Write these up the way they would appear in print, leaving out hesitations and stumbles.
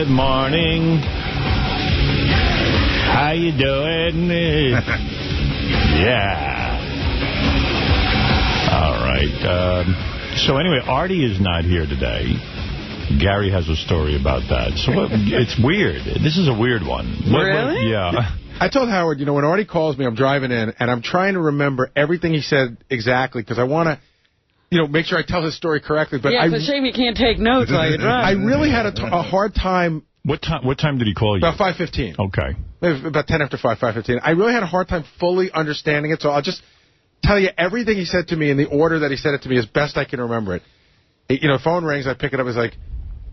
Good morning. How you doing? Yeah. All right. So anyway, Artie is not here today. Gary has a story about that. So it's weird. This is a weird one. Really? Yeah. I told Howard, when Artie calls me, I'm driving in, and I'm trying to remember everything he said exactly, because I want to, make sure I tell his story correctly. But yeah, it's a shame you can't take notes while you drive. I really had a hard time. What time did he call you? About 5:15. Okay. Maybe about 10 after 5:15. I really had a hard time fully understanding it, so I'll just tell you everything he said to me in the order that he said it to me as best I can remember it. The phone rings, I pick it up, it's like,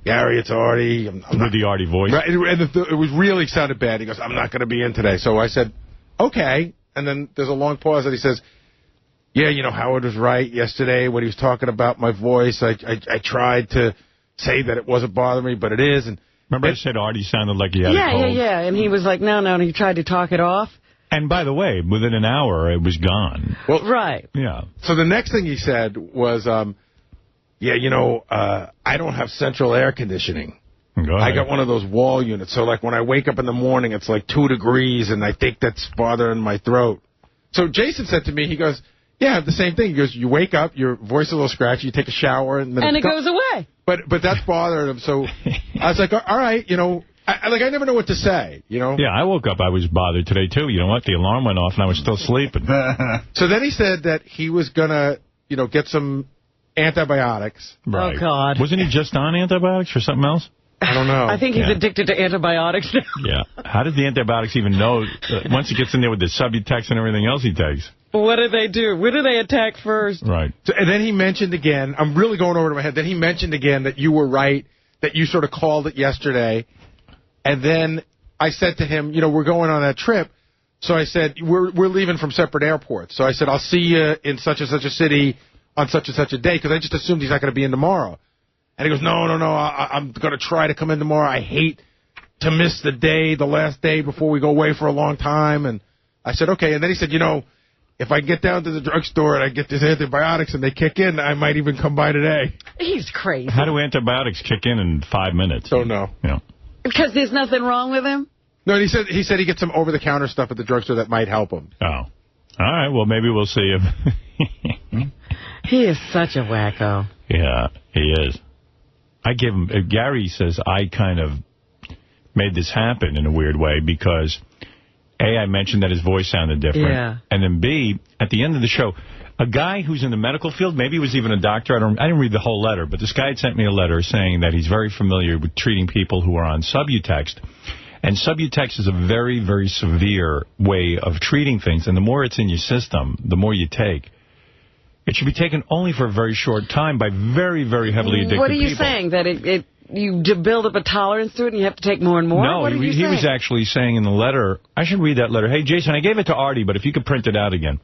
Gary, it's Artie. With the Artie voice? Right, and it was really sounded bad. He goes, I'm not going to be in today. So I said, okay. And then there's a long pause, and he says, yeah, Howard was right yesterday when he was talking about my voice. I tried to say that it wasn't bothering me, but it is. And remember I said Artie sounded like he had a cold? Yeah. And he was like, no, and he tried to talk it off. And by the way, within an hour, it was gone. Well, right. Yeah. So the next thing he said was, I don't have central air conditioning. I got one of those wall units. So, like, when I wake up in the morning, it's like 2 degrees, and I think that's bothering my throat. So Jason said to me, he goes, yeah, I have the same thing. He goes, you wake up, your voice is a little scratchy, you take a shower, and then it goes away. But that's bothering him. So I was like, all right, I never know what to say, Yeah, I woke up, I was bothered today, too. You know what? The alarm went off, and I was still sleeping. So then he said that he was going to, get some antibiotics. Right. Oh, God. Wasn't he just on antibiotics or something else? I don't know. I think he's addicted to antibiotics now. Yeah. How does the antibiotics even know once he gets in there with the Subutex and everything else he takes? What do they do? Where do they attack first? Right. So, and then he mentioned again, I'm really going over to my head, then he mentioned again that you were right, that you sort of called it yesterday. And then I said to him, we're going on that trip. So I said, we're leaving from separate airports. So I said, I'll see you in such and such a city on such and such a day, because I just assumed he's not going to be in tomorrow. And he goes, no, I'm going to try to come in tomorrow. I hate to miss the last day before we go away for a long time. And I said, okay. And then he said, if I get down to the drugstore and I get these antibiotics and they kick in, I might even come by today. He's crazy. How do antibiotics kick in 5 minutes? Don't know. Yeah. Because there's nothing wrong with him? No, and he said he gets some over-the-counter stuff at the drugstore that might help him. Oh. All right, well, maybe we'll see him. He is such a wacko. Yeah, he is. I give him, Gary says I kind of made this happen in a weird way because, A, I mentioned that his voice sounded different. Yeah. And then, B, at the end of the show, a guy who's in the medical field, maybe he was even a doctor, I didn't read the whole letter, but this guy had sent me a letter saying that he's very familiar with treating people who are on Subutex. And Subutex is a very, very severe way of treating things. And the more it's in your system, the more you take. It should be taken only for a very short time by very, very heavily addicted people. What are you saying? That you build up a tolerance to it and you have to take more and more? No, he was actually saying in the letter, I should read that letter. Hey, Jason, I gave it to Artie, but if you could print it out again.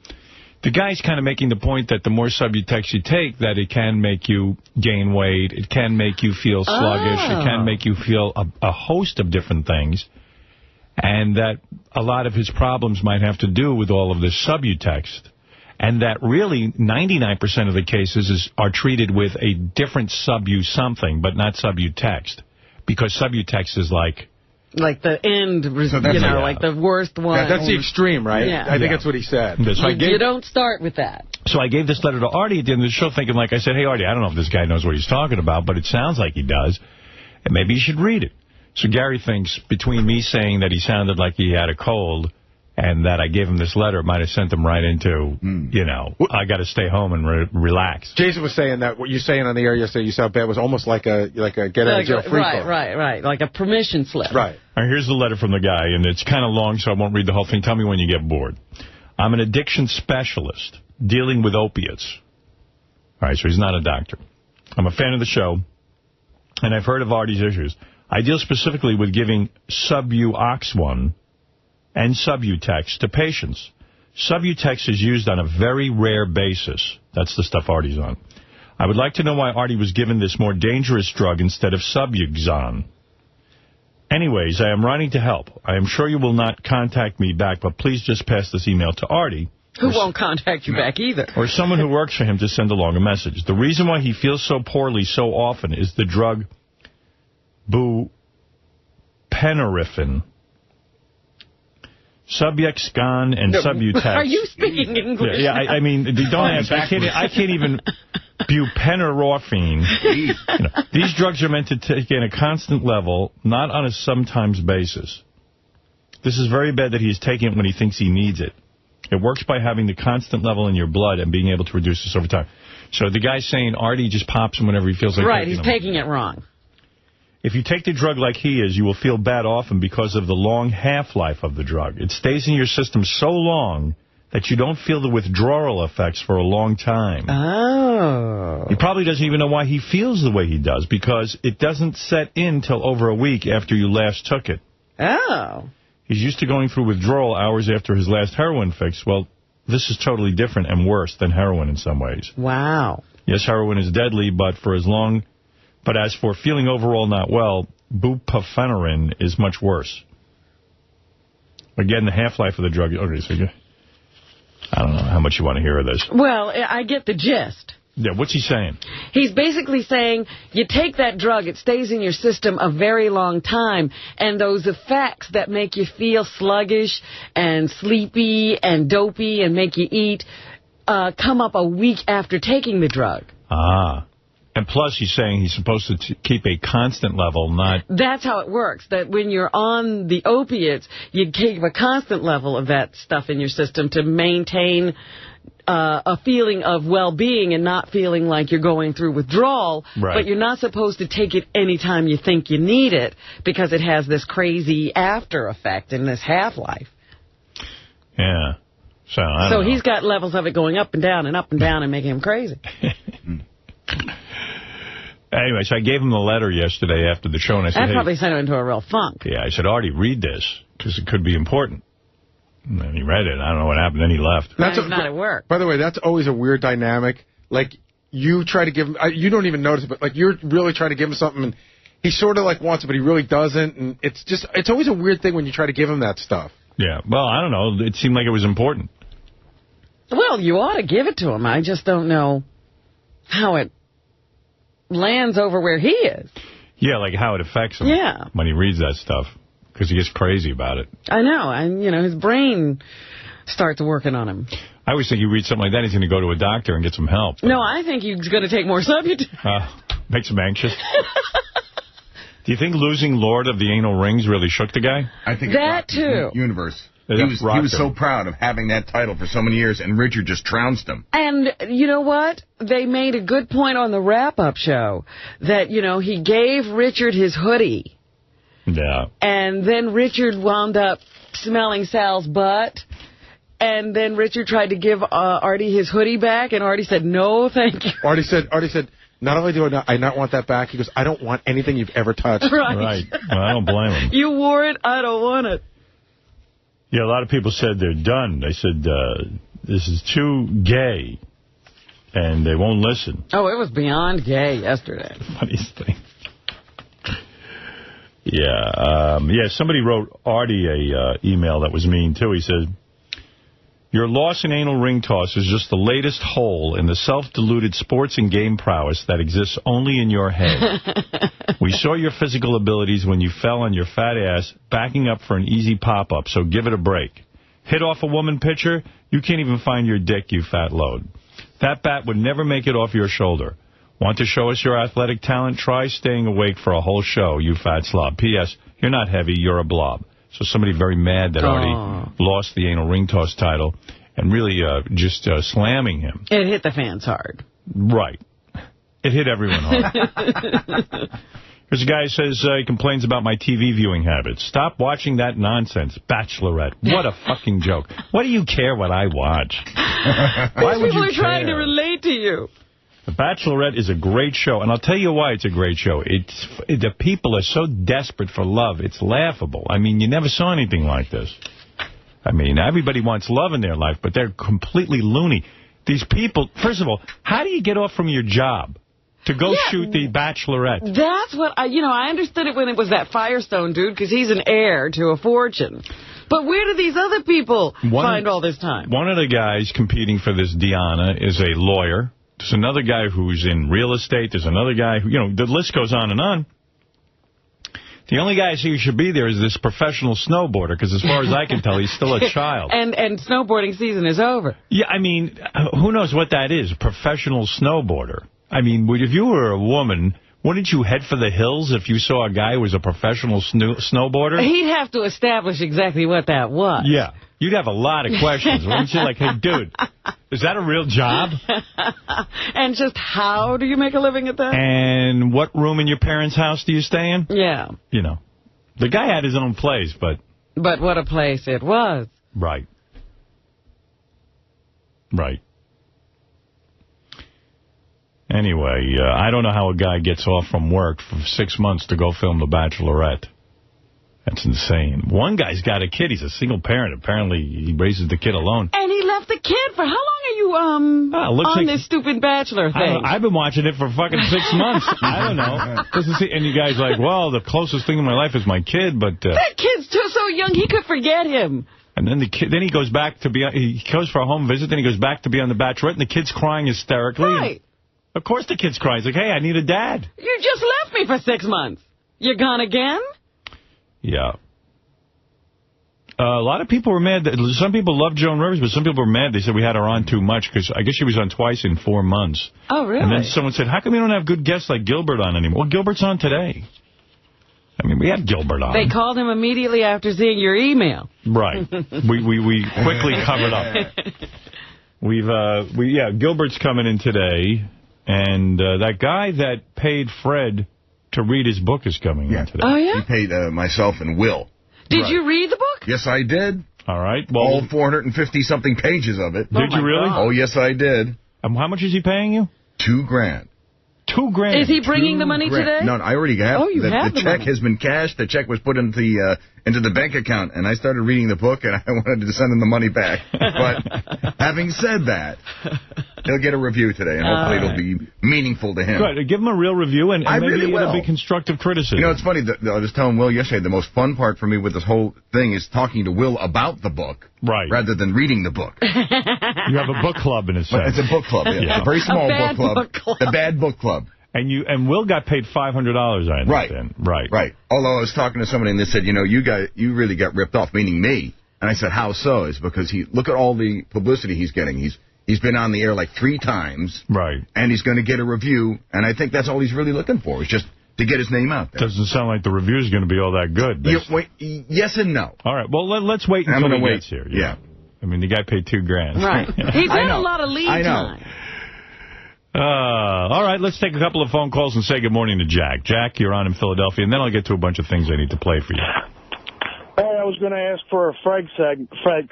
The guy's kind of making the point that the more Subutex you take, that it can make you gain weight, it can make you feel sluggish, it can make you feel a host of different things, and that a lot of his problems might have to do with all of this Subutex. And that really 99% of the cases are treated with a different something, but not Subutex. Because Subutex is like the end, like the worst one. Yeah, that's the extreme, right? Yeah. I think that's what he said. So you don't start with that. So I gave this letter to Artie at the end of the show thinking, like I said, hey, Artie, I don't know if this guy knows what he's talking about, but it sounds like he does, and maybe you should read it. So Gary thinks between me saying that he sounded like he had a cold and that I gave him this letter, it might have sent him right into, I got to stay home and relax. Jason was saying that what you're saying on the air yesterday, you sound bad, was almost like a get out of jail free card. Right. Like a permission slip. Right. All right, here's the letter from the guy, and it's kind of long, so I won't read the whole thing. Tell me when you get bored. I'm an addiction specialist dealing with opiates. All right, so he's not a doctor. I'm a fan of the show, and I've heard of Artie's issues. I deal specifically with giving Suboxone and Subutex to patients. Subutex is used on a very rare basis. That's the stuff Artie's on. I would like to know why Artie was given this more dangerous drug instead of Subuxone. Anyways, I am writing to help. I am sure you will not contact me back, but please just pass this email to Artie. Who won't contact you back either. Or someone who works for him to send along a message. The reason why he feels so poorly so often is the drug buprenorphine, Subuxgan, and Subutex. Are you speaking English? Yeah, I mean, don't ask. I can't even... Buprenorphine. These drugs are meant to take in a constant level, not on a sometimes basis. This is very bad that he's taking it when he thinks he needs it. It works by having the constant level in your blood and being able to reduce this over time. So the guy's saying Artie just pops him whenever he feels like right, he's taking it wrong. If you take the drug like he is, you will feel bad often because of the long half-life of the drug. It stays in your system so long that you don't feel the withdrawal effects for a long time. Oh. He probably doesn't even know why he feels the way he does, because it doesn't set in till over a week after you last took it. Oh. He's used to going through withdrawal hours after his last heroin fix. Well, this is totally different and worse than heroin in some ways. Wow. Yes, heroin is deadly, but as for feeling overall not well, buprenorphine is much worse. Again, the half-life of the drug. Okay, so I don't know how much you want to hear of this. Well, I get the gist. Yeah, what's he saying? He's basically saying you take that drug, it stays in your system a very long time, and those effects that make you feel sluggish and sleepy and dopey and make you eat come up a week after taking the drug. Ah. And plus, he's saying he's supposed to keep a constant level, not... That's how it works, that when you're on the opiates, you keep a constant level of that stuff in your system to maintain a feeling of well-being and not feeling like you're going through withdrawal. Right. But you're not supposed to take it anytime you think you need it because it has this crazy after effect and this half-life. Yeah. So, I don't know. He's got levels of it going up and down and making him crazy. Anyway, so I gave him the letter yesterday after the show, and I said, that probably sent him into a real funk. Yeah, I said, Artie, read this, because it could be important. And then he read it. I don't know what happened. Then he left. That's not at work. By the way, that's always a weird dynamic. Like, you try to give him, you don't even notice it, but like you're really trying to give him something, and he sort of like wants it, but he really doesn't. And it's always a weird thing when you try to give him that stuff. Yeah, well, I don't know. It seemed like it was important. Well, you ought to give it to him. I just don't know how it lands over where he is. Yeah, like how it affects him when he reads that stuff, because he gets crazy about it. I know, and his brain starts working on him. I always think you read something like that, he's going to go to a doctor and get some help. No, I think he's going to take more Subutex. Makes him anxious. Do you think losing Lord of the Anal Rings really shook the guy? I think that too. Universe. He was so proud of having that title for so many years, and Richard just trounced him. And you know what? They made a good point on the wrap-up show that, he gave Richard his hoodie. Yeah. And then Richard wound up smelling Sal's butt. And then Richard tried to give Artie his hoodie back, and Artie said, no, thank you. Artie said, not only do I not want that back, he goes, I don't want anything you've ever touched. Right. Well, I don't blame him. You wore it, I don't want it. Yeah, a lot of people said they're done. They said, this is too gay, and they won't listen. Oh, it was beyond gay yesterday. Funniest thing. Yeah, somebody wrote Artie a email that was mean, too. He said, your loss in anal ring toss is just the latest hole in the self-deluded sports and game prowess that exists only in your head. We saw your physical abilities when you fell on your fat ass, backing up for an easy pop-up, so give it a break. Hit off a woman pitcher, you can't even find your dick, you fat load. That bat would never make it off your shoulder. Want to show us your athletic talent? Try staying awake for a whole show, you fat slob. P.S. You're not heavy, you're a blob. So somebody very mad that Artie lost the anal ring toss title and really just slamming him. It hit the fans hard. Right. It hit everyone hard. Here's a guy who says he complains about my TV viewing habits. Stop watching that nonsense. Bachelorette. What a fucking joke. What do you care what I watch? Why would you care? People are trying to relate to you. The Bachelorette is a great show, and I'll tell you why it's a great show. The people are so desperate for love, it's laughable. I mean, you never saw anything like this. I mean, everybody wants love in their life, but they're completely loony. These people, first of all, how do you get off from your job to go shoot the Bachelorette? That's what, I understood it when it was that Firestone dude, because he's an heir to a fortune. But where do these other people find all this time? One of the guys competing for this Diana is a lawyer. There's another guy who's in real estate. There's another guy who, the list goes on and on. The only guy I see who should be there is this professional snowboarder, because as far as I can tell, he's still a child. And snowboarding season is over. Yeah, I mean, who knows what that is, professional snowboarder. I mean, if you were a woman, wouldn't you head for the hills if you saw a guy who was a professional snowboarder? He'd have to establish exactly what that was. Yeah. You'd have a lot of questions, wouldn't you? Like, hey, dude, is that a real job? And just how do you make a living at that? And what room in your parents' house do you stay in? Yeah. You know, the guy had his own place, but... But what a place it was. Right. Right. Anyway, I don't know how a guy gets off from work for 6 months to go film The Bachelorette. That's insane. One guy's got a kid. He's a single parent. Apparently, he raises the kid alone. And he left the kid for... How long are you on this stupid Bachelor thing? I've been watching it for fucking 6 months. I don't know. And you guys like, well, the closest thing in my life is my kid, but... that kid's so young, he could forget him. And then then he goes back to be... He goes for a home visit, then he goes back to be on The Bachelorette, and the kid's crying hysterically. Right. Of course the kid's crying. He's like, hey, I need a dad. You just left me for 6 months. You're gone again? Yeah. A lot of people were mad. Some people love Joan Rivers, but some people were mad. They said we had her on too much, because I guess she was on twice in 4 months. Oh, really? And then someone said, how come you don't have good guests like Gilbert on anymore? Well, Gilbert's on today. I mean, we had Gilbert on. They called him immediately after seeing your email. Right. We quickly covered up. Gilbert's coming in today, and that guy that paid Fred to read his book is coming in today. Oh, yeah? He paid myself and Will. Did you read the book? Yes, I did. All right. Well, all 450-something pages of it. Did you really? Oh, yes, I did. How much is he paying you? $2,000. $2,000. Is he bringing the money today? No, I already have. Oh, you have the check money. has been cashed. The check was put into the bank account, and I started reading the book, and I wanted to send him the money back. But having said that, he'll get a review today, and hopefully it'll be meaningful to him. Good. Give him a real review, and maybe really it'll be constructive criticism. You know, it's funny. I was telling Will yesterday, the most fun part for me with this whole thing is talking to Will about the book. Right. Rather than reading the book. You have a book club in a sense. It's a book club. Yeah. A very small book club. The Bad Book Club. And Will got paid $500 on right. it then. Right. Right. Although I was talking to somebody and they said, you really got ripped off, meaning me. And I said, how so? It's because look at all the publicity he's getting. He's been on the air like 3 times. Right. And he's going to get a review. And I think that's all he's really looking for, is just to get his name out there. Doesn't sound like the review's going to be all that good. Yes and no. All right. Well, let's wait until he gets here. Yeah. I mean, the guy paid $2,000. Right. He's had a lot of lead time. All right, let's take a couple of phone calls and say good morning to Jack. Jack, you're on in Philadelphia, and then I'll get to a bunch of things I need to play for you. Hey, I was going to ask for a Fred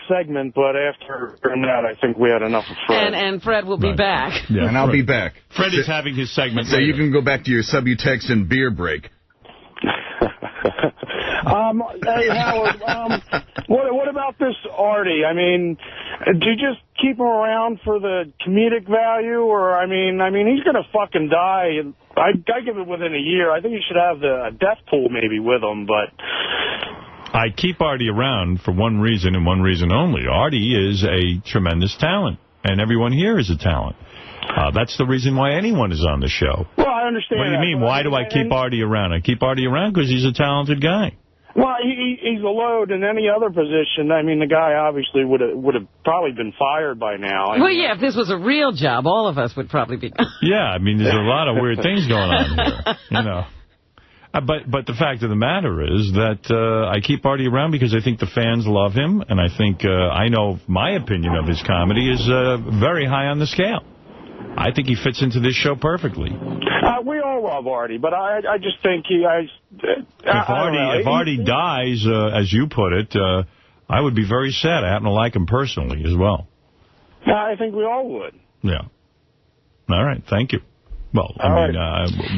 segment, but after that, I think we had enough of Fred. And Fred will be back. Yeah, and I'll be back. Fred is having his segment so later. You can go back to your Subutex and beer break. Hey, Howard, what about this Artie? I mean, do you just keep him around for the comedic value? Or, I mean, he's going to fucking die. I give it within a year. I think you should have the death pool maybe with him, but... I keep Artie around for one reason and one reason only. Artie is a tremendous talent, and everyone here is a talent. That's the reason why anyone is on the show. Well, I understand. What do you mean? Why do I keep Artie around? I keep Artie around because he's a talented guy. Well, he's a load in any other position. I mean, the guy obviously would have probably been fired by now. If this was a real job, all of us would probably be. Yeah, I mean, there's a lot of weird things going on here, you know. But the fact of the matter is that I keep Artie around because I think the fans love him, and I think I know my opinion of his comedy is very high on the scale. I think he fits into this show perfectly. We all love Artie, but I just think if Artie dies, as you put it, I would be very sad. I happen to like him personally as well. I think we all would. Yeah. All right. Thank you. Well,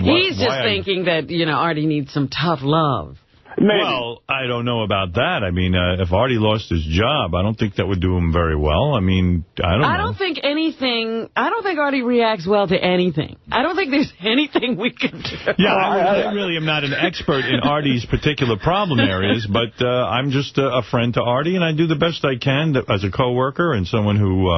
he's just thinking that, Artie needs some tough love. Maybe. Well, I don't know about that. I mean, if Artie lost his job, I don't think that would do him very well. I mean, I don't know. I don't think Artie reacts well to anything. I don't think there's anything we can do. Yeah, I really am not an expert in Artie's particular problem areas, but I'm just a friend to Artie, and I do the best I can as a coworker and someone who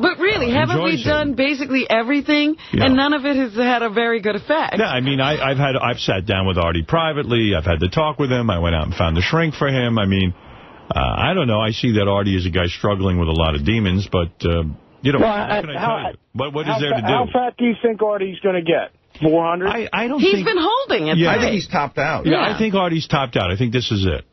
But really, haven't we done basically everything, and none of it has had a very good effect? Yeah, I mean, I've sat down with Artie privately. I've had to talk with him. I went out and found a shrink for him. I mean, I don't know. I see that Artie is a guy struggling with a lot of demons, but, you know, what can I tell you? What is there to do? How fat do you think Artie's going to get? 400? I don't He's think... been holding it. Yeah. I think he's topped out. Yeah, I think Artie's topped out. I think this is it.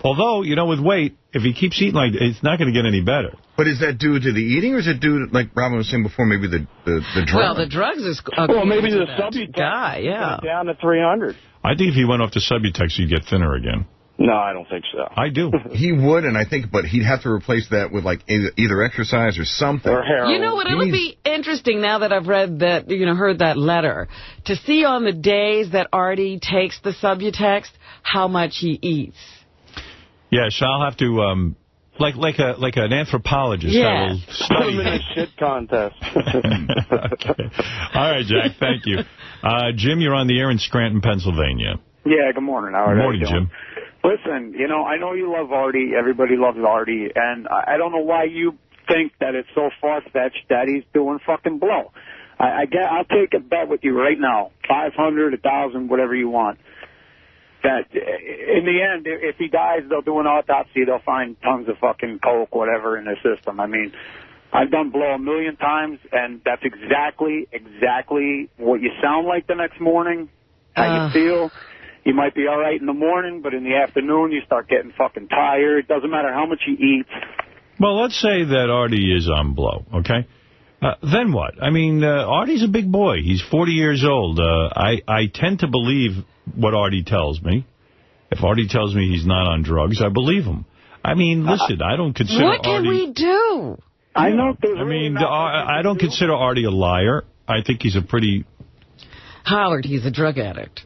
Although, you know, with weight, if he keeps eating like it's not going to get any better. But is that due to the eating, or is it due to, like Robin was saying before, maybe the drugs? Well, the drugs is... Well, maybe the Subutex guy, yeah. down to 300. I think if he went off to Subutex, he'd get thinner again. No, I don't think so. I do. He would, and I think, but he'd have to replace that with, like, either exercise or something. Or heroin. You know what? It would be interesting now that I've read that, heard that letter, to see on the days that Artie takes the Subutex how much he eats. Yes, I'll have to, like an anthropologist. I will study. Put him in a shit contest. Okay. All right, Jack, thank you. Jim, you're on the air in Scranton, Pennsylvania. Yeah, good morning, Howard. Good morning, Jim. Listen, I know you love Artie. Everybody loves Artie. And I don't know why you think that it's so far-fetched that he's doing fucking blow. I'll take a bet with you right now, 500, 1,000, whatever you want, that in the end, if he dies, they'll do an autopsy. They'll find tons of fucking coke, whatever, in his system. I mean, I've done blow 1,000,000 times, and that's exactly what you sound like the next morning, how you feel. You might be all right in the morning, but in the afternoon, you start getting fucking tired. It doesn't matter how much he eats. Well, let's say that Artie is on blow, okay? Then what? I mean, Artie's a big boy. He's 40 years old. I tend to believe what Artie tells me. If Artie tells me he's not on drugs, I believe him. I mean, listen, I don't consider What can we do? I know. I mean, I don't consider Artie a liar. I think he's a pretty... Howard, he's a drug addict.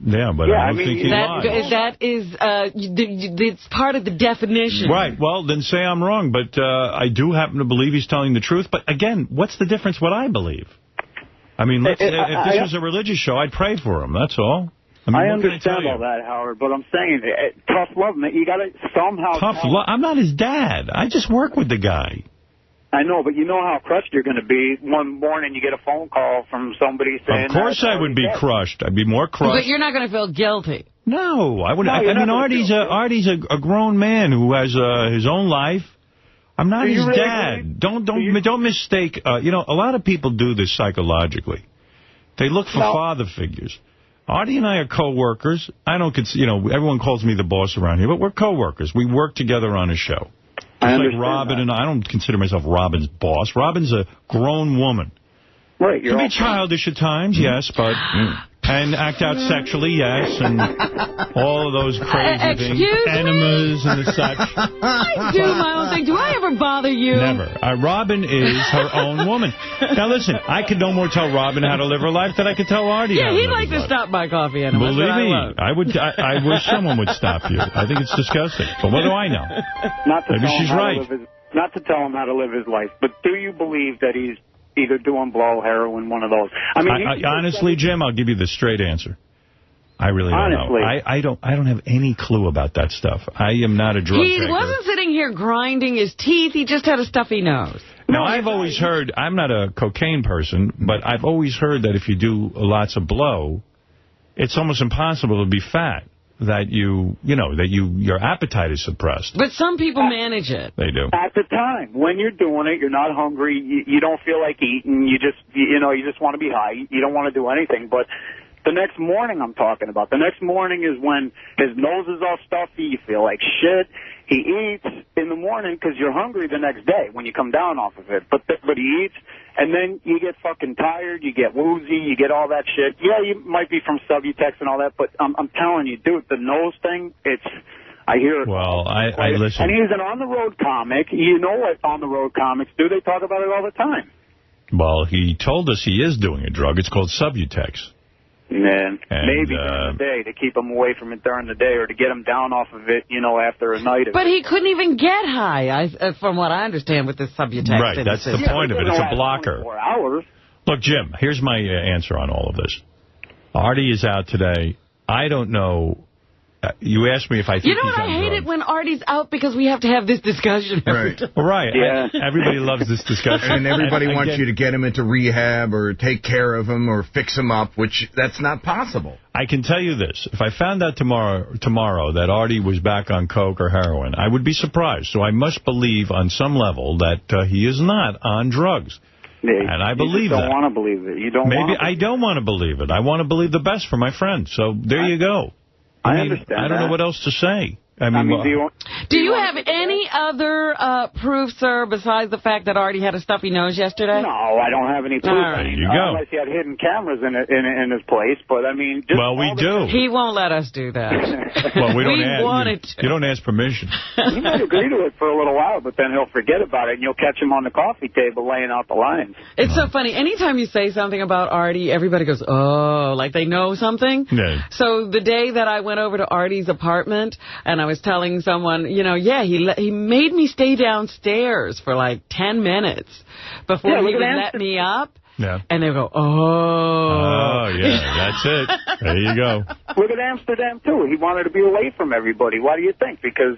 Yeah, but I don't think he lies. That is, it's part of the definition. Right. Well, then say I'm wrong. But I do happen to believe he's telling the truth. But again, what's the difference what I believe? I mean, if this was a religious show, I'd pray for him. That's all. I mean, I understand all that, Howard, but I'm saying tough love, man. You got to somehow... Tough love? I'm not his dad. I just work with the guy. I know, but you know how crushed you're going to be. One morning you get a phone call from somebody saying... Of course I would be crushed. I'd be more crushed. But you're not going to feel guilty. No, I wouldn't. I mean, Artie's a grown man who has his own life. I'm not his dad. Don't mistake. A lot of people do this psychologically. They look for father figures. Artie and I are co-workers. I don't consider, everyone calls me the boss around here, but we're co-workers. We work together on a show. Like Robin and I don't consider myself Robin's boss. Robin's a grown woman. Right. Can be childish at times, yes, but... And act out sexually, yes, and all of those crazy things. Enemas and the such. I do my own thing. Do I ever bother you? Never. Robin is her own woman. Now, listen, I could no more tell Robin how to live her life than I could tell Artie how to live he'd like to stop my coffee enema. Believe me, I wish someone would stop you. I think it's disgusting. But what do I know? Maybe she's right. Not to tell him how to live his life, but do you believe that he's either doing blow, heroin, one of those? I mean, honestly, Jim, I'll give you the straight answer. I really don't know. I don't have any clue about that stuff. I am not a drug taker. He wasn't sitting here grinding his teeth. He just had a stuffy nose. Now, I've always heard, I'm not a cocaine person, but I've always heard that if you do lots of blow, it's almost impossible to be fat. That your appetite is suppressed. But some people manage it. They do. At the time, when you're doing it, you're not hungry. You don't feel like eating. You just want to be high. You don't want to do anything. But the next morning I'm talking about. The next morning is when his nose is all stuffy. You feel like shit. He eats in the morning because you're hungry the next day when you come down off of it. But he eats, and then you get fucking tired. You get woozy. You get all that shit. Yeah, you might be from Subutex and all that, but I'm telling you, dude, the nose thing, I hear it. Well, I listen. And he's an on-the-road comic. You know what on-the-road comics do? They talk about it all the time. Well, he told us he is doing a drug. It's called Subutex. Man, maybe during the day to keep him away from it during the day or to get him down off of it, after a night of But it. he couldn't even get high, from what I understand, with this Subutex. Right, that's the point of it. It's a blocker. 24 hours. Look, Jim, here's my answer on all of this. Artie is out today. I don't know you asked me if I think You know he's what? I on hate drugs. it when Artie's out because we have to have this discussion every time. Right. Yeah. Everybody loves this discussion. And everybody wants again, you to get him into rehab or take care of him or fix him up, which that's not possible. I can tell you this. If I found out tomorrow that Artie was back on coke or heroin, I would be surprised. So I must believe on some level that he is not on drugs. Yeah, and I believe that. You don't want to believe it. You don't Maybe want to. I don't want to believe it. I want to believe the best for my friend. So there you go. I mean, understand I don't know that. what else to say. I mean do you have any other proof, sir, besides the fact that Artie had a stuffy nose yesterday? No, I don't have any proof. Right. I mean, There you go. unless he had hidden cameras in his place. But, I mean... Just well, we do. He won't let us do that. Well, we don't We ask. wanted to. You don't ask permission. He might agree to it for a little while, but then he'll forget about it, and you'll catch him on the coffee table laying out the lines. It's so funny. Anytime you say something about Artie, everybody goes, oh, like they know something. Yeah. So the day that I went over to Artie's apartment and I was telling someone, he made me stay downstairs for like 10 minutes before he would let me up. Yeah. And they go, oh. Oh, yeah, that's it. There you go. Look at Amsterdam, too. He wanted to be away from everybody. Why do you think? Because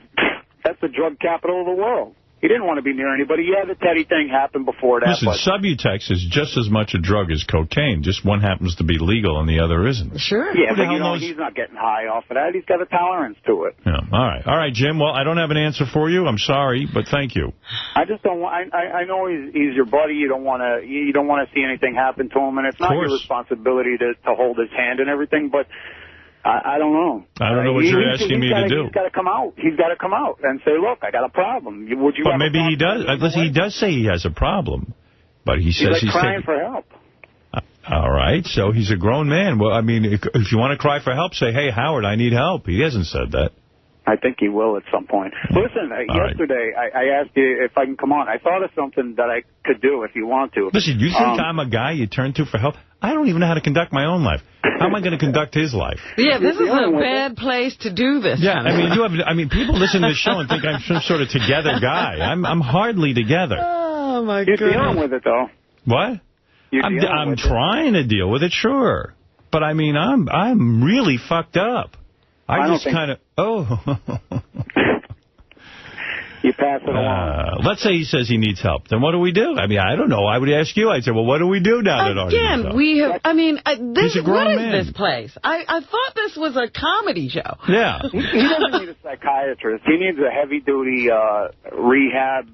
that's the drug capital of the world. He didn't want to be near anybody. Yeah, the Teddy thing happened before that. Listen, Subutex is just as much a drug as cocaine. Just one happens to be legal and the other isn't. Sure. Yeah, Who the but hell knows? he's not getting high off of that. He's got a tolerance to it. Yeah. All right, Jim. Well, I don't have an answer for you. I'm sorry, but thank you. I just don't want. I know he's your buddy. You don't want to see anything happen to him, and it's not your responsibility to hold his hand and everything. But I don't know. I don't know what you're asking me to do. He's got to come out. He's got to come out and say, "Look, I got a problem." Would you? But maybe he does. Listen, he does say he has a problem, but he says he's crying for help. All right, so he's a grown man. Well, I mean, if you want to cry for help, say, "Hey, Howard, I need help." He hasn't said that. I think he will at some point. Listen, yesterday I asked you if I can come on. I thought of something that I could do if you want to. Listen, you think I'm a guy you turn to for help? I don't even know how to conduct my own life. How am I going to conduct his life? Yeah, this is a bad place to do this. Yeah, I mean, people listen to this show and think I'm some sort of together guy. I'm hardly together. Oh, my God. You're dealing with it, though. What? I'm trying to deal with it, sure. But, I mean, I'm really fucked up. I just kind of... Oh. You pass it along. Let's say he says he needs help. Then what do we do? I mean, I don't know. I would ask you. I'd say, well, what do we do now that Artie needs help? Again, we have... I mean, He's a grown what man. is this place? I thought this was a comedy show. Yeah. He doesn't need a psychiatrist. He needs a heavy-duty rehab.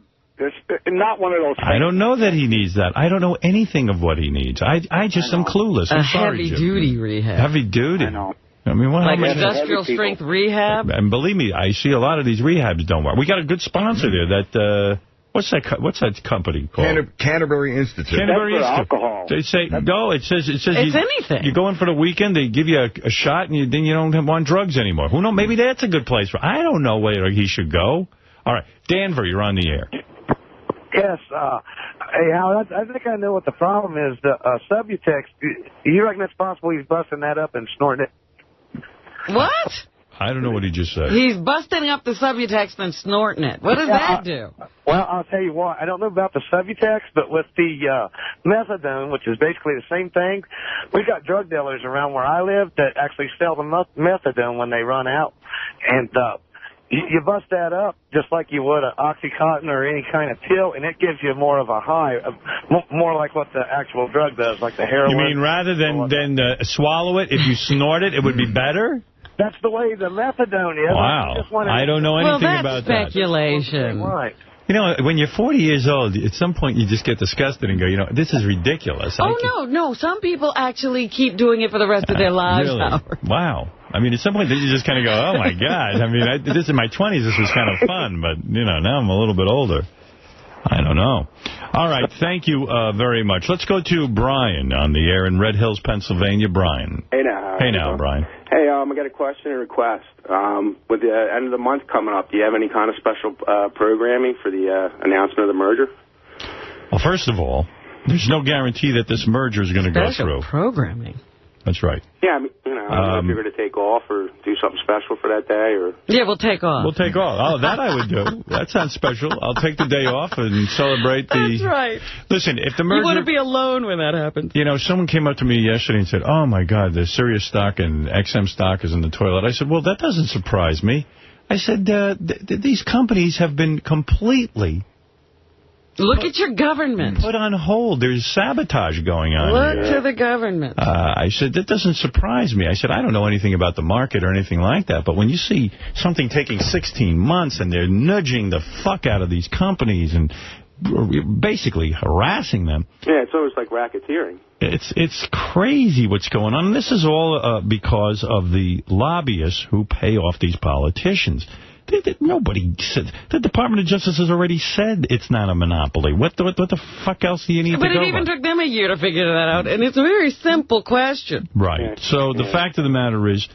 Not one of those things. I don't know that he needs that. I don't know anything of what he needs. I just am clueless. I'm sorry, Jim. Heavy-duty rehab. Heavy duty. I know. I mean, what? Like industrial strength rehab? And believe me, I see a lot of these rehabs don't work. We got a good sponsor there. That what's that company called? Canterbury Institute. Canterbury That's for Institute. alcohol. They say no. It says it's anything. You go in for the weekend, they give you a shot, and then you don't want drugs anymore. Who knows? Maybe that's a good place for. I don't know where he should go. All right, Danver, you're on the air. Yes. Hey, Howard, I think I know what the problem is. The Subutex, you reckon it's possible he's busting that up and snorting it? What? I don't know what he just said. He's busting up the Subutex and snorting it. What does that do? Well, I'll tell you what. I don't know about the Subutex, but with the methadone, which is basically the same thing, we've got drug dealers around where I live that actually sell the methadone when they run out. And you bust that up just like you would an Oxycontin or any kind of pill, and it gives you more of a high, more like what the actual drug does, like the heroin. You mean rather than swallow it, if you snort it, it would be better? That's the way the methadone is. Wow. I don't know anything about that. Well, that's speculation. Right. You know, when you're 40 years old, at some point you just get disgusted and go, this is ridiculous. No. Some people actually keep doing it for the rest of their lives. Really? Howard. Wow. I mean, at some point you just kind of go, oh, my God. I mean, this in my 20s, this was kind of fun, but, now I'm a little bit older. I don't know. All right. Thank you very much. Let's go to Brian on the air in Red Hills, Pennsylvania. Brian. Hey, now. Hey, now, Brian. Hey, I got a question and request. With the end of the month coming up, do you have any kind of special programming for the announcement of the merger? Well, first of all, there's no guarantee that this merger is going to go through. Special programming? That's right. Yeah, I mean, I don't know if you're going to take off or do something special for that day. Or Yeah, we'll take off. We'll take off. Oh, that I would do. That sounds special. I'll take the day off and celebrate the... That's right. Listen, if the merger... You want to be alone when that happens. You know, someone came up to me yesterday and said, oh, my God, the Sirius stock and XM stock is in the toilet. I said, well, that doesn't surprise me. I said, these companies have been completely... Look at your government. Put on hold. There's sabotage going on. Look to the government. I said, that doesn't surprise me. I said, I don't know anything about the market or anything like that, but when you see something taking 16 months and they're nudging the fuck out of these companies and basically harassing them. Yeah, it's always like racketeering. It's crazy what's going on. And this is all because of the lobbyists who pay off these politicians. Nobody said. The Department of Justice has already said it's not a monopoly. What the fuck else do you need to go But it even took them a year to figure that out, and it's a very simple question. Right. So the fact of the matter is,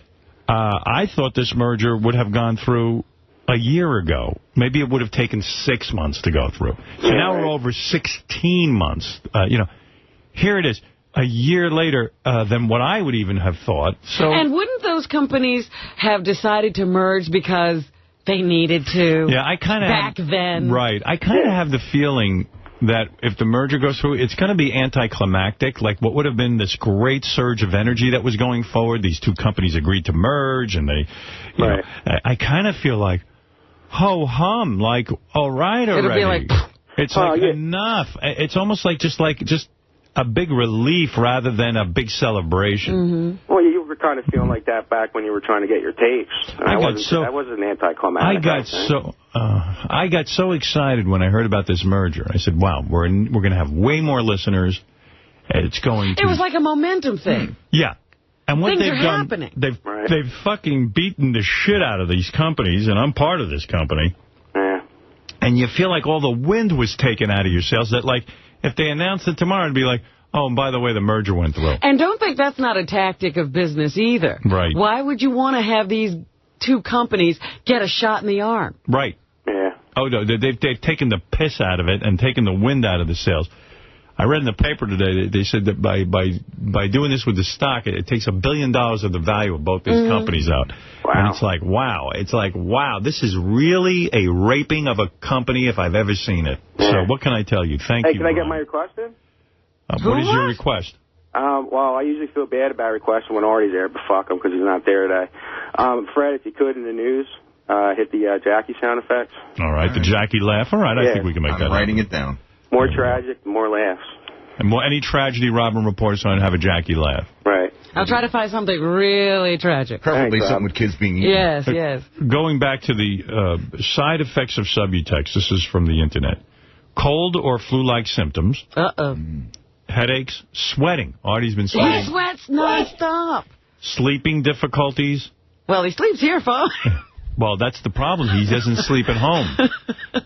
I thought this merger would have gone through a year ago. Maybe it would have taken 6 months to go through. So now we're over 16 months. Here it is. A year later than what I would even have thought. So, and wouldn't those companies have decided to merge because they needed to? Yeah, I kind of back then. Right. I kind of have the feeling that if the merger goes through, it's going to be anticlimactic. Like what would have been this great surge of energy that was going forward. These two companies agreed to merge, and they, you know, I kind of feel like, ho hum, like all right already. It'll be like, it's like enough. It's almost like just a big relief rather than a big celebration. Mm-hmm. Well, you were kind of feeling like that back when you were trying to get your tapes. That wasn't anticlimactic. I got so excited when I heard about this merger. I said, wow, we're going to have way more listeners. It's going to... It was like a momentum thing. Yeah. And what Things they've are done, happening. They've fucking beaten the shit out of these companies, and I'm part of this company. Yeah. And you feel like all the wind was taken out of your sails, that like... If they announced it tomorrow, it'd be like, oh, and by the way, the merger went through. And don't think that's not a tactic of business either. Right. Why would you want to have these two companies get a shot in the arm? Right. Yeah. Oh, no, they've taken the piss out of it and taken the wind out of the sails. I read in the paper today, they said that by doing this with the stock, it takes $1 billion of the value of both these companies out. Wow. And it's like, wow. It's like, wow, this is really a raping of a company if I've ever seen it. Yeah. So what can I tell you? Thank you, Can I get my request in? What is your request? Well, I usually feel bad about requesting when Artie's there, but fuck him because he's not there today. Fred, if you could, in the news, hit the Jackie sound effects. All right, the Jackie laugh. All right, I think we can make that. I'm writing it down. More tragic, more laughs. And any tragedy Robin reports on, have a Jackie laugh. Right. I'll try to find something really tragic. Preferably something with kids being eaten. Yes, yes. Going back to the side effects of Subutex, this is from the Internet. Cold or flu-like symptoms. Uh-oh. Headaches, sweating. Artie's been sweating. He sweats nonstop. Sleeping difficulties. Well, he sleeps here, folks. Well, that's the problem. He doesn't sleep at home.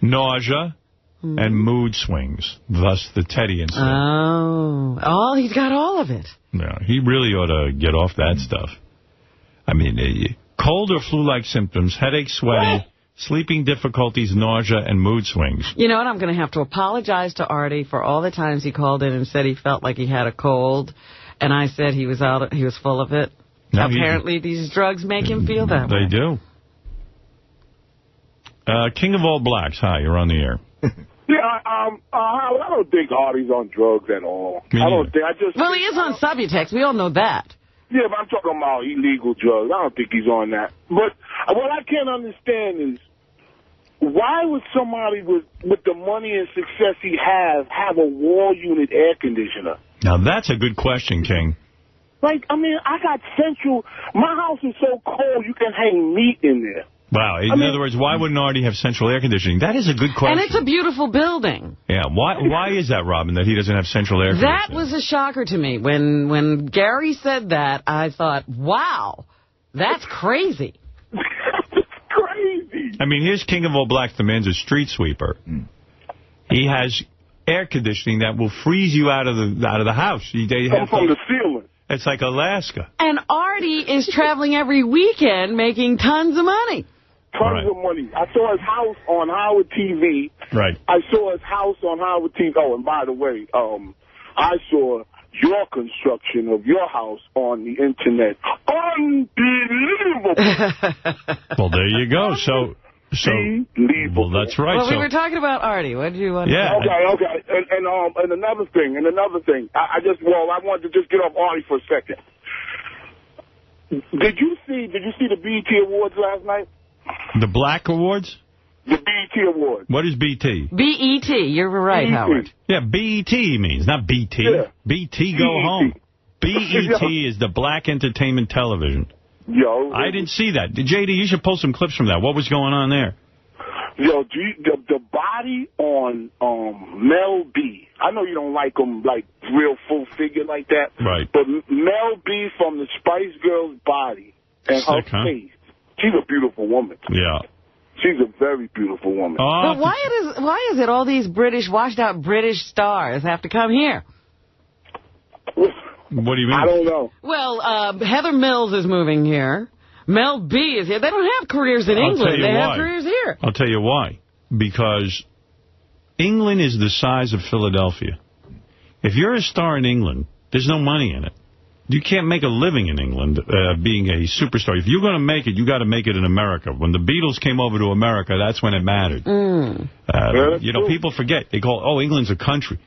Nausea and mood swings. Thus the Teddy incident. Oh, he's got all of it. Yeah, he really ought to get off that stuff. I mean, cold or flu-like symptoms, headache, sweating, sleeping difficulties, nausea, and mood swings. You know what? I'm going to have to apologize to Artie for all the times he called in and said he felt like he had a cold, and I said he was full of it. No, apparently, these drugs make him feel that way. They do. King of All Blacks, hi, you're on the air. I don't think Artie's on drugs at all. Well, he is on Subutex. We all know that. Yeah, but I'm talking about illegal drugs. I don't think he's on that. But what I can't understand is, why would somebody with the money and success he has have a wall unit air conditioner? Now, that's a good question, King. Like, I mean, I got central. My house is so cold, you can hang meat in there. Wow. In other words, why wouldn't Artie have central air conditioning? That is a good question. And it's a beautiful building. Yeah. Why is that, Robin, that he doesn't have central air conditioning? That was a shocker to me. When Gary said that, I thought, wow, that's crazy. That's crazy. I mean, here's King of All Blacks. The man's a street sweeper. He has air conditioning that will freeze you out of the house. Come from the ceiling. It's like Alaska. And Artie is traveling every weekend making tons of money. Tons of money. I saw his house on Howard TV. Right. I saw his house on Howard TV. Oh, and by the way, I saw your construction of your house on the internet. Unbelievable. Well, there you go. So, well, that's right. Well, we were talking about Artie. What did you want to say? Okay. And another thing. I wanted to just get off Artie for a second. Did you see the BET Awards last night? The Black Awards? The BET Awards. What is BT? BET. You're right, BET. Howard. Yeah, BET means, not BT. Yeah. BT, go home. BET is the Black Entertainment Television. Yo. I didn't see that. JD, you should pull some clips from that. What was going on there? Yo, the body on Mel B. I know you don't like him, like, real full figure like that. Right. But Mel B from the Spice Girls body and her face, she's a beautiful woman. Yeah. She's a very beautiful woman. But why is it all these washed-out British stars have to come here? What do you mean? I don't know. Well, Heather Mills is moving here. Mel B is here. They don't have careers in England. They have careers here. I'll tell you why. Because England is the size of Philadelphia. If you're a star in England, there's no money in it. You can't make a living in England being a superstar. If you're going to make it, you got to make it in America. When the Beatles came over to America, that's when it mattered. People forget. They call, England's a country.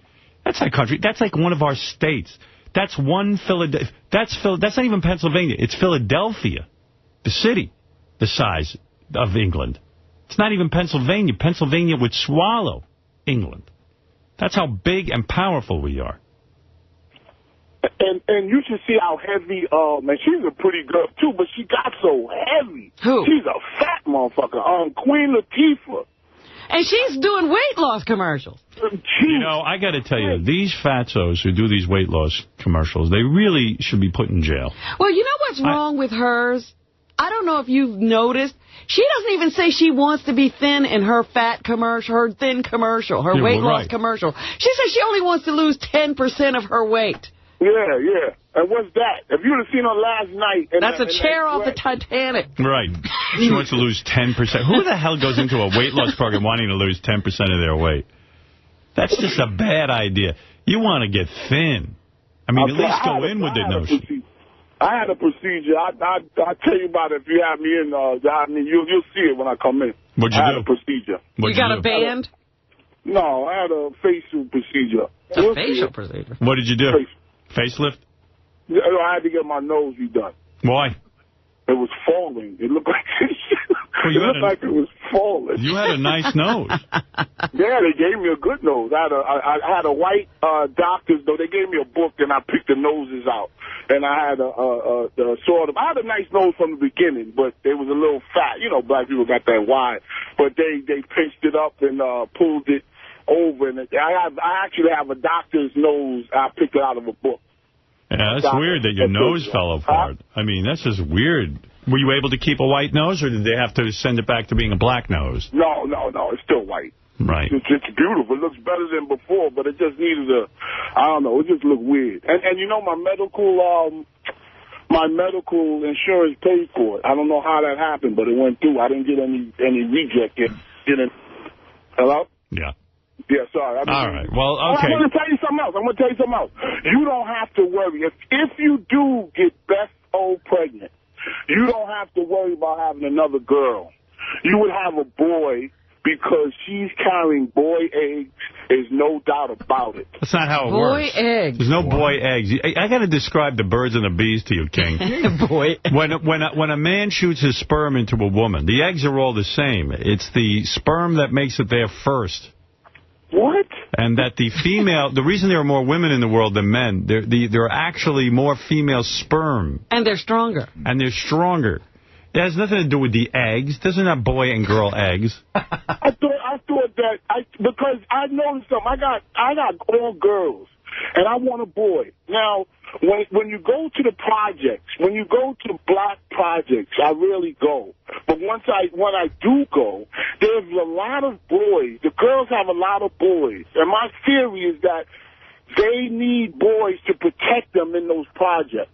That's not a country. That's like one of our states. That's one Philadelphia. That's not even Pennsylvania. It's Philadelphia, the city, the size of England. It's not even Pennsylvania. Pennsylvania would swallow England. That's how big and powerful we are. And you should see how heavy, man, she's a pretty girl, too, but she got so heavy. Who? She's a fat motherfucker. Queen Latifah. And she's doing weight loss commercials. You know, I got to tell you, these fatzos who do these weight loss commercials, they really should be put in jail. Well, you know what's wrong with hers? I don't know if you've noticed. She doesn't even say she wants to be thin in her fat commercial, her thin commercial, her weight loss commercial. She says she only wants to lose 10% of her weight. Yeah. And what's that? If you'd have seen her last night... That's a chair off the Titanic. Right. She wants to lose 10%. Who the hell goes into a weight loss program wanting to lose 10% of their weight? That's just a bad idea. You want to get thin. I mean, at least go in with the notion. I had a procedure. I'll tell you about it if you have me in. You'll see it when I come in. What'd you do? I had a procedure. You got a band? No, I had a facial procedure. A facial procedure? What did you do? Facelift? I had to get my nose redone. Why? It was falling. It looked like it was falling. You had a nice nose. Yeah, they gave me a good nose. I had a white doctor's nose. They gave me a book, and I picked the noses out. And I had I had a nice nose from the beginning, but it was a little fat. You know, black people got that wide. But they pinched it up and pulled it over. And I actually have a doctor's nose. I picked it out of a book. Yeah, that's weird that your nose fell apart. I mean, that's just weird. Were you able to keep a white nose, or did they have to send it back to being a black nose? No. It's still white. Right. It's beautiful. It looks better than before, but it just needed I don't know, it just looked weird. And you know, my medical insurance paid for it. I don't know how that happened, but it went through. I didn't get any reject yet. Hello? Yeah. Yeah, sorry. All right. Well, okay. I'm going to tell you something else. You don't have to worry. If you do get Beth O pregnant, you don't have to worry about having another girl. You would have a boy because she's carrying boy eggs. There's no doubt about it. That's not how it works. Boy eggs. There's no boy eggs. I got to describe the birds and the bees to you, King. Boy. When a man shoots his sperm into a woman, the eggs are all the same. It's the sperm that makes it there first. What? And that the female, the reason there are more women in the world than men, there are actually more female sperm. And they're stronger. It has nothing to do with the eggs. Doesn't have boy and girl eggs. I thought that because I noticed something. I got all girls, and I want a boy. Now, when you go to the projects, when you go to black projects, I rarely go. But when I do go, there's a lot of boys. The girls have a lot of boys. And my theory is that they need boys to protect them in those projects.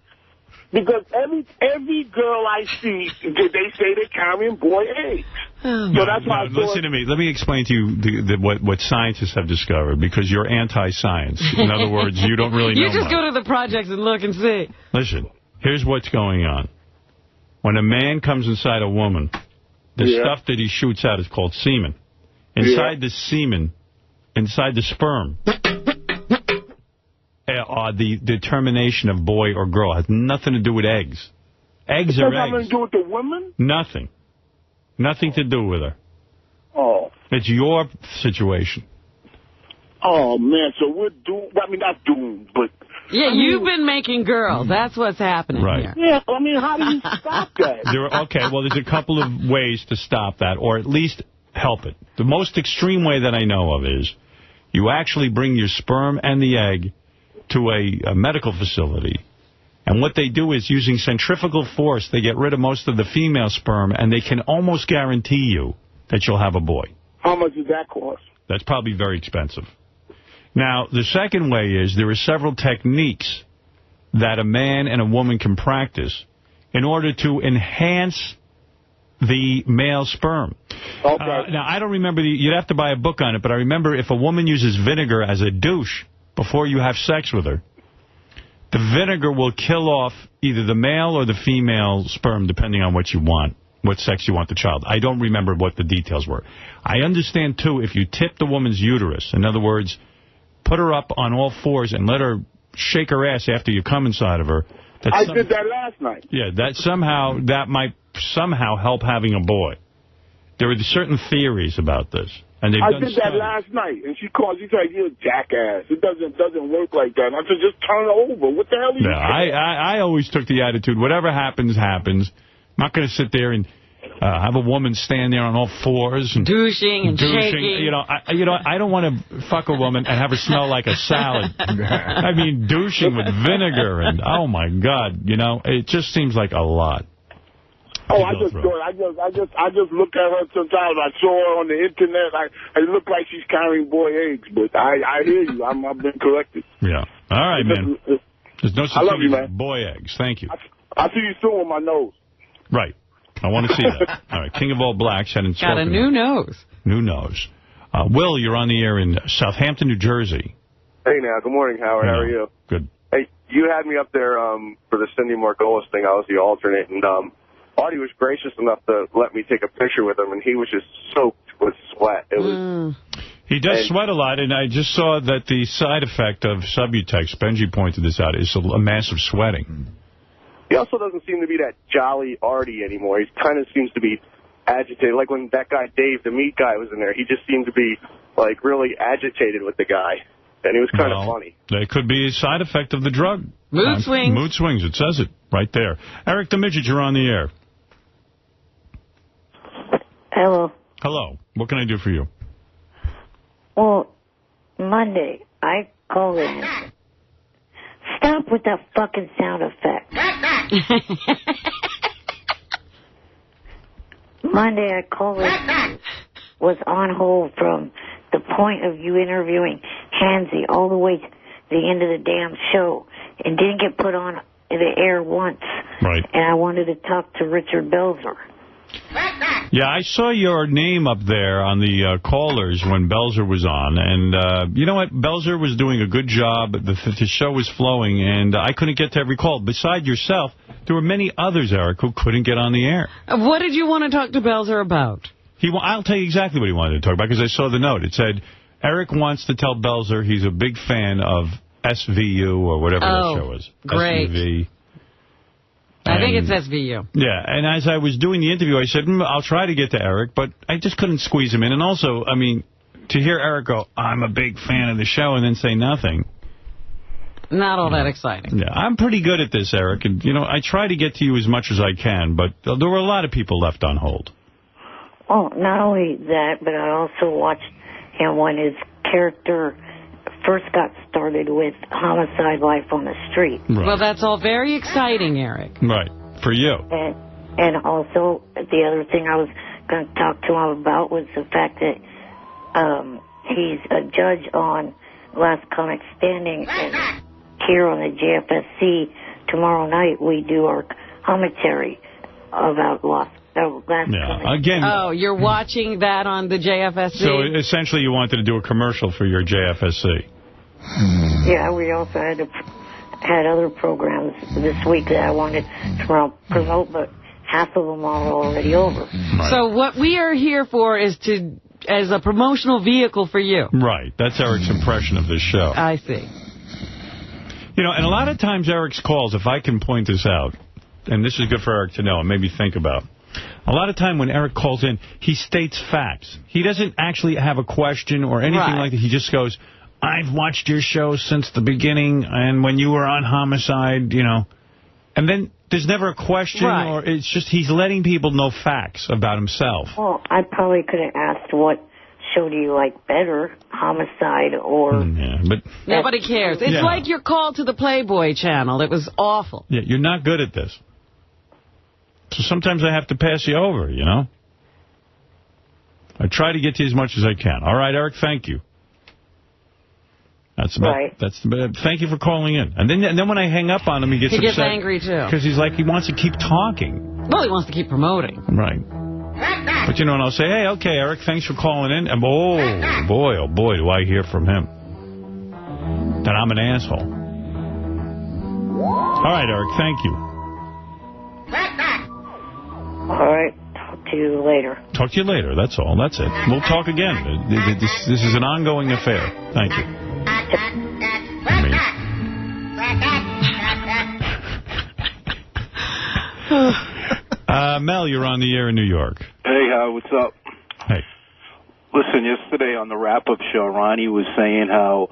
Because every girl I see, they say they're carrying boy eggs. So that's why. Listen to me. Let me explain to you what scientists have discovered, because you're anti-science. In other words, you don't really know. You just go to the projects and look and see. Listen, here's what's going on. When a man comes inside a woman, the stuff that he shoots out is called semen. Inside the semen, inside the sperm, the determination of boy or girl has nothing to do with eggs. Eggs are eggs. Nothing to do with the women? Nothing. Nothing to do with her. Oh. It's your situation. Oh, man, so we're doomed. I mean, not doomed, but... Yeah, you've been making girls. That's what's happening here. Yeah, I mean, how do you stop that? Okay, well, there's a couple of ways to stop that, or at least help it. The most extreme way that I know of is you actually bring your sperm and the egg to a medical facility. And what they do is, using centrifugal force, they get rid of most of the female sperm, and they can almost guarantee you that you'll have a boy. How much does that cost? That's probably very expensive. Now, the second way is there are several techniques that a man and a woman can practice in order to enhance the male sperm. Okay. Now, I don't remember, you'd have to buy a book on it, but I remember if a woman uses vinegar as a douche before you have sex with her, the vinegar will kill off either the male or the female sperm, depending on what you want, what sex you want the child. I don't remember what the details were. I understand, too, if you tip the woman's uterus, in other words, put her up on all fours and let her shake her ass after you come inside of her. I did that last night. Yeah, that might somehow help having a boy. There are certain theories about this. And I did that last night, and she called. She said, "You're a jackass. It doesn't work like that." And I said, "Just turn it over. What the hell are you doing?" I always took the attitude, whatever happens, happens. I'm not going to sit there and have a woman stand there on all fours and douching and shaking. I don't want to fuck a woman and have her smell like a salad. I mean, douching with vinegar and oh my God, it just seems like a lot. Oh, I just look at her sometimes. I saw her on the internet. I look like she's carrying boy eggs, but I hear you. I've been corrected. Yeah. All right, man. There's no such thing as boy eggs. Thank you. I'll see you soon with my nose. Right. I want to see that. All right. King of all blacks hadn't spoken. Got a new nose. New nose. Will, you're on the air in Southampton, New Jersey. Hey, now. Good morning, Howard. How are you? Good. Hey, you had me up there for the Cindy Margolis thing. I was the alternate, and Artie was gracious enough to let me take a picture with him, and he was just soaked with sweat. It was. He does sweat a lot, and I just saw that the side effect of Subutex, Benji pointed this out, is a massive sweating. He also doesn't seem to be that jolly Artie anymore. He kind of seems to be agitated. Like when that guy, Dave, the meat guy, was in there, he just seemed to be, like, really agitated with the guy. And it was kind of funny. That could be a side effect of the drug. Mood swings. Mood swings. It says it right there. Eric the Midget, you're on the air. Hello. Hello. What can I do for you? Well, Monday, I called in. Stop with that fucking sound effect. Monday, I called in. Was on hold from the point of you interviewing Hansy all the way to the end of the damn show and didn't get put on the air once. Right. And I wanted to talk to Richard Belzer. Yeah, I saw your name up there on the callers when Belzer was on. And you know what? Belzer was doing a good job. The show was flowing, and I couldn't get to every call. Besides yourself, there were many others, Eric, who couldn't get on the air. What did you want to talk to Belzer about? I'll tell you exactly what he wanted to talk about, because I saw the note. It said, Eric wants to tell Belzer he's a big fan of SVU or whatever that show is. Great. SVU. I think it's SVU. Yeah, and as I was doing the interview, I said, I'll try to get to Eric, but I just couldn't squeeze him in. And also, I mean, to hear Eric go, I'm a big fan of the show, and then say nothing. Not all that exciting. Yeah, I'm pretty good at this, Eric. And, I try to get to you as much as I can, but there were a lot of people left on hold. Oh, not only that, but I also watched him when his character first got started with Homicide: Life on the Street. Right. Well, that's all very exciting, Eric. Right. For you. And also, the other thing I was going to talk to him about was the fact that he's a judge on Last Comic Standing and here on the JFSC tomorrow night we do our commentary about last Again. Oh, you're watching that on the JFSC? So essentially you wanted to do a commercial for your JFSC. Yeah, we also had other programs this week that I wanted to promote, but half of them are already over. Right. So what we are here for is as a promotional vehicle for you. Right. That's Eric's impression of this show. I see. You know, and a lot of times Eric's calls, if I can point this out, and this is good for Eric to know and maybe think about, a lot of time when Eric calls in, he states facts. He doesn't actually have a question or anything like that. He just goes, I've watched your show since the beginning, and when you were on Homicide, you know. And then there's never a question, or it's just he's letting people know facts about himself. Well, I probably could have asked what show do you like better, Homicide or... but nobody cares. It's like your call to the Playboy channel. It was awful. Yeah, you're not good at this. So sometimes I have to pass you over, you know? I try to get to you as much as I can. All right, Eric, thank you. That's about, thank you for calling in. And then when I hang up on him, he gets upset. Angry, too. Because he's like, he wants to keep talking. Well, he wants to keep promoting. Right. But, you know, and I'll say, hey, okay, Eric, thanks for calling in. And, oh, boy, do I hear from him. That I'm an asshole. All right, Eric, thank you. All right. Talk to you later. Talk to you later. That's all. That's it. We'll talk again. This is an ongoing affair. Thank you. Mel, you're on the air in New York. Hey, Howard, what's up? Hey. Listen, yesterday on the wrap-up show, Ronnie was saying how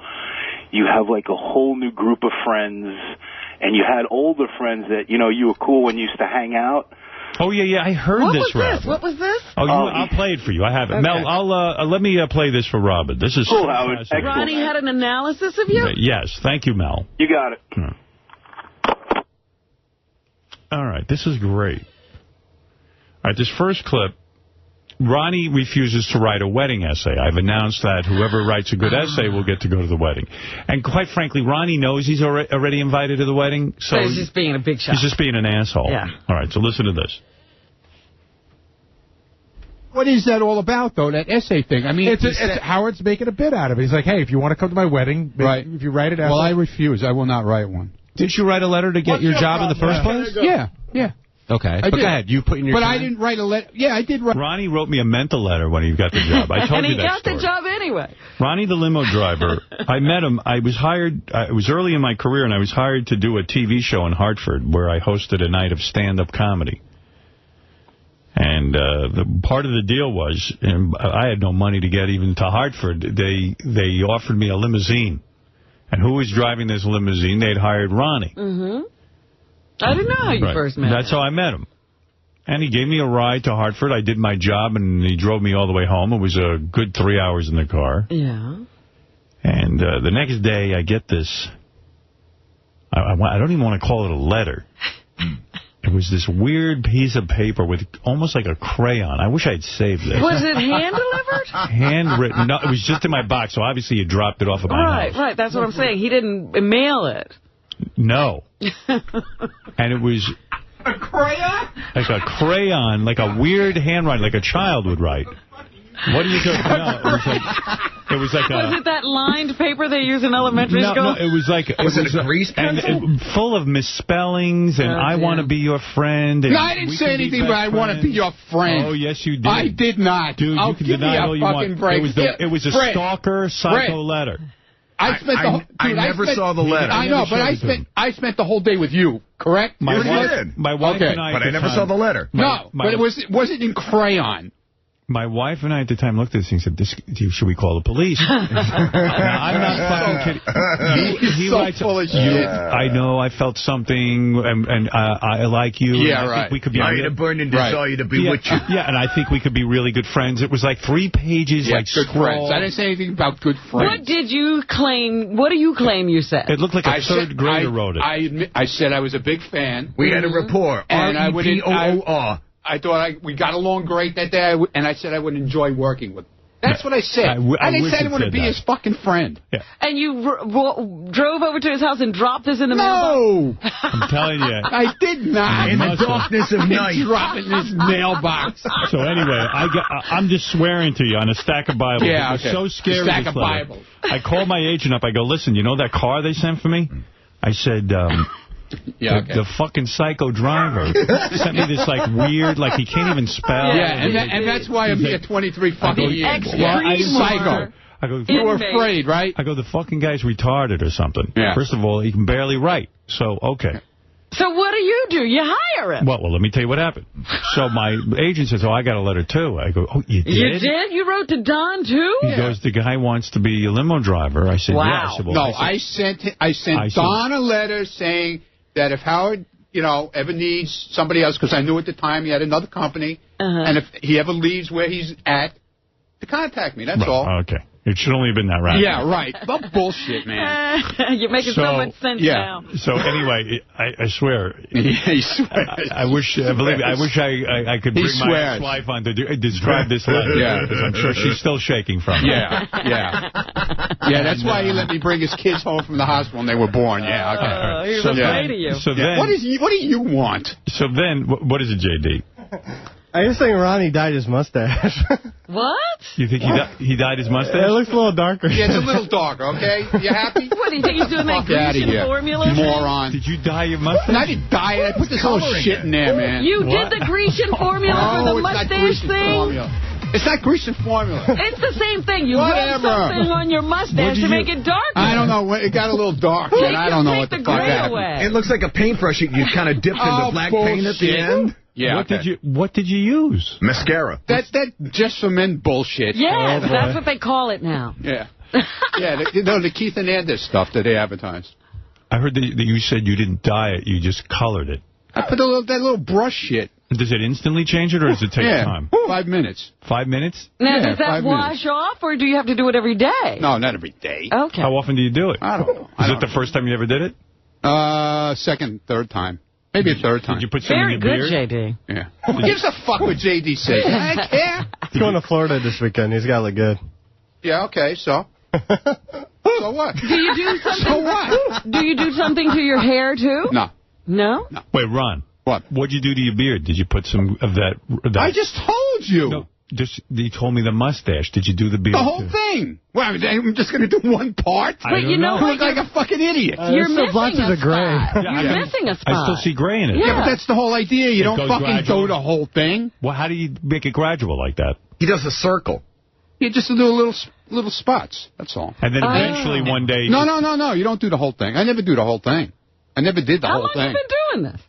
you have like a whole new group of friends, and you had older friends that, you know, you were cool when you used to hang out. Oh, yeah, I heard this, Rob. What was this? Oh, I'll play it for you. I have it. Okay. Mel, let me play this for Robin. This is cool, Howard. Ronnie had an analysis of you? Yes, thank you, Mel. You got it. All right, this is great. All right, this first clip, Ronnie refuses to write a wedding essay. I've announced that whoever writes a good essay will get to go to the wedding. And quite frankly, Ronnie knows he's already invited to the wedding. So he's just being a big shot. He's just being an asshole. Yeah. All right, so listen to this. What is that all about, though, that essay thing? I mean, Howard's making a bit out of it. He's like, hey, if you want to come to my wedding, if you write it out. Well, I refuse. I will not write one. Did you write a letter to get your job in the first place? Yeah. Okay. But go ahead. You put in your But time? I didn't write a letter. Yeah, I did write. Ronnie wrote me a mental letter when he got the job. I told you that story. And he got the job anyway. Ronnie, the limo driver, I met him. I was hired. It was early in my career, and I was hired to do a TV show in Hartford where I hosted a night of stand-up comedy. And the part of the deal was, I had no money to get even to Hartford. They offered me a limousine. And who was driving this limousine? They'd hired Ronnie. Mm-hmm. I didn't know how you first met him. That's how I met him. And he gave me a ride to Hartford. I did my job, and he drove me all the way home. It was a good 3 hours in the car. Yeah. And the next day, I get this. I don't even want to call it a letter. It was this weird piece of paper with almost like a crayon. I wish I'd saved this. Was it hand-delivered? Handwritten. No, it was just in my box, so obviously you dropped it off at my house. Right. That's what I'm saying. He didn't mail it. No. And it was... A crayon? Like a crayon, like a weird handwriting, like a child would write. What are you talking about? No, it was like Was it that lined paper they use in elementary school? No, it was like... Was it a grease pencil? Full of misspellings, and I want to be your friend. And no, I didn't say anything about I want to be your friend. Oh, yes, you did. I did not. Dude, you can deny all you want. Break. It was a stalker, psycho letter. I spent the whole... I never saw the letter. I know, but I spent the whole day with you, correct? My wife and I... But I never saw the letter. No, but it wasn't in crayon. My wife and I at the time looked at this and said, should we call the police? Now, I'm not fucking kidding. He so writes, full of shit. I know, I felt something, and I like you. Yeah, and I think we could be I had a burning desire to be with you. Yeah, and I think we could be really good friends. It was like 3 pages, like good friends. I didn't say anything about good friends. What do you claim you said? It looked like a third grader wrote it. I said I was a big fan. We had a rapport. R-E-P-O-O-R. I thought we got along great that day, and I said I would enjoy working with him. That's what I said. I didn't wish say I it didn't want to said be that. his fucking friend. Yeah. And you drove over to his house and dropped this in the No! mailbox? I'm telling you. I did not. In the darkness of night. Dropping this mailbox. So anyway, I'm just swearing to you on a stack of Bibles. Yeah, It was okay. so scary. A stack this of letter. Bibles. I called my agent up. I go, listen, you know that car they sent for me? I said, Yeah, okay. the fucking psycho driver sent me this, like, weird, like, he can't even spell. Yeah, and that's why I'm here 23 fucking years. Psycho. I go, You were afraid, right? I go, the fucking guy's retarded or something. Yeah. First of all, he can barely write. So, okay. So what do? You hire him. Well, let me tell you what happened. So my agent says, I got a letter, too. I go, oh, you did? You did? You wrote to Don, too? He goes, the guy wants to be a limo driver. I said, Wow. yeah. I said, well, No, I sent Don a letter saying that if Howard, ever needs somebody else, because I knew at the time he had another company, and if he ever leaves where he's at, to contact me. That's all. Okay. It should only have been that round. Yeah, right. But bullshit, man. You're making so much sense now. So anyway, I swear. He swears. I wish, believe me, I wish I could bring my ex-wife on to describe this letter. Yeah. Because I'm sure she's still shaking from it. Yeah. Yeah, that's why he let me bring his kids home from the hospital when they were born. Yeah, okay. He was afraid of you. So then, what do you want? So then, what is it, J.D.? I just think Ronnie dyed his mustache. What? You think he dyed his mustache? It looks a little darker. Yeah, it's a little darker, okay? You happy? What, do you think he's doing that Grecian formula? Moron. Did you dye your mustache? I didn't dye it. I put this whole shit in there, man. You did the Grecian formula for the mustache thing? It's not Grecian formula. It's the same thing. You rub something on your mustache to make it darker. I don't know. It got a little dark, and I don't know what the fuck happened. It looks like a paintbrush you kind of dipped into black paint at the end. Yeah. What did you use? Mascara. That's just for men bullshit. Yeah, that's what they call it now. Yeah. Yeah, the Keith Hernandez stuff that they advertised. I heard that you said you didn't dye it, you just colored it. I put that little brush shit. Does it instantly change it, or does it take time? 5 minutes. 5 minutes? Now, does that wash off, or do you have to do it every day? No, not every day. Okay. How often do you do it? I don't know. Is it the first time you ever did it? Second, third time. Maybe a third time. Did you put some in your beard? Very good, J.D. Yeah. Who gives a fuck what J.D. says? I don't care. He's going to Florida this weekend. He's got to look good. Yeah, okay, so? So what? Do you do something? So what? Do you do something to your hair, too? No. No? Wait, Ron. What? What'd you do to your beard? Did you put some of that? I just told you. No, you told me the mustache. Did you do the beard? The whole thing. Well, I'm just going to do one part? But you know I look like a fucking idiot. You're missing a spot. Yeah, You're missing a spot. I still see gray in it. Yeah, but that's the whole idea. You don't goes fucking gradual. do the whole thing. Well, how do you make it gradual like that? He does a circle. You just do little spots. That's all. And then eventually one day... No. You don't do the whole thing. I never do the whole thing. I never did the whole thing. How long have you been doing this?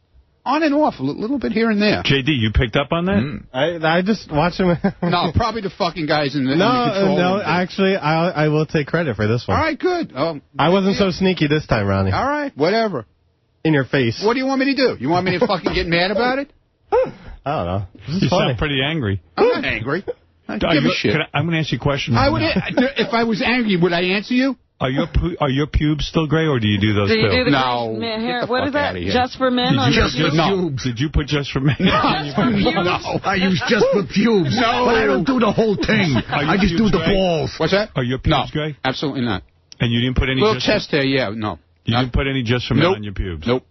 On and off, a little bit here and there. J.D., you picked up on that? I just watch him. No, probably the fucking guys in the control No, room. actually, I will take credit for this one. All right, good. I wasn't so sneaky this time, Ronnie. All right, whatever. In your face. What do you want me to do? You want me to fucking get mad about it? I don't know. This is You funny. sound pretty angry. I'm not angry. I don't give a shit. I'm going to ask you a question. I would, if I was angry, would I answer you? Are your pubes still gray, or do you do those Do you too? do the No. Grecian hair? Get the What fuck is that? outta here. Just for men on your pubes? Did you put just for men? No. I use just for pubes. No. But I don't do the whole thing. I just do pubes the gray? balls. What's that? Are your pubes gray? Absolutely not. And you didn't put any Little just chest hair, yeah, no. You didn't put any just for men on your pubes? Nope.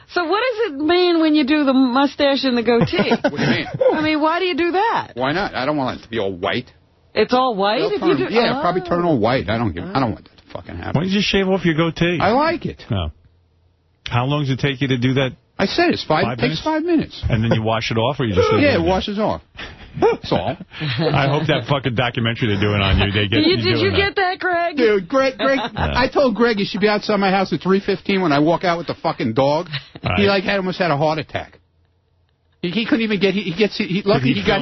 So what does it mean when you do the mustache and the goatee? What do you mean? I mean, why do you do that? Why not? I don't want it to be all white. It's all white if you do... Yeah, probably turn all white. I don't want that to fucking Why happen. don't you just shave off your goatee? I like it. No. How long does it take you to do that? I said it's Five takes 5 minutes. And then you wash it off, or you just... Yeah, it washes off. That's all. I hope that fucking documentary they're doing on you, they get you Did doing you that. get that, Greg? Dude, Greg, I told Greg he should be outside my house at 3:15 when I walk out with the fucking dog. Right. He almost had a heart attack. He couldn't even get. Lucky he got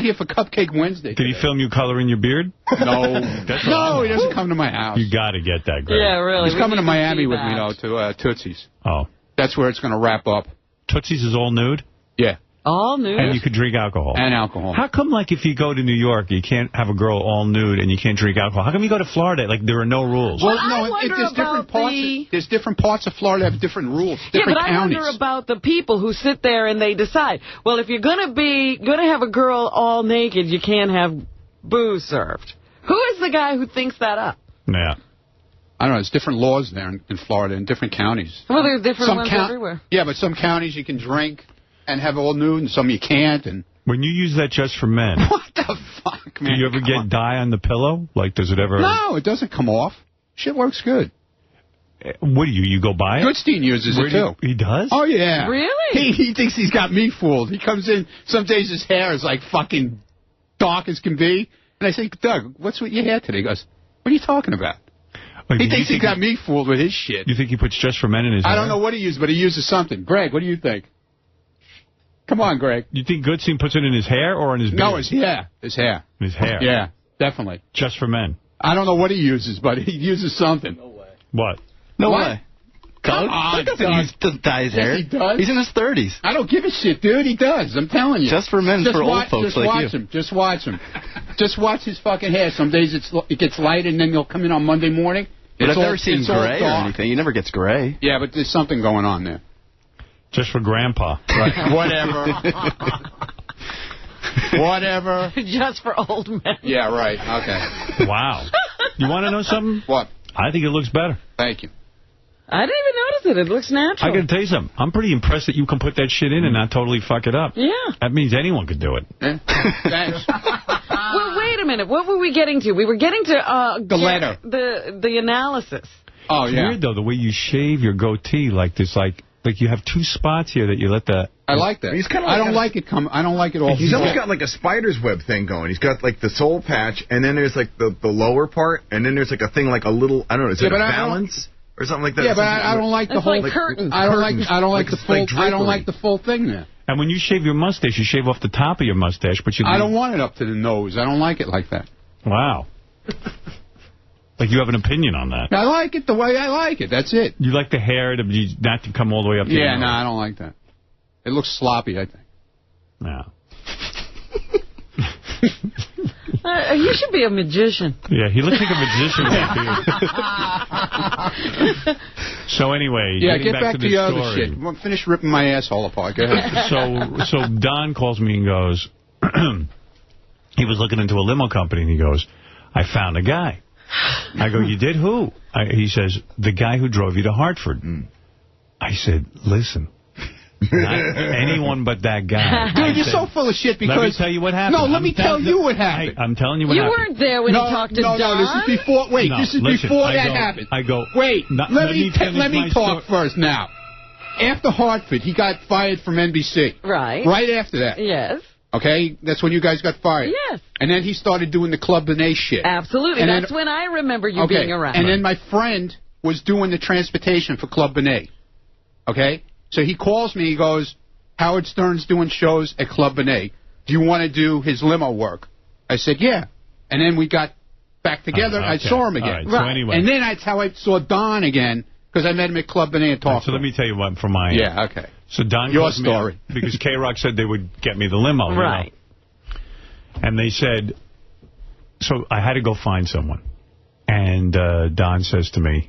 here for Cupcake Wednesday. Did he film you coloring your beard? No, That's no, he doesn't come to my house. You got to get that, Greg. Yeah, really. He's coming to We need Miami see with me that. though to Tootsie's. Oh. That's where it's going to wrap up. Tootsie's is all nude? Yeah. All nude? And you could drink alcohol. And alcohol. How come, like, if you go to New York, you can't have a girl all nude and you can't drink alcohol? How come you go to Florida, like, there are no rules? Well, I no, wonder there's different about parts. There's different parts of Florida that have different rules. Different but I counties. wonder about the people who sit there and they decide, well, if you're gonna have a girl all naked, you can't have booze served. Who is the guy who thinks that up? Yeah. I don't know. There's different laws there in Florida in different counties. Well, there's different ones everywhere. Yeah, but some counties you can drink and have all nude, and some you can't. And when you use that just for men, what the fuck, man? Do you ever get dye on the pillow? Like, does it ever? No, it doesn't come off. Shit works good. What do you go buy it? Goodstein uses it too. He does? Oh yeah. Really? He thinks he's got me fooled. He comes in. Some days his hair is like fucking dark as can be, and I say, Doug, what's with your hair today? He goes, what are you talking about? He thinks he got me fooled with his shit. You think he puts just for men in his hair? I don't know what he uses, but he uses something. Greg, what do you think? Come on, Greg. You think Goodstein puts it in his hair or in his beard? No, his hair. His hair. His hair. Yeah, definitely. Just for men. I don't know what he uses, but he uses something. No way. What? No What? way. Come on, Doug Doug. doesn't dye his hair. Yes, he does. He's in his 30s. I don't give a shit, dude. He does. I'm telling you. Just for men, for old folks just like watch you. him. Just watch him. Just watch his fucking hair. Some days it gets light, and then he'll come in on Monday morning. But I've all- never seen it's all gray or dark. anything. He never gets gray. Yeah, but there's something going on there. Just for Grandpa. Right. Whatever. Whatever. Just for old men. Yeah, right. Okay. Wow. You want to know something? What? I think it looks better. Thank you. I didn't even notice it. It looks natural. I got to tell you something. I'm pretty impressed that you can put that shit in and not totally fuck it up. Yeah. That means anyone could do it. Thanks. Well, wait a minute. What were we getting to? We were getting to The letter. The analysis. Oh, It's yeah. weird, though, the way you shave your goatee like this, like you have two spots here that you let the... I like that. He's kinda I like don't a- like it. I don't like it all. He's almost got like a spider's web thing going. He's got like the soul patch, and then there's like the lower part, and then there's like a thing like a little, I don't know, is Yeah, it but a I don't- balance or something like that? Yeah, but I don't like the It's whole like curtains. I don't like the full. like I don't drapery. like the full thing there. And when you shave your mustache, you shave off the top of your mustache, but you... I don't want it up to the nose. I don't like it like that. Wow. Like you have an opinion on that. I like it the way I like it. That's it. You like the hair to be, not to come all the way up to your Yeah, nose. no, I don't like that. It looks sloppy, I think. No. You should be a magician. Yeah, he looks like a magician with a beard. So anyway, Yeah, getting get back to to the the other story. shit. Well, finish ripping my asshole apart. Go ahead. So Don calls me and goes, he was looking into a limo company, and he goes, I found a guy. I go, you did? Who? He says, the guy who drove you to Hartford. I said, listen, not anyone but that guy. Dude, you're so full of shit because... Let me tell you what happened. No, let me tell you what happened. I'm telling you what You happened. weren't there when he talked to Don. No, this is before... Wait, No, this is listen, before I that go- happened. I go... Wait, let let me me talk first now. After Hartford, he got fired from NBC. Right. Right after that. Yes. Okay? That's when you guys got fired. Yes. And then he started doing the Club Benet shit. Absolutely. And That's then- when I remember you Okay. being around. And then my friend was doing the transportation for Club Benet. Okay? So he calls me, he goes, Howard Stern's doing shows at Club Benet. Do you want to do his limo work? I said, yeah. And then we got back together. Okay. I saw him again. All right, so anyway. And then that's how I saw Don again, because I met him at Club Benet and talked So to let him. me tell you what from my end. Yeah, okay. So Don Your calls me story. up because K-Rock said they would get me the limo. you know? Right. And they said, so I had to go find someone. And Don says to me,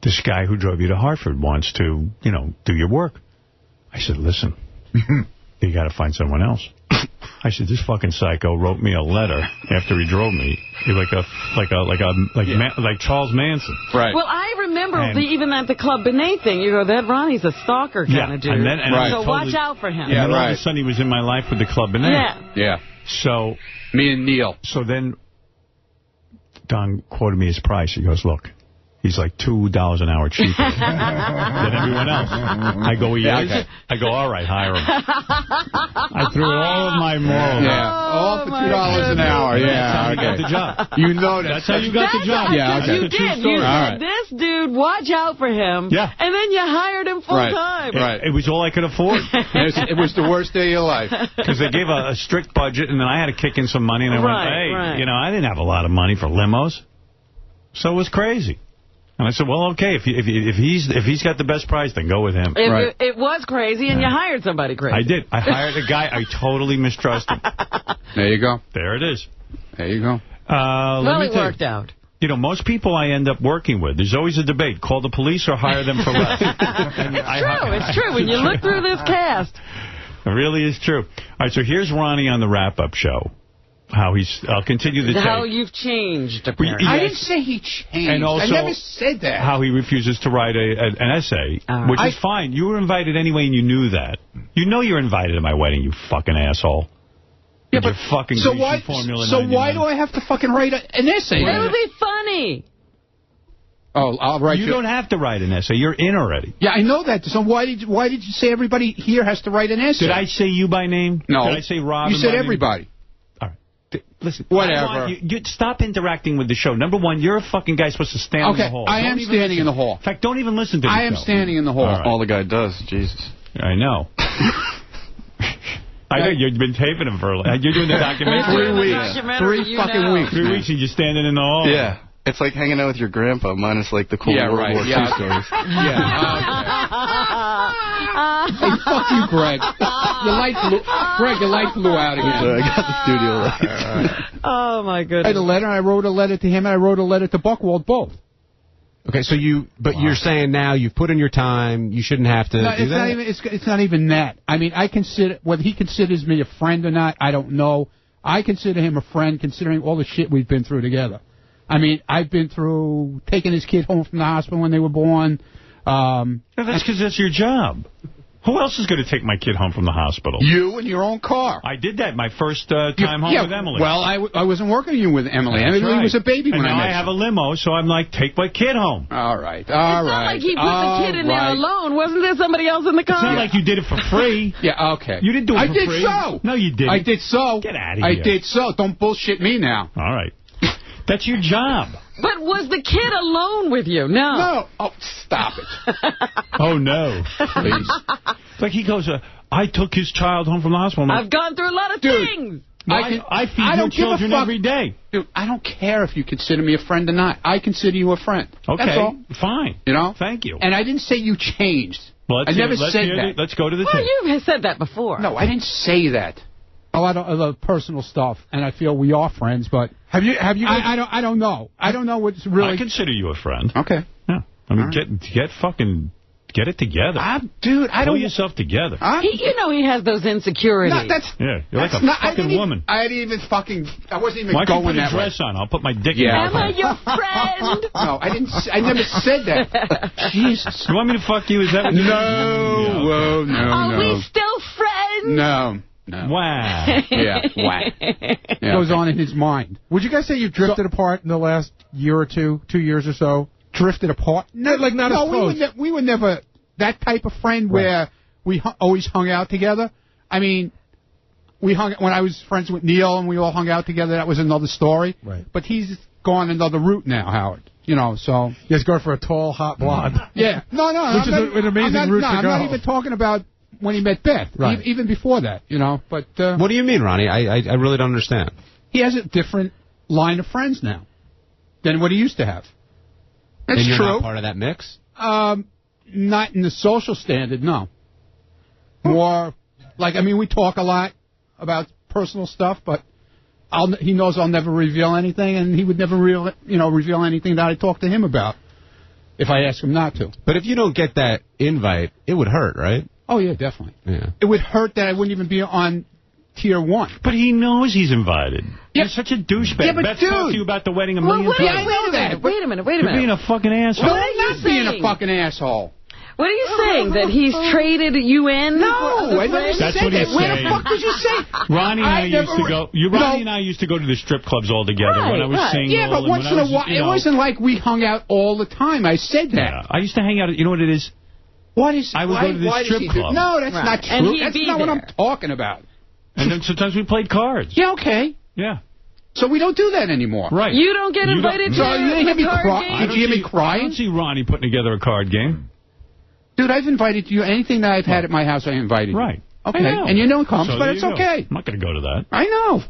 this guy who drove you to Hartford wants to, do your work. I said, listen, you got to find someone else. I said, this fucking psycho wrote me a letter after he drove me. He's like Charles Manson. Right. Well, I remember And- even at the Club Benet thing, you go, that Ronnie's a stalker kind of dude. And then, Right. So I watch totally- out for him. And then all of a sudden he was in my life with the Club Benet. Yeah. Yeah. So Me and Neil. So then Don quoted me his price. He goes, look, he's like $2 an hour cheaper than everyone else. I go, he is? okay. I go, all right, hire him. I threw all of my morals. Yeah. All for $2 an hour. That's Yeah, how you okay. got the job. You know That's how you got the job. Yeah, okay. You That's a true did. story. You All said, right. this dude, watch out for him. Yeah. And then you hired him full time. Right. It was all I could afford. It was the worst day of your life. Because they gave a strict budget, and then I had to kick in some money, and I Right, went, hey, right. I didn't have a lot of money for limos. So it was crazy. And I said, well, okay, if he's got the best price, then go with him. It was crazy, and you hired somebody crazy. I did. I hired a guy I totally mistrusted. There you go. There it is. There you go. Well, it worked out. Most people I end up working with, there's always a debate. Call the police or hire them for less. It's true. When you look through this cast. It really is true. All right, so here's Ronnie on the wrap-up show. I'll continue the tape. How you've changed, apparently. I didn't say he changed. And also, I never said that. How he refuses to write an essay, which is fine. You were invited anyway, and you knew that. You know you're invited to my wedding, you fucking asshole. Yeah, but fucking Formula 99. Why do I have to fucking write an essay? It'll be funny. Oh, I'll write you. You don't have to write an essay. You're in already. Yeah, I know that. So why did you say everybody here has to write an essay? Did I say you by name? No. Did I say Rob? You said everybody. All right. Listen. Whatever. You stop interacting with the show. Number one, you're a fucking guy supposed to stand in the hall. I am standing in the hall. In fact, don't even listen to the show. I am standing in the hall. All the guy does. Jesus. I know. I know, you've been taping him for... You're doing the documentary? 3 weeks. 3 fucking weeks. 3 weeks and you're standing in the hall. Yeah. It's like hanging out with your grandpa, minus like the cool World War II stories. Hey, fuck you, Greg. Your light flew out again. I got the studio lights. Oh, my goodness. I had a letter. I wrote a letter to him, and I wrote a letter to Buchwald, both. Okay, so you're saying now you've put in your time, you shouldn't have to do that? It's not even that. I mean, I consider, whether he considers me a friend or not, I don't know. I consider him a friend, considering all the shit we've been through together. I mean, I've been through taking his kid home from the hospital when they were born. That's because that's your job. Who else is going to take my kid home from the hospital? You in your own car. I did that my first time home with Emily. Well, I wasn't working with Emily. Emily was a baby when I met her. And now I have a limo, so I'm like, take my kid home. All right. It's not like he put the kid in there alone. Wasn't there somebody else in the car? It's not like you did it for free. Yeah, okay. You didn't do it for free. I did so. No, you didn't. I did so. Get out of here. I did so. Don't bullshit me now. All right. That's your job. But was the kid alone with you? No. No. Oh, stop it. Oh, no. Please. It's like he goes, I took his child home from the hospital. I've gone through a lot of things. I feed your children every day. Dude, I don't care if you consider me a friend or not. I consider you a friend. Okay. That's all. Fine. You know? Thank you. And I didn't say you changed. Well, I never said that. Let's go to the tape. Well, you have said that before. No, I didn't say that. A lot of other personal stuff, and I feel we are friends, but have you? I don't know. I don't know what's really. I consider you a friend. Okay. Yeah. I mean, get it together. Dude, Pull yourself together. He has those insecurities. You're like a fucking woman. I wasn't even going that way. Why don't you put a dress on? I'll put my dick in. Am I your friend? No, I didn't. I never said that. Jesus. You want me to fuck you? Is that what you No. No. Are we still friends? No. Wow. Yeah, wow. Goes on in his mind. Would you guys say you drifted apart in the last year or 2 years or so? Drifted apart? No, like not as close. We were never that type of friend where we always hung out together. I mean, when I was friends with Neil and we all hung out together, that was another story. Right. But he's gone another route now, Howard. You know, so... He's going for a tall, hot blonde. Yeah. No. Which is an amazing route to go. I'm not even talking about when he met Beth. Right. Even before that, you know. But what do you mean, Ronnie? I really don't understand. He has a different line of friends now than what he used to have. That's and you're true. Not part of that mix? Not in the social standard, no. More, like, I mean, we talk a lot about personal stuff, but he knows I'll never reveal anything, and he would never reveal anything that I talk to him about if I ask him not to. But if you don't get that invite, it would hurt, right? Oh, yeah, definitely. Yeah. It would hurt that I wouldn't even be on Tier 1. But he knows he's invited. You're such a douchebag. Yeah, but Beth dude. talked to you about the wedding a million times. I know that. Wait a minute. You're being a fucking asshole. No, I'm not being a fucking asshole. What are you saying? That he's traded you in? No, I never That's said what he's that. Where saying. the fuck did you say? Ronnie and I used to go. Ronnie and I used to go to the strip clubs all together when I was single. Yeah, but once in a while, it wasn't like we hung out all the time. I said that. Yeah, I used to hang out. You know what it is? What is? I would go to the strip club. No, that's not true. That's not what I'm talking about. And then sometimes we played cards. Yeah, okay. Yeah. So we don't do that anymore. Right. You don't get invited to a card game? Did you hear me crying? I don't see Ronnie putting together a card game. Dude, I've invited you. Anything that I've had at my house, I invited you. Right. Okay. And you don't come, but it's okay. I'm not going to go to that. I know.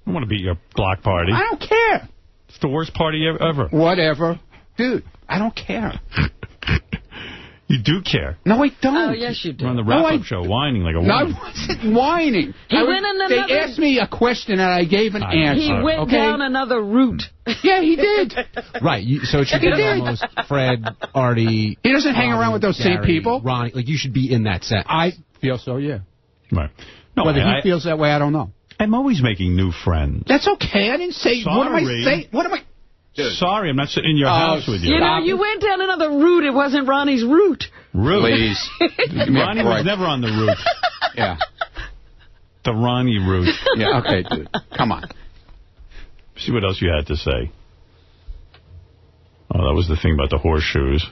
I want to be at your block party. I don't care. It's the worst party ever. Whatever. Dude, I don't care. You do care. No, I don't. Oh, yes, you do. You're on the wrap-up show whining like a woman. No, I wasn't whining. They asked me a question and I gave an answer. He went down another route. Yeah, he did. Right. So it should be almost Fred, Artie. He doesn't hang around with those same people. Ronnie, like you should be in that set. I feel so, yeah. Right. No, Whether he feels that way, I don't know. I'm always making new friends. That's okay. I didn't say... Sorry. What am I saying? What am I... Dude. Sorry, I'm not sitting in your house with you. You know, you went down another route. It wasn't Ronnie's route. Route? Please. Ronnie was never on the route. Yeah. The Ronnie route. Yeah, okay, dude. Come on. See what else you had to say. Oh, that was the thing about the horseshoes.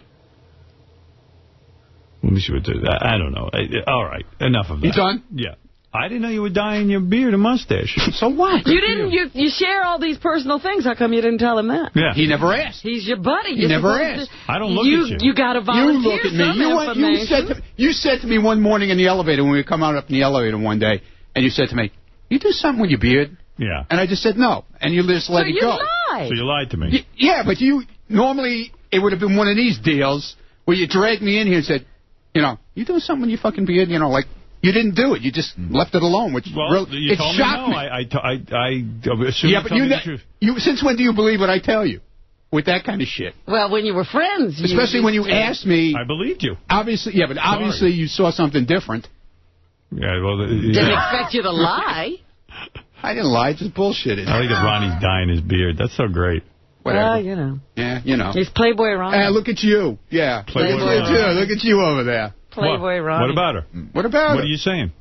Let me see what... I don't know. All right, enough of that. You done? Yeah. I didn't know you were dyeing your beard and mustache. So what? You didn't. You share all these personal things. How come you didn't tell him that? Yeah. He never asked. He's your buddy. He never asked. I don't look at you. You got to volunteer You look at me. some You said to me one morning in the elevator when we were coming out up in the elevator one day, and you said to me, "You do something with your beard?" Yeah. And I just said no, and you just let it go. Lied. So you lied to me. Yeah, but you normally it would have been one of these deals where you dragged me in here and said, you know, you doing something with your fucking beard? You know, like. You didn't do it. You just left it alone, which it shocked me. I assume yeah, but you since when do you believe what I tell you? With that kind of shit. Well, when you were friends. Especially when you asked me. I believed you. Obviously, yeah, but obviously you saw something different. Yeah, well. Didn't expect you to lie. I didn't lie. Just bullshitted. I like that Ronnie's dyeing his beard. That's so great. Whatever. Well, you know. Yeah, you know. He's Playboy Ronnie. Look at you. Yeah. Playboy Ronnie. Look at you over there. Playboy Ronnie. What about her? What about her? What are you saying?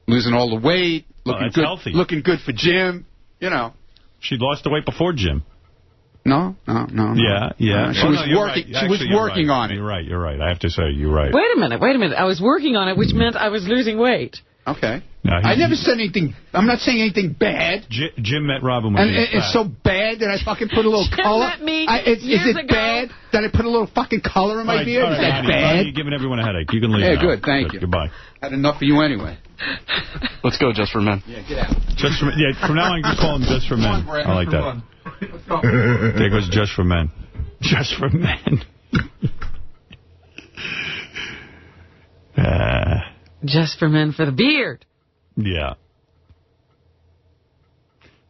Losing all the weight, looking good, healthy. Looking good for Jim, you know. She lost the weight before Jim. No. Yeah. She was working. Right. She was working on it. You're right. I have to say, you're right. Wait a minute. I was working on it, which meant I was losing weight. Okay. No, I never said anything. I'm not saying anything bad. Jim met Robin when he was it's so bad that I fucking put a little color. Met me is it bad that I put a little fucking color in my beard? Is that bad? You're giving everyone a headache. You can leave Yeah, now. good. Thank you. Goodbye. Had enough of you anyway. Let's go, Just for Men. Yeah, get out. Just for, from now on, just call him Just for Men. I like that. There goes Just for Men. Just for Men. Just for Men for the beard. Yeah.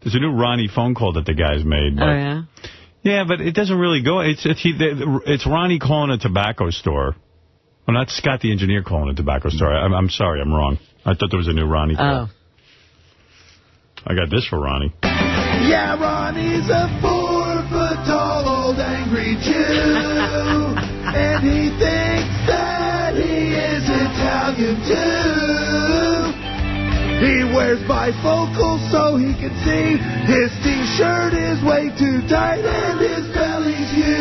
There's a new Ronnie phone call that the guy's made. But, yeah? Yeah, but it doesn't really go. It's Ronnie calling a tobacco store. Well, not Scott the engineer calling a tobacco store. I'm sorry, I'm wrong. I thought there was a new Ronnie call. I got this for Ronnie. Yeah, Ronnie's a 4-foot-tall old angry Jew. And he thinks that he is Italian too. He wears bifocals so he can see. His t-shirt is way too tight and his belly's huge.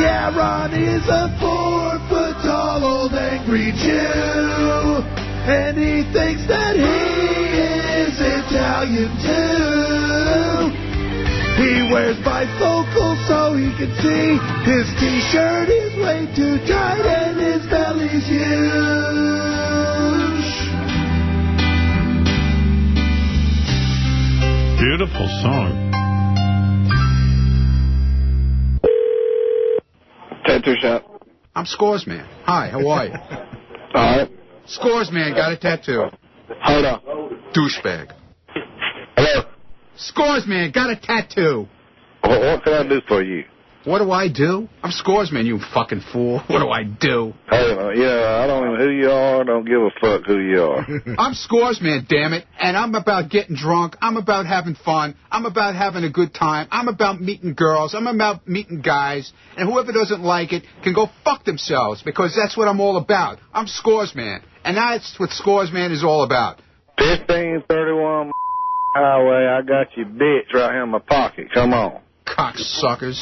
Yeah, Ronnie's a 4-foot-tall old angry Jew. And he thinks that he is Italian too. He wears bifocals so he can see. His t-shirt is way too tight and his belly's huge. Beautiful song. Tattoo shop. I'm Scores Man. Hi, how are you? All right. Scores Man, got a tattoo. Hold on. Douchebag. Hello. Scores Man, got a tattoo. What can I do for you? What do I do? I'm Scores Man, you fucking fool. What do I do? Hey, yeah, I don't know who you are. Don't give a fuck who you are. I'm Scores Man, damn it. And I'm about getting drunk. I'm about having fun. I'm about having a good time. I'm about meeting girls. I'm about meeting guys. And whoever doesn't like it can go fuck themselves because that's what I'm all about. I'm Scores Man. And that's what Scores Man is all about. 1531 highway. I got your bitch right here in my pocket. Come on. Cocksuckers.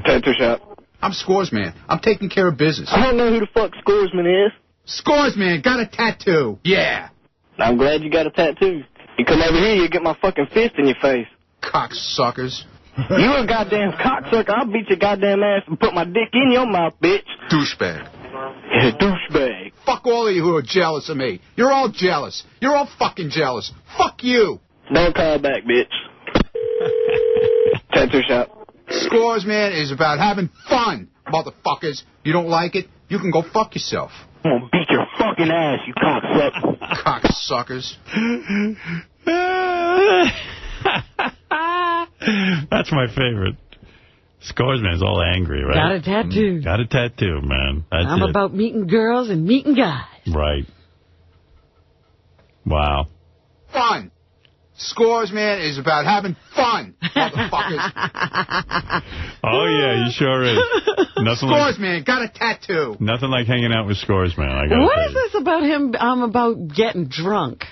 Tattoo shop. I'm Scores Man. I'm taking care of business. I don't know who the fuck Scoresman is. Scores Man, got a tattoo. Yeah. I'm glad you got a tattoo. You come over here, you get my fucking fist in your face. Cocksuckers. You a goddamn cocksucker. I'll beat your goddamn ass and put my dick in your mouth, bitch. Douchebag. Yeah, douchebag. Fuck all of you who are jealous of me. You're all jealous. You're all fucking jealous. Fuck you. Don't call back, bitch. Tattoo shop. Scores Man is about having fun, motherfuckers. You don't like it? You can go fuck yourself. I'm gonna beat your fucking ass, you cocksucker. Cocksuckers. That's my favorite. Scoresman's all angry, right? Got a tattoo. Got a tattoo, man. That's I'm about meeting girls and meeting guys. Right. Wow. Fun. Scores, man, is about having fun, motherfuckers. Oh, yeah, you sure is. Nothing Scores, man, got a tattoo. Nothing like hanging out with Scores, man. I gotta What tell is you. this about him? About getting drunk.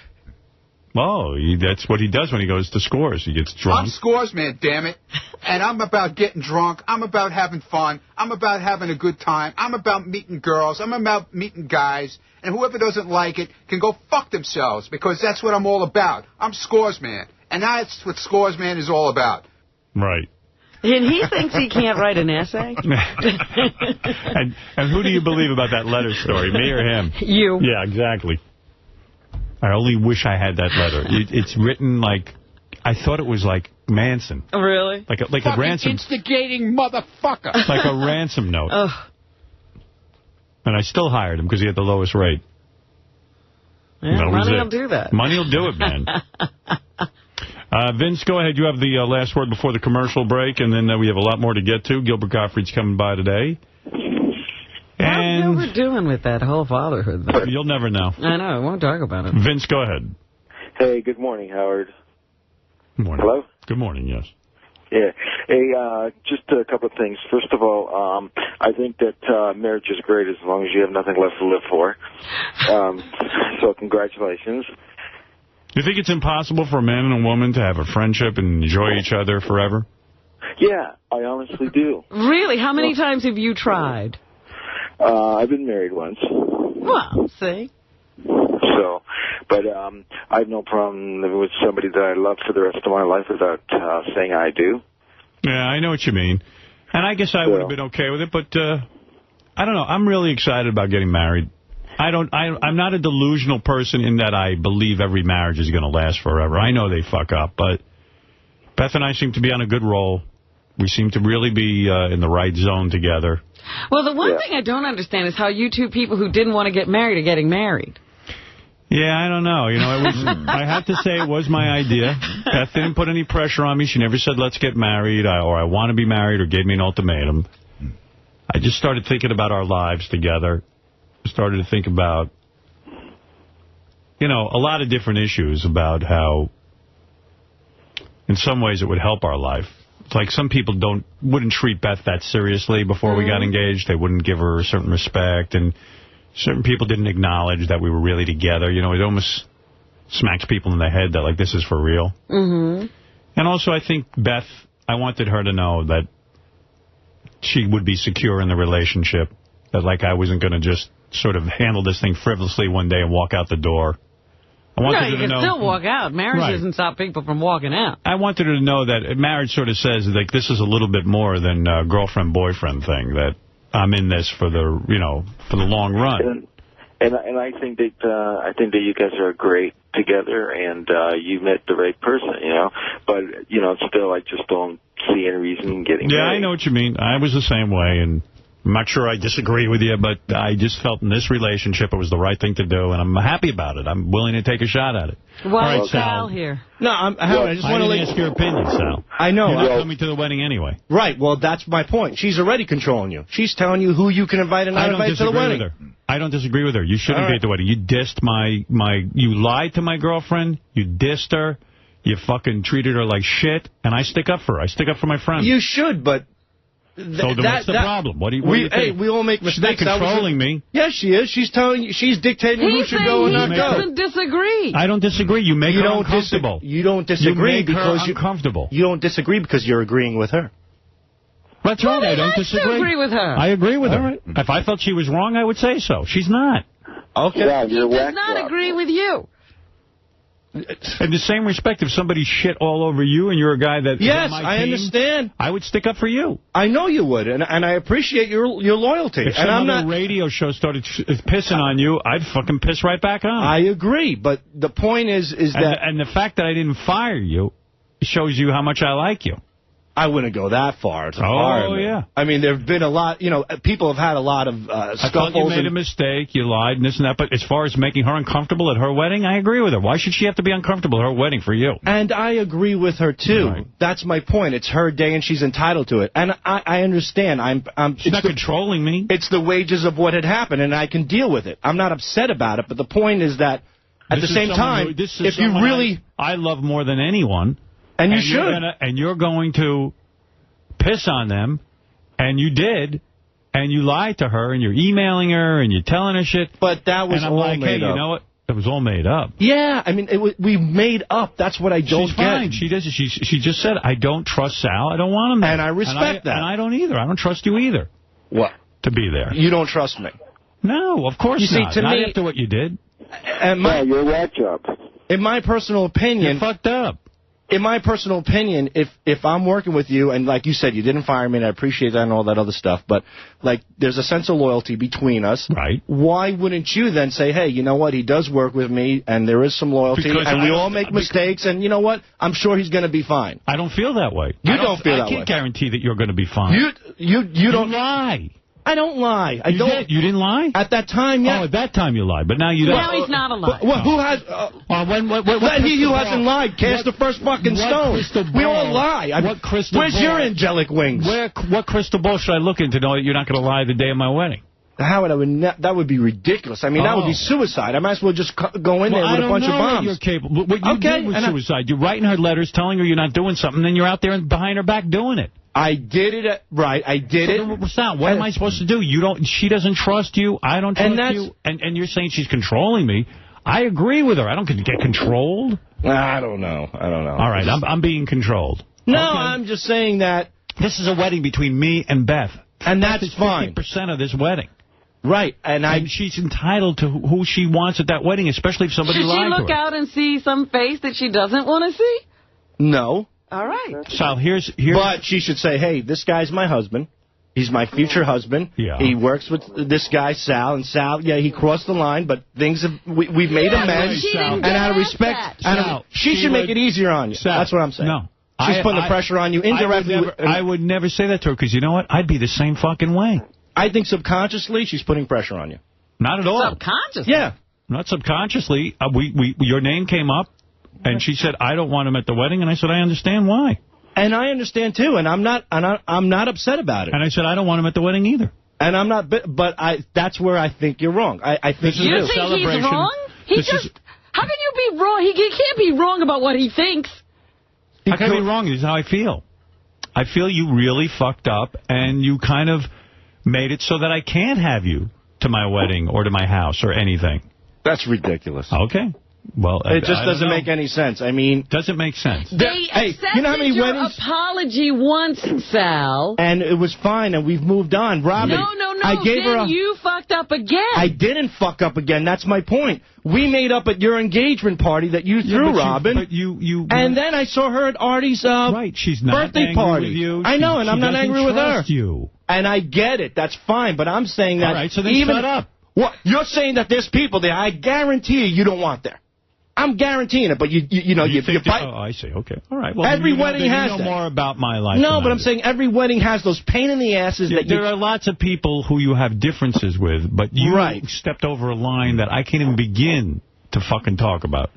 Oh, that's what he does when he goes to Scores. He gets I'm drunk. Scores, man, damn it. And I'm about getting drunk. I'm about having fun. I'm about having a good time. I'm about meeting girls. I'm about meeting guys. And whoever doesn't like it can go fuck themselves, because that's what I'm all about. I'm Scores, man. And that's what Scores, man, is all about. Right. And he thinks he can't write an essay? And who do you believe about that letter story, me or him? You. Yeah, exactly. I only wish I had that letter. It's written like, I thought it was like Manson. Really? Like a ransom. Instigating motherfucker. Like a ransom note. Ugh. And I still hired him because he had the lowest rate. Yeah, That was money it. will do that. Money will do it, man. Vince, go ahead. You have the last word before the commercial break, and then we have a lot more to get to. Gilbert Gottfried's coming by today. How's Gilbert doing with that whole fatherhood thing? You'll never know. I know. I won't talk about it. Vince, go ahead. Hey, good morning, Howard. Good morning. Hello? Good morning, yes. Yeah. Hey, just a couple of things. First of all, I think that marriage is great as long as you have nothing left to live for. So congratulations. You think it's impossible for a man and a woman to have a friendship and enjoy each other forever? Yeah, I honestly do. Really? How many times have you tried? I've been married once. Well, see? So, but I have no problem living with somebody that I love for the rest of my life without saying I do. Yeah, I know what you mean. And I guess I would have been okay with it, but I don't know. I'm really excited about getting married. I'm not a delusional person in that I believe every marriage is going to last forever. I know they fuck up, but Beth and I seem to be on a good roll. We seem to really be in the right zone together. Well, the one thing I don't understand is how you two people who didn't want to get married are getting married. Yeah, I don't know. You know, it was. I have to say it was my idea. Beth didn't put any pressure on me. She never said, let's get married, or I want to be married, or gave me an ultimatum. I just started thinking about our lives together. Started to think about, you know, a lot of different issues about how, in some ways, it would help our life. It's like some people wouldn't treat Beth that seriously before we got engaged. They wouldn't give her a certain respect, and certain people didn't acknowledge that we were really together. You know, it almost smacks people in the head that, like, this is for real. Mm-hmm. And also, I think Beth, I wanted her to know that she would be secure in the relationship, that, like, I wasn't going to just sort of handle this thing frivolously one day and walk out the door. I wanted her You to can know, still walk out. Marriage Right. doesn't stop people from walking out. I wanted her to know that marriage sort of says, like, this is a little bit more than a girlfriend-boyfriend thing, that I'm in this for the, you know, for the long run. And I think that you guys are great together, and you met the right person, you know. But, you know, still, I just don't see any reason in getting married. I know what you mean. I was the same way, and I'm not sure I disagree with you, but I just felt in this relationship it was the right thing to do, and I'm happy about it. I'm willing to take a shot at it. Why All is Sal here? No, Howard, I just want to didn't ask your opinion, Sal. I know. You're not coming to the wedding anyway. Right, well, that's my point. She's already controlling you. She's telling you who you can invite and not invite to the wedding. I don't disagree with her. You shouldn't be at the wedding. You dissed you lied to my girlfriend. You dissed her. You fucking treated her like shit. And I stick up for her. I stick up for my friend. You should, but... So then what's the problem? What do you think? We all make mistakes. She's not controlling me. Yes, she is. She's telling you. She's dictating who should go and not go. He doesn't disagree. I don't disagree. You make her uncomfortable. You don't disagree because you're uncomfortable. You don't disagree because you're agreeing with her. That's right. I don't disagree. agree with her. I agree with her. If I felt she was wrong, I would say so. She's not. Okay. Yeah, He does not agree with you. In the same respect, if somebody shit all over you and you're a guy that... Yes, my I team, understand. I would stick up for you. I know you would, and I appreciate your loyalty. If some other radio show started pissing on you, I'd fucking piss right back on. I agree, but the point is that... And the fact that I didn't fire you shows you how much I like you. I wouldn't go that far. Yeah. I mean, there have been a lot, people have had a lot of I scuffles. thought you made a mistake, you lied, and this and that, but as far as making her uncomfortable at her wedding, I agree with her. Why should she have to be uncomfortable at her wedding for you? And I agree with her, too. Right. That's my point. It's her day, and she's entitled to it. And I understand. She's not controlling me. It's the wages of what had happened, and I can deal with it. I'm not upset about it, but the point is that At the same time, if you really... I love more than anyone. And you should. And you're going to piss on them, and you did, and you lied to her, and you're emailing her, and you're telling her shit. But that was all like, made hey, up. You know what? It was all made up. Yeah, I mean, we made up. That's what I don't She's get. fine. She does. She just said, I don't trust Sal. I don't want him there. And I respect that. And I don't either. I don't trust you either. What? To be there. You don't trust me. No, of course not. See, to not me, after what you did. And you're whack job. In my personal opinion... You're fucked up. In my personal opinion, if I'm working with you, and like you said, you didn't fire me, and I appreciate that and all that other stuff, but like there's a sense of loyalty between us. Right. Why wouldn't you then say, hey, you know what, he does work with me, and there is some loyalty, and we all make mistakes, and you know what, I'm sure he's going to be fine. I don't feel that way. You don't feel that way. I can't guarantee that you're going to be fine. You don't lie. I don't lie. You didn't lie? At that time, yeah. Oh, at that time you lied, but now you don't. Now he's not a liar. Who has... let he who hasn't lied cast the first fucking stone. We all lie. Where's your angelic wings? What crystal ball should I look in to know that you're not going to lie the day of my wedding? Howard, that would be ridiculous. I mean, that would be suicide. I might as well just go in there with a bunch of bombs. You're capable. What you did was suicide. You're writing her letters telling her you're not doing something, then you're out there and behind her back doing it. I did it. Right, I did it. What am I supposed to do? She doesn't trust you. I don't trust you. And you're saying she's controlling me. I agree with her. I don't get controlled. I don't know. All right, I'm being controlled. No, okay. I'm just saying that this is a wedding between me and Beth. And that's fine. 50% of this wedding. Right, and she's entitled to who she wants at that wedding, especially if somebody lied to her. Should she look out and see some face that she doesn't want to see? No. All right. So here's... But she should say, hey, this guy's my husband. He's my future husband. Yeah. He works with this guy, Sal. And Sal, yeah, he crossed the line, but things have... We've made amends. And out of respect... she should make it easier on you. That's what I'm saying. No. She's putting the pressure on you indirectly. I would never say that to her, because you know what? I'd be the same fucking way. I think subconsciously she's putting pressure on you. Not at all. Subconsciously? Yeah. Not subconsciously. Your name came up. And she said, I don't want him at the wedding. And I said, I understand why. And I understand, too. And I'm not upset about it. And I said, I don't want him at the wedding either. And I'm not, but that's where I think you're wrong. I think you think he's wrong? How can you be wrong? He can't be wrong about what he thinks. How can I be wrong? This is how I feel. I feel you really fucked up, and you kind of made it so that I can't have you to my wedding or to my house or anything. That's ridiculous. Okay. Well, it just doesn't make any sense. I mean... Doesn't make sense. They accepted your apology once, Sal. And it was fine, and we've moved on. Robin, you fucked up again. I didn't fuck up again. That's my point. We made up at your engagement party that you threw, Robin. And then I saw her at Artie's she's not birthday party. With you. I know, and I'm not angry with her. You. And I get it. That's fine. But I'm saying that... All right, so then shut up. What? You're saying that there's people there I guarantee you don't want there. I'm guaranteeing it, but you fight. Oh, I see. Okay. All right. Well, every wedding has that. You know more about my life. No, but I'm saying every wedding has those pain in the asses. There are lots of people who you have differences with, but you stepped over a line that I can't even begin to fucking talk about.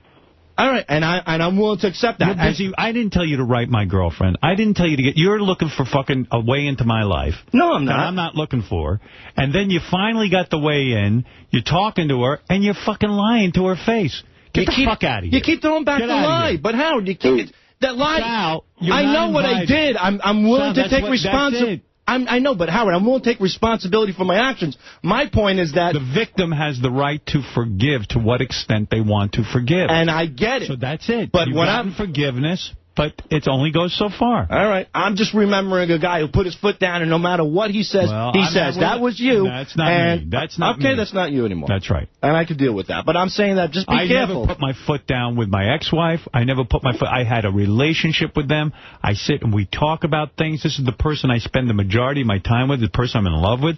All right, and I'm willing to accept that. I didn't tell you to write my girlfriend. I didn't tell you to get... You're looking for fucking a way into my life. No, I'm not. That I'm not looking for. And then you finally got the way in, you're talking to her, and you're fucking lying to her face. Get the fuck out of here. You keep throwing back the lie. But Howard, you keep... That lie... Sal, I know what I did. I'm willing to take responsibility. I know, but Howard, I'm willing to take responsibility for my actions. My point is that... The victim has the right to forgive to what extent they want to forgive. And I get it. So that's it. But when I'm forgiveness, but it only goes so far. All right. I'm just remembering a guy who put his foot down, and no matter what he says, that was you. That's not me. That's not me. Okay, that's not you anymore. That's right. And I could deal with that. But I'm saying that just be careful. I never put my foot down with my ex-wife. I never put my foot... I had a relationship with them. I sit and we talk about things. This is the person I spend the majority of my time with, the person I'm in love with.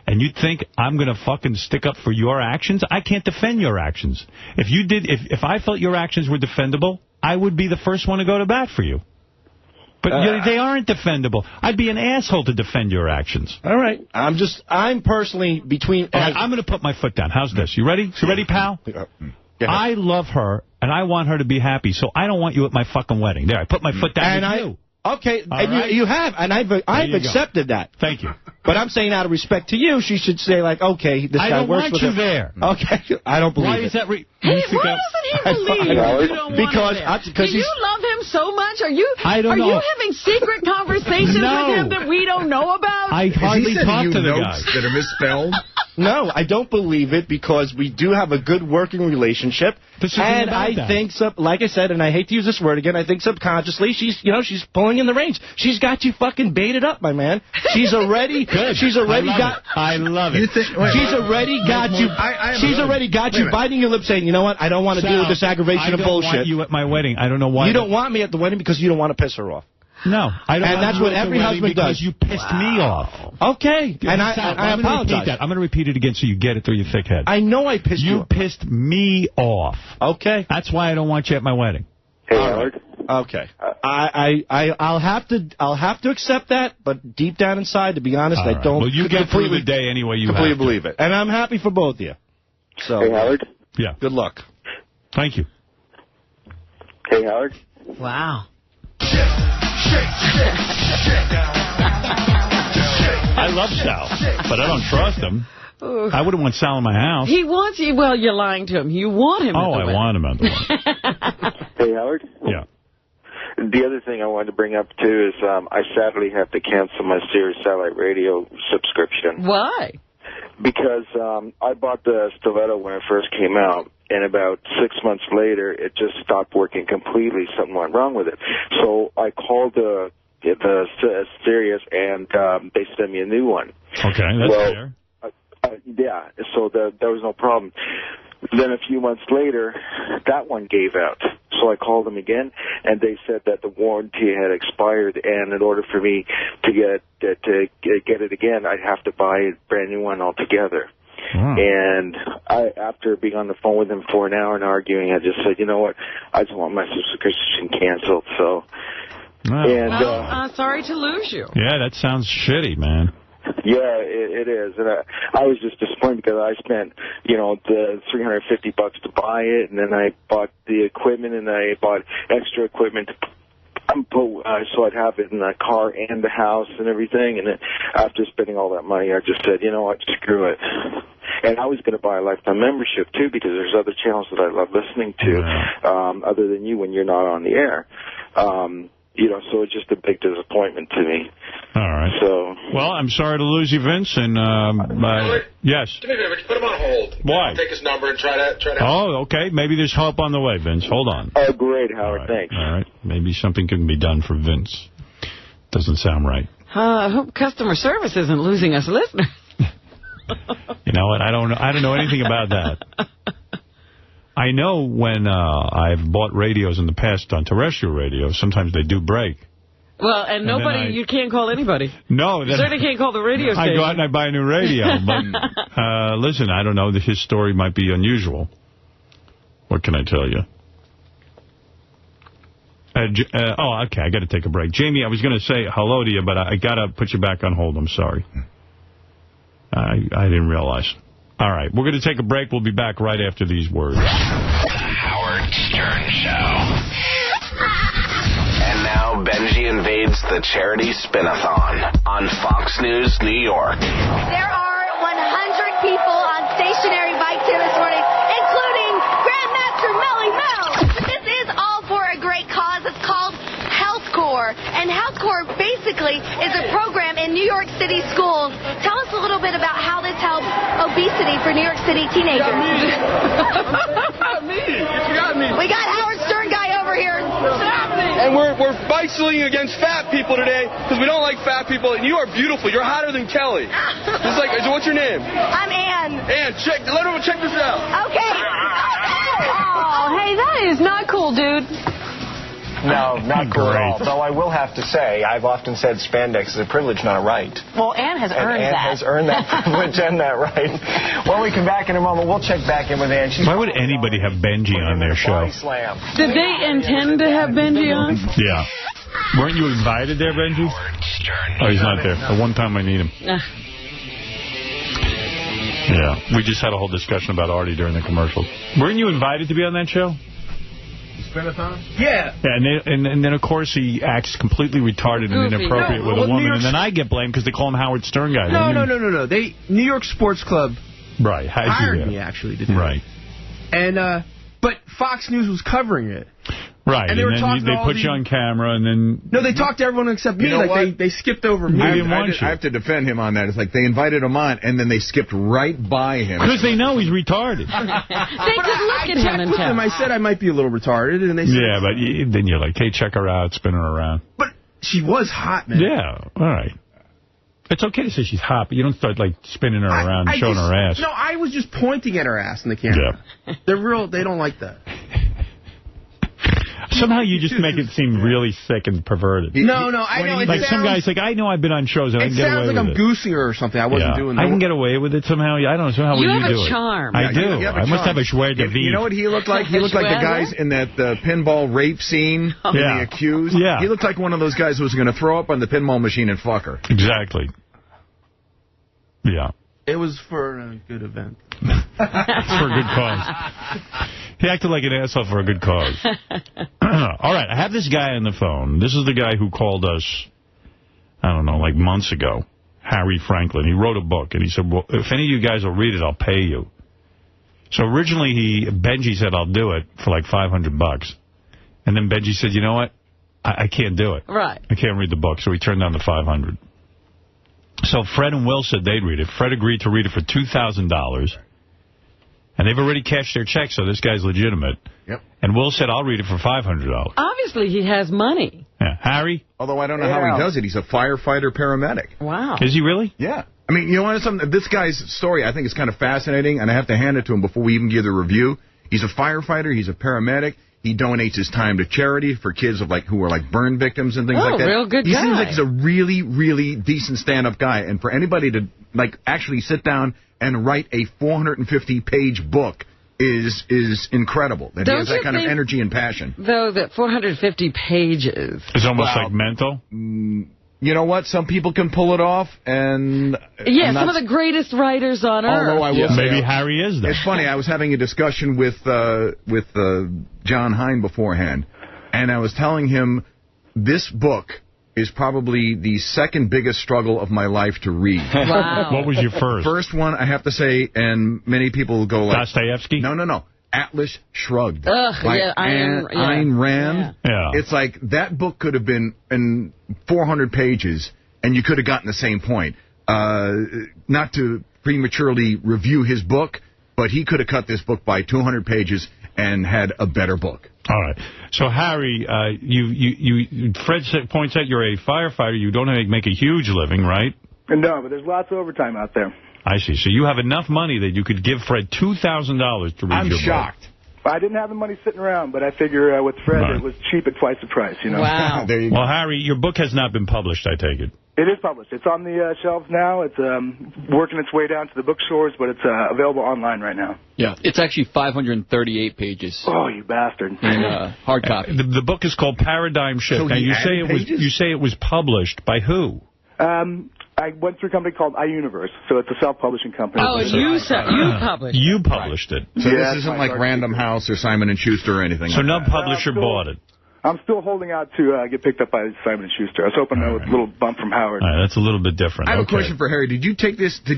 And you think I'm going to fucking stick up for your actions? I can't defend your actions. If I felt your actions were defendable, I would be the first one to go to bat for you. But they aren't defendable. I'd be an asshole to defend your actions. All right. I'm personally between... All right, I'm going to put my foot down. How's this? You ready? You ready, pal? I love her, and I want her to be happy, so I don't want you at my fucking wedding. There, I put my foot down with you. Okay, and you have, and I've accepted that. Thank you. But I'm saying out of respect to you, she should say, like, okay, this guy works with him. there. Okay, I don't believe it. Why is that? Hey, why doesn't he believe you don't because want him there? Do you love him so much? Are you don't know. Are you having secret conversations with him that we don't know about? I hardly talk to the guy. That are misspelled? No, I don't believe it because we do have a good working relationship. And I think, like I said, and I hate to use this word again, I think subconsciously she's pulling in the reins. She's got you fucking baited up, my man. She's already, she's already got. I love it. She's already got you. She's already got you biting your lip, saying, you know what? I don't want to deal with this aggravation of bullshit. I don't want you at my wedding. I don't know why. You don't want me at the wedding because you don't want to piss her off. No, I don't. And that's what every husband does. Because you pissed me off. Okay, and I apologize. I'm going to repeat it again so you get it through your thick head. I know I pissed you. You pissed me off. Okay, that's why I don't want you at my wedding. Hey, Howard. Okay, I'll have to accept that, but deep down inside, to be honest, I don't. Well, you get through the day anyway. You completely believe it, and I'm happy for both of you. So, hey, Howard. Yeah. Good luck. Thank you. Hey, Howard. Wow. I love Sal, but I don't trust him. I wouldn't want Sal in my house. He wants you. Well, you're lying to him. You want him. Oh, I want him at the wedding. Hey, Howard. Yeah. The other thing I wanted to bring up, too, is I sadly have to cancel my Sirius Satellite Radio subscription. Why? Because I bought the Stiletto when it first came out, and about 6 months later, it just stopped working completely. Something went wrong with it. So I called the Sirius, and they sent me a new one. Okay, that's fair. Yeah, so there was no problem. Then a few months later, that one gave out. So I called them again, and they said that the warranty had expired, and in order for me to get it again, I'd have to buy a brand new one altogether. And after being on the phone with them for an hour and arguing, I just said, you know what, I just want my subscription canceled. So, sorry to lose you. Yeah, that sounds shitty, man. Yeah, it is. And I was just disappointed because I spent, the $350 to buy it, and then I bought the equipment, and I bought extra equipment so I'd have it in the car and the house and everything. And then after spending all that money, I just said, you know what, screw it. And I was going to buy a lifetime membership, too, because there's other channels that I love listening to, other than you when you're not on the air. So it's just a big disappointment to me. All right. So. Well, I'm sorry to lose you, Vince. And yes. Do me a favor, just put him on hold. Why? I'll take his number and try to. Oh, okay. Maybe there's help on the way, Vince. Hold on. Oh, great, Howard. Thanks. All right. Maybe something can be done for Vince. Doesn't sound right. I hope customer service isn't losing us listeners. You know what? I don't know anything about that. I know when I've bought radios in the past on terrestrial radio, sometimes they do break. Well, and you can't call anybody. No. You certainly can't call the radio station. I go out and I buy a new radio. But listen, I don't know. His story might be unusual. What can I tell you? Okay, I got to take a break. Jamie, I was going to say hello to you, but I got to put you back on hold. I'm sorry. I didn't realize. All right, we're going to take a break. We'll be back right after these words. The Howard Stern Show. And now Benji invades the charity spin-a-thon on Fox News New York. There are 100 people on stationary bikes here this morning, including Grandmaster Melly Mel. This is all for a great cause. It's called Health Corps. And Health Corps basically is a program in New York City schools. Tell us a little bit about how this helps obesity for New York City teenagers. You got me. We got Howard Stern guy over here. And we're bicycling against fat people today because we don't like fat people. And you are beautiful. You're hotter than Kelly. What's your name? I'm Ann. Ann, let everyone check this out. Okay. Oh, hey, that is not cool, dude. No, not cool at all. Though I will have to say, I've often said spandex is a privilege, not a right. Well, Ann has earned that. Ann has earned that privilege and that right. When we come back in a moment, we'll check back in with Ann. Why would anybody have Benji on their show? Did they intend to have Benji on? Yeah. Weren't you invited there, Benji? Oh, he's not there. The one time I need him. Yeah. We just had a whole discussion about Artie during the commercials. Weren't you invited to be on that show? Spinathon? Yeah. And then, of course, he acts completely retarded and inappropriate with a woman, and then I get blamed because they call him Howard Stern guy. No. New York Sports Club hired me, actually, to do it. And, but Fox News was covering it. Right, and they were talking they put you on camera, and then... No, they talked to everyone except me. They skipped over me. I have to defend him on that. It's like they invited him on, and then they skipped right by him. Because they know he's retarded. They just look at him and tell. I said I might be a little retarded, and they said... Yeah, but then you're like, hey, check her out, spin her around. But she was hot, man. Yeah, all right. It's okay to say she's hot, but you don't start, like, spinning her around and showing her ass. No, I was just pointing at her ass in the camera. Yeah. They don't like that. Somehow you just make it seem really sick and perverted. No, I know. Like some guy's like, I know I've been on shows and I can get away with it. It sounds like I'm goosing her or something. I wasn't doing that. I can get away with it somehow. I don't know. Somehow would you do it? You have a charm. I do. I must have a joie de vivre. You know what he looked like? He looked like the guys in that pinball rape scene in The Accused. Yeah. He looked like one of those guys who was going to throw up on the pinball machine and fuck her. Exactly. Yeah. It was for a good event. It's for a good cause. He acted like an asshole for a good cause. All right, I have this guy on the phone. This is the guy who called us, I don't know, like months ago, Harry Franklin. He wrote a book, and he said, well, if any of you guys will read it, I'll pay you. So originally, Benji said, I'll do it for like $500. And then Benji said, you know what? I can't do it. Right. I can't read the book, so he turned down the $500. So Fred and Will said they'd read it. Fred agreed to read it for $2,000. And they've already cashed their check, so this guy's legitimate. Yep. And Will said, I'll read it for $500. Obviously, he has money. Yeah. Harry? Although I don't know how he does it. He's a firefighter paramedic. Wow. Is he really? Yeah. I mean, you know what? This guy's story, I think, is kind of fascinating, and I have to hand it to him before we even give the review. He's a firefighter. He's a paramedic. He donates his time to charity for kids who are burn victims and things like that. Real good guy. He seems like he's a really, really decent stand-up guy. And for anybody to actually sit down and write a 450-page book is incredible. That he has that kind of energy and passion. Though that 450 pages. It's almost like mental. You know what? Some people can pull it off, and some of the greatest writers on earth. Although I will say, maybe Harry is there. It's funny. I was having a discussion with John Hine beforehand, and I was telling him this book is probably the second biggest struggle of my life to read. Wow. What was your first? First one, I have to say, and many people go like... Dostoevsky? No. Atlas Shrugged. Ayn Rand. Yeah. It's like that book could have been in 400 pages, and you could have gotten the same point. Not to prematurely review his book, but he could have cut this book by 200 pages and had a better book. All right. So, Harry, Fred points out you're a firefighter. You don't make a huge living, right? No, but there's lots of overtime out there. I see. So you have enough money that you could give Fred $2,000 to read your book. I'm shocked. I didn't have the money sitting around, but I figure with Fred it was cheap at twice the price, you know. Wow. There you go. Well, Harry, your book has not been published, I take it. It is published. It's on the shelves now. It's working its way down to the bookstores, but it's available online right now. Yeah, it's actually 538 pages. Oh, you bastard! In hard copy. The book is called Paradigm Shift. So now you say it was published by who? I went through a company called iUniverse, so it's a self-publishing company. Oh, you published it. You published it. So this isn't like Random House or Simon & Schuster or anything like that. So no publisher bought it. I'm still holding out to get picked up by Simon & Schuster. I was hoping with a little bump from Howard. All right, that's a little bit different. I have a question for Harry. Did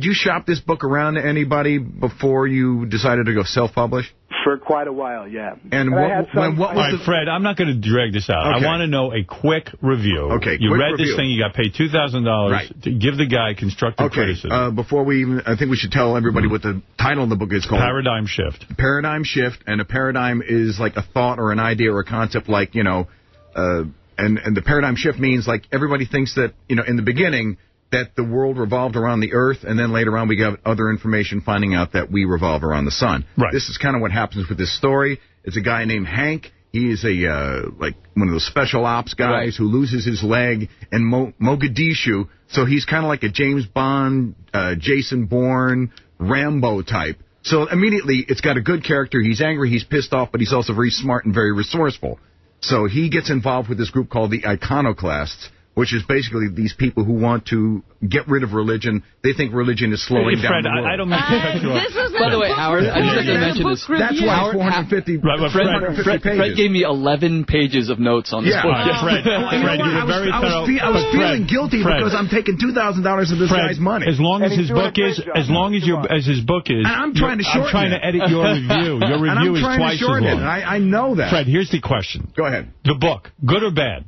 you shop this book around to anybody before you decided to go self-publish? For quite a while, yeah. And what was Fred, I'm not going to drag this out. Okay. I want to know a quick review. Okay, you quick read review. this thing, you got paid $2,000 Right. to give the guy constructive criticism. Before I think we should tell everybody what the title of the book is called. Paradigm Shift. Paradigm Shift, and a paradigm is like a thought or an idea or a concept like, and the paradigm shift means like everybody thinks that, in the beginning that the world revolved around the Earth, and then later on we got other information finding out that we revolve around the sun. Right. This is kind of what happens with this story. It's a guy named Hank. He is like one of those special ops guys who loses his leg in Mogadishu. So he's kind of like a James Bond, Jason Bourne, Rambo type. So immediately it's got a good character. He's angry, he's pissed off, but he's also very smart and very resourceful. So he gets involved with this group called the Iconoclasts, which is basically these people who want to get rid of religion. They think religion is slowing down the world. I don't mean to cut you off. By the way, Howard, I just have to mention this. That's why 450 Fred gave me 11 pages of notes on this book. Fred, you were very thorough. I was feeling guilty because I'm taking $2,000 of this guy's money. As long as his book is, and I'm trying to shorten it. I'm trying to edit your review. Your review is twice as long. I know that. Fred, here's the question. Go ahead. The book, good or bad?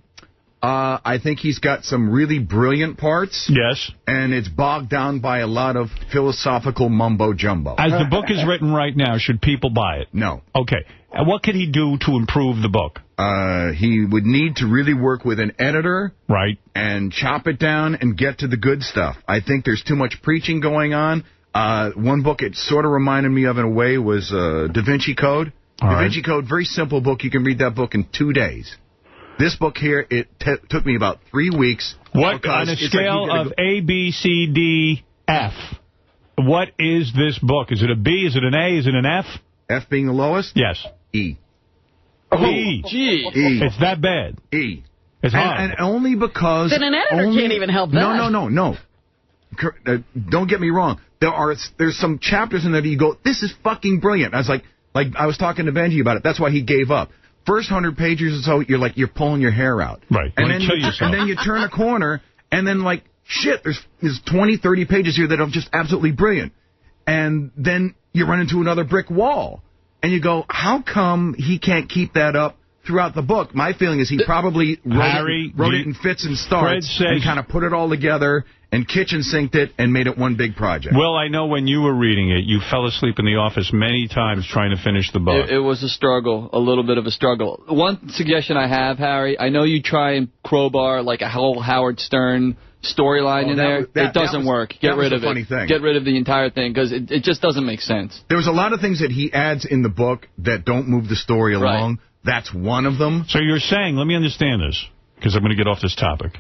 I think he's got some really brilliant parts. Yes. And it's bogged down by a lot of philosophical mumbo-jumbo. As the book is written right now, should people buy it? No. Okay. And what can he do to improve the book? He would need to really work with an editor. Right. And chop it down and get to the good stuff. I think there's too much preaching going on. One book it sort of reminded me of in a way was Da Vinci Code. Da Vinci Code, very simple book. You can read that book in 2 days. This book here, it took me about 3 weeks. What, on a scale of A, B, C, D, F, what is this book? Is it a B? Is it an A? Is it an F? F being the lowest? Yes. E. E. Gee. E. It's that bad. E. It's hard. And only because... Then an editor can't even help that. No. Don't get me wrong. There's some chapters in there that you go, this is fucking brilliant. I was like I was talking to Benji about it. That's why he gave up. First 100 pages or so, you're pulling your hair out. Right. And then you turn a corner, and then, like, shit, there's 20, 30 pages here that are just absolutely brilliant. And then you run into another brick wall. And you go, how come he can't keep that up throughout the book? My feeling is he probably wrote it in fits and starts and kind of put it all together and kitchen sinked it and made it one big project. Well, I know when you were reading it, you fell asleep in the office many times trying to finish the book. It was a struggle, a little bit of a struggle. One suggestion I have, Harry, I know you try and crowbar like a whole Howard Stern storyline in there. It doesn't work. Get rid of it. Funny thing. Get rid of the entire thing because it just doesn't make sense. There was a lot of things that he adds in the book that don't move the story along. Right. That's one of them. So you're saying, let me understand this, because I'm going to get off this topic.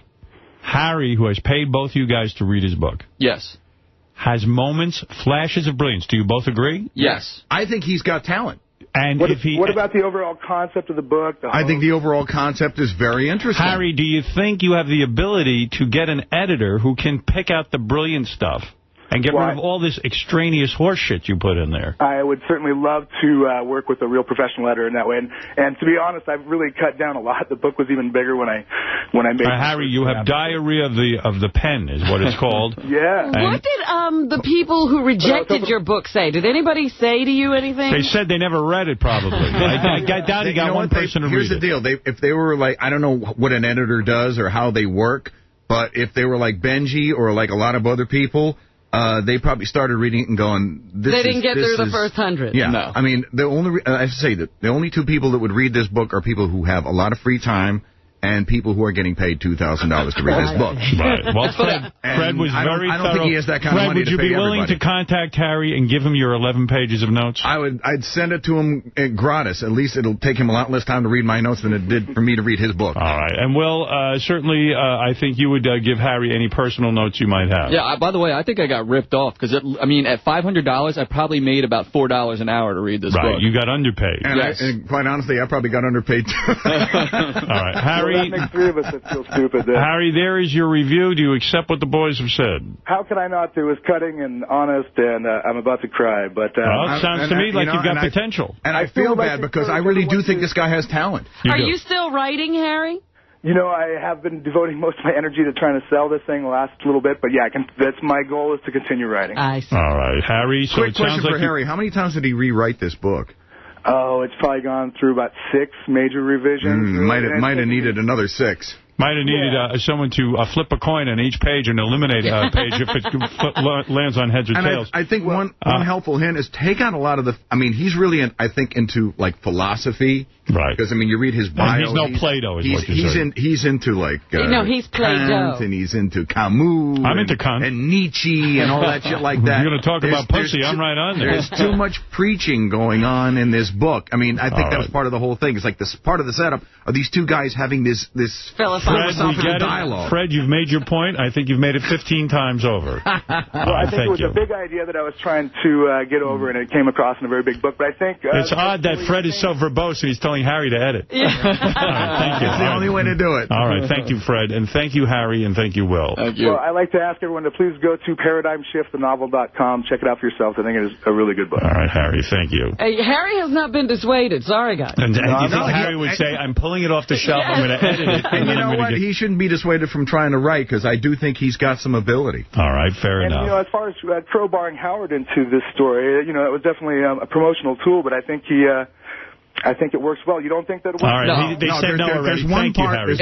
Harry, who has paid both you guys to read his book. Yes. Has moments, flashes of brilliance. Do you both agree? Yes. I think he's got talent. And what about the overall concept of the book? I think the overall concept is very interesting. Harry, do you think you have the ability to get an editor who can pick out the brilliant stuff and get rid of all this extraneous horse shit you put in there? I would certainly love to work with a real professional editor in that way. And to be honest, I've really cut down a lot. The book was even bigger when I made it. Harry, you have diarrhea of the pen is what it's called. Yeah. What did the people who rejected your book say? Did anybody say to you anything? They said they never read it, probably. I doubt he got one person to read it. Here's the deal. If they were like, I don't know what an editor does or how they work, but if they were like Benji or like a lot of other people... they probably started reading it and going... They didn't get through the first 100. Yeah. No. I mean, I have to say that the only two people that would read this book are people who have a lot of free time and people who are getting paid $2,000 to read this book. Right. Well, Fred was very thorough. I don't think he has that kind of money to pay Fred, would you be willing everybody. to contact Harry and give him your 11 pages of notes? I'd send it to him gratis. At least it'll take him a lot less time to read my notes than it did for me to read his book. All right. And, Will, certainly I think you would give Harry any personal notes you might have. Yeah, by the way, I think I got ripped off because, at $500, I probably made about $4 an hour to read this book. Right, you got underpaid. And, and quite honestly, I probably got underpaid, too. All right, Harry... Well, that makes three of us that feel stupid. Harry, there is your review. Do you accept what the boys have said? How can I not? It was cutting and honest, and I'm about to cry. But it sounds to me like you've got potential. And I feel bad because I really do think this guy has talent. Are you still writing, Harry? You know, I have been devoting most of my energy to trying to sell this thing the last little bit, but yeah, that's my goal is to continue writing. I see. All right, Harry. So Quick it sounds question like for Harry. How many times did he rewrite this book? Oh, it's probably gone through about 6 major revisions. Might have needed another 6. Might have needed someone to flip a coin on each page and eliminate a page if it lands on heads or tails. I think one helpful hint is take out a lot of the... I mean, he's really, I think, into, like, philosophy. Right. Because, I mean, you read his bio. And he's no Plato, is what you're saying. He's into, like... no, he's Plato. Kant, and he's into Camus. I'm into Kant. And Nietzsche and all that shit like that. You're going to talk about pussy. I'm right on there. There's too much preaching going on in this book. I mean, I think that was part of the whole thing. It's like this part of the setup are these two guys having this philosophical dialogue. Fred, you've made your point. I think you've made it 15 times over. I think it was a big idea that I was trying to get over, and it came across in a very big book. But I think... it's odd that Fred is so verbose and he's telling telling Harry to edit. Yeah. All right, thank you. It's the only way to do it. All right, thank you, Fred, and thank you, Harry, and thank you, Will. Thank you. Well, I'd like to ask everyone to please go to ParadigmShiftTheNovel.com. Check it out for yourself. I think it is a really good book. All right, Harry, thank you. Hey, Harry has not been dissuaded. Sorry, guys. And do you think Harry would say, I'm pulling it off the shelf, I'm going to edit it. And you know what? He shouldn't be dissuaded from trying to write, because I do think he's got some ability. All right, fair enough. And, as far as crowbarring Howard into this story, it was definitely a promotional tool, but I think it works well. You don't think that it works? All right, they said no already. Thank you, Harry.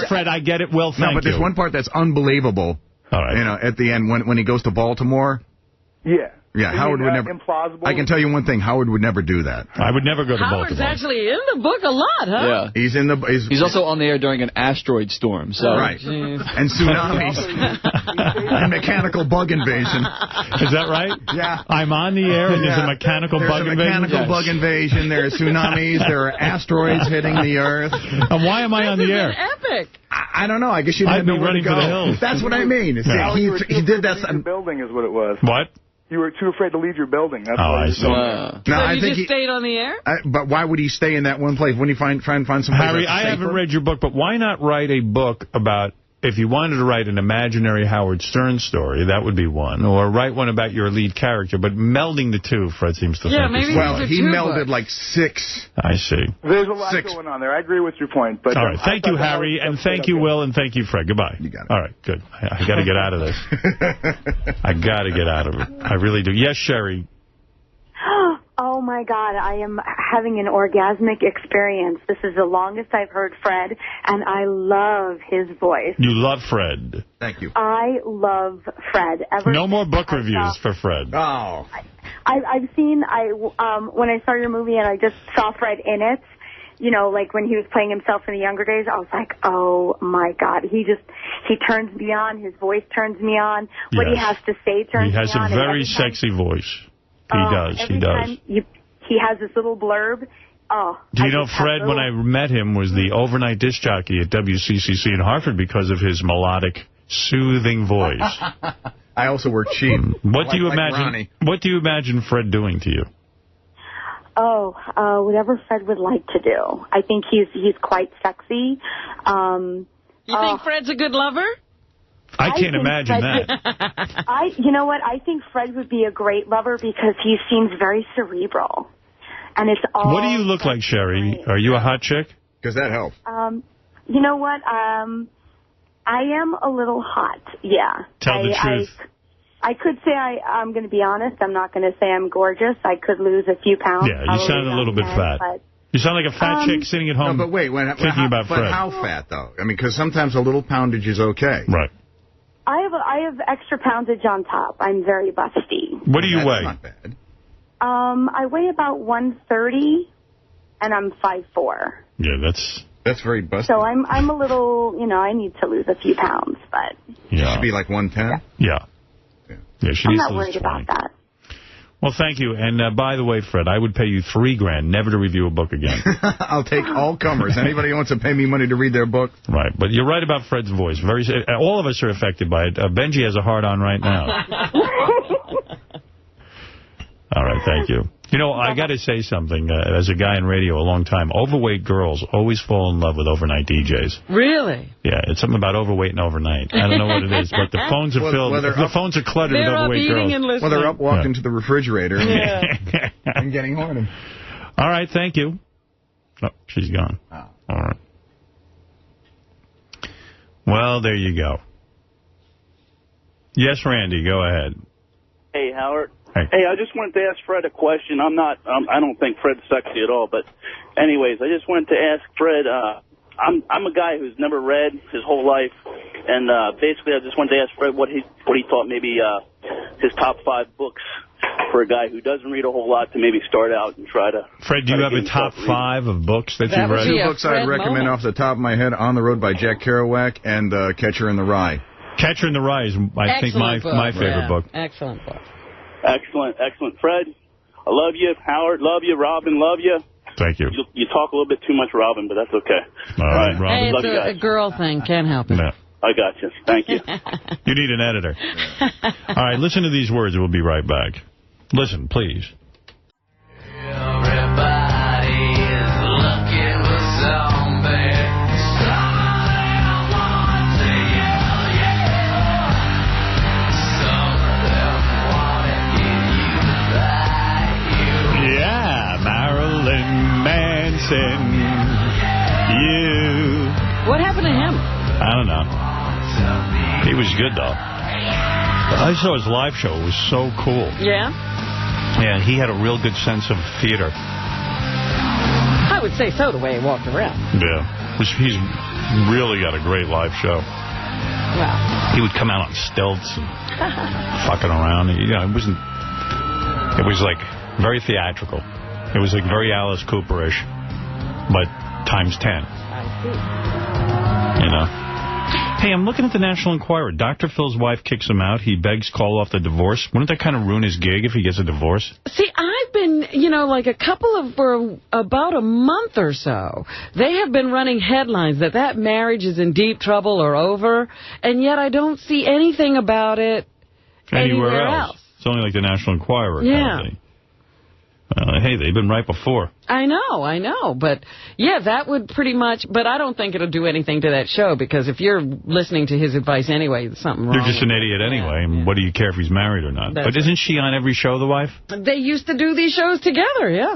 Fred, I get it. Will, thank you. No, but there's one part that's unbelievable. All right. At the end, when he goes to Baltimore. Yeah. Yeah, Howard would never. Implausible. I can tell you one thing: Howard would never do that. I would never go to Howard's Baltimore. actually in the book a lot, huh? Yeah. He's in the. He's also on the air during an asteroid storm. So. Right. And tsunamis. And mechanical bug invasion. Is that right? Yeah. I'm on the air and there's a mechanical bug invasion. There's a mechanical bug invasion. There are tsunamis. There are asteroids hitting the Earth. And why am I on the air? Epic. I don't know. I guess you didn't know where to go. I'd be running for the hills. That's what I mean. He did that. Building is what it was. What? You were too afraid to leave your building. That's I see. So you just stayed on the air? But why would he stay in that one place? Wouldn't he try and find some place? Harry, I haven't read your book, but why not write a book about, if you wanted to write an imaginary Howard Stern story, that would be one, or write one about your lead character, but melding the two, Fred seems to think. Maybe well, he melded like 6. I see. There's a lot going on there. I agree with your point. But all right, thank you, Harry, and thank you, Will, and thank you, Fred. Goodbye. You got it. All right, good. I got to get out of this. I got to get out of it. I really do. Yes, Sherry. Oh, my God. I am having an orgasmic experience. This is the longest I've heard Fred, and I love his voice. You love Fred. Thank you. I love Fred. No more book reviews for Fred. Oh. I've seen, when I saw your movie and I just saw Fred in it, like when he was playing himself in the younger days, I was like, oh, my God. He turns me on. His voice turns me on. What he has to say turns me on. He has a very sexy voice. He does. Every time he has this little blurb. Oh. Do you know Fred, when I met him, was the overnight disc jockey at WCCC in Hartford because of his melodic, soothing voice. I also work cheap. What do you imagine? What do you imagine Fred doing to you? Oh, whatever Fred would like to do. I think he's quite sexy. You think Fred's a good lover? I can't imagine that. You know what? I think Fred would be a great lover because he seems very cerebral. And it's all. What do you look like, Sherry? Are you a hot chick? Because that helps. You know what? I am a little hot, yeah. Tell the truth. I could say I'm going to be honest. I'm not going to say I'm gorgeous. I could lose a few pounds. Yeah, you sound a little bit fat. You sound like a fat chick sitting at home. No, but wait, thinking about Fred. But how fat, though? I mean, because sometimes a little poundage is okay. Right. I have extra poundage on top. I'm very busty. What do you weigh? Not bad. I weigh about 130, and I'm 5'4". Yeah, that's very busty. So I'm a little, I need to lose a few pounds, but you should be like 110. Yeah, she I'm needs not to lose worried 20. about that. Well, thank you. And by the way, Fred, I would pay you $3,000 never to review a book again. I'll take all comers. Anybody who wants to pay me money to read their book. Right. But you're right about Fred's voice. All of us are affected by it. Benji has a hard-on right now. All right. Thank you. I got to say something. As a guy in radio a long time, overweight girls always fall in love with overnight DJs. Really? Yeah, it's something about overweight and overnight. I don't know what it is, but the phones are filled. The phones are cluttered with overweight girls. Well, they're up walking to the refrigerator and getting horny. All right, thank you. Oh, she's gone. Oh. All right. Well, there you go. Yes, Randy, go ahead. Hey, Howard. Hey, I just wanted to ask Fred a question. I don't think Fred's sexy at all, but anyways, I just wanted to ask Fred, I'm a guy who's never read his whole life, and basically I just wanted to ask Fred what he thought maybe his top 5 books for a guy who doesn't read a whole lot to maybe start out and try to... Fred, do you have a top 5 of books that you've read? 2 books I'd recommend off the top of my head: On the Road by Jack Kerouac and Catcher in the Rye. Catcher in the Rye is, I think, my favorite book. Excellent book. Excellent. Fred, I love you. Howard, love you. Robin, love you. Thank you. You talk a little bit too much, Robin, but that's okay. All right, Robin. Hey, it's a girl thing. Can't help it. No. I got you. Thank you. You need an editor. All right, listen to these words. We'll be right back. Listen, please. Everybody's looking don't know. He was good, though. I saw his live show. It was so cool. Yeah? Yeah, he had a real good sense of theater. I would say so, the way he walked around. Yeah. He's really got a great live show. Wow. He would come out on stilts and fucking around. You know, it was like very theatrical. It was like very Alice Cooper-ish, but times 10. I see. You know. Hey, I'm looking at the National Enquirer. Dr. Phil's wife kicks him out. He begs Cole off the divorce. Wouldn't that kind of ruin his gig if he gets a divorce? See, I've been, like for about a month or so, they have been running headlines that marriage is in deep trouble or over, and yet I don't see anything about it anywhere else. It's only like the National Enquirer kind of thing. Hey, they've been right before. I know. But, yeah, that would pretty much... But I don't think it'll do anything to that show, because if you're listening to his advice anyway, there's something wrong. You're just an idiot anyway, and what do you care if he's married or not? But isn't she on every show, the wife? They used to do these shows together, yeah.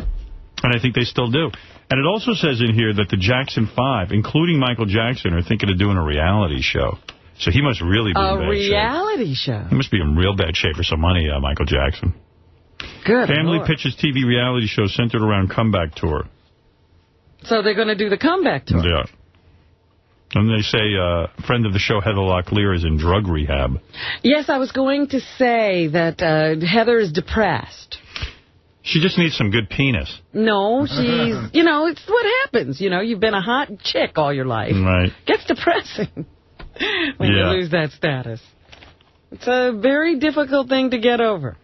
And I think they still do. And it also says in here that the Jackson 5, including Michael Jackson, are thinking of doing a reality show. So he must really be in bad shape. A reality show? He must be in real bad shape for some money, Michael Jackson. Good Family Lord. pitches TV reality show centered around comeback tour. So they're going to do the comeback tour? Yeah. And they say friend of the show, Heather Locklear, is in drug rehab. Yes, I was going to say that Heather is depressed. She just needs some good penis. No, she's, it's what happens. You've been a hot chick all your life. Right. Gets depressing when you lose that status. It's a very difficult thing to get over.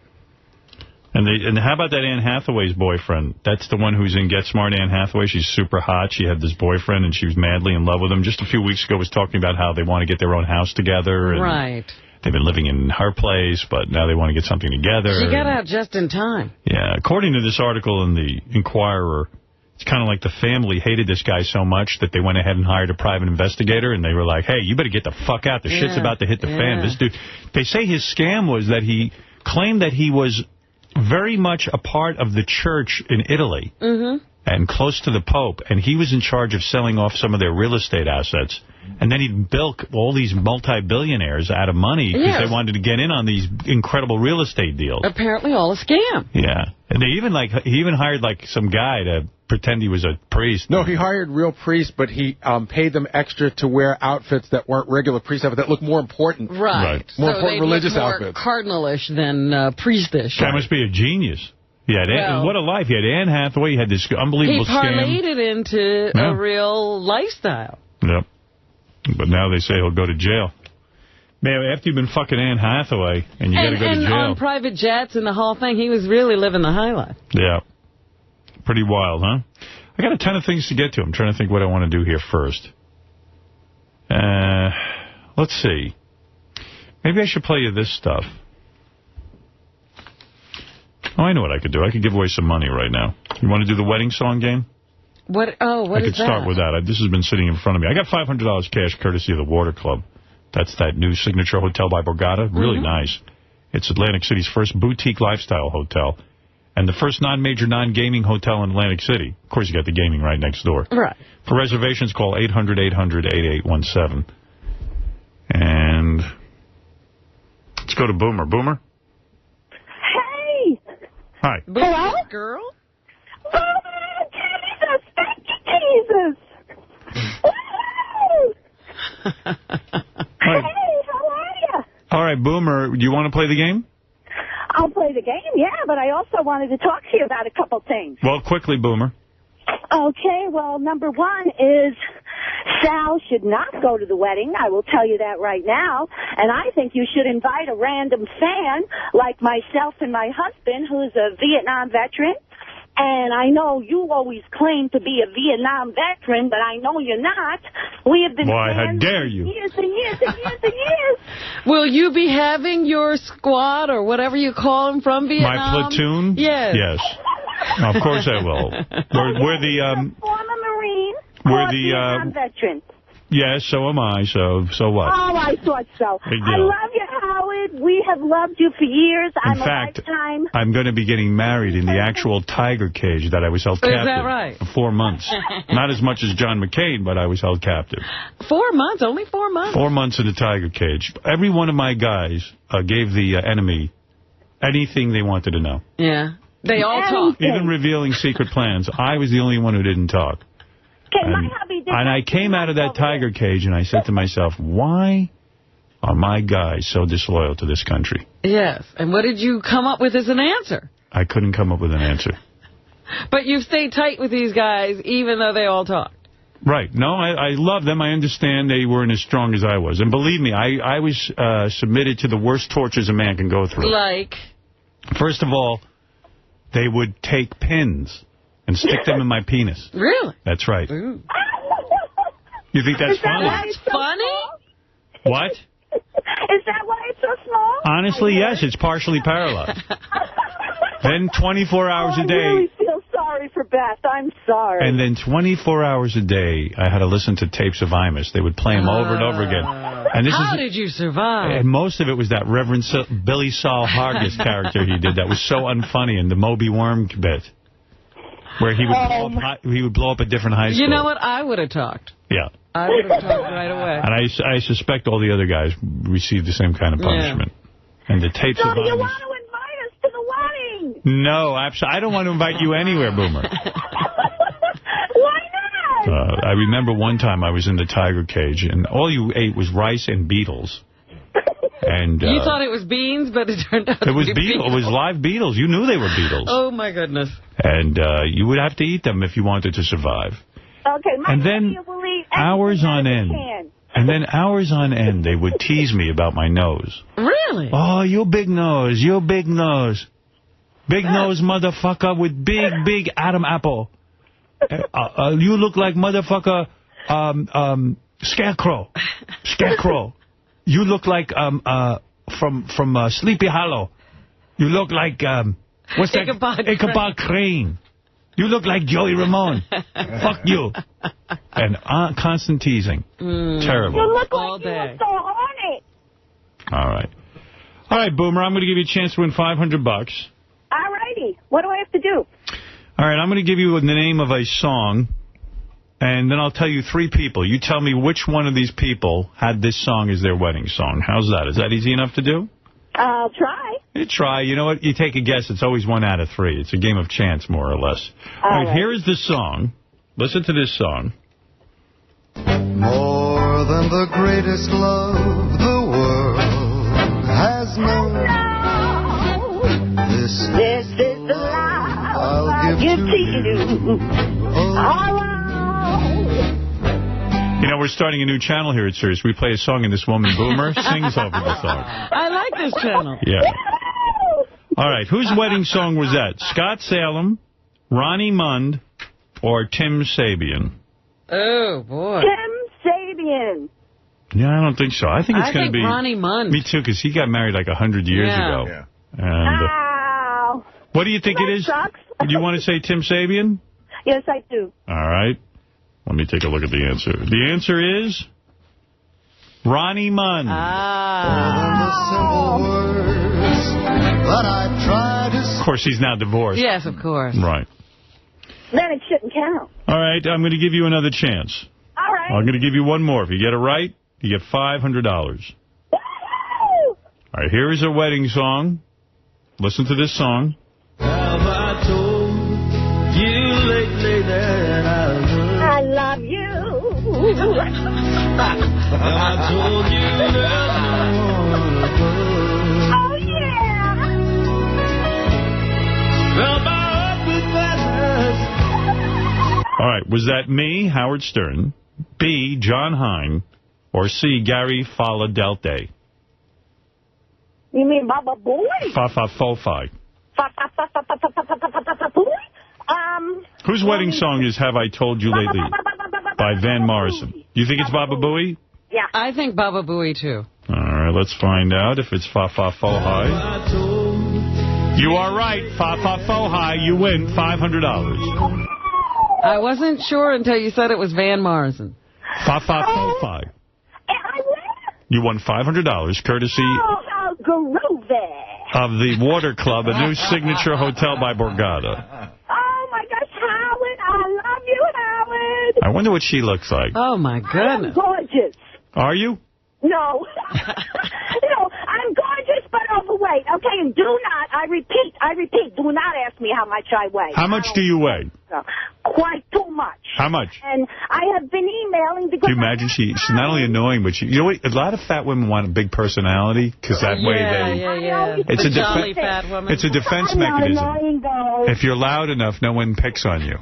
And how about that Anne Hathaway's boyfriend? That's the one who's in Get Smart, Anne Hathaway. She's super hot. She had this boyfriend, and she was madly in love with him. Just a few weeks ago was talking about how they want to get their own house together. And right. They've been living in her place, but now they want to get something together. She got out just in time. Yeah. According to this article in the Enquirer, it's kind of like the family hated this guy so much that they went ahead and hired a private investigator, and they were like, hey, you better get the fuck out. The shit's about to hit the fan. This dude, they say his scam was that he claimed that he was very much a part of the church in Italy and close to the Pope, and he was in charge of selling off some of their real estate assets. And then he'd bilk all these multi-billionaires out of money because they wanted to get in on these incredible real estate deals. Apparently all a scam. Yeah. And they even he hired some guy to pretend he was a priest. No, he hired real priests, but he paid them extra to wear outfits that weren't regular priest outfits, that looked more important. Right. More important religious more outfits. Cardinalish than priestish. That must be a genius. Yeah, what a life. He had Anne Hathaway, he had this unbelievable scam. He parlayed it into a real lifestyle. Yep. But now they say he'll go to jail. Man, after you've been fucking Anne Hathaway and you got to go to jail. And on private jets and the whole thing, he was really living the high life. Yeah. Pretty wild, huh? I got a ton of things to get to. I'm trying to think what I want to do here first. Let's see. Maybe I should play you this stuff. Oh, I know what I could do. I could give away some money right now. You want to do the wedding song game? What is that? I could start with that. This has been sitting in front of me. I got $500 cash courtesy of the Water Club. That's that new signature hotel by Borgata. Really nice. It's Atlantic City's first boutique lifestyle hotel and the first non-major, non-gaming hotel in Atlantic City. Of course, you got the gaming right next door. Right. For reservations, call 800-800-8817. And let's go to Boomer. Boomer? Hey! Hi. Hello? Girl? Oh, Jesus! Thank you, Jesus! Hey, how are you? All right, Boomer, do you want to play the game? I'll play the game, yeah, but I also wanted to talk to you about a couple things. Well, quickly, Boomer. Okay, well, number one is Sal should not go to the wedding. I will tell you that right now. And I think you should invite a random fan like myself and my husband, who's a Vietnam veteran. And I know you always claim to be a Vietnam veteran, but I know you're not. We have been Why, how fans dare for you? years and years and years and years. Will you be having your squad or whatever you call them from Vietnam? My platoon? Yes. Yes. Of course I will. We're the former Marine, we're the Vietnam veteran. Yes, so am I. So what? Oh, I thought so. Big I deal. love you, Howard. We have loved you for years. In fact, I'm going to be getting married in the actual tiger cage that I was held captive. Is that right? For 4 months. Not as much as John McCain, but I was held captive. 4 months? Only 4 months? 4 months in the tiger cage. Every one of my guys gave the enemy anything they wanted to know. Yeah. They all talk. Even revealing secret plans. I was the only one who didn't talk. And I came out of that tiger cage and I said to myself, why are my guys so disloyal to this country? Yes. And what did you come up with as an answer? I couldn't come up with an answer. But you stayed tight with these guys even though they all talked. Right. No, I love them. I understand they weren't as strong as I was. And believe me, I was submitted to the worst tortures a man can go through. Like? First of all, they would take pins and stick them in my penis. Really? That's right. Ooh. You think that's funny? That's funny? What? Is that why it's so small? Honestly, yes. It's partially paralyzed. Then 24 hours a day. I really feel sorry for Beth. I'm sorry. And then 24 hours a day, I had to listen to tapes of Imus. They would play them over and over again. And How did you survive? And most of it was that Reverend Billy Saul Hargis character he did that was so unfunny in the Moby Worm bit, where he would blow up a different high school. You know what? I would have talked. Yeah. I would have talked right away. And I suspect all the other guys received the same kind of punishment. Yeah. And the tapes of Imus. You want to invite us to the wedding? No, I don't want to invite you anywhere, Boomer. Why not? I remember one time I was in the tiger cage, and all you ate was rice and beetles. And you thought it was beans, but it turned out to be beetles. It was live beetles. You knew they were beetles. Oh, my goodness. And you would have to eat them if you wanted to survive. Okay, and then hours on end. And then hours on end, they would tease me about my nose. Really? Oh, you big nose. You big nose. Big nose motherfucker with big Adam apple. You look like motherfucker Scarecrow. Scarecrow. You look like from Sleepy Hollow. You look like what's that? Ichabod Crane. You look like Joey Ramone. Fuck you. And constant teasing. Terrible. You look like you were so horny. All right. All right, Boomer, I'm going to give you a chance to win $500. All righty. What do I have to do? All right, I'm going to give you the name of a song, and then I'll tell you 3 people. You tell me which one of these people had this song as their wedding song. How's that? Is that easy enough to do? I'll try. You try. You know what? You take a guess. It's always 1 out of 3. It's a game of chance, more or less. All right, here is the song. Listen to this song. More than the greatest love the world has known. This is the love I'll give to you. You know, we're starting a new channel here at Sirius. We play a song and this woman, Boomer, sings over the song. I like this channel. Yeah. All right, whose wedding song was that? Scott Salem, Ronnie Mund, or Tim Sabean? Oh, boy. Tim Sabean. Yeah, I don't think so. I think it's going to be Ronnie Mund. Me too, because he got married like 100 years ago. Yeah. And what do you think it is? Sucks. Do you want to say Tim Sabean? Yes, I do. All right. Let me take a look at the answer. The answer is Ronnie Mund. Of course, he's now divorced. Yes, of course. Right. Then it shouldn't count. All right, I'm going to give you another chance. All right. I'm going to give you one more. If you get it right, you get $500. All right, here is a wedding song. Listen to this song. Have I told you lately that I love you? Have I told you there's no one above? Oh, yeah. Fill my heart with gladness. All right, was that me, Howard Stern, B, John Hine, or C, Gary Faladelte? You mean Baba Boy? Fa-fa-fo-fi. Whose wedding song is Have I Told You Lately by Van Morrison? You think it's Baba Booey? Yeah. I think Baba Booey, too. All right, let's find out if it's Fa-fa-fo-hi. You are right, Fa-fa-fo-hi. You win $500. I wasn't sure until you said it was Van Morrison. Fa-fa-fo-fi. You won $500, courtesy Oh, how groovy. of the Water Club, a new signature hotel by Borgata. Oh, my gosh, Howard, I love you, Howard. I wonder what she looks like. Oh, my I'm goodness. gorgeous. Are you? No. I'm gorgeous but overweight. Okay, and do not, I repeat, do not ask me how much I weigh. How much do you weigh? Quite too much. How much? And I have been emailing because... Do you imagine she's not only annoying, but you know what? A lot of fat women want a big personality because that way they... Yeah. It's a jolly fat woman. It's a defense I'm not mechanism. annoying, though. If you're loud enough, no one picks on you.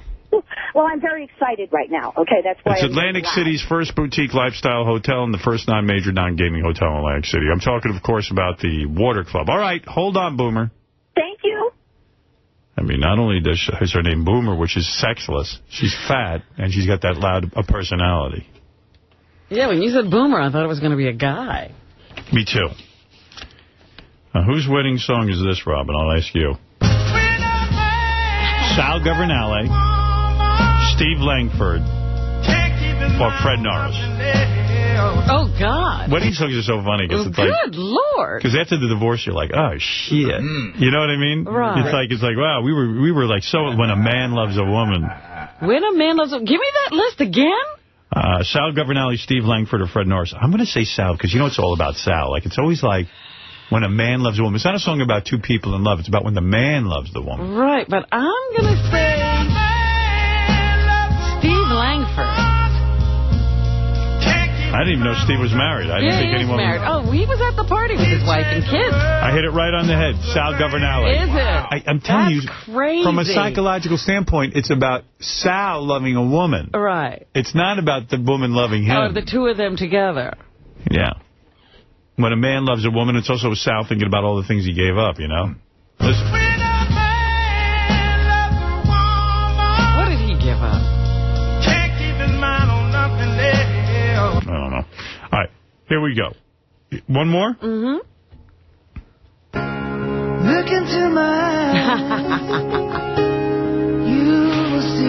Well, I'm very excited right now. Okay, that's why It's I'm Atlantic loud. City's first boutique lifestyle hotel and the first non-major, non-gaming hotel in Atlantic City. I'm talking, of course, about the Water Club. All right, hold on, Boomer. Thank you. I mean, not only is her name Boomer, which is sexless, she's fat, and she's got that loud a personality. Yeah, when you said Boomer, I thought it was going to be a guy. Me too. Whose wedding song is this, Robin? I'll ask you. Sal Governale, Steve Langford, or Fred Norris. Oh, God. Wedding songs are so funny because it's like... Good Lord. Because after the divorce, you're like, oh, shit. You know what I mean? Right. It's like, wow, we were like so when a man loves a woman. When a man loves... Give me that list again. Sal Governale, Steve Langford, or Fred Norris. I'm going to say Sal because you know it's all about Sal. Like, it's always like when a man loves a woman. It's not a song about two people in love. It's about when the man loves the woman. Right, but I'm going to say Steve Langford. I didn't even know Steve was married. I didn't think anyone married. Oh, he was at the party with his wife and kids. I hit it right on the head. Sal Governale. Is it? I'm telling That's you, crazy. from a psychological standpoint, it's about Sal loving a woman. Right. It's not about the woman loving him. Oh, the two of them together. Yeah. When a man loves a woman, it's also Sal thinking about all the things he gave up, you know? Listen. What did he give up? I don't know. All right, here we go. One more? Mm-hmm. Look into my eyes.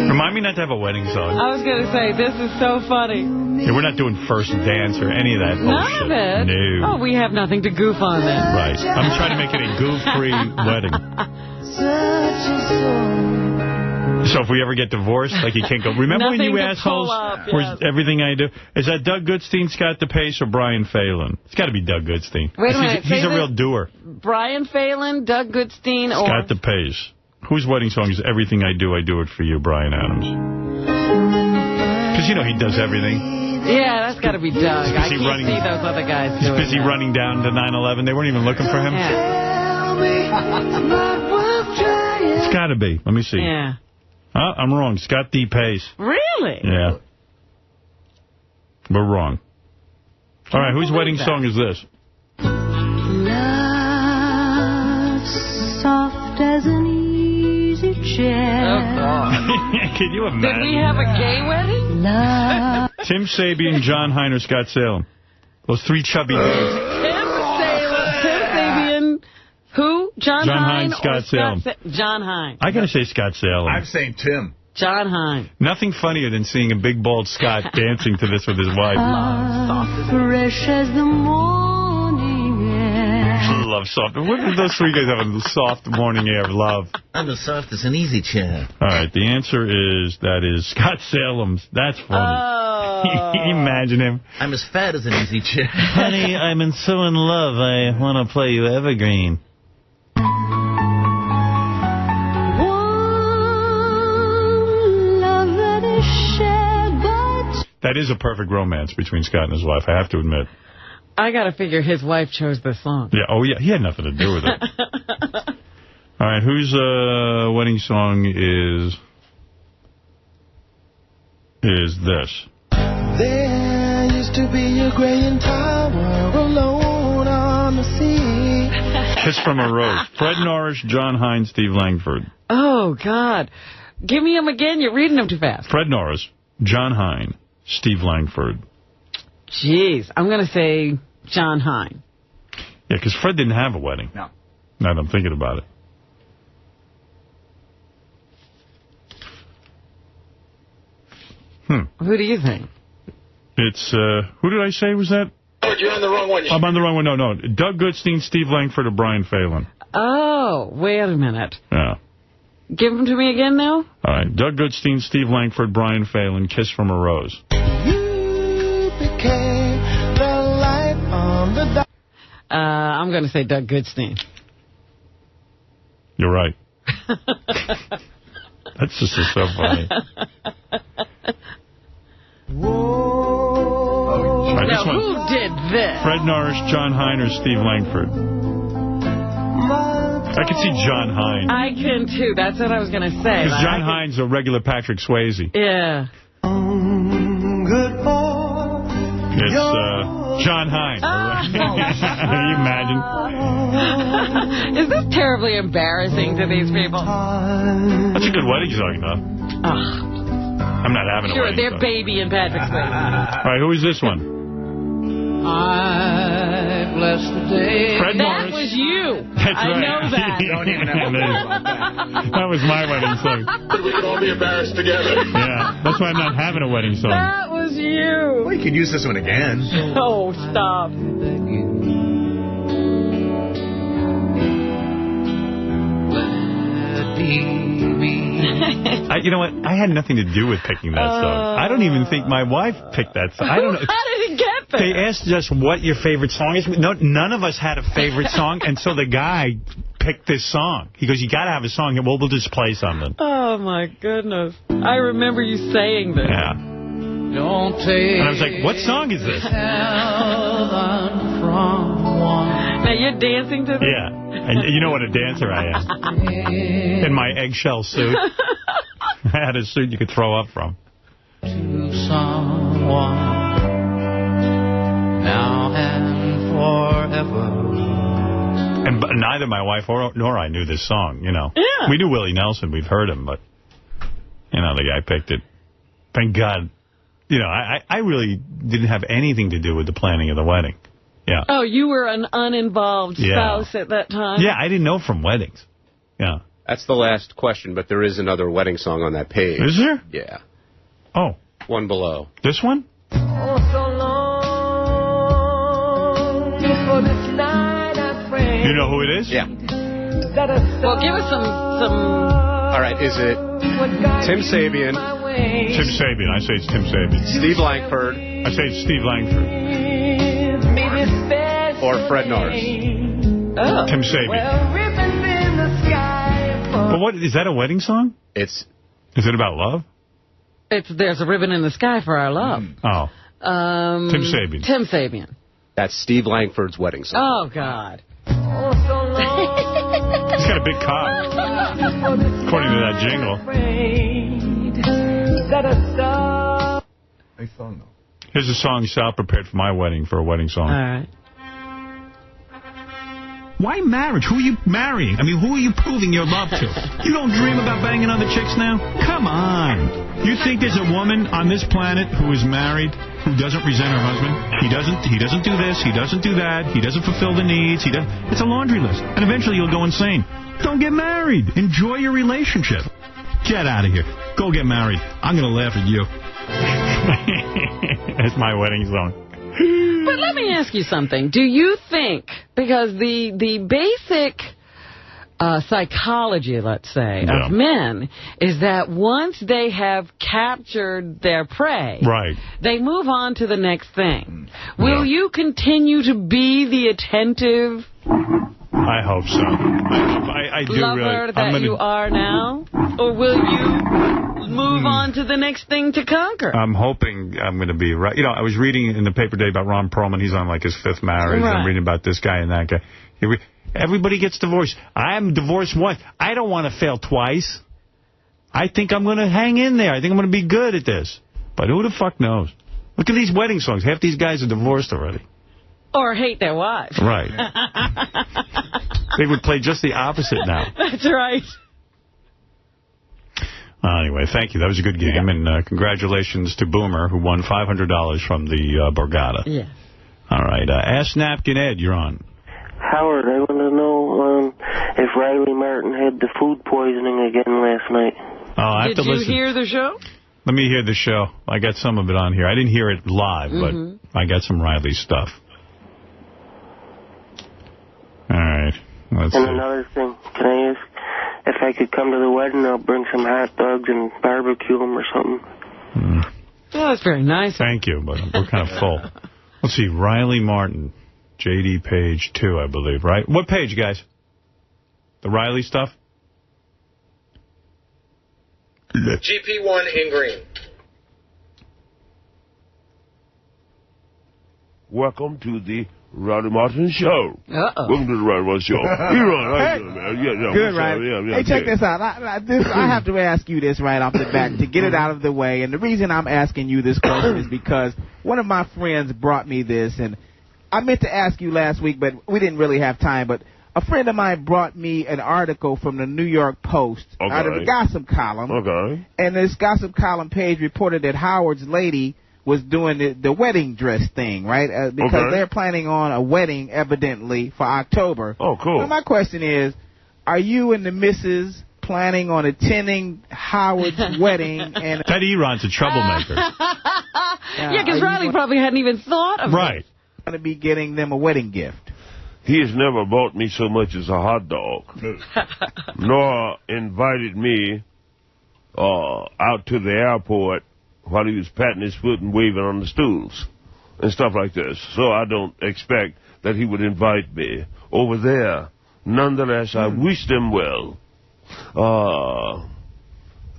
Remind me not to have a wedding song. I was going to say, this is so funny. Yeah, we're not doing first dance or any of that None bullshit. of it. No. Oh, we have nothing to goof on then. Right. I'm trying to make it a goof-free wedding. So if we ever get divorced, like you can't go. Remember when you assholes were everything I do? Is that Doug Goodstein, Scott DePace, or Brian Phelan? It's got to be Doug Goodstein. Wait a minute. He's a real doer. Brian Phelan, Doug Goodstein, or... Scott DePace. Whose wedding song is Everything I Do It For You, Brian Adams? Because, you know, he does everything. Yeah, that's got to be Doug. I can't see those other guys He's doing busy that. running down to 9/11. They weren't even looking for him. Yeah. It's got to be. Let me see. Yeah. Oh, I'm wrong. Scott DePace. Really? Yeah. We're wrong. All right, whose wedding song is this? Love soft as an easy chair. Oh, God. Can you imagine? Did we have a gay wedding? Love. Tim Sabian, John Hein, or Scott Salem. Those three chubby dudes. Tim Sabian. Who? John Hein, Scott Salem. John Hein. I got to say Scott Salem. I'm saying Tim. John Hein. Nothing funnier than seeing a big, bald Scott dancing to this with his wife. Fresh as the morning air. Love soft. What do those three guys have a soft morning air of love? I'm as soft as an easy chair. All right, the answer is Scott Salem's. That's funny. Imagine him. I'm as fat as an easy chair. Honey, I'm so in love. I want to play you Evergreen. That is a perfect romance between Scott and his wife, I have to admit. I got to figure his wife chose this song. Yeah. Oh, yeah. He had nothing to do with it. All right. Whose wedding song is this? There used to be a Graham Tower alone on the sea. Kiss from a Rose. Fred Norris, John Hein, Steve Langford. Oh, God. Give me them again. You're reading them too fast. Fred Norris, John Hein, Steve Langford. Jeez. I'm going to say John Hein. Yeah, because Fred didn't have a wedding. No. Now that I'm thinking about it. Who do you think? It's, who did I say was that? You're on the wrong one. I'm on the wrong one. No. Doug Goodstein, Steve Langford, or Brian Phelan. Oh, wait a minute. Yeah. Give them to me again now? All right. Doug Goodstein, Steve Langford, Brian Phelan, Kiss from a Rose. You became the light on the I'm going to say Doug Goodstein. You're right. That's just so funny. Right, now, who did this? Fred Norris, John Hine, or Steve Langford? I can see John Hine. I can, too. That's what I was going to say. Because John Hine's a regular Patrick Swayze. Yeah. It's John Hine. Can you imagine? Is this terribly embarrassing to these people? That's a good wedding song, though. I'm not having a wedding Sure, they're song. Baby and Patrick Swayze. All right, who is this one? I bless the day. Fred That Norris. was you. That's I right. know that. Don't even have That was my wedding song. We could all be embarrassed together. Yeah, that's why I'm not having a wedding song. That was you. Well, you could use this one again. Oh, stop. You know what? I had nothing to do with picking that song. I don't even think my wife picked that song. I don't know. How did it get there? They asked us what your favorite song is. No, none of us had a favorite song, and so the guy picked this song. He goes, you got to have a song. Well, we'll just play something. Oh, my goodness. I remember you saying this. Yeah. Don't take and I was like, what song is this? Now, you're dancing to this? Yeah. And you know what a dancer I am. In my eggshell suit. I had a suit you could throw up from. To someone now and forever. And neither my wife nor I knew this song, you know. Yeah. We knew Willie Nelson. We've heard him, but, you know, the guy picked it. Thank God. You know, I really didn't have anything to do with the planning of the wedding. Yeah. Oh, you were an uninvolved spouse at that time? Yeah, I didn't know from weddings. Yeah. That's the last question, but there is another wedding song on that page. Is there? Yeah. Oh. One below. This one? Oh, so long for this night I pray. You know who it is? Yeah. Well, give us some... All right, is it Tim Sabean? Tim Sabean. I say it's Tim Sabean. Steve Langford. I say it's Steve Langford. Or Fred Norris. Oh. Tim Sabean. But what, is that a wedding song? Is it about love? There's a ribbon in the sky for our love. Oh. Tim Sabean. Tim Sabean. That's Steve Langford's wedding song. Oh, God. He's got a big cock. According to that jingle. Nice song, though. Here's a song Sal prepared for my wedding, for a wedding song. All right. Why marriage? Who are you marrying? I mean, who are you proving your love to? You don't dream about banging other chicks now? Come on. You think there's a woman on this planet who is married who doesn't resent her husband? He doesn't do this. He doesn't do that. He doesn't fulfill the needs. It's a laundry list. And eventually you'll go insane. Don't get married. Enjoy your relationship. Get out of here. Go get married. I'm going to laugh at you. That's my wedding song. But let me ask you something. Do you think, because the basic psychology, let's say, of men is that once they have captured their prey, they move on to the next thing. Will you continue to be the attentive I hope so. I do lover really. that you are now? Or will you move on to the next thing to conquer? I'm hoping I'm going to be right. You know, I was reading in the paper today about Ron Perlman. He's on, like, his 5th marriage. Right. I'm reading about this guy and that guy. Everybody gets divorced. I'm divorced once. I don't want to fail twice. I think I'm going to hang in there. I think I'm going to be good at this. But who the fuck knows? Look at these wedding songs. Half these guys are divorced already. Or hate their wives. Right. They would play just the opposite now. That's right. Anyway, thank you. That was a good game. And congratulations to Boomer, who won $500 from the Borgata. Yeah. All right. Ask Napkin Ed, you're on. Howard, I want to know if Riley Martin had the food poisoning again last night. Oh, I have Did to you listen. hear the show? Let me hear the show. I got some of it on here. I didn't hear it live, but I got some Riley stuff. All right. Let's see. Another thing, can I ask if I could come to the wedding? I'll bring some hot dogs and barbecue them or something. Oh, that's very nice. Thank you, but we're kind of full. Let's see. Riley Martin, JD page 2, I believe, right? What page, guys? The Riley stuff? GP1 in green. Welcome to the Riley Martin Show. Welcome to the Riley Martin Show. You're right. How you doing, man? Yeah, Good, right? Hey, check this out. I have to ask you this right off the bat to get it out of the way. And the reason I'm asking you this question is because one of my friends brought me this. And I meant to ask you last week, but we didn't really have time. But a friend of mine brought me an article from the New York Post out of the gossip column. Okay. And this gossip column page reported that Howard's lady was doing the wedding dress thing, right? Because they're planning on a wedding, evidently, for October. Oh, cool. So my question is, are you and the missus planning on attending Howard's wedding? And Ted Eron's a troublemaker. Yeah, because Riley probably hadn't even thought of it. Going to be getting them a wedding gift. He has never bought me so much as a hot dog, nor invited me out to the airport while he was patting his foot and waving on the stools and stuff like this. So I don't expect that he would invite me over there. Nonetheless, I wish them well.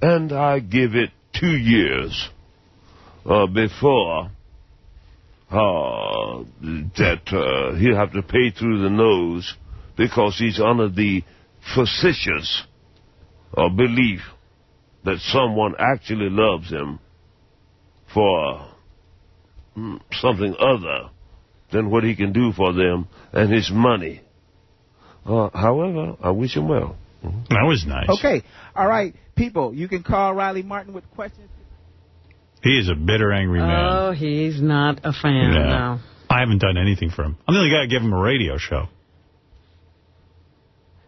And I give it 2 years before that he'll have to pay through the nose because he's under the facetious belief that someone actually loves him for something other than what he can do for them and his money. However, I wish him well. That was nice. Okay. All right, people, you can call Riley Martin with questions. He is a bitter, angry man. Oh, he's not a fan, no. I haven't done anything for him. I'm the only guy to give him a radio show.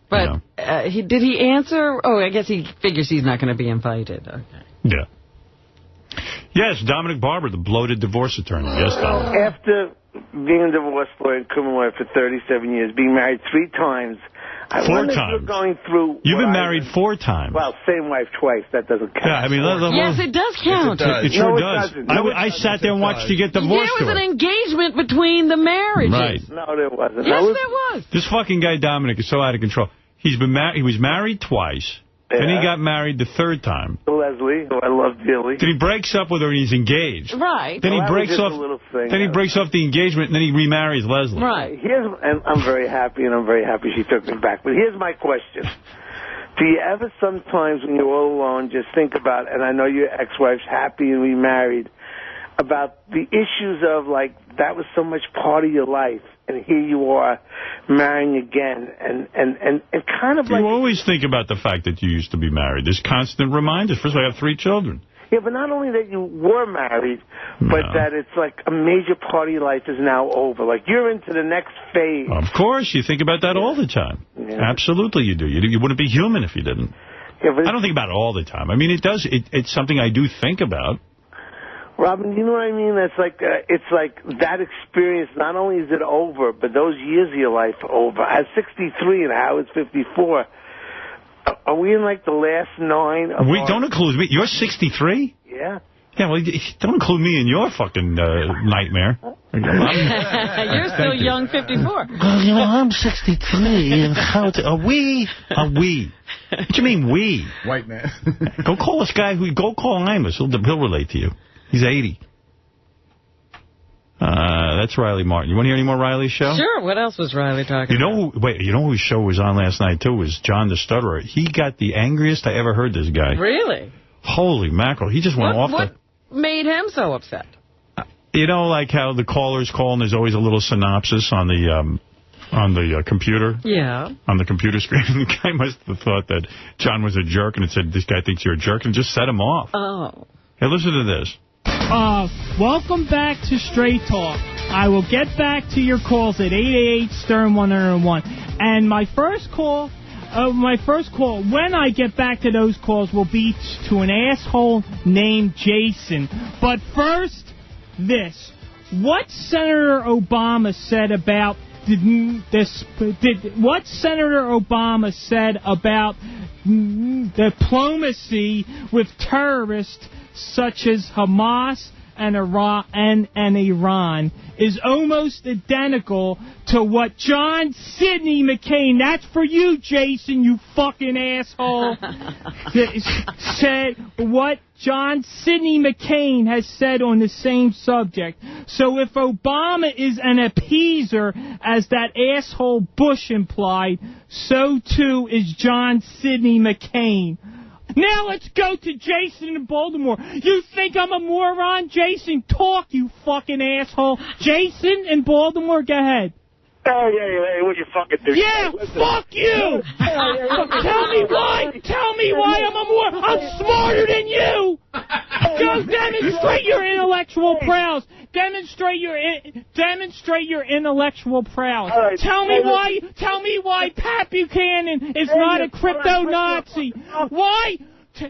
But did he answer? Oh, I guess he figures he's not going to be invited. Okay. Yeah. Yes, Dominic Barber, the bloated divorce attorney. Yes, Dominic. After being a divorce lawyer and criminal lawyer for 37 years, being married 3 times, I 4 wonder if times. you're going through. You've been married 4 times. Well, same wife twice. That doesn't count. Yeah, I mean, yes, it does count. It sure No, it does. doesn't. No, I sat there and watched you get divorced. There was an engagement between the marriages. Right. No, there wasn't. Yes, there was. This fucking guy Dominic is so out of control. He was married twice. Yeah. Then he got married the 3rd time. Leslie, who I love dearly. Then he breaks up with her and he's engaged. Right. Then he breaks off. Then he breaks off the engagement and then he remarries Leslie. Right. And I'm very happy, and I'm very happy she took me back. But here's my question. Do you ever sometimes when you're all alone just think about, and I know your ex-wife's happy and remarried, about the issues of, like, that was so much part of your life, and here you are marrying again, and kind of like... You always think about the fact that you used to be married. There's constant reminders. First of all, I have 3 children. Yeah, but not only that you were married, but that it's like a major part of your life is now over. Like, you're into the next phase. Of course. You think about that all the time. Yeah. Absolutely you do. You wouldn't be human if you didn't. Yeah, but I don't think about it all the time. I mean, it does. It's something I do think about. Robin, you know what I mean? It's like that experience, not only is it over, but those years of your life are over. I'm 63 and Howard's 54. Are we in like the last 9? Don't include me. You're 63? Yeah. Yeah, well, don't include me in your fucking nightmare. You're still young, 54. Well, you know, I'm 63, and how are we? What do you mean, we? White man. Go call this guy. Go call Imus. He'll relate to you. He's 80. That's Riley Martin. You want to hear any more Riley show? Sure. What else was Riley talking about? You know whose show was on last night, too, was John the Stutterer. He got the angriest I ever heard this guy. Really? Holy mackerel. He just went off. What made him so upset? You know, like how the callers call and there's always a little synopsis on the computer? Yeah. On the computer screen. The guy must have thought that John was a jerk, and it said, this guy thinks you're a jerk, and just set him off. Oh. Hey, listen to this. Welcome back to Straight Talk. I will get back to your calls at 888-STERN-101. And my first call, my first call, when I get back to those calls, will be to an asshole named Jason. But first, this. What Senator Obama said about what Senator Obama said about diplomacy with terrorists such as Hamas and Iran is almost identical to what John Sidney McCain, that's for you, Jason, you fucking asshole, said what John Sidney McCain has said on the same subject. So if Obama is an appeaser, as that asshole Bush implied, so too is John Sidney McCain. Now let's go to Jason in Baltimore. You think I'm a moron? Jason, talk, you fucking asshole. Jason in Baltimore, go ahead. Hey, what you fucking do? Yeah, fuck you! Tell me why I'm a moron. I'm smarter than you! Go demonstrate your intellectual prowess. Demonstrate your intellectual prowess. Right. Tell me why Pat Buchanan is not a crypto-Nazi. Why?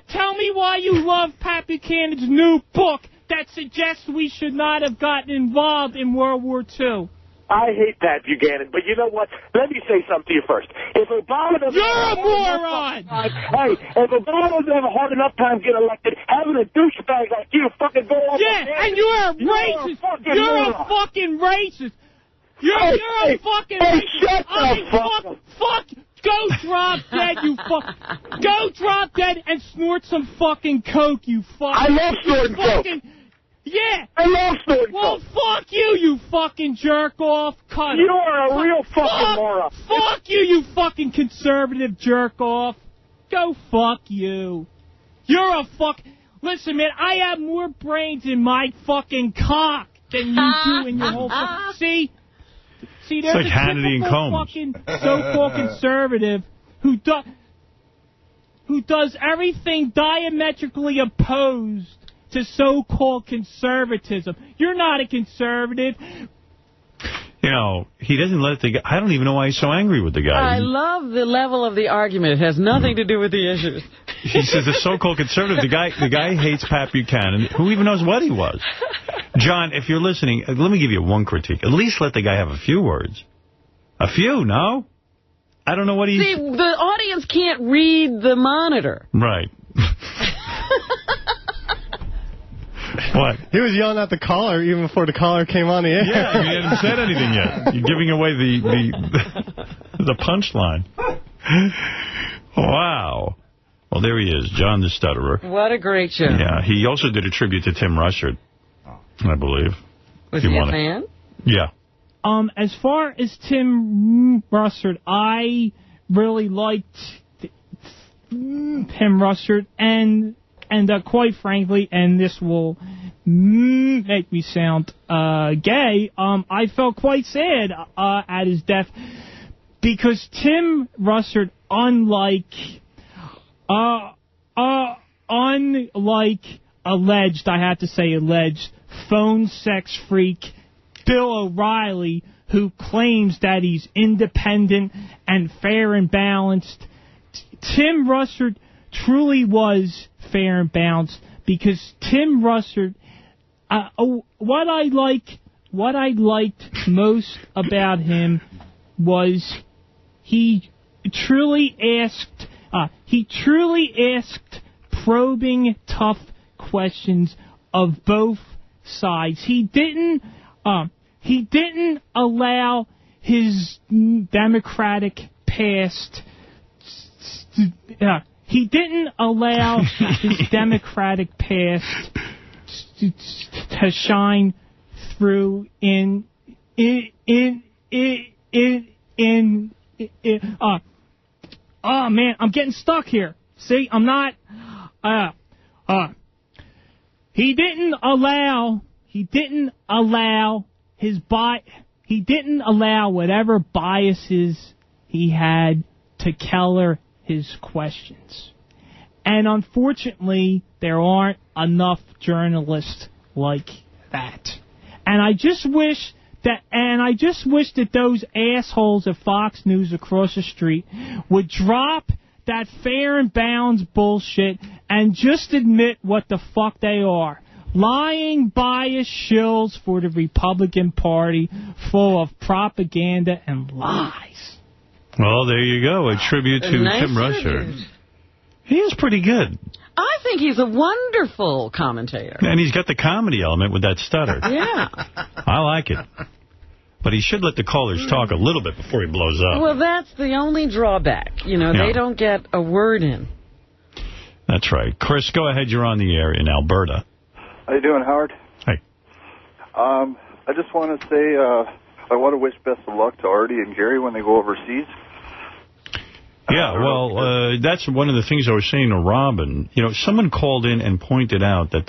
Tell me why you love Pat Buchanan's new book that suggests we should not have gotten involved in World War II. I hate Pat Buchanan, but you know what? Let me say something to you first. If Obama doesn't... You're a moron! Hey, if Obama doesn't have a hard enough time getting elected, having a douchebag like you fucking go off... Yeah, and you're a racist! You're a fucking racist! You're a fucking racist! Shut the fuck up! Fuck! Go drop dead, you fuck! Go drop dead and snort some fucking coke, you fuck! I love snorting coke! Yeah! I love snorting coke! Well, fuck you fucking jerk-off cunt! You are a real fucking moron! Fuck you fucking conservative jerk-off! Go fuck you! You're a fuck... Listen, man, I have more brains in my fucking cock than you do in your whole... See, there's like a Hannity and Combs. Fucking so-called conservative who does everything diametrically opposed to so-called conservatism. You're not a conservative. You know, he doesn't let the guy... I don't even know why he's so angry with the guy. I love the level of the argument. It has nothing to do with the issues. He says the so-called conservative, the guy hates Pat Buchanan. Who even knows what he was? John, if you're listening, let me give you one critique. At least let the guy have a few words. A few, no? I don't know what he's... See, the audience can't read the monitor. Right. What? He was yelling at the caller even before the caller came on the air. Yeah, he hadn't said anything yet. You're giving away the punchline. Wow. Well, there he is, John the Stutterer. What a great show. Yeah, he also did a tribute to Tim Russert, I believe. Was he a fan? Yeah. As far as Tim Russert, I really liked Tim Russert, and quite frankly, and this will make me sound gay, I felt quite sad at his death, because Tim Russert, unlike alleged, I have to say alleged, phone sex freak Bill O'Reilly, who claims that he's independent and fair and balanced, Tim Russert truly was fair and balanced, because Tim Russert, what I liked most about him was he truly asked probing, tough questions of both sides. He didn't allow his Democratic past. He didn't allow his Democratic past to shine through in oh man, I'm getting stuck here. See, I'm not he didn't allow whatever biases he had to color his questions. And unfortunately, there aren't enough journalists like that. And I just wish And I just wish that those assholes at Fox News across the street would drop that fair and bounds bullshit and just admit what the fuck they are. Lying, biased shills for the Republican Party full of propaganda and lies. Well, there you go. A tribute to Tim Russert. He is pretty good. I think he's a wonderful commentator. And he's got the comedy element with that stutter. Yeah. I like it. But he should let the callers talk a little bit before he blows up. Well, that's the only drawback. You know, they don't get a word in. That's right. Chris, go ahead. You're on the air in Alberta. How you doing, Howard? Hey. I just want to say I want to wish best of luck to Artie and Gary when they go overseas. Yeah, well, that's one of the things I was saying to Robin. You know, someone called in and pointed out that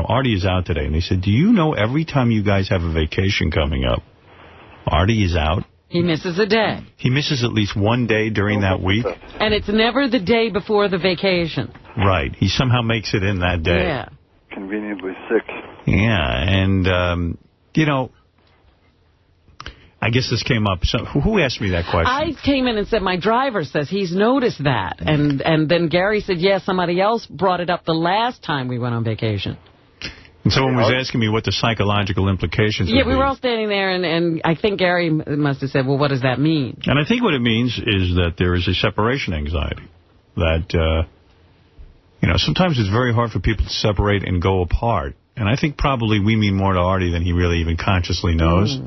Artie is out today, and they said, "Do you know every time you guys have a vacation coming up, Artie is out? He misses a day. He misses at least one day during that week, and it's never the day before the vacation. Right? He somehow makes it in that day. Yeah. Conveniently sick. Yeah, and you know." I guess this came up. So who asked me that question? I came in and said, my driver says he's noticed that. And then Gary said, yeah, somebody else brought it up the last time we went on vacation. And someone was asking me what the psychological implications would be. Yeah, we were all standing there, and I think Gary must have said, well, what does that mean? And I think what it means is that there is a separation anxiety. That, sometimes it's very hard for people to separate and go apart. And I think probably we mean more to Artie than he really even consciously knows.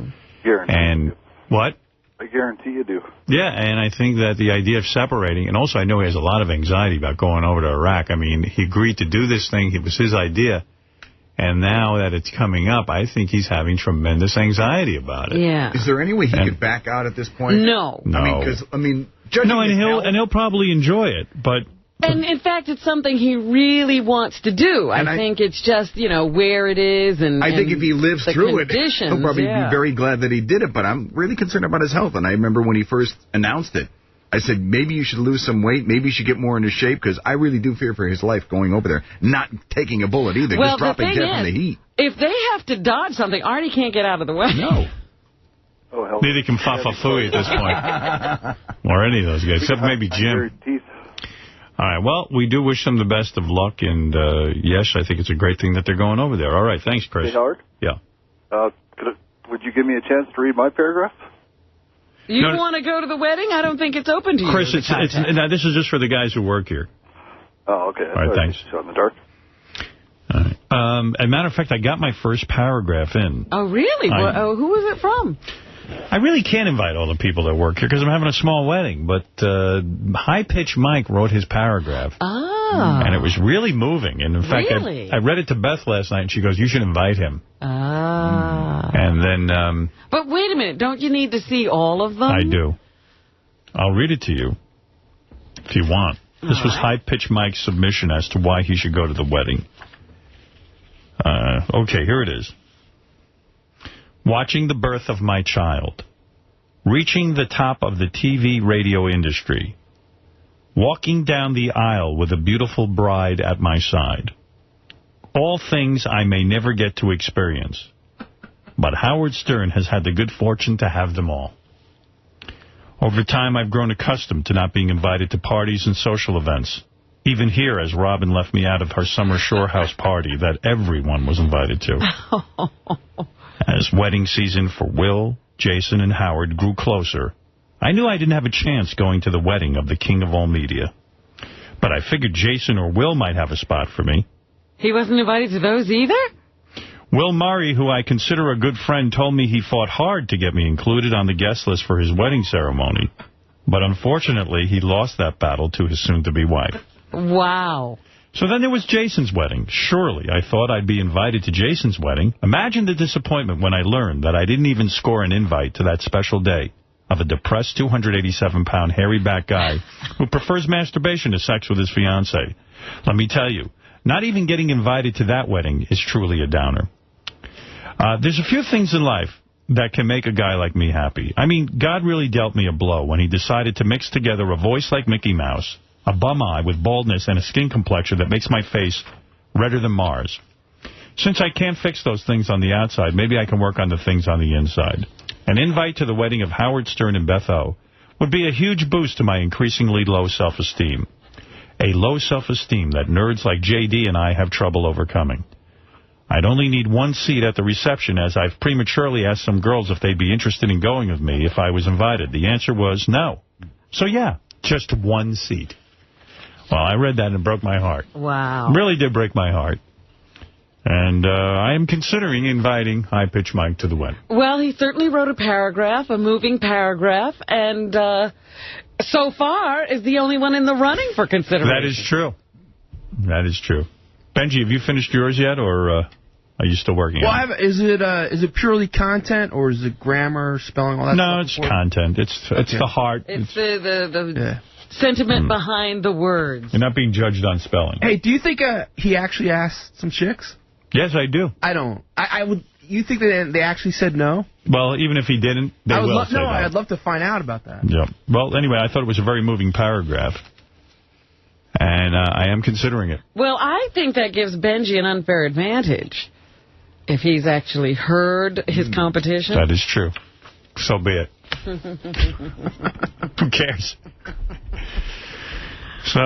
And what? I guarantee you do. Yeah, and I think that the idea of separating, and also I know he has a lot of anxiety about going over to Iraq. I mean, he agreed to do this thing. It was his idea. And now that it's coming up, I think he's having tremendous anxiety about it. Yeah. Is there any way he could back out at this point? No. I mean, and he'll probably enjoy it, but... And, in fact, it's something he really wants to do. I think it's just, where it is and I think if he lives through it, he'll probably be very glad that he did it. But I'm really concerned about his health. And I remember when he first announced it, I said, maybe you should lose some weight. Maybe you should get more into shape, because I really do fear for his life going over there. Not taking a bullet either, just dropping dead in the heat. If they have to dodge something, Artie can't get out of the way. No. Oh, hell. Neither can Fafafui at this point. Or any of those guys, except maybe Jim. All right, well, we do wish them the best of luck, and yes, I think it's a great thing that they're going over there. All right, thanks, Chris. Hey, Howard? Yeah. Would you give me a chance to read my paragraph? You want to go to the wedding? I don't think it's open to you. Chris, now, this is just for the guys who work here. Oh, okay. All right, thanks. Shot in the dark. All right. As a matter of fact, I got my first paragraph in. Oh, really? Who was it from? I really can't invite all the people that work here because I'm having a small wedding. But High Pitch Mike wrote his paragraph. Ah. And it was really moving. And in fact, really? I read it to Beth last night, and she goes, you should invite him. Ah. And then... but wait a minute. Don't you need to see all of them? I do. I'll read it to you if you want. This was High Pitch Mike's submission as to why he should go to the wedding. Okay, here it is. Watching the birth of my child, reaching the top of the TV radio industry, walking down the aisle with a beautiful bride at my side. All things I may never get to experience, but Howard Stern has had the good fortune to have them all. Over time, I've grown accustomed to not being invited to parties and social events. Even here, as Robin left me out of her summer shore house party that everyone was invited to. As wedding season for Will, Jason, and Howard grew closer, I knew I didn't have a chance going to the wedding of the king of all media. But I figured Jason or Will might have a spot for me. He wasn't invited to those either? Will Murray, who I consider a good friend, told me he fought hard to get me included on the guest list for his wedding ceremony. But unfortunately, he lost that battle to his soon-to-be wife. Wow. So then there was Jason's wedding. Surely, I thought I'd be invited to Jason's wedding. Imagine the disappointment when I learned that I didn't even score an invite to that special day of a depressed 287-pound hairy-back guy who prefers masturbation to sex with his fiancée. Let me tell you, not even getting invited to that wedding is truly a downer. There's a few things in life that can make a guy like me happy. I mean, God really dealt me a blow when he decided to mix together a voice like Mickey Mouse, a bum eye with baldness, and a skin complexion that makes my face redder than Mars. Since I can't fix those things on the outside, maybe I can work on the things on the inside. An invite to the wedding of Howard Stern and Beth O would be a huge boost to my increasingly low self-esteem. A low self-esteem that nerds like JD and I have trouble overcoming. I'd only need one seat at the reception, as I've prematurely asked some girls if they'd be interested in going with me if I was invited. The answer was no. So, yeah, just one seat. Well, I read that and it broke my heart. Wow. Really did break my heart. And I am considering inviting High Pitch Mike to the wedding. Well, he certainly wrote a paragraph, a moving paragraph, and so far is the only one in the running for consideration. That is true. That is true. Benji, have you finished yours yet, or are you still working on it? Is it purely content, or is it grammar, spelling, all that stuff? No, it's content. It's the heart. It's the sentiment behind the words. You're not being judged on spelling. Hey, do you think he actually asked some chicks? Yes, I do. I don't. I would. You think that they actually said no? Well, even if he didn't, they will say that. I'd love to find out about that. Yeah. Well, anyway, I thought it was a very moving paragraph. And I am considering it. Well, I think that gives Benji an unfair advantage if he's actually heard his competition. That is true. So be it. Who cares? So,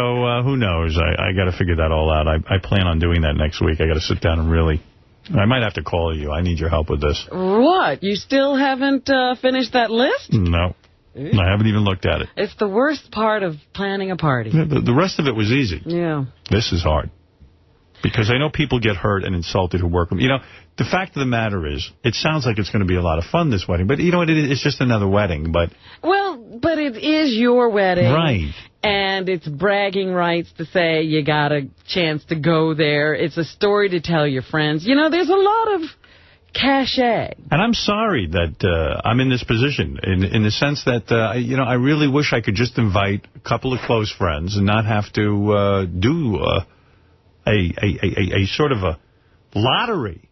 who knows? I got to figure that all out. I plan on doing that next week. I got to sit down and really... I might have to call you. I need your help with this. What? You still haven't finished that list? No. I haven't even looked at it. It's the worst part of planning a party. The rest of it was easy. Yeah. This is hard. Because I know people get hurt and insulted who work with me. You know, the fact of the matter is, it sounds like it's going to be a lot of fun, this wedding. But you know what? It's just another wedding. But it is your wedding. Right. And it's bragging rights to say you got a chance to go there. It's a story to tell your friends. You know, there's a lot of cachet. And I'm sorry that I'm in this position, in the sense that, I really wish I could just invite a couple of close friends and not have to do a sort of a lottery.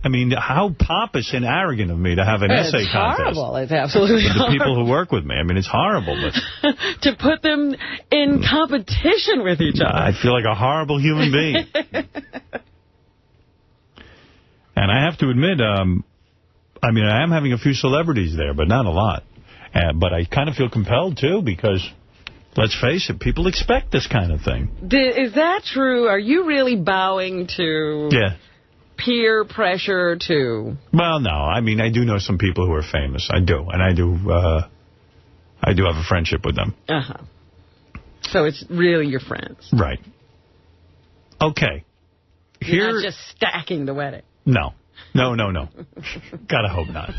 I mean, how pompous and arrogant of me to have an essay contest. It's horrible. It's absolutely horrible. The people who work with me. I mean, it's horrible. But to put them in competition with each other. I feel like a horrible human being. And I have to admit, I am having a few celebrities there, but not a lot. But I kind of feel compelled, too, because, let's face it, people expect this kind of thing. Is that true? Are you really bowing to peer pressure to... Well, no. I mean, I do know some people who are famous. I do. And I do have a friendship with them. Uh-huh. So it's really your friends. Right. Okay. You're not just stacking the wedding. No. Gotta hope not.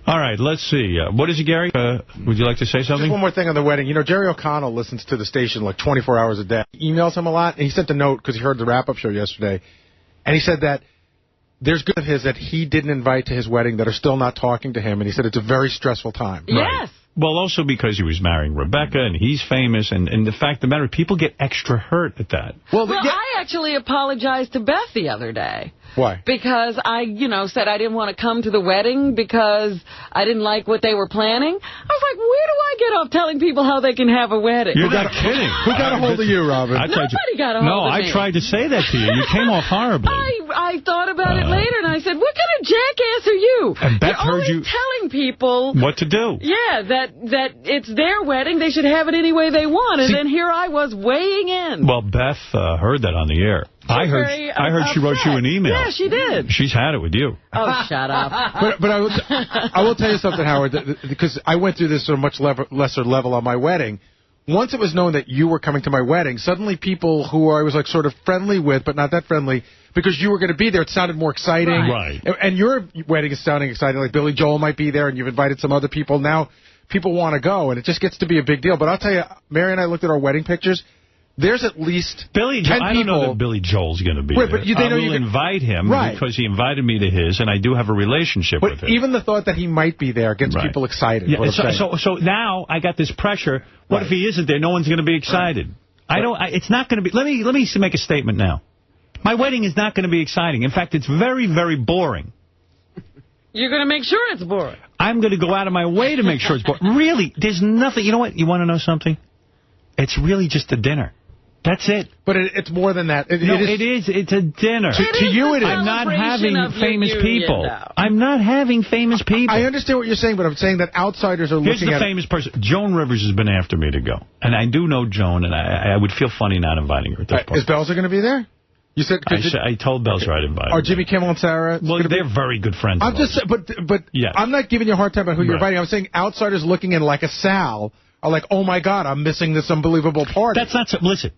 All right, let's see. What is it, Gary? Would you like to say something? Just one more thing on the wedding. You know, Jerry O'Connell listens to the station like 24 hours a day. He emails him a lot, and he sent a note because he heard the wrap-up show yesterday. And he said that there's good of his that he didn't invite to his wedding that are still not talking to him, and he said it's a very stressful time. Yes. Right. Well, also because he was marrying Rebecca, and he's famous, and the fact of the matter, people get extra hurt at that. Well, I actually apologized to Beth the other day. Why? Because I, said I didn't want to come to the wedding because I didn't like what they were planning. I was like, where do I get off telling people how they can have a wedding? You're not kidding. Who got a hold of you, Robin? Nobody got a hold of me. No, I tried to say that to you. You came off horribly. I thought about it later, and I said, what kind of jackass are you? And Beth You're heard always telling people what to do. Yeah, that it's their wedding. They should have it any way they want. And then here I was weighing in. Well, Beth heard that on the air. I heard she wrote you an email. Yeah, she did. She's had it with you. Oh, shut up. But I will tell you something, Howard, because I went through this on a much lesser level on my wedding. Once it was known that you were coming to my wedding, suddenly people who I was like sort of friendly with, but not that friendly, because you were going to be there, it sounded more exciting. Right. And your wedding is sounding exciting. Like Billy Joel might be there, and you've invited some other people. Now people want to go, and it just gets to be a big deal. But I'll tell you, Mary and I looked at our wedding pictures. There's at least 10 people. I don't know that Billy Joel's going to be there. But I will invite him because he invited me to his, and I do have a relationship with him. Even the thought that he might be there gets people excited. Yeah, so now I got this pressure. What if he isn't there? No one's going to be excited. Right. It's not going to be. Let me make a statement now. My wedding is not going to be exciting. In fact, it's very, very boring. You're going to make sure it's boring. I'm going to go out of my way to make sure it's boring. Really, there's nothing. You know what? You want to know something? It's really just a dinner. That's it. But it's more than that. It is. It's a dinner. To you, it is. I'm not having famous people. I'm not having famous people. I understand what you're saying, but I'm saying that outsiders are looking at... Here's the famous person. Joan Rivers has been after me to go. And I do know Joan, and I would feel funny not inviting her at this point. Is Belzer going to be there? You said... I told Belzer I'd invite her. Are Jimmy Kimmel and Sarah... Well, they're very good friends. I'm just... But yes. I'm not giving you a hard time about who you're inviting. I'm saying outsiders looking in like a Sal are like, oh, my God, I'm missing this unbelievable party. That's not... Listen.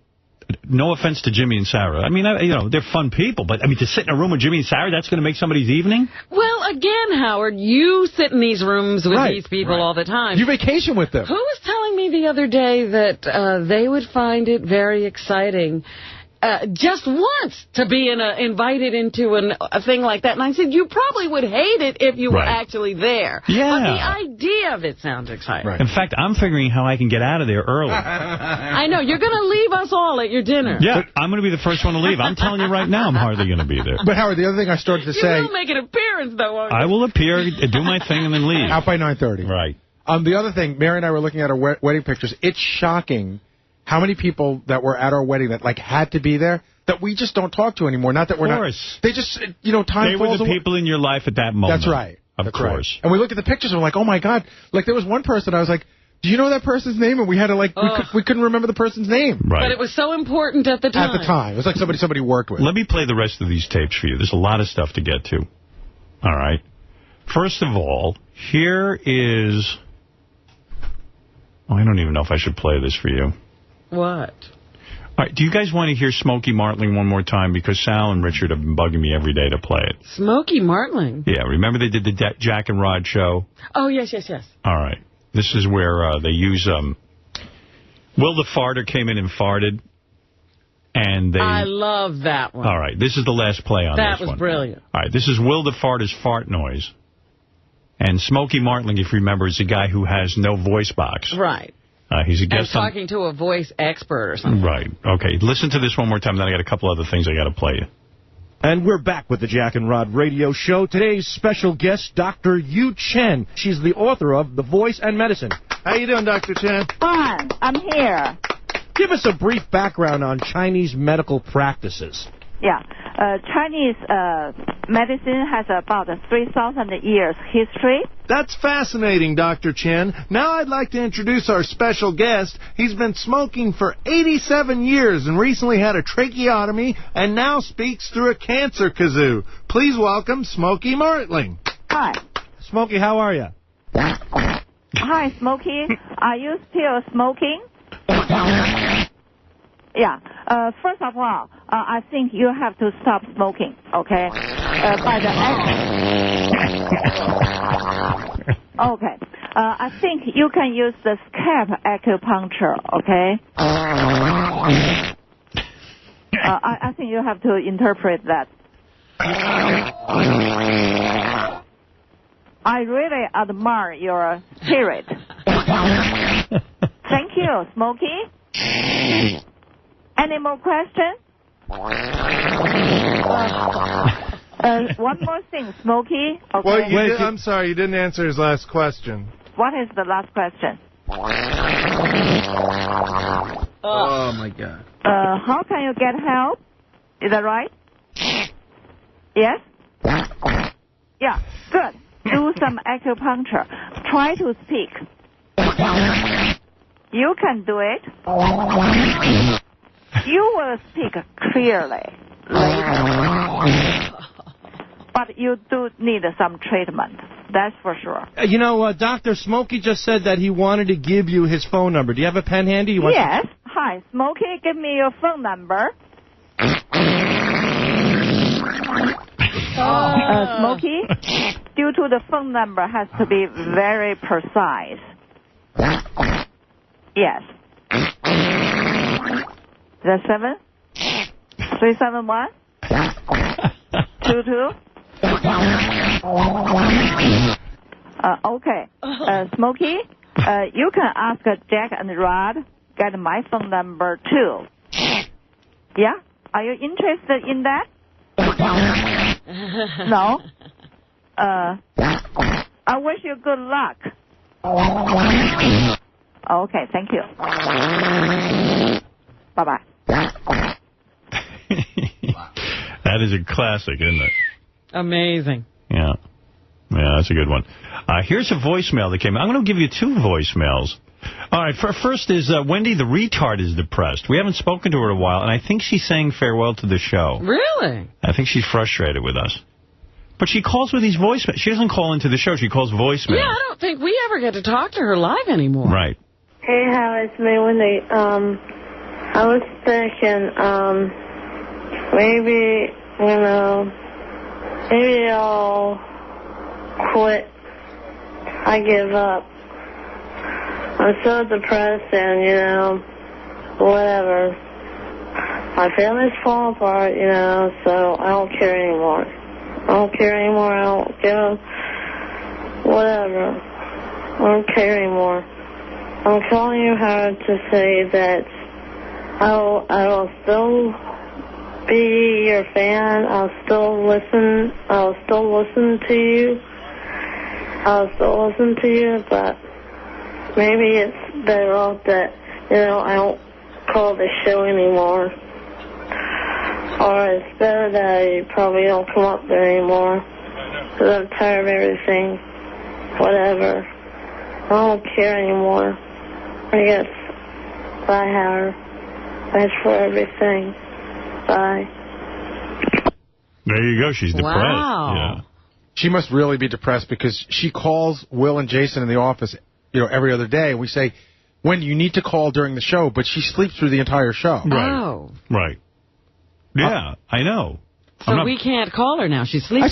No offense to Jimmy and Sarah. I mean, they're fun people, but, to sit in a room with Jimmy and Sarah, that's going to make somebody's evening? Well, again, Howard, you sit in these rooms with these people all the time. You vacation with them. Who was telling me the other day that they would find it very exciting just once to be invited into a thing like that? And I said, you probably would hate it if you were actually there. Yeah. But the idea of it sounds exciting. Right. In fact, I'm figuring how I can get out of there early. I know. You're going to leave us all at your dinner. Yeah, I'm going to be the first one to leave. I'm telling you right now, I'm hardly going to be there. But, Howard, the other thing I started to say... You will make an appearance, though, won't you? I will appear, do my thing, and then leave. Out by 9:30. Right. The other thing, Mary and I were looking at our wedding pictures. It's shocking how many people that were at our wedding that, had to be there that we just don't talk to anymore. Not that we're not... They just, time They were falls the away. people in your life at that moment. That's right. Of course. And we look at the pictures and we're like, oh, my God. Like, there was one person, I was like, do you know that person's name? And we had to, we couldn't remember the person's name. Right. But it was so important at the time. At the time. It was like somebody worked with. Let me play the rest of these tapes for you. There's a lot of stuff to get to. All right. First of all, here is... Oh, I don't even know if I should play this for you. What? All right, do you guys want to hear Smokey Martling one more time? Because Sal and Richard have been bugging me every day to play it. Smokey Martling? Yeah, remember they did the Jack and Rod show? Oh, yes. All right. This is where they use... Will the Farter came in and farted. And they... I love that one. All right, this is the last play on this one. That was brilliant. All right, this is Will the Farter's fart noise. And Smokey Martling, if you remember, is a guy who has no voice box. Right. He's a guest talking to a voice expert or something. Right. Okay. Listen to this one more time, then I got a couple other things I got to play you. And we're back with the Jack and Rod Radio Show. Today's special guest, Dr. Yu Chen. She's the author of The Voice and Medicine. How you doing, Dr. Chen? Fine. I'm here. Give us a brief background on Chinese medical practices. Yeah. Chinese medicine has about 3,000 years history. That's fascinating, Dr. Chen. Now I'd like to introduce our special guest. He's been smoking for 87 years and recently had a tracheotomy and now speaks through a cancer kazoo. Please welcome Smokey Martling. Hi. Smokey, how are you? Hi, Smokey. Are you still smoking? Yeah. First of all, I think you have to stop smoking, okay? Okay. I think you can use the scalp acupuncture, okay? I think you have to interpret that. I really admire your spirit. Thank you, Smokey. Any more questions? One more thing, Smokey. Okay. Well, I'm sorry, you didn't answer his last question. What is the last question? Oh, my God. How can you get help? Is that right? Yes? Yeah, good. Do some acupuncture. Try to speak. You can do it. You will speak clearly later. But you do need some treatment. That's for sure. You know, Dr. Smokey just said that he wanted to give you his phone number. Do you have a pen handy? Yes. Hi, Smokey. Give me your phone number. Smokey, due to the phone number has to be very precise. Yes. The 7 371 22. Okay. Smokey, you can ask Jack and Rod get my phone number too. Yeah? Are you interested in that? No? I wish you good luck. Okay, thank you. Bye-bye. That is a classic, isn't it? Amazing. Yeah. Yeah, that's a good one. Here's a voicemail that came in. I'm going to give you 2 voicemails. All right, first is Wendy the retard is depressed. We haven't spoken to her in a while, and I think she's saying farewell to the show. Really? I think she's frustrated with us. But she calls with these voicemails. She doesn't call into the show. She calls voicemails. Yeah, I don't think we ever get to talk to her live anymore. Right. Hey, Howard, it's me, Wendy. I was thinking, maybe, maybe I'll quit. I give up. I'm so depressed and, whatever. My family's falling apart, so I don't care anymore. I don't care anymore. I don't give a whatever. I don't care anymore. I'm calling you, Howard, to say that I will still be your fan. I'll still listen to you. But maybe it's better off that, I don't call the show anymore. Or it's better that I probably don't come up there anymore. Because I'm tired of everything. Whatever. I don't care anymore. I guess. Bye, Howard. Thanks for everything. Bye. There you go. She's depressed. Wow. Yeah. She must really be depressed because she calls Will and Jason in the office, every other day. And we say, Wendy, you need to call during the show, but she sleeps through the entire show. Right. Oh. Right. Yeah, I know. So we can't call her now. She's sleeping.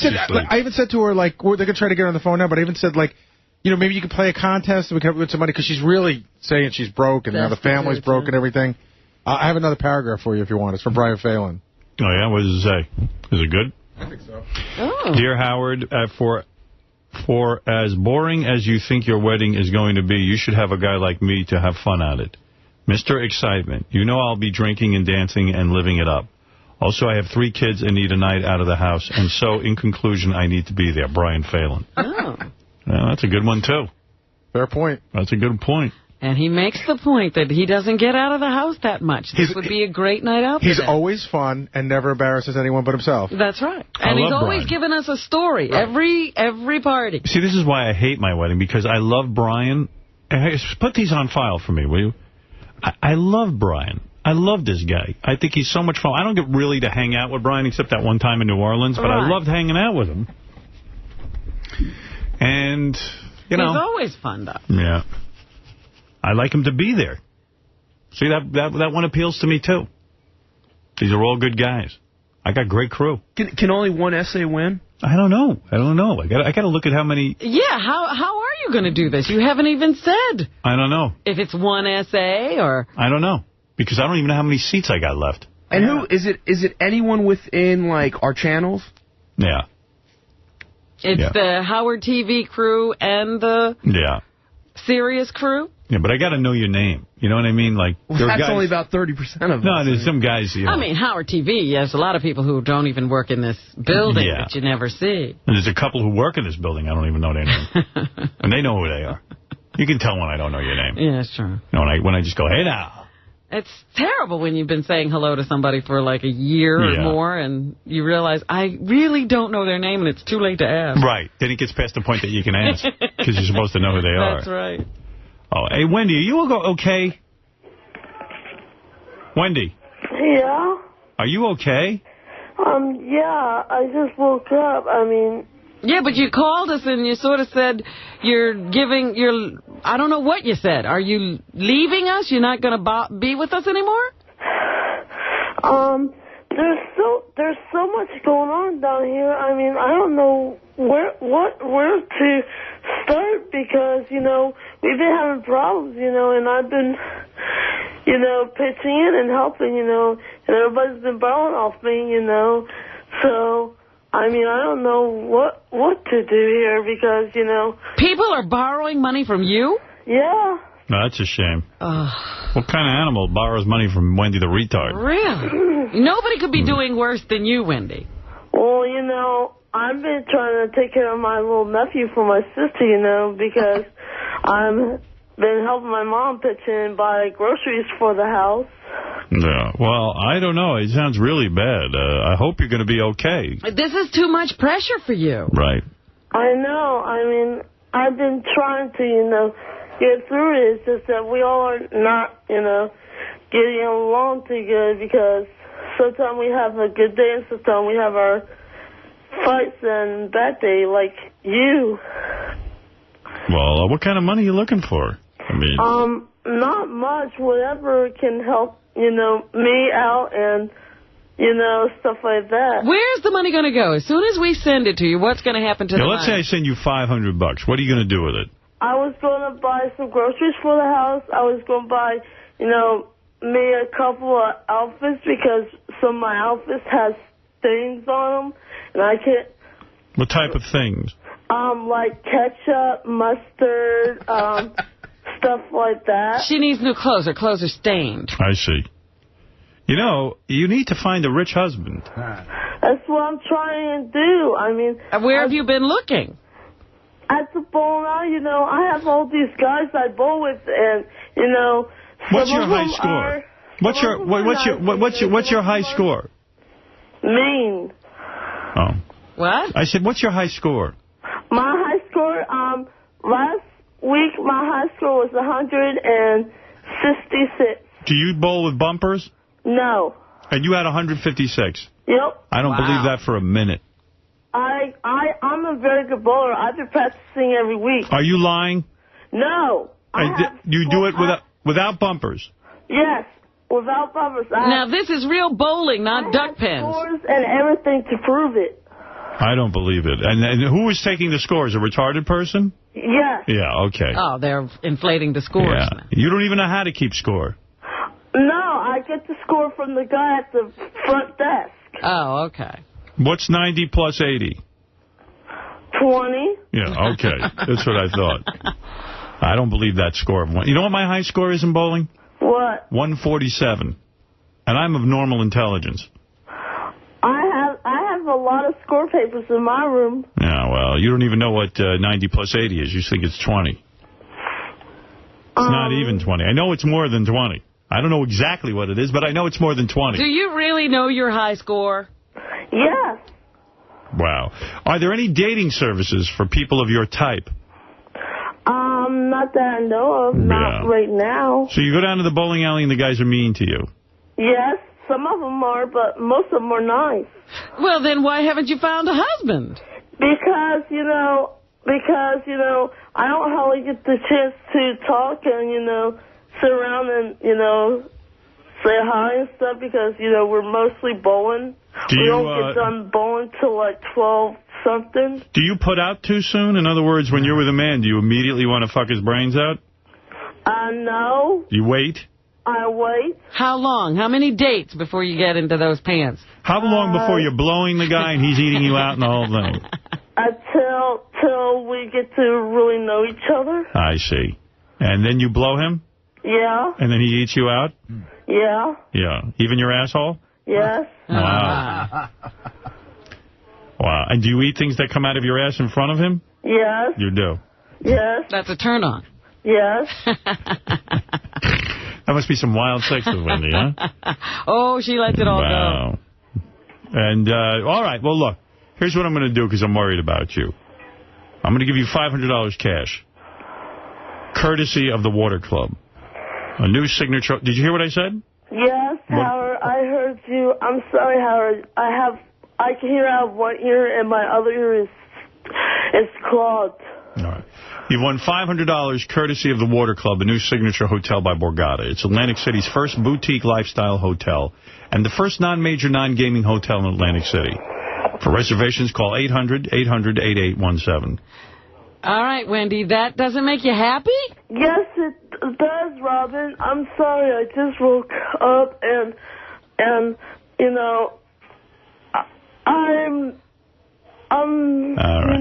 I even said to her, they're going to try to get her on the phone now, but I even said, maybe you could play a contest and we can get some money because she's really saying she's broke and now the family's broke and everything. I have another paragraph for you if you want. It's from Brian Phelan. Oh, yeah? What does it say? Is it good? I think so. Oh. Dear Howard, for as boring as you think your wedding is going to be, you should have a guy like me to have fun at it. Mr. Excitement. I'll be drinking and dancing and living it up. Also, I have 3 kids and need a night out of the house. And so, in conclusion, I need to be there. Brian Phelan. Oh. Yeah, that's a good one, too. Fair point. That's a good point. And he makes the point that he doesn't get out of the house that much. This would be a great night out for He's them. always fun and never embarrasses anyone but himself. That's right. And he's always giving us a story. Right. Every party. See, this is why I hate my wedding, because I love Brian. Hey, put these on file for me, will you? I love Brian. I love this guy. I think he's so much fun. I don't get really to hang out with Brian except that one time in New Orleans, but I loved hanging out with him. And, He's always fun, though. Yeah. I like him to be there. See, that one appeals to me, too. These are all good guys. I got great crew. Can only one essay win? I don't know. I got to look at how many... Yeah, how are you going to do this? You haven't even said. I don't know. If it's one essay or... I don't know. Because I don't even know how many seats I got left. And who is it? Is it anyone within, our channels? Yeah. It's the Howard TV crew and the Sirius crew? Yeah, but I got to know your name. You know what I mean? That's only about 30% of them. No, there's some guys, I mean, Howard TV, there's a lot of people who don't even work in this building that you never see. And there's a couple who work in this building. I don't even know their name. And they know who they are. You can tell when I don't know your name. Yeah, it's true. When I just go, hey now. It's terrible when you've been saying hello to somebody for a year or more, and you realize, I really don't know their name, and it's too late to ask. Right. Then it gets past the point that you can ask, because you're supposed to know who they are. That's right. Oh, hey, Wendy, are you okay? Wendy? Yeah? Are you okay? Yeah, I just woke up. Yeah, but you called us and you sort of said I don't know what you said. Are you leaving us? You're not going to be with us anymore? There's so much going on down here. I don't know where to start because, we've been having problems, and I've been, pitching in and helping, and everybody's been borrowing off me, so... I don't know what to do here because, People are borrowing money from you? Yeah. No, that's a shame. What kind of animal borrows money from Wendy the retard? Really? Nobody could be doing worse than you, Wendy. Well, I've been trying to take care of my little nephew for my sister, because I've been helping my mom pitch in and buy groceries for the house Yeah, well, I don't know. It sounds really bad. I hope you're going to be okay. This is too much pressure for you. Right. I know. I mean, I've been trying to, get through it. It's just that we all are not, getting along too good because sometimes we have a good day and sometimes we have our fights and bad day like you. Well, what kind of money are you looking for? I mean... Not much. Whatever can help, me out and, stuff like that. Where's the money going to go? As soon as we send it to you, what's going to happen to the money? Let's say I send you $500. What are you going to do with it? I was going to buy some groceries for the house. I was going to buy, me a couple of outfits because some of my outfits has things on them, and I can't... What type of things? Like ketchup, mustard, stuff like that. She needs new clothes. Her clothes are stained. I see. You need to find a rich husband. That's what I'm trying to do. I mean... Where have you been looking? At the bowl now, I have all these guys I bowl with, and, What's your high score? What's your high score? Mean. Oh. What? I said, what's your high score? My high score, last week, my high score was 166. Do you bowl with bumpers? No. And you had 156? Yep. I don't believe that for a minute. I'm a very good bowler. I've been practicing every week. Are you lying? No. You do it without bumpers? Yes, without bumpers. Now, this is real bowling, not duck pins. Scores and everything to prove it. I don't believe it. And who is taking the scores? A retarded person? Yes. Yeah, okay. Oh, they're inflating the scores. Yeah. Now. You don't even know how to keep score. No, I get the score from the guy at the front desk. Oh, okay. What's 90 plus 80? 20. Yeah, okay. That's what I thought. I don't believe that score. You know what my high score is in bowling? What? 147. And I'm of normal intelligence. I have a lot of score papers in my room. Yeah, well, you don't even know what 90 plus 80 is. You think it's 20. It's not even 20. I know it's more than 20. I don't know exactly what it is, but I know it's more than 20. Do you really know your high score? Yes. Wow. Are there any dating services for people of your type? Not that I know of. Not right now. So you go down to the bowling alley and the guys are mean to you? Yes, some of them are, but most of them are nice. Well, then why haven't you found a husband? Because, I don't hardly get the chance to talk and, sit around and, say hi and stuff because, we're mostly bowling. We don't get done bowling till like 12-something. Do you put out too soon? In other words, when you're with a man, do you immediately want to fuck his brains out? No. You wait? I wait. How long? How many dates before you get into those pants? How long before you're blowing the guy and he's eating you out and the whole thing? Till we get to really know each other. I see. And then you blow him? Yeah. And then he eats you out? Yeah. Yeah. Even your asshole? Yes. Wow. Wow. And do you eat things that come out of your ass in front of him? Yes. You do? Yes. That's a turn on. Yes. That must be some wild sex with Wendy, huh? Oh, she lets it all go. And, all right, well, look. Here's what I'm going to do because I'm worried about you. I'm going to give you $500 cash. Courtesy of the Water Club. A new signature. Did you hear what I said? Yes, Howard, I heard you. I'm sorry, Howard. I can hear out of one ear and my other ear is clogged. All right. You've won $500 courtesy of the Water Club, a new signature hotel by Borgata. It's Atlantic City's first boutique lifestyle hotel and the first non-major, non-gaming hotel in Atlantic City. For reservations, call 800-800-8817. All right, Wendy, that doesn't make you happy? Yes, it does, Robin. I'm sorry. I just woke up and I'm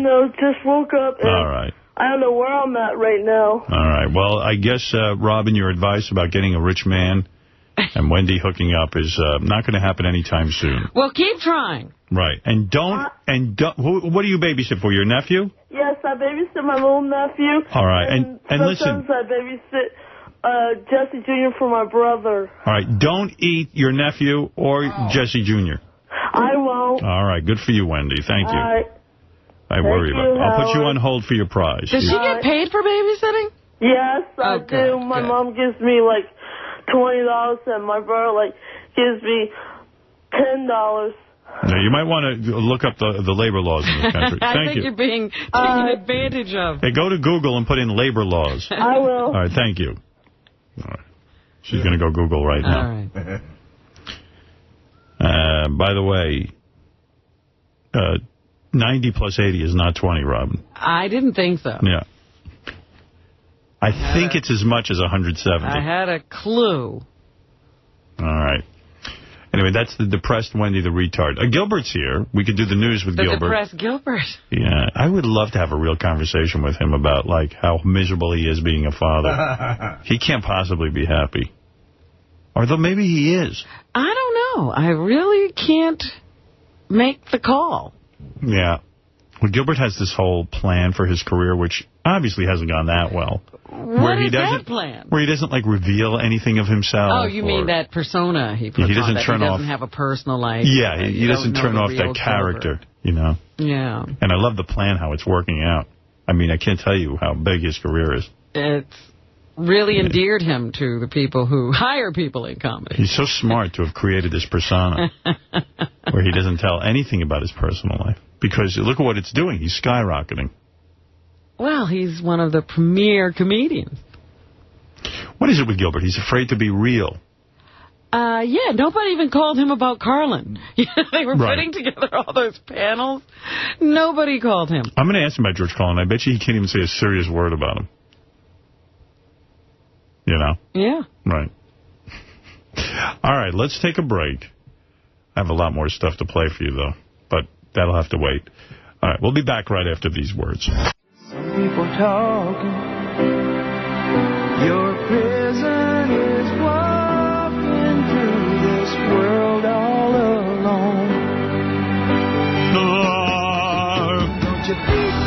right. Just woke up and all right. I don't know where I'm at right now. All right. Well, I guess, Robin, your advice about getting a rich man and Wendy hooking up is not going to happen anytime soon. Well, keep trying. Right. And don't, what do you babysit for, your nephew? Yes, I babysit my little nephew. All right. And listen. Sometimes I babysit Jesse Jr. for my brother. All right, don't eat your nephew or Jesse Jr. I won't. All right, good for you, Wendy. Thank you. All right. I worry about it. I'll put you Howard. on hold for your prize. Does she get paid for babysitting? Yes, I do. good, My good. mom gives me like $20, and my brother like gives me $10. Now, you might want to look up the labor laws in this country. I Thank think you. you're being taken advantage of. Hey, go to Google and put in labor laws. I will. All right, thank you. All right. She's going to go Google right now. All right. By the way, 90 plus 80 is not 20, Robin. I didn't think so. Yeah. I think it's as much as 170. I had a clue. All right. Anyway, that's the depressed Wendy the retard. Gilbert's here. We could do the news with The Gilbert. depressed Gilbert. Yeah, I would love to have a real conversation with him about, like, how miserable he is being a father. He can't possibly be happy. Or though maybe he is. I don't know. I really can't make the call. Yeah. Well, Gilbert has this whole plan for his career, which obviously hasn't gone that well. What is that plan? Where he doesn't, like, reveal anything of himself. Oh, you mean that persona he puts doesn't on, that turn he off. doesn't have a personal life. Yeah, he You doesn't don't know turn the off real that character, you know. Yeah. And I love the plan, how it's working out. I mean, I can't tell you how big his career is. It's really endeared him to the people who hire people in comedy. He's so smart to have created this persona where he doesn't tell anything about his personal life. Because look at what it's doing. He's skyrocketing. Well, he's one of the premier comedians. What is it with Gilbert? He's afraid to be real. Yeah, nobody even called him about Carlin. They were Right. putting together all those panels. Nobody called him. I'm going to ask him about George Carlin. I bet you he can't even say a serious word about him. You know? Yeah. Right. All right, let's take a break. I have a lot more stuff to play for you, though. But that'll have to wait. All right, we'll be back right after these words. Some people talking. Your prison is walking through this world all alone. Don't you think it's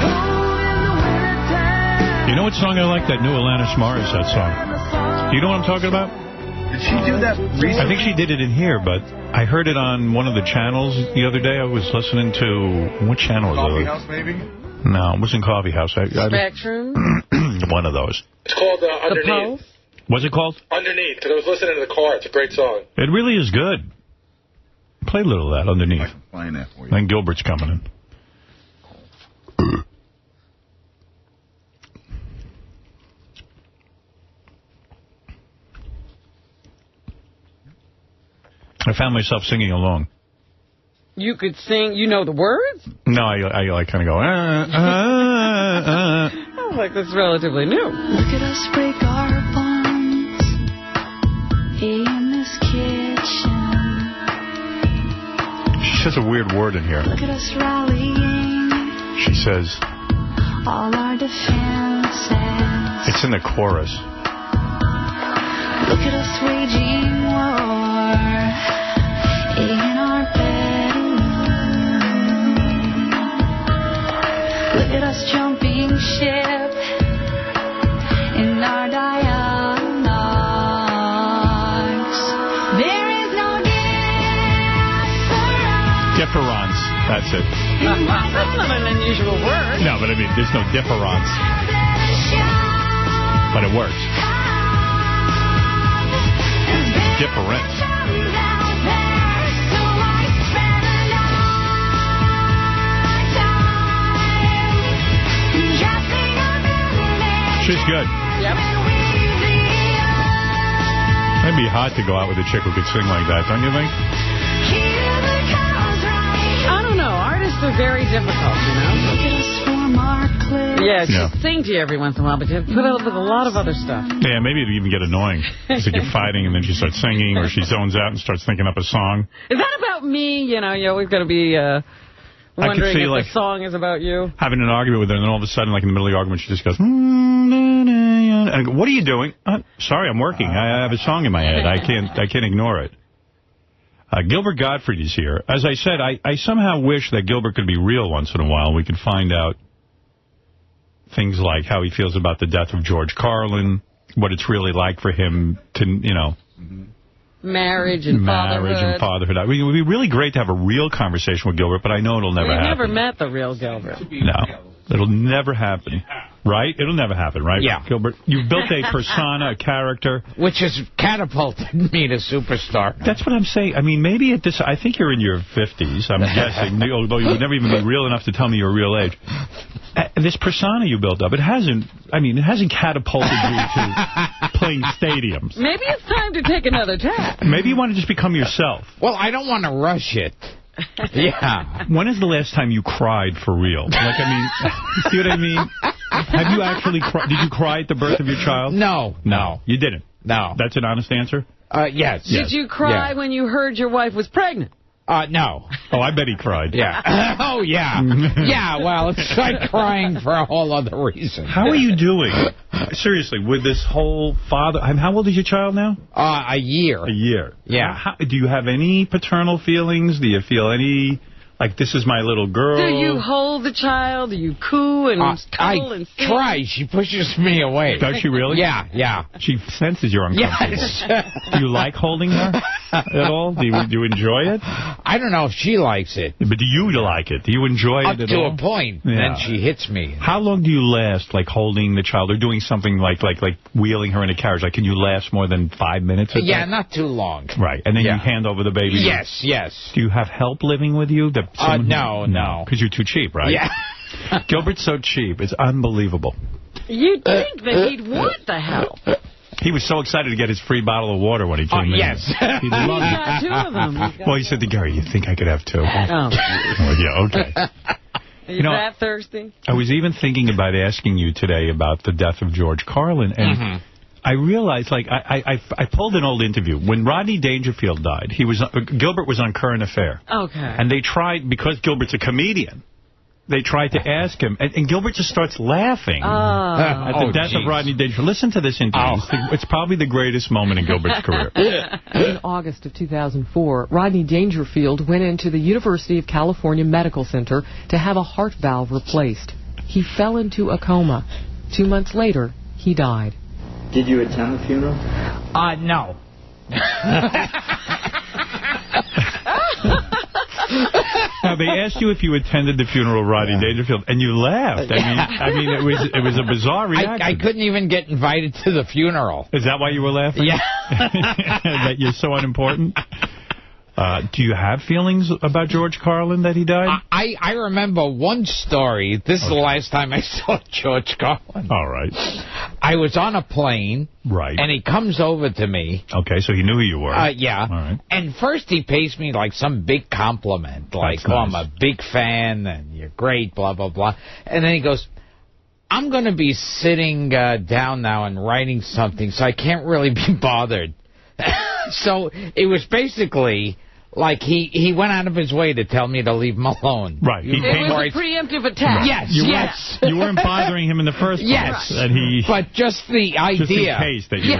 cold in the wintertime? You know what song I like? That new Alanis Morissette song. Do you know what I'm talking about? Did she do that recently? I think she did it in here, but I heard it on one of the channels the other day. I was listening to... What channel was Coffee it? House, maybe? No, it wasn't Coffee House. Spectrum? One of those. It's called Underneath. What's it called? Underneath, because I was listening in the car. It's a great song. It really is good. Play a little of that underneath. I can find that for you. Then Gilbert's coming in. I found myself singing along. You could sing, you know the words? No, I like kind of go, Sounds like this is relatively new. Look at us break our bones in this kitchen. She says a weird word in here. Look at us rallying She says, all our defenses. it's in the chorus. Look at us waging war in our bedroom. Look at us jumping ship in our dialogues. There is no Difference. That's it. That's not an unusual word. No, but I mean, there's no difference. But it works. Difference. She's good. Yep. It'd be hot to go out with a chick who could sing like that, don't you think? I don't know. Artists are very difficult, you know? Look at us form our cliff. Yeah, she'll Yeah. sing to you every once in a while, but you put up with a lot of other stuff. Yeah, maybe it'd even get annoying. It's like you're fighting and then she starts singing, or she zones out and starts thinking up a song. Is that about me? You know, you're always going to be wondering see, if like, the song is about you. Having an argument with her, and then all of a sudden, like in the middle of the argument, she just goes, and I go, what are you doing? Sorry, I'm working. I have a song in my head. I can't ignore it. Gilbert Gottfried is here. As I said, I somehow wish that Gilbert could be real once in a while. We could find out things like how he feels about the death of George Carlin. what it's really like for him to, Marriage and fatherhood. I mean, it would be really great to have a real conversation with Gilbert, but I know it'll never happen. We've never met the real Gilbert. No, it'll never happen. Right? It'll never happen, right? Yeah. Gilbert, you've built a persona, a character. Which has catapulted me to superstar. That's what I'm saying. I mean, maybe at this, I think you're in your 50s, I'm guessing, although you would never even be real enough to tell me your real age. This persona you built up, it hasn't catapulted you to playing stadiums. Maybe it's time to take another tap. Maybe you want to just become yourself. Well, I don't want to rush it. Yeah. When is the last time you cried for real? Like, I mean, see what I mean? Have you actually cried? Did you cry at the birth of your child? No. You didn't? No. That's an honest answer? Yes. Did you cry when you heard your wife was pregnant? No. Oh, I bet he cried. Yeah. Oh, yeah. Yeah, well, it's like crying for a whole other reason. How are you doing? Seriously, with this whole father... How old is your child now? A year. A year. Yeah. Do you have any paternal feelings? Do you feel any... Like, this is my little girl? Do you hold the child? Do you coo and cuddle and sing? I try. She pushes me away. Does she really? Yeah. She senses you're uncomfortable. Yes. Do you like holding her at all? Do you enjoy it? I don't know if she likes it. But do you like it? Do you enjoy it at all? Up to a point. Yeah. Then she hits me. How long do you last, like, holding the child or doing something like wheeling her in a carriage? Like, can you last more than 5 minutes? Yeah, not too long. Right. And then you hand over the baby? Yes. Do you have help living with you? No. Because you're too cheap, right? Yeah. Gilbert's so cheap. It's unbelievable. You'd think that he'd want the help. He was so excited to get his free bottle of water when he came in. Yes. He got 2 of them. Well, he said to Gary, you think I could have 2? Oh. Well, yeah, okay. Are you that thirsty? I was even thinking about asking you today about the death of George Carlin, and I realized, like, I pulled an old interview. When Rodney Dangerfield died, Gilbert was on Current Affair. Okay. And they tried, because Gilbert's a comedian, they tried to ask him, and Gilbert just starts laughing at the death of Rodney Dangerfield. Listen to this interview. It's probably the greatest moment in Gilbert's career. In August of 2004, Rodney Dangerfield went into the University of California Medical Center to have a heart valve replaced. He fell into a coma. 2 months later, he died. Did you attend the funeral? No. Now, they asked you if you attended the funeral of Rodney Dangerfield, and you laughed. I mean, it was a bizarre reaction. I couldn't even get invited to the funeral. Is that why you were laughing? Yeah. That you're so unimportant? Do you have feelings about George Carlin that he died? I remember one story. This is the last time I saw George Carlin. All right. I was on a plane. Right. And he comes over to me. Okay, so he knew who you were. Yeah. All right. And first he pays me like some big compliment. Like, That's nice. I'm a big fan and you're great, blah, blah, blah. And then he goes, I'm going to be sitting down now and writing something, so I can't really be bothered. So it was basically like he went out of his way to tell me to leave him alone. Right. It was a preemptive attack. Right. Yes. You weren't bothering him in the first place. Yes. And but just the idea. Just in case that you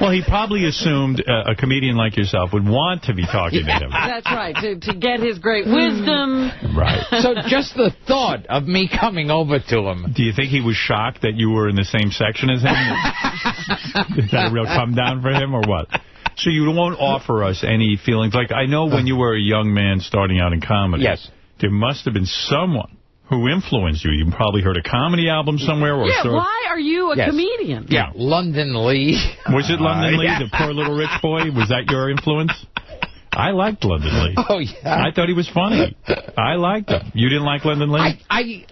Well, he probably assumed a comedian like yourself would want to be talking to him. That's right, to get his great wisdom. Right. So just the thought of me coming over to him. Do you think he was shocked that you were in the same section as him? Is that a real come down for him or what? So you won't offer us any feelings. Like, I know when you were a young man starting out in comedy, yes, there must have been someone who influenced you. You probably heard a comedy album somewhere. Or why are you a comedian? Yeah, London Lee. Was it London Lee, the poor little rich boy? Was that your influence? I liked London Lee. Oh, yeah. I thought he was funny. I liked him. You didn't like London Lee?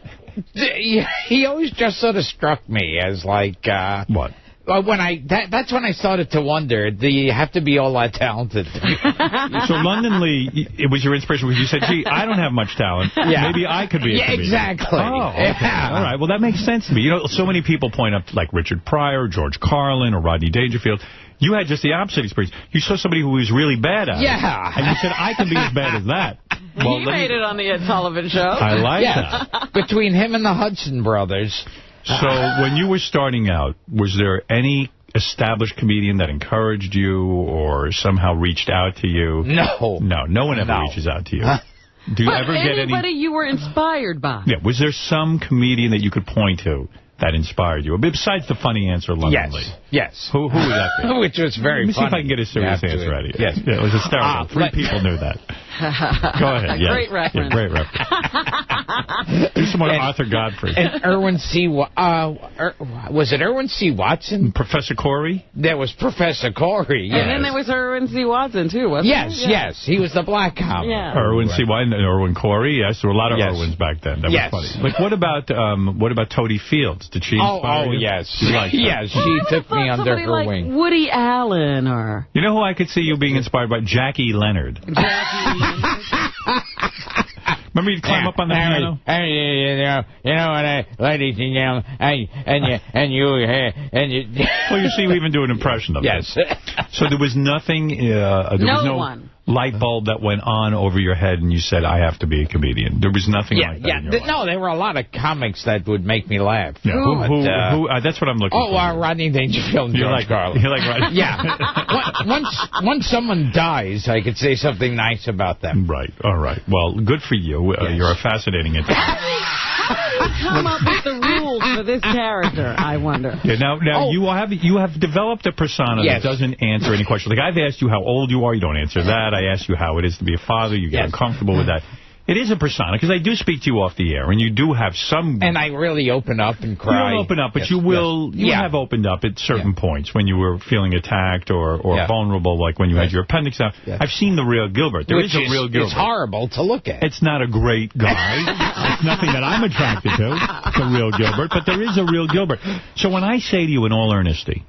He always just sort of struck me as like... what? That's when I started to wonder, do you have to be all that talented? So London Lee, it was your inspiration because you said, gee, I don't have much talent. Yeah. Maybe I could be a comedian. Exactly. Oh, okay. Yeah. All right. Well, that makes sense to me. You know, so many people point up like Richard Pryor, George Carlin, or Rodney Dangerfield. You had just the opposite experience. You saw somebody who was really bad at it. Yeah. And you said, I can be as bad as that. Well, he made it on the Ed Sullivan Show. I like that. Between him and the Hudson brothers... So when you were starting out, was there any established comedian that encouraged you or somehow reached out to you? No. No one ever reaches out to you. Do you ever get anybody you were inspired by? Yeah, was there some comedian that you could point to that inspired you? Besides the funny answer, London Lee. Yes. Who would that be? Which was very funny. Let me see if I can get a serious answer out of you. Yes. Yeah, it was hysterical. 3 people knew that. Go ahead. Yes. Great reference. Yeah, great reference. Do some more Arthur Godfrey. And Irwin C. Was it Irwin C. Watson? Professor Corey? There was Professor Corey, yes. And then there was Irwin C. Watson, too, wasn't there? Yes. He was the black comic. Yeah. Irwin C. Watson and Irwin Corey. Yes, there were a lot of Irwins back then. That was funny. Like, what about Toadie Fields? Did she inspire you? Yes. Yes, she took me under her like wing. Woody Allen or... You know who I could see you being inspired by? Jackie Leonard. Remember you'd climb up on the piano? You know what, ladies and gentlemen, and you. Well, you see, you even do an impression of it. Yes. So there was nothing, there was no light bulb that went on over your head and you said, I have to be a comedian. There was nothing like that in your life. No, there were a lot of comics that would make me laugh. Yeah. Who that's what I'm looking for. Rodney Dangerfield and George Carlin. You like Rodney? Yeah. Once someone dies, I could say something nice about them. Right. All right. Well, good for you. You're a fascinating individual. How did you come up with the rules for this character, I wonder? Yeah, now you have developed a persona that doesn't answer any questions. Like, I've asked you how old you are. You don't answer that. I asked you how it is to be a father. You get uncomfortable with that. It is a persona, because I do speak to you off the air, and you do have some... And I really open up and cry. You don't open up, but you will. You have opened up at certain points when you were feeling attacked or vulnerable, like when you had your appendix out. I've seen the real Gilbert. There is a real Gilbert. It's horrible to look at. It's not a great guy. It's nothing that I'm attracted to, the real Gilbert, but there is a real Gilbert. So when I say to you in all earnesty,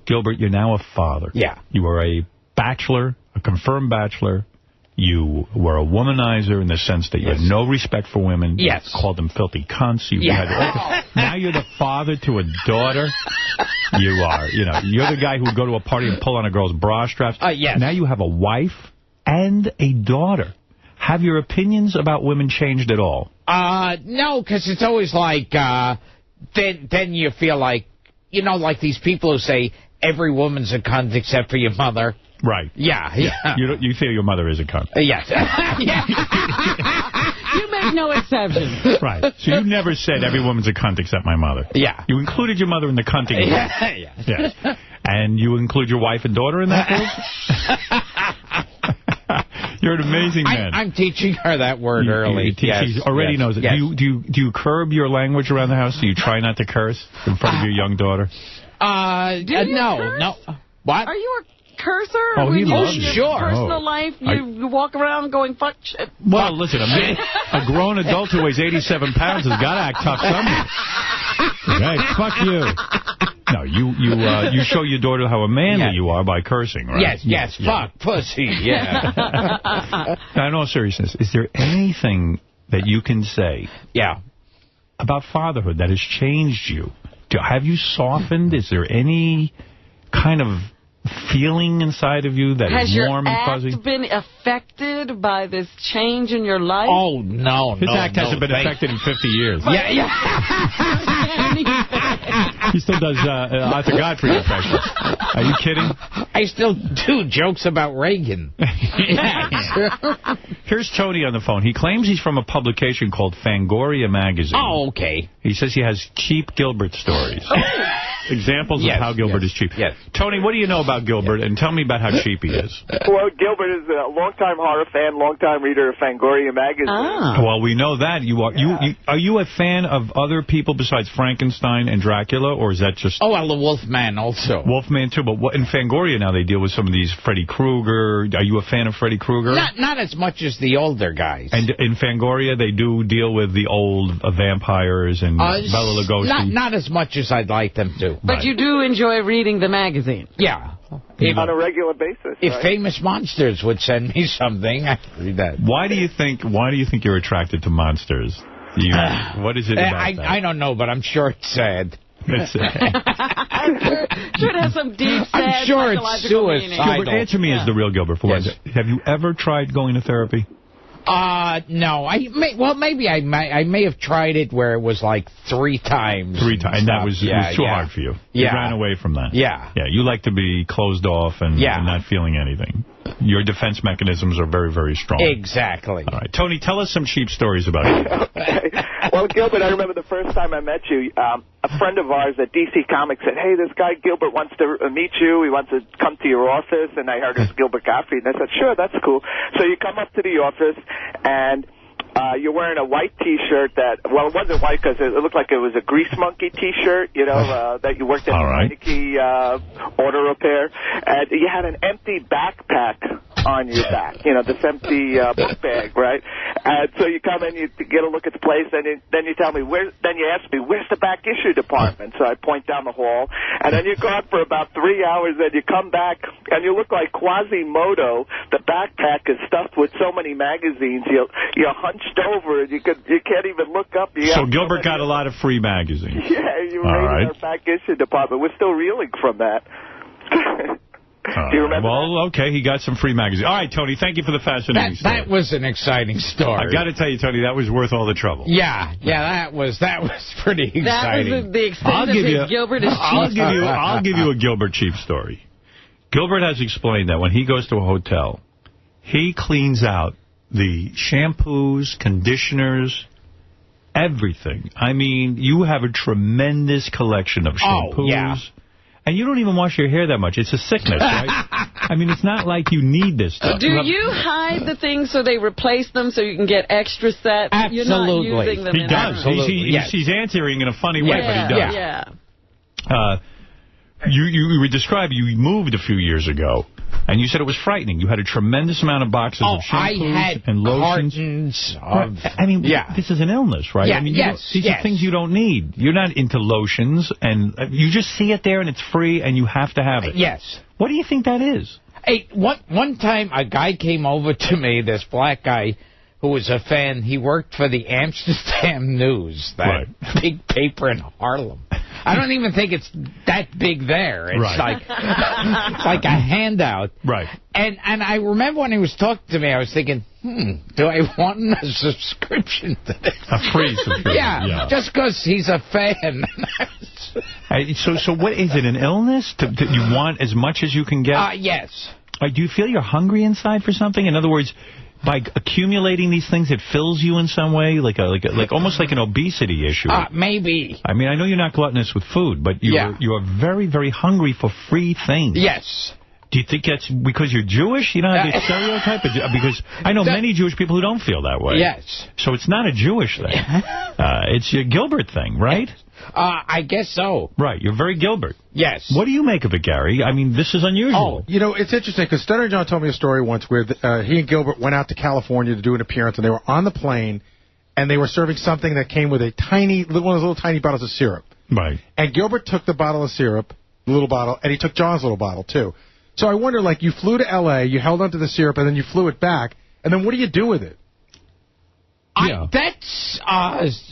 Gilbert, you're now a father. Yeah. You are a bachelor, a confirmed bachelor. You were a womanizer in the sense that you had no respect for women. Yes. You called them filthy cunts. Now you're the father to a daughter. You're the guy who would go to a party and pull on a girl's bra straps. Yes. Now you have a wife and a daughter. Have your opinions about women changed at all? No, because it's always like, then you feel like, like these people who say every woman's a cunt except for your mother. Right. Yeah. You feel your mother is a cunt. Yes. You make no exceptions. Right. So you never said every woman's a cunt except my mother. Yeah. You included your mother in the cunting group. Yes. And you include your wife and daughter in that group? You're an amazing man. I'm teaching her that word early. She already knows it. Yes. Do you curb your language around the house? Do you try not to curse in front of your young daughter? No. What? Are you a cursor? Oh, he loves in it. your personal life, you walk around going, fuck shit. Well, listen, a grown adult who weighs 87 pounds has got to act tough somewhere. Hey, fuck you. No, you show your daughter how manly you are by cursing, right? Yes, fuck, pussy, Now, in all seriousness, is there anything that you can say about fatherhood that has changed you? Have you softened? Is there any kind of feeling inside of you that is warm and fuzzy? Has your act been affected by this change in your life? Oh, no, His act hasn't been affected in 50 years. He still does Arthur Godfrey impressions. Are you kidding? I still do jokes about Reagan. Here's Tony on the phone. He claims he's from a publication called Fangoria Magazine. Oh, okay. He says he has cheap Gilbert stories. Examples of how Gilbert is cheap. Yes. Tony, what do you know about Gilbert? And tell me about how cheap he is. Well, Gilbert is a longtime horror fan, longtime reader of Fangoria Magazine. Well, we know that. Are you a fan of other people besides Frankenstein and Dracula, or is that just... Oh, well, the Wolfman also. Wolfman, too. But in Fangoria now they deal with some of these Freddy Krueger. Are you a fan of Freddy Krueger? Not as much as the older guys. And in Fangoria they do deal with the old vampires and Bela Lugosi. Not as much as I'd like them to. But you do enjoy reading the magazine. Yeah. On a regular basis. If Famous Monsters would send me something, I'd read that. Why do you think you're attracted to monsters? What is it about that? I don't know, but I'm sure it's sad. It's sure it has some deep, sad, I'm sure it's suicidal. Gilbert, answer me as the real Gilbert for once. Have you ever tried going to therapy? No. Maybe I may have tried it where it was like 3 times. 3 times. And that was too hard for you. You ran away from that. Yeah. Yeah, you like to be closed off and not feeling anything. Your defense mechanisms are very, very strong. Exactly. All right. Tony, tell us some cheap stories about you. Okay. Well, Gilbert, I remember the first time I met you, a friend of ours at DC Comics said, hey, this guy Gilbert wants to meet you. He wants to come to your office. And I heard it was Gilbert Gottfried. And I said, sure, that's cool. So you come up to the office, and you're wearing a white T-shirt that, well, it wasn't white because it looked like it was a Grease Monkey T-shirt, you know, that you worked at Nike Auto Repair. And you had an empty backpack on your back, you know, this empty book bag, right? And so you come in, you get a look at the place, and then you tell me, then you ask me, where's the back issue department? So I point down the hall, and then you go out for about 3 hours, and you come back, and you look like Quasimodo. The backpack is stuffed with so many magazines, you're hunched over, and you can't even look up. So Gilbert got a lot of free magazines. Yeah, you raided our back issue department. We're still reeling from that. Do you remember? Well, okay, he got some free magazines. All right, Tony, thank you for the fascinating story. That was an exciting story. I got to tell you, Tony, that was worth all the trouble. Yeah, that was pretty exciting. That was the extent of his Gilbert is cheap. I'll give you a Gilbert cheap story. Gilbert has explained that when he goes to a hotel, he cleans out the shampoos, conditioners, everything. I mean, you have a tremendous collection of shampoos. Oh, yeah. And you don't even wash your hair that much. It's a sickness, right? I mean, it's not like you need this stuff. Do you hide the things so they replace them so you can get extra sets? Absolutely. You're not using them he does. He's answering in a funny way, but he does. Yeah. You were describing, you moved a few years ago, and you said it was frightening. You had a tremendous amount of boxes of shampoos and lotions. I mean, this is an illness, right? Yeah, I mean, these are things you don't need. You're not into lotions, and you just see it there, and it's free, and you have to have it. Yes. What do you think that is? Hey, one time a guy came over to me, this black guy, who was a fan. He worked for the Amsterdam News, that big paper in Harlem. I don't even think it's that big there. It's like it's like a handout. Right. And I remember when he was talking to me, I was thinking, do I want a subscription to this? A free subscription. Yeah, just because he's a fan. So what is it, an illness? That you want as much as you can get? Yes. Do you feel you're hungry inside for something? In other words, by accumulating these things, it fills you in some way, like almost like an obesity issue. Maybe. I mean, I know you're not gluttonous with food, but you are very, very hungry for free things. Yes. Do you think that's because you're Jewish? You don't have this stereotype? Because I know many Jewish people who don't feel that way. Yes. So it's not a Jewish thing. It's your Gilbert thing, right? I guess so. Right. You're very Gilbert. Yes. What do you make of it, Gary? I mean, this is unusual. You know, it's interesting because Stuttering John told me a story once where he and Gilbert went out to California to do an appearance, and they were on the plane, and they were serving something that came with one of those little tiny bottles of syrup. Right. And Gilbert took the bottle of syrup, the little bottle, and he took John's little bottle, too. So I wonder, like, you flew to L.A., you held onto the syrup, and then you flew it back, and then what do you do with it? That's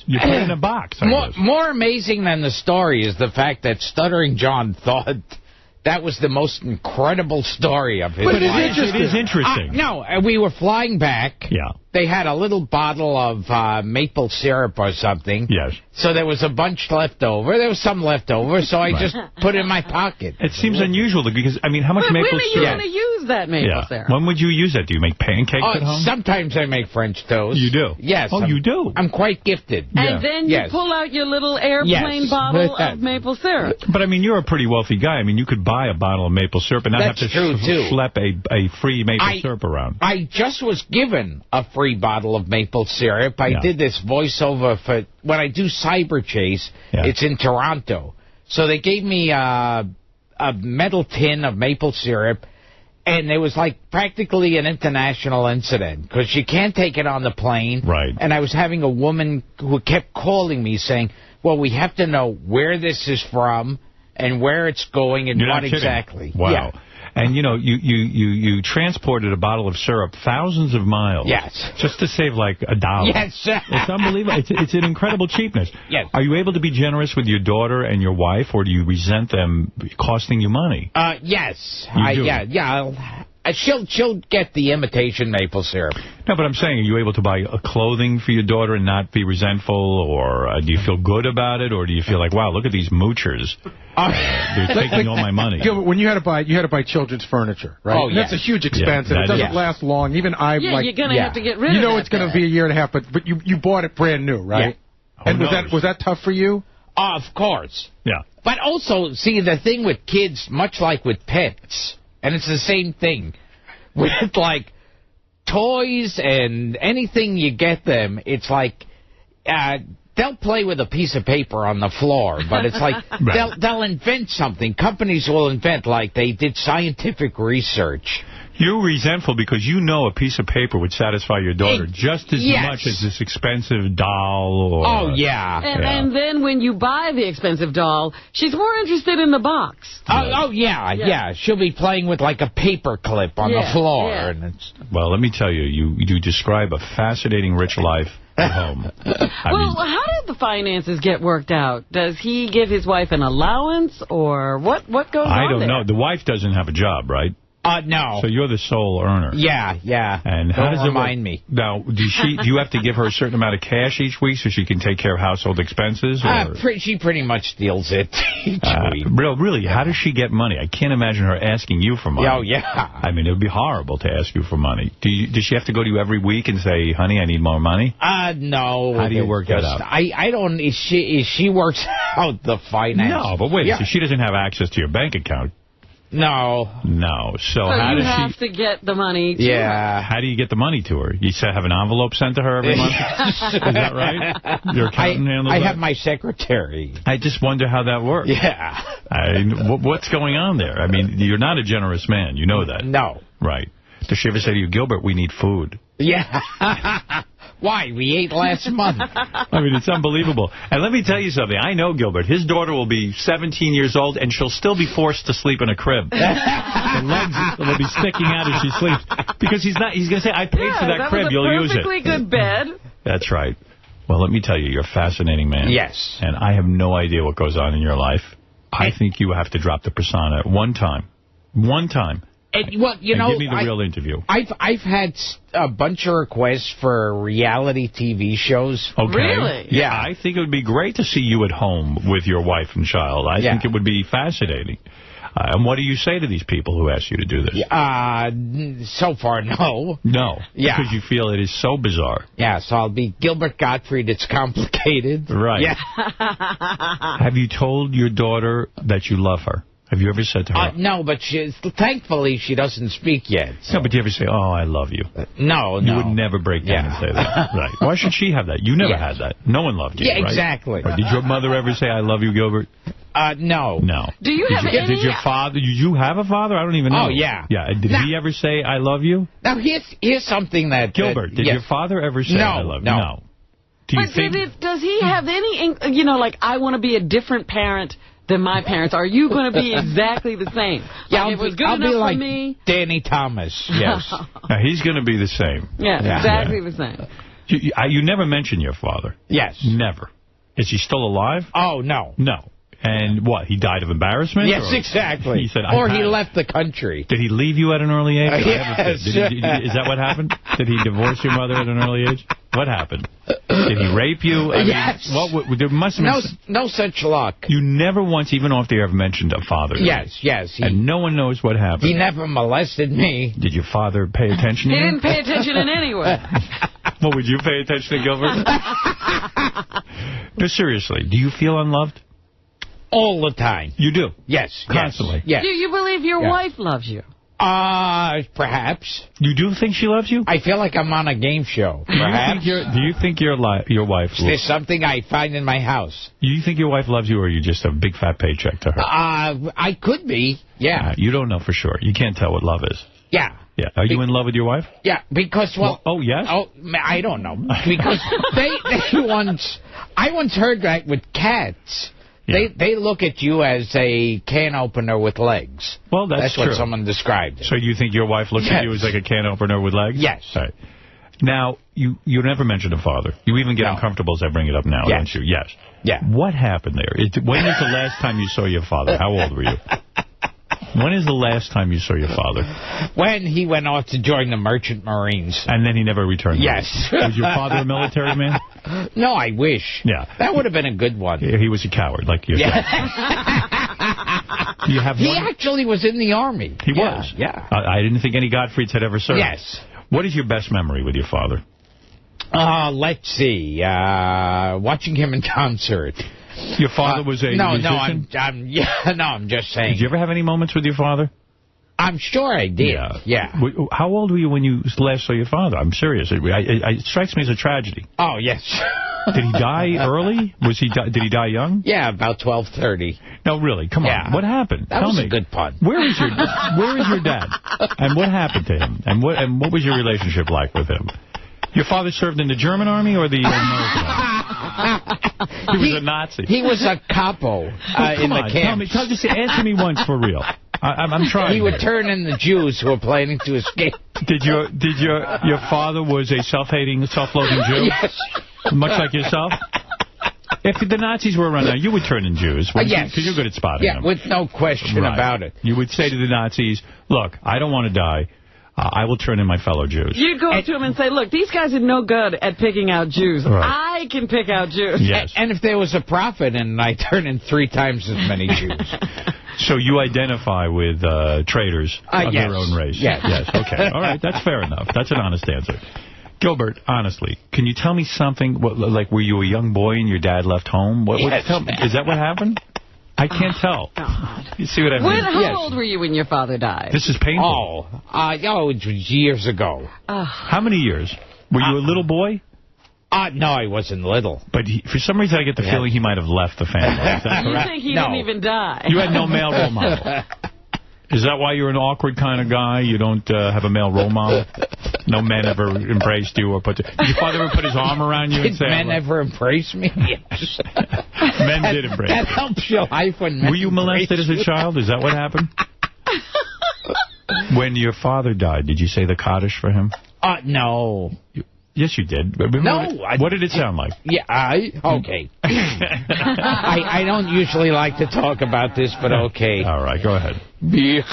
you put it in a box. More amazing than the story is the fact that Stuttering John thought that was the most incredible story of his life. It is interesting. No, we were flying back. Yeah. They had a little bottle of maple syrup or something. Yes. So there was a bunch left over. There was some left over, so I just put it in my pocket. It seems unusual because, I mean, how much maple syrup? When are you going to use that maple syrup? When would you use that? Do you make pancakes at home? Sometimes I make French toast. You do? Yes. Oh, you do? I'm quite gifted. And then you pull out your little airplane bottle of maple syrup. But, I mean, you're a pretty wealthy guy. I mean, you could buy a bottle of maple syrup and not have to schlep a free maple syrup around. I just was given a free bottle of maple syrup. I did this voiceover for when I do Cyber Chase. It's in Toronto. So they gave me a metal tin of maple syrup, and it was like practically an international incident because you can't take it on the plane. Right. And I was having a woman who kept calling me saying, well, we have to know where this is from and where it's going and what exactly. Wow. Yeah. And, you know, you transported a bottle of syrup thousands of miles. Yes. Just to save, like, $1. Yes. It's unbelievable. It's an incredible cheapness. Yes. Are you able to be generous with your daughter and your wife, or do you resent them costing you money? Yes. You do? Yeah. She'll get the imitation maple syrup. No, but I'm saying, are you able to buy clothing for your daughter and not be resentful, or do you feel good about it, or do you feel like, wow, look at these moochers. They're taking all my money. Gilbert, when you had to buy children's furniture, right? Oh, and that's a huge expense, and it doesn't last long. Even you're going to have to get rid of it. You know it's going to be a year and a half, but you bought it brand new, right? Yeah. And was that tough for you? Of course. Yeah. But also, see, the thing with kids, much like with pets, and it's the same thing, with, like, toys and anything you get them, it's like, they'll play with a piece of paper on the floor, but it's like, Right. they'll invent something. Companies will invent, like, they did scientific research. You're resentful because you know a piece of paper would satisfy your daughter just as much as this expensive doll. Or, And then when you buy the expensive doll, she's more interested in the box. Yeah. She'll be playing with, like, a paper clip on the floor. Yeah. And it's... Well, let me tell you, you describe a fascinating, rich life at home. How did the finances get worked out? Does he give his wife an allowance, or what goes on I don't there? know. The wife doesn't have a job, right? No. So you're the sole earner. Yeah. And how Don't does it remind work? me. Now, do you have to give her a certain amount of cash each week so she can take care of household expenses? Or? She pretty much deals it each week. Really, how does she get money? I can't imagine her asking you for money. Oh, yeah. I mean, it would be horrible to ask you for money. Does she have to go to you every week and say, honey, I need more money? No. How do you work that out? I don't... She works out the finance. No, but wait, so she doesn't have access to your bank account. No. So how does you have to get the money to her. How do you get the money to her? You have an envelope sent to her every month? Is that right? Your accountant handles I that? have my secretary. I just wonder how that works. Yeah. What's going on there? I mean, you're not a generous man. You know that. No. Right. Does she ever say to you, Gilbert, we need food? Yeah. Why? We ate last month. I mean, it's unbelievable. And let me tell you something. I know Gilbert. His daughter will be 17 years old, and she'll still be forced to sleep in a crib. The legs will be sticking out as she sleeps. Because he's going to say, I paid for that crib. You'll use it. Perfectly good bed. That's right. Well, let me tell you, you're a fascinating man. Yes. And I have no idea what goes on in your life. I think you have to drop the persona at one time. One time. Well, you know, give me the real interview. I've had a bunch of requests for reality TV shows. Okay. Really? Yeah, I think it would be great to see you at home with your wife and child. I think it would be fascinating. And what do you say to these people who ask you to do this? So far, no. No. Yeah. Because you feel it is so bizarre. Yeah, so I'll be Gilbert Gottfried. It's complicated. Right. Yeah. Have you told your daughter that you love her? Have you ever said to her? No, but thankfully she doesn't speak yet. So. No, but do you ever say, oh, I love you? No. You would never break down and say that. Right. Why should she have that? You never had that. No one loved you, Yeah, right? exactly. Or did your mother ever say, I love you, Gilbert? No. No. Do you have any... Did your father... Did you have a father? I don't even know. Oh, yeah. Yeah. Did he ever say, I love you? Now, here's something that... Gilbert, did your father ever say, I love you? No. Do you think... Does he have any... like, I want to be a different parent than my parents. Are you going to be exactly the same? Yeah, like, if it was good I'll enough be like for me... Danny Thomas, yes. Now, he's going to be the same. Yeah, exactly the same. You never mention your father. Yes. Never. Is he still alive? Oh, no. No. And what, he died of embarrassment? Yes, exactly. He said, he left the country. Did he leave you at an early age? Yes. Is that what happened? Did he divorce your mother at an early age? What happened? Did he rape you? Yes. There must have been no such luck. You never once, even off the air, have mentioned a father. Yes. And no one knows what happened. He never molested me. Did your father pay attention to you? He didn't pay attention in any way. Well, would you pay attention to Gilbert? No, seriously, do you feel unloved? All the time. You do? Yes. Constantly? Yes. Do you believe your wife loves you? Perhaps. You do think she loves you? I feel like I'm on a game show. Perhaps. Do you think your wife... Is there something I find in my house? Do you think your wife loves you, or are you just a big fat paycheck to her? I could be, yeah. You don't know for sure. You can't tell what love is. Yeah. Yeah. Are you in love with your wife? Yeah, because, Oh, yes? Oh, I don't know. Because I once heard that with cats... Yeah. They look at you as a can opener with legs. Well, that's true. What someone described it. So you think your wife looks at you as like a can opener with legs? Yes. All right. Now, you never mentioned a father. You even get uncomfortable as I bring it up now, don't you? Yes. Yeah. What happened there? When was the last time you saw your father? How old were you? When is the last time you saw your father? When he went off to join the Merchant Marines. And then he never returned? Yes. Was your father a military man? No, I wish. Yeah. That would have been a good one. He was a coward, like yourself. Yeah. He actually was in the Army. He was? Yeah. I didn't think any Gottfrieds had ever served. Yes. What is your best memory with your father? Let's see. Watching him in concert. Your father was a musician? I'm just saying. Did you ever have any moments with your father? I'm sure I did. Yeah. How old were you when you last saw your father? I'm serious. It strikes me as a tragedy. Oh, yes. Did he die early? Did he die young? Yeah, about 12:30. No, really. Come on. What happened? That Tell was me. a good pun. Where is your dad? And what happened to him? And what was your relationship like with him? Your father served in the German army or the American army? He was a Nazi. He was a capo in the camp. Just answer me once for real. I'm trying. He would turn in the Jews who were planning to escape. Did your father was a self-hating, self-loathing Jew? Yes. Much like yourself? If the Nazis were around now, you would turn in Jews. Yes. Because you're good at spotting them. Yeah, with no question about it. You would say to the Nazis, look, I don't want to die. I will turn in my fellow Jews. You'd go up to him and say, look, these guys are no good at picking out Jews. Right. I can pick out Jews. Yes. And if there was a prophet, and I turn in 3 times as many Jews. So you identify with traitors of their own race? Yes. Okay. All right. That's fair enough. That's an honest answer. Gilbert, honestly, can you tell me something? Like, were you a young boy and your dad left home? Yes. Is that what happened? I can't tell. God. You see what I mean? How old were you when your father died? This is painful. It was years ago. How many years? Were you a little boy? No, I wasn't little. But for some reason, I get the feeling he might have left the family. Is that You correct? think he didn't even die? You had no male role model. Is that why you're an awkward kind of guy? You don't have a male role model? No men ever embraced you or did your father ever put his arm around you and say... Did men ever embrace me? Yes. Men did embrace you. That helps your life when men Were you molested as a child? Is that what happened? When your father died, did you say the Kaddish for him? No. Yes, you did. No. What did it sound like? Yeah, okay. I don't usually like to talk about this, but okay. All right, go ahead. It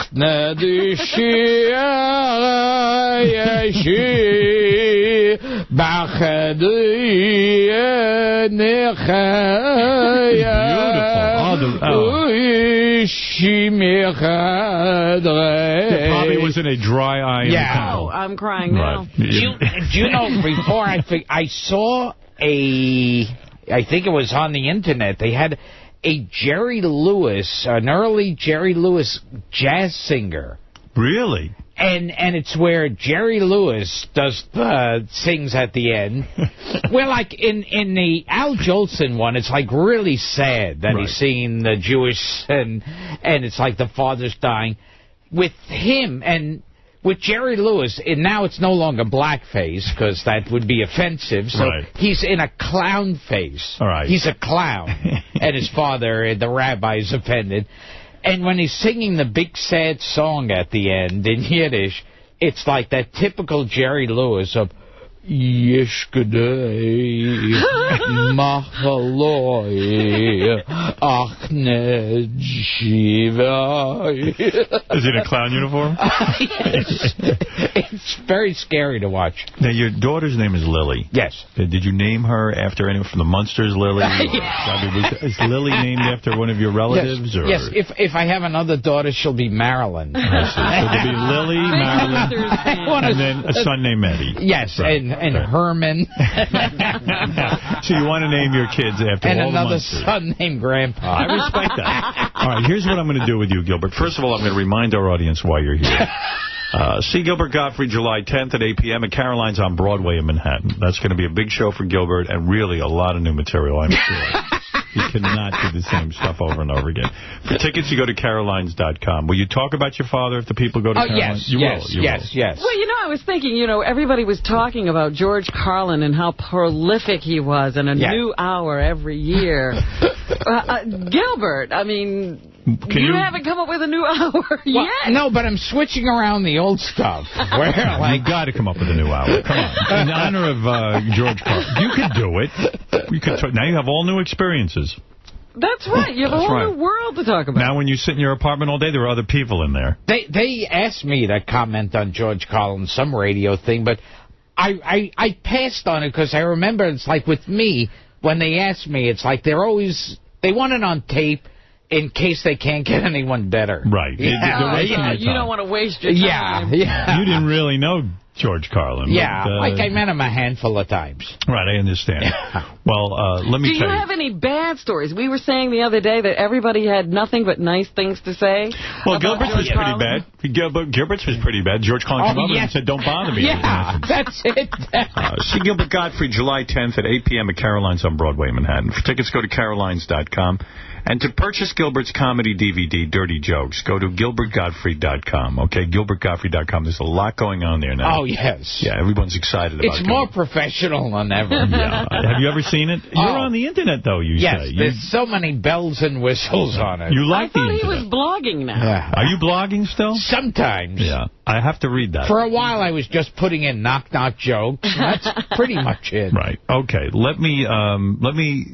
probably was in a dry eye. Yeah. Oh, I'm crying now. Do you know, before I saw I think it was on the internet, they had a Jerry Lewis, an early Jerry Lewis jazz singer. Really? And it's where Jerry Lewis sings at the end. Well, like in the Al Jolson one, it's like really sad that he's singing the Jewish and it's like the father's dying. With him and with Jerry Lewis, and now it's no longer blackface because that would be offensive. So he's in a clown face. All right. He's a clown, and his father, the rabbi, is offended. And when he's singing the big sad song at the end in Yiddish, it's like that typical Jerry Lewis of Yesh Gedei Machaloi Achne Shiva. Is he in a clown uniform? It's very scary to watch. Now, your daughter's name is Lily. Yes. Did you name her after anyone from the Munsters, Lily? Is Lily named after one of your relatives? Yes. If I have another daughter, she'll be Marilyn. So there'll be Lily, Marilyn, and then a son named Eddie. Yes, and Herman. So you want to name your kids after and all the another Munsters. son named Grandpa. I respect that. All right, here's what I'm going to do with you, Gilbert. First of all, I'm going to remind our audience why you're here. See Gilbert Gottfried July 10th at 8 p.m. at Caroline's on Broadway in Manhattan. That's going to be a big show for Gilbert and really a lot of new material, I'm sure. You cannot do the same stuff over and over again. For tickets, you go to Carolines.com. Will you talk about your father if the people go to Carolines? Yes. Well, I was thinking, everybody was talking about George Carlin and how prolific he was and a new hour every year. Gilbert, I mean, you haven't come up with a new hour yet. No, but I'm switching around the old stuff. You've got to come up with a new hour. Come on. In honor of George Carlin. You could do it. Now you have all new experiences. That's right. You have a whole new world to talk about. Now when you sit in your apartment all day, there are other people in there. They asked me to comment on George Carlin, some radio thing, but I passed on it because I remember it's like with me, when they asked me, it's like they want it on tape in case they can't get anyone better. Right. You don't want to waste your time. You didn't really know George Carlin. Yeah, but, like I met him a handful of times. Right, I understand. Well, let me Do tell you you. have any bad stories? We were saying the other day that everybody had nothing but nice things to say. Well, about Gilbert's was George pretty Carlin. bad. Gilbert's was pretty bad. George Carlin came over and said, don't bother me. Yeah, that's it. See Gilbert Gottfried July 10th at 8 p.m. at Caroline's on Broadway, Manhattan. For tickets, go to carolines.com. And to purchase Gilbert's comedy DVD, Dirty Jokes, go to gilbertgottfried.com. Okay, gilbertgottfried.com. There's a lot going on there now. Oh, yes. Yeah, everyone's excited about it. It's more professional than ever. Yeah. Have you ever seen it? You're on the internet, though, you say. Yes, there's so many bells and whistles on it. You like the internet. He was blogging now. Yeah. Are you blogging still? Sometimes. Yeah. I have to read that. For a while, I was just putting in knock-knock jokes. That's pretty much it. Right. Okay. Let me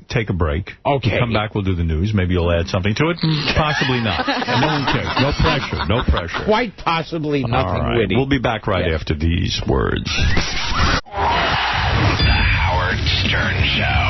take a break. Okay. We'll come back. We'll do the news. Maybe you'll add something to it. Possibly not. And no one cares. No pressure. No pressure. Quite possibly nothing All right. witty. We'll be back right after these words. The Howard Stern Show.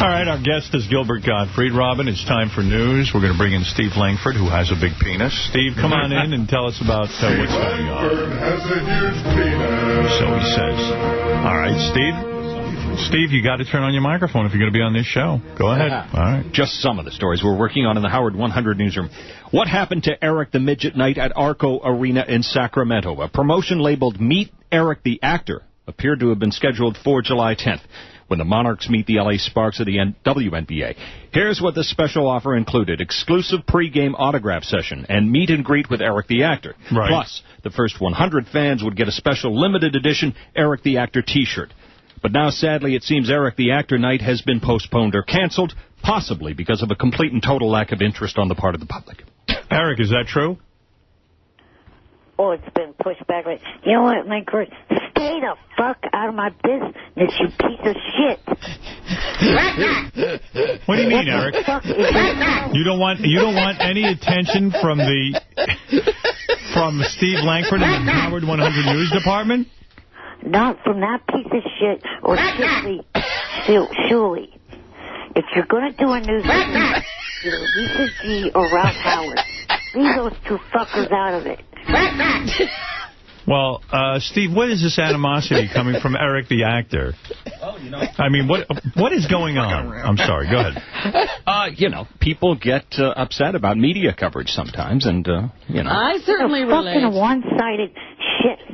All right, our guest is Gilbert Gottfried. Robin, it's time for news. We're going to bring in Steve Langford, who has a big penis. Steve, come on in and tell us about what's going on. Has a huge penis. So he says. All right, Steve. Steve, you got to turn on your microphone if you're going to be on this show. Go ahead. All right. Just some of the stories we're working on in the Howard 100 newsroom. What happened to Eric the Midget Night at Arco Arena in Sacramento? A promotion labeled Meet Eric the Actor appeared to have been scheduled for July 10th. When the Monarchs meet the LA Sparks of the WNBA. Here's what the special offer included. Exclusive pregame autograph session and meet and greet with Eric the Actor. Right. Plus, the first 100 fans would get a special limited edition Eric the Actor t-shirt. But now, sadly, it seems Eric the Actor night has been postponed or canceled, possibly because of a complete and total lack of interest on the part of the public. Eric, is that true? Oh, it's been pushed back. You know what, Mike? Stay the fuck out of my business, you piece of shit. What do you mean, Eric? You don't want any attention from Steve Langford in the Howard 100 News Department? Not from that piece of shit or Shuley. If you're going to do a news report, either Lisa G or Ralph Howard. Leave those two fuckers out of it. Well, Steve, what is this animosity coming from Eric the Actor? I mean, what is going on? I'm sorry. Go ahead. People get upset about media coverage sometimes, and, I certainly relate. Fucking one-sided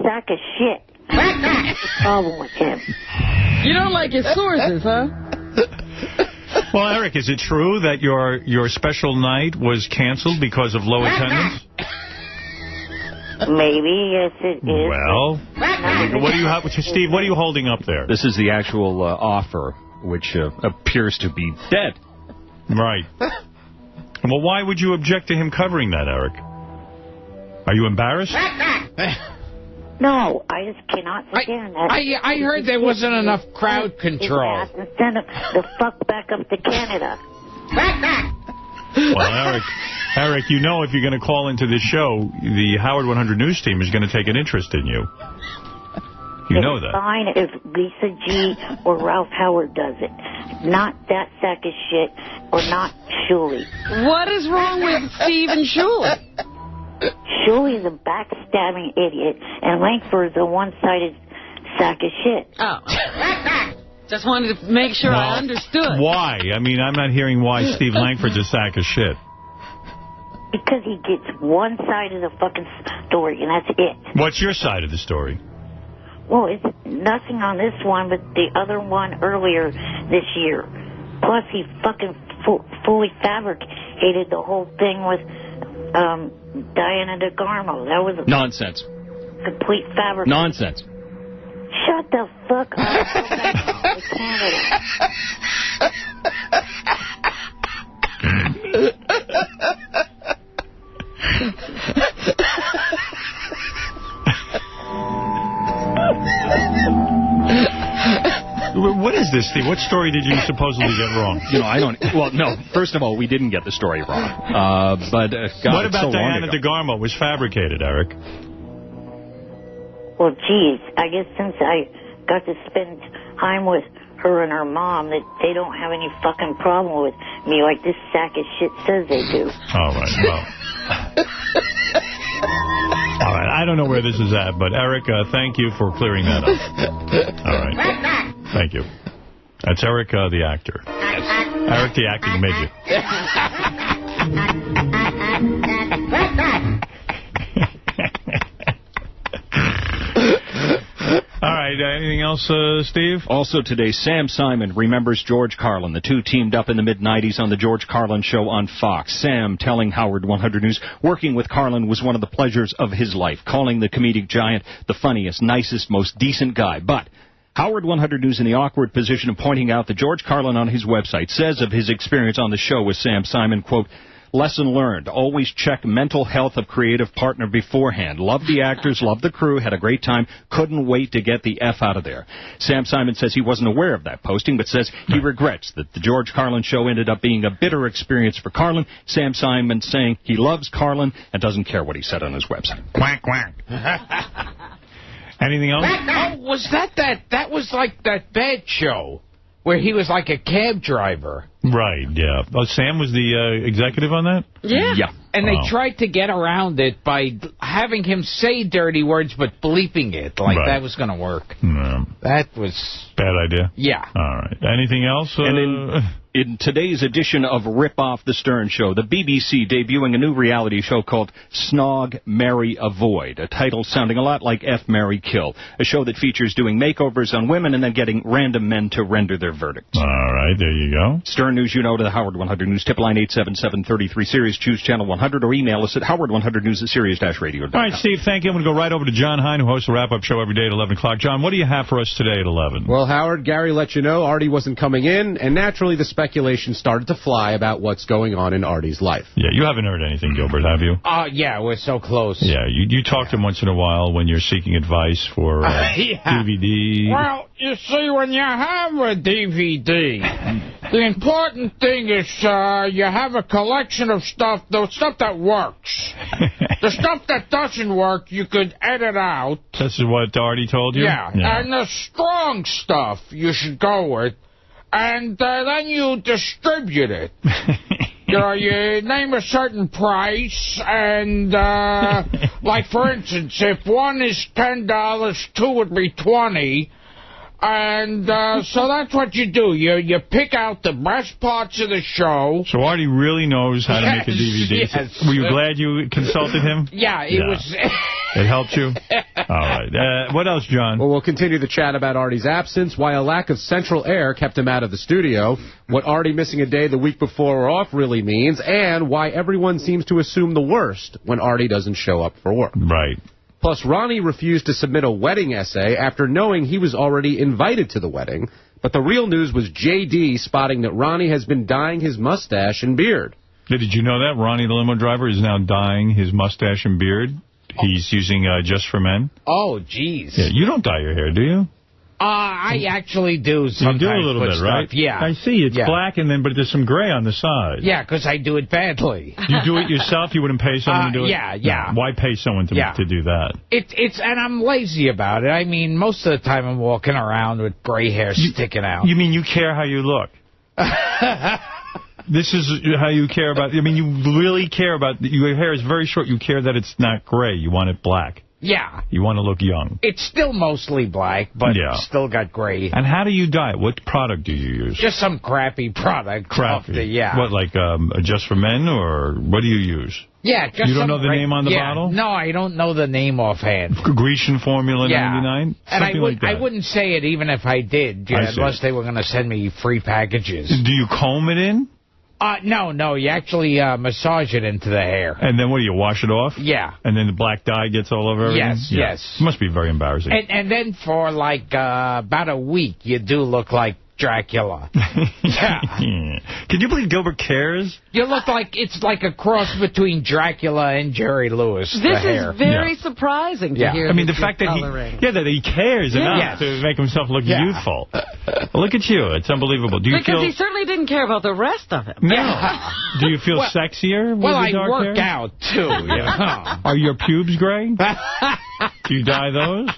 sack of shit. What's the problem with him? You don't like his sources, huh? Well, Eric, is it true that your special night was canceled because of low attendance? Maybe, yes, it is. Well, what do you have, Steve? What are you holding up there? This is the actual offer, which appears to be dead. Right. Well, why would you object to him covering that, Eric? Are you embarrassed? No, I just cannot stand that. I heard there wasn't enough crowd control. Send him the fuck back up to Canada. Well, Eric, you know if you're going to call into this show, the Howard 100 News team is going to take an interest in you. You know that. It's fine if Lisa G or Ralph Howard does it. Not that sack of shit or not Shuley. What is wrong with Steve and Shuley? Shuley's a backstabbing idiot, and Langford's a one-sided sack of shit. Oh. Just wanted to make sure I understood. Why? I mean, I'm not hearing why Steve Langford's a sack of shit. Because he gets one side of the fucking story, and that's it. What's your side of the story? Well, it's nothing on this one, but the other one earlier this year. Plus, he fucking fully fabricated the whole thing with Diana DeGarmo. That was nonsense. Complete fabrication. Nonsense. Shut the fuck up. Go back to Canada. What is this, Steve? What story did you supposedly get wrong? I don't... Well, no. First of all, we didn't get the story wrong. But God, what about so Diana DeGarmo was fabricated, Eric? Well, geez, I guess since I got to spend time with her and her mom that they don't have any fucking problem with me like this sack of shit says they do. All right, well. All right, I don't know where this is at, but Eric, thank you for clearing that up. All right. Thank you. That's Eric, the actor. Eric, the acting midget. All right, anything else, Steve? Also today, Sam Simon remembers George Carlin. The two teamed up in the mid-'90s on The George Carlin Show on Fox. Sam telling Howard 100 News, working with Carlin was one of the pleasures of his life, calling the comedic giant the funniest, nicest, most decent guy. But Howard 100 News in the awkward position of pointing out that George Carlin on his website says of his experience on the show with Sam Simon, quote, lesson learned, always check mental health of creative partner beforehand. Loved the actors, loved the crew, had a great time, couldn't wait to get the F out of there. Sam Simon says he wasn't aware of that posting, but says he regrets that the George Carlin Show ended up being a bitter experience for Carlin. Sam Simon saying he loves Carlin and doesn't care what he said on his website. Quack, quack. Anything else? Oh, was that was like that bad show where he was like a cab driver. Right, yeah. Oh, Sam was the executive on that? Yeah. And they tried to get around it by having him say dirty words but bleeping it. Like that was going to work. No. That was... Bad idea? Yeah. All right. Anything else? And in today's edition of Rip Off the Stern Show, the BBC debuting a new reality show called Snog, Marry, Avoid, a title sounding a lot like F, Marry, Kill, a show that features doing makeovers on women and then getting random men to render their verdicts. All right, there you go. Stern News, you know, to the Howard 100 News, tip line 877-33-SIRIUS, choose channel 100, or email us at howard100news at sirius-radio.com. All right, Steve, thank you. I'm going to go right over to John Hein, who hosts a wrap-up show every day at 11 o'clock. John, what do you have for us today at 11? Well, Howard, Gary let you know Artie wasn't coming in, and naturally the speculation started to fly about what's going on in Artie's life. Yeah, you haven't heard anything, Gilbert, have you? Yeah, we're so close. Yeah, you talk to him once in a while when you're seeking advice for DVD. Well, you see, when you have a DVD, the important thing is you have a collection of stuff, the stuff that works. The stuff that doesn't work, you could edit out. This is what Artie told you? Yeah. And the strong stuff you should go with, and then you distribute it. You know, you name a certain price, and, like, for instance, if one is $10, two would be $20, and so that's what you do. You pick out the best parts of the show. So Artie really knows how to make a DVD. Yes. Were you glad you consulted him? Yeah, it was... It helped you? All right. What else, John? Well, we'll continue the chat about Artie's absence, why a lack of central air kept him out of the studio, what Artie missing a day the week before off really means, and why everyone seems to assume the worst when Artie doesn't show up for work. Right. Plus, Ronnie refused to submit a wedding essay after knowing he was already invited to the wedding. But the real news was J.D. spotting that Ronnie has been dyeing his mustache and beard. Did you know that? Ronnie, the limo driver, is now dyeing his mustache and beard. He's using Just for Men. Oh, jeez. Yeah, you don't dye your hair, do you? I actually do sometimes. You do a little bit, right? Yeah. I see. It's black, but there's some gray on the side. Yeah, because I do it badly. You do it yourself? You wouldn't pay someone to do it? Yeah. No. Why pay someone to do that? And I'm lazy about it. I mean, most of the time I'm walking around with gray hair sticking out. You mean you care how you look? This is how you care about... I mean, you really care about... Your hair is very short. You care that it's not gray. You want it black. Yeah. You want to look young. It's still mostly black, but still got gray. And how do you dye it? What product do you use? Just some crappy product. Crappy? What, like Just for Men, or what do you use? Yeah, just You don't know the name on the bottle? No, I don't know the name offhand. Grecian Formula 99? And like that. I wouldn't say it even if I did, unless they were going to send me free packages. Do you comb it in? No, you actually massage it into the hair. And then what, do you wash it off? Yeah. And then the black dye gets all over everything? Yes. It must be very embarrassing. And then for like about a week, you do look like Dracula. Yeah. Can you believe Gilbert cares? You look like it's like a cross between Dracula and Jerry Lewis. This is very surprising to hear. I mean, the fact that he cares enough to make himself look youthful. Look at you. It's unbelievable. Do you because he certainly didn't care about the rest of it. No. Do you feel sexier with the dark hair? I work out, too. Are your pubes gray? Do you dye those?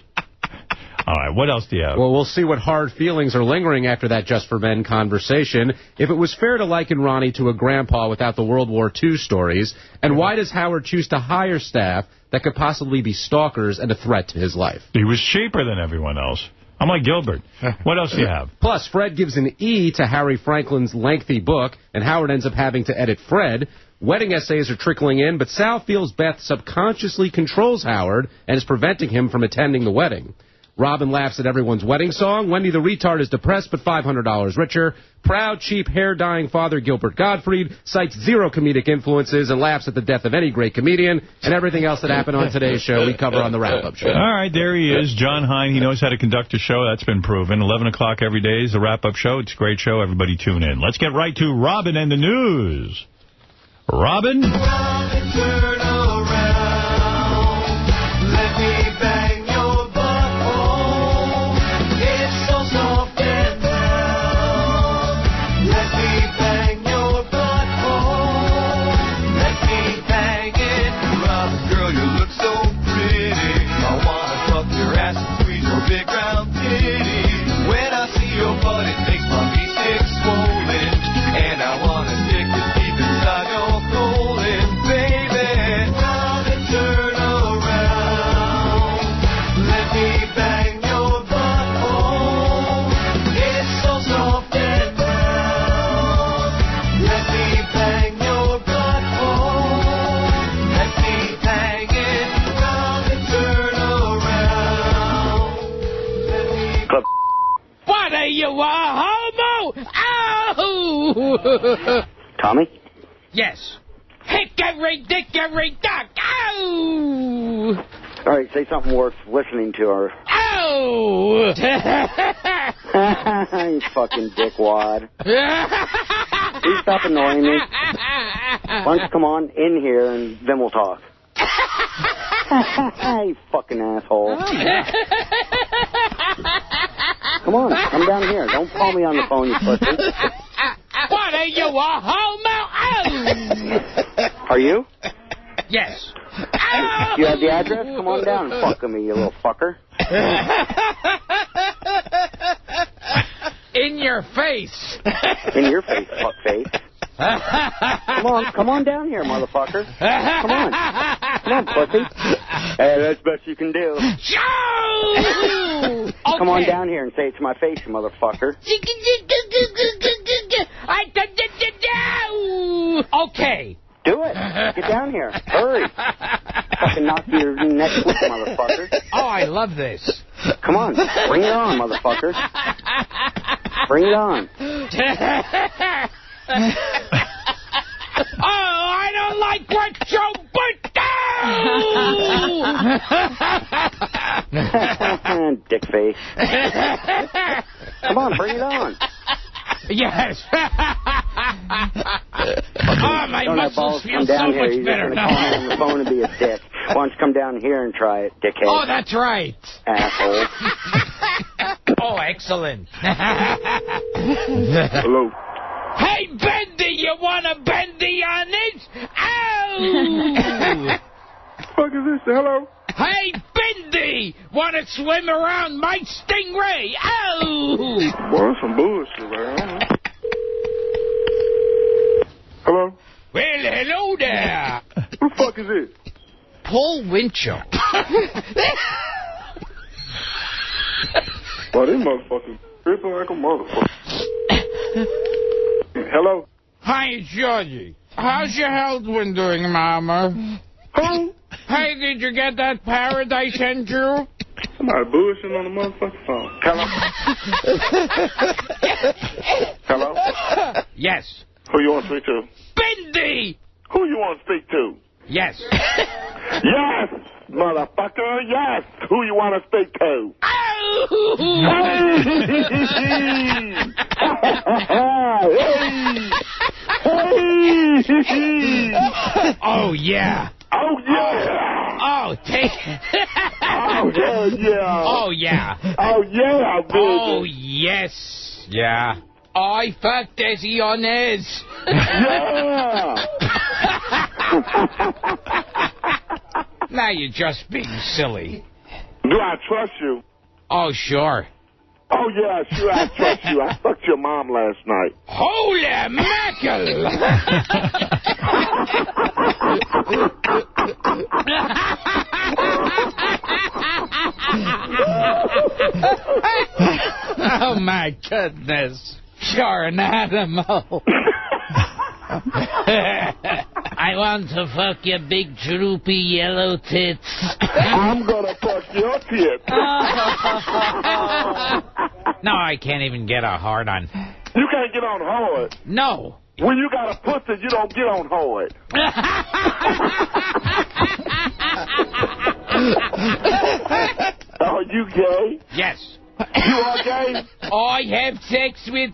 All right, what else do you have? Well, we'll see what hard feelings are lingering after that Just for Men conversation. If it was fair to liken Ronnie to a grandpa without the World War II stories, and why does Howard choose to hire staff that could possibly be stalkers and a threat to his life? He was cheaper than everyone else. I'm like Gilbert. What else do you have? Plus, Fred gives an E to Harry Franklin's lengthy book, and Howard ends up having to edit Fred. Wedding essays are trickling in, but Sal feels Beth subconsciously controls Howard and is preventing him from attending the wedding. Robin laughs at everyone's wedding song. Wendy the retard is depressed but $500 richer. Proud, cheap, hair-dyeing father Gilbert Gottfried cites zero comedic influences and laughs at the death of any great comedian. And everything else that happened on today's show we cover on the wrap-up show. All right, there he is, John Hein. He knows how to conduct a show. That's been proven. 11 o'clock every day is the wrap-up show. It's a great show. Everybody tune in. Let's get right to Robin and the news. Robin? Robin, turn around. Let me bang your butthole. It's so soft and brown. Let me bang your butthole. Let me bang it. Robin, girl, you look so pretty. I wanna fuck your ass and squeeze your big round titties. When I see your butt, it makes my V6 swollen. And I wanna stick it deep inside your You a homo? Ow! Tommy? Yes. Hickory dickory dock. Ow! All right, say something worth listening to. Or... Ow! You fucking dickwad. Please stop annoying me. Why don't you come on in here and then we'll talk. You fucking asshole. Come on, come down here. Don't call me on the phone, you pussy. What are you, a homo? Are you? Yes. You have the address? Come on down and fuck with me, you little fucker. In your face. In your face, fuckface. Come on down here, motherfucker. Come on, pussy. Hey, that's the best you can do. Come on down here and say it to my face, you motherfucker. Okay. Do it. Get down here. Hurry. Fucking knock your neck split, motherfucker. Oh, I love this. Come on. Bring it on, motherfucker. Bring it on. Oh, I don't like what Joe Burt Dick face. Come on, bring it on. Yes. Oh, my muscles feel so much better now. Call me on the phone and be a dick. Why don't you come down here and try it, dickhead? Oh, that's right. Asshole. Oh, excellent. Hello. Hey, Bendy, you want a Bendy on it? Ow! Fuck is this? Hello? Hey, Bendy, want to swim around my stingray? Ow! Boy, that's some bullshit, man. Hello? Well, hello there. Who the fuck is it? Paul Winchell. Boy, this motherfucker tripping like a motherfucker. Hello? Hi, it's Georgie. How's your health been doing, Mama? Who? Hey, did you get that parrot I sent you? Somebody bullshitting on the motherfucking phone. Hello? Hello? Yes. Who you want to speak to? Bendy! Who you want to speak to? Yes. Yes, motherfucker, yes. Who you want to speak to? Oh, yeah. Oh, yeah. Oh, take it. Oh, hell yeah. Oh, yeah. Oh, yeah, baby. Oh, yes. Yeah. I fucked Desi on this. Yeah. Now you're just being silly. Do I trust you? Oh, sure. Oh, yeah, sure, I trust you. I fucked your mom last night. Holy mackerel! Oh, my goodness. You're an animal. I want to fuck your big, droopy, yellow tits. I'm gonna fuck your tits. No, I can't even get a hard on. You can't get on hard. No. When you got a pussy, you don't get on hard. Are you gay? Yes. You are gay? I have sex with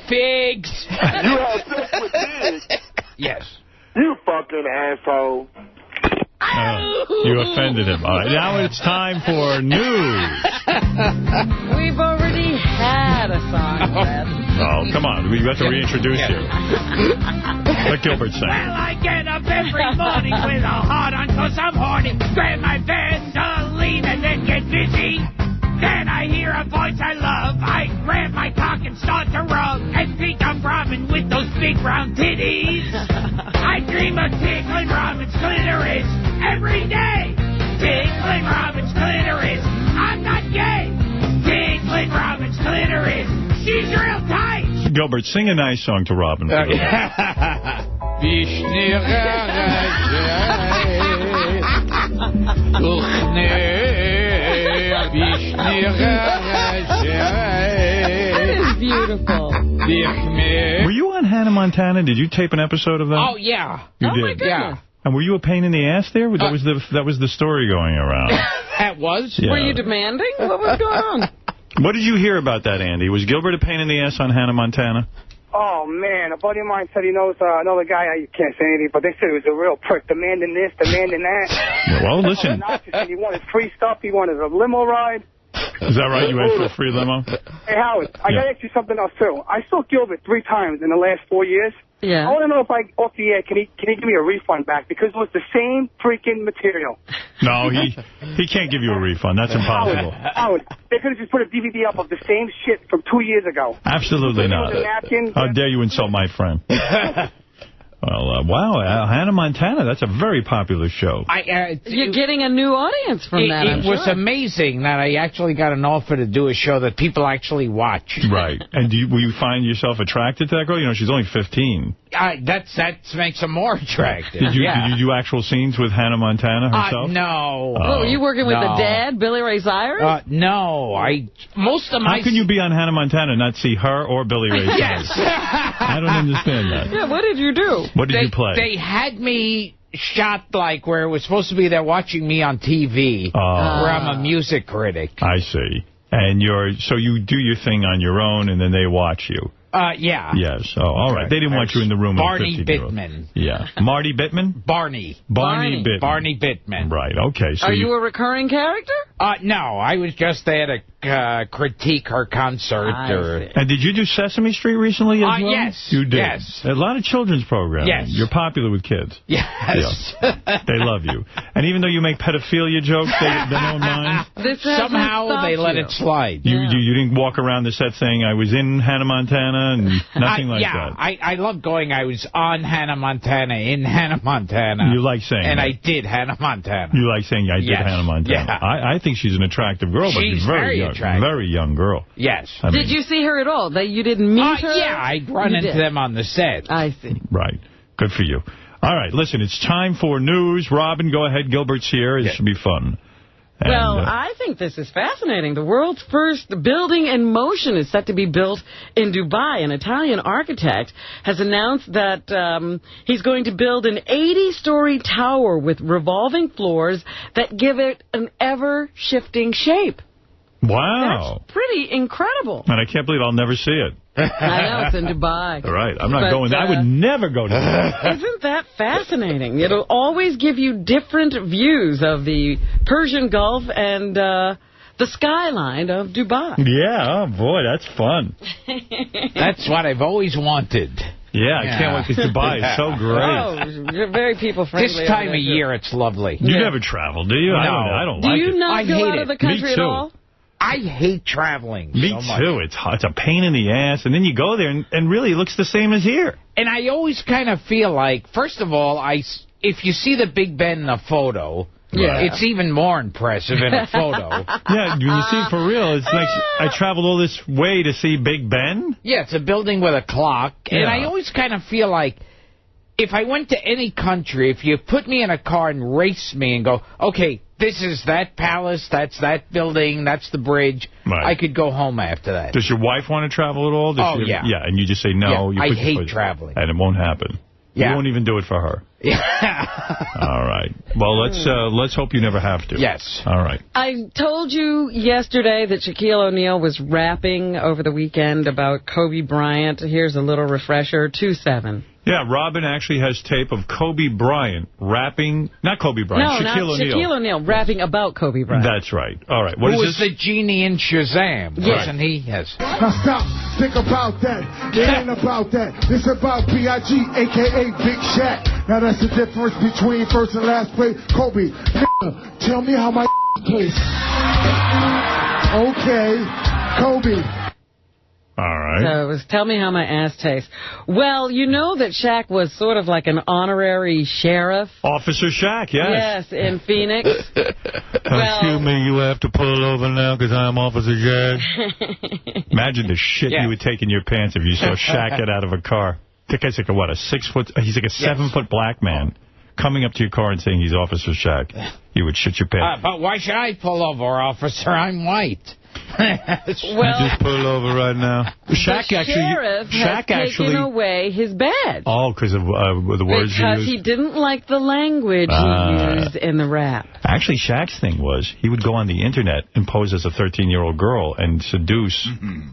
figs. You have sex with pigs? Yes. You fucking asshole. You offended him. All right, now it's time for news. We've already had a song, Brad. Oh, come on. We have to reintroduce you. Let Gilbert sing. Well, I get up every morning with a heart on 'cause I'm horny. Grab my Vaseline and then get busy. Then I hear a voice I love. I grab my cock and start to rub and think I'm Robin with those big round titties. I dream of tickling Robin's clitoris every day. Tickling Robin's clitoris. I'm not gay. Tickling Robin's clitoris. She's real tight. Gilbert, sing a nice song to Robin. That is beautiful. Were you on Hannah Montana? Did you tape an episode of that? Oh, yeah. You did? My goodness. Yeah. And were you a pain in the ass there? That was the story going around. That was? Yeah. Were you demanding? What was going on? What did you hear about that, Andy? Was Gilbert a pain in the ass on Hannah Montana? Oh, man, a buddy of mine said he knows another guy. I can't say anything, but they said he was a real prick, demanding this, demanding that. Well, listen. And he wanted free stuff. He wanted a limo ride. Is that right? You asked for a free limo? Hey, Howard, I got to ask you something else, too. I saw Gilbert 3 times in the last 4 years. Yeah. I want to know if off the air, can he give me a refund back? Because it was the same freaking material. No, he can't give you a refund. That's impossible. Howard, they could have just put a DVD up of the same shit from 2 years ago. Absolutely not. How dare you insult my friend? Well, wow, Hannah Montana, that's a very popular show. You're getting a new audience from that, It was amazing that I actually got an offer to do a show that people actually watch. Right. And will you find yourself attracted to that girl? You know, she's only 15. That makes her more attractive. Did you do actual scenes with Hannah Montana herself? No. Oh, were you working with the dad, Billy Ray Cyrus? No. How can you be on Hannah Montana and not see her or Billy Ray Cyrus? Yes. I don't understand that. Yeah, what did you do? What did you play? They had me shot like where it was supposed to be they're watching me on TV, where I'm a music critic. I see. And so you do your thing on your own, and then they watch you. Yeah. Yes. Oh, all right. They didn't want you in the room with Barney 50-year-old. Bittman. Yeah. Marty Bittman? Barney Bittman. Barney Bittman. Right. Okay. So Are you a recurring character? No. I was just there to critique her concert. And did you do Sesame Street recently as well? Yes. You did? Yes. A lot of children's programming. Yes. You're popular with kids. Yes. Yeah. They love you. And even though you make pedophilia jokes, they don't mind? Somehow they let it slide. You didn't walk around the set saying, I was in Hannah Montana and nothing like that? I love going, I was on Hannah Montana, in Hannah Montana. You like saying And that? I did Hannah Montana. You like saying, I did Yes. Hannah Montana? Yeah. I think she's an attractive girl, but She's she's very young. attractive. Very young girl. Yes. Did you see her at all? You didn't meet her? Yeah, I'd run You into did. them on the set. I see. Right. Good for you. All right, listen, it's time for news. Robin, go ahead. Gilbert's here. It should be fun. And, Well, I think this is fascinating. The world's first building in motion is set to be built in Dubai. An Italian architect has announced that he's going to build an 80-story tower with revolving floors that give it an ever-shifting shape. Wow. That's pretty incredible. And I can't believe I'll never see it. I know, it's in Dubai. All right, I'm not going there. I would never go to Dubai. Isn't that fascinating? It'll always give you different views of the Persian Gulf and the skyline of Dubai. Yeah, oh boy, that's fun. That's what I've always wanted. Yeah, I can't wait, because Dubai is so great. Oh, you're very people-friendly. This time of year, it's lovely. You never travel, do you? No. I don't like it. Do you not go out of the country at all? I hate traveling. Me so much. too. It's a pain in the ass, and then you go there, and really it looks the same as here. And I always kind of feel like, first of all, if you see the Big Ben in a photo, it's even more impressive in a photo. Yeah, when you see it for real, it's like I traveled all this way to see Big Ben. Yeah, it's a building with a clock. Yeah. And I always kind of feel like, if I went to any country, if you put me in a car and race me and go, okay, this is that palace, that's that building, that's the bridge, I could go home after that. Does your wife want to travel at all? Yeah, and you just say no. Yeah, you I hate traveling. And it won't happen. Yeah. You won't even do it for her. Yeah. All right. Well, let's hope you never have to. Yes. All right. I told you yesterday that Shaquille O'Neal was rapping over the weekend about Kobe Bryant. Here's a little refresher, 2-7. Yeah, Robin actually has tape of Kobe Bryant rapping, not Kobe Bryant, Shaquille O'Neal. Shaquille O'Neal rapping about Kobe Bryant. That's right. All right. What Who is was this? the genie in Shazam? Yes. Wasn't he? Yes. Now stop, think about that. It ain't about that. It's about B.I.G., a.k.a. Big Shaq. Now that's the difference between first and last place. Kobe, tell me how my tastes. Okay, Kobe. All right. So it was Tell Me How My Ass Tastes. Well, you know that Shaq was sort of like an honorary sheriff. Officer Shaq, yes. Yes, in Phoenix. Excuse me, you have to pull over now because I'm Officer Shaq. Imagine the shit you would take in your pants if you saw Shaq get out of a car. That guy's like a 6 foot, he's like a 7 foot black man coming up to your car and saying he's Officer Shaq. You would shit your pants. But why should I pull over, officer? I'm white. You just pull over right now. Shaq the sheriff has taken away his badge. Oh, because of the words because he didn't like the language he used in the rap. Actually, Shaq's thing was he would go on the Internet and pose as a 13-year-old girl and seduce,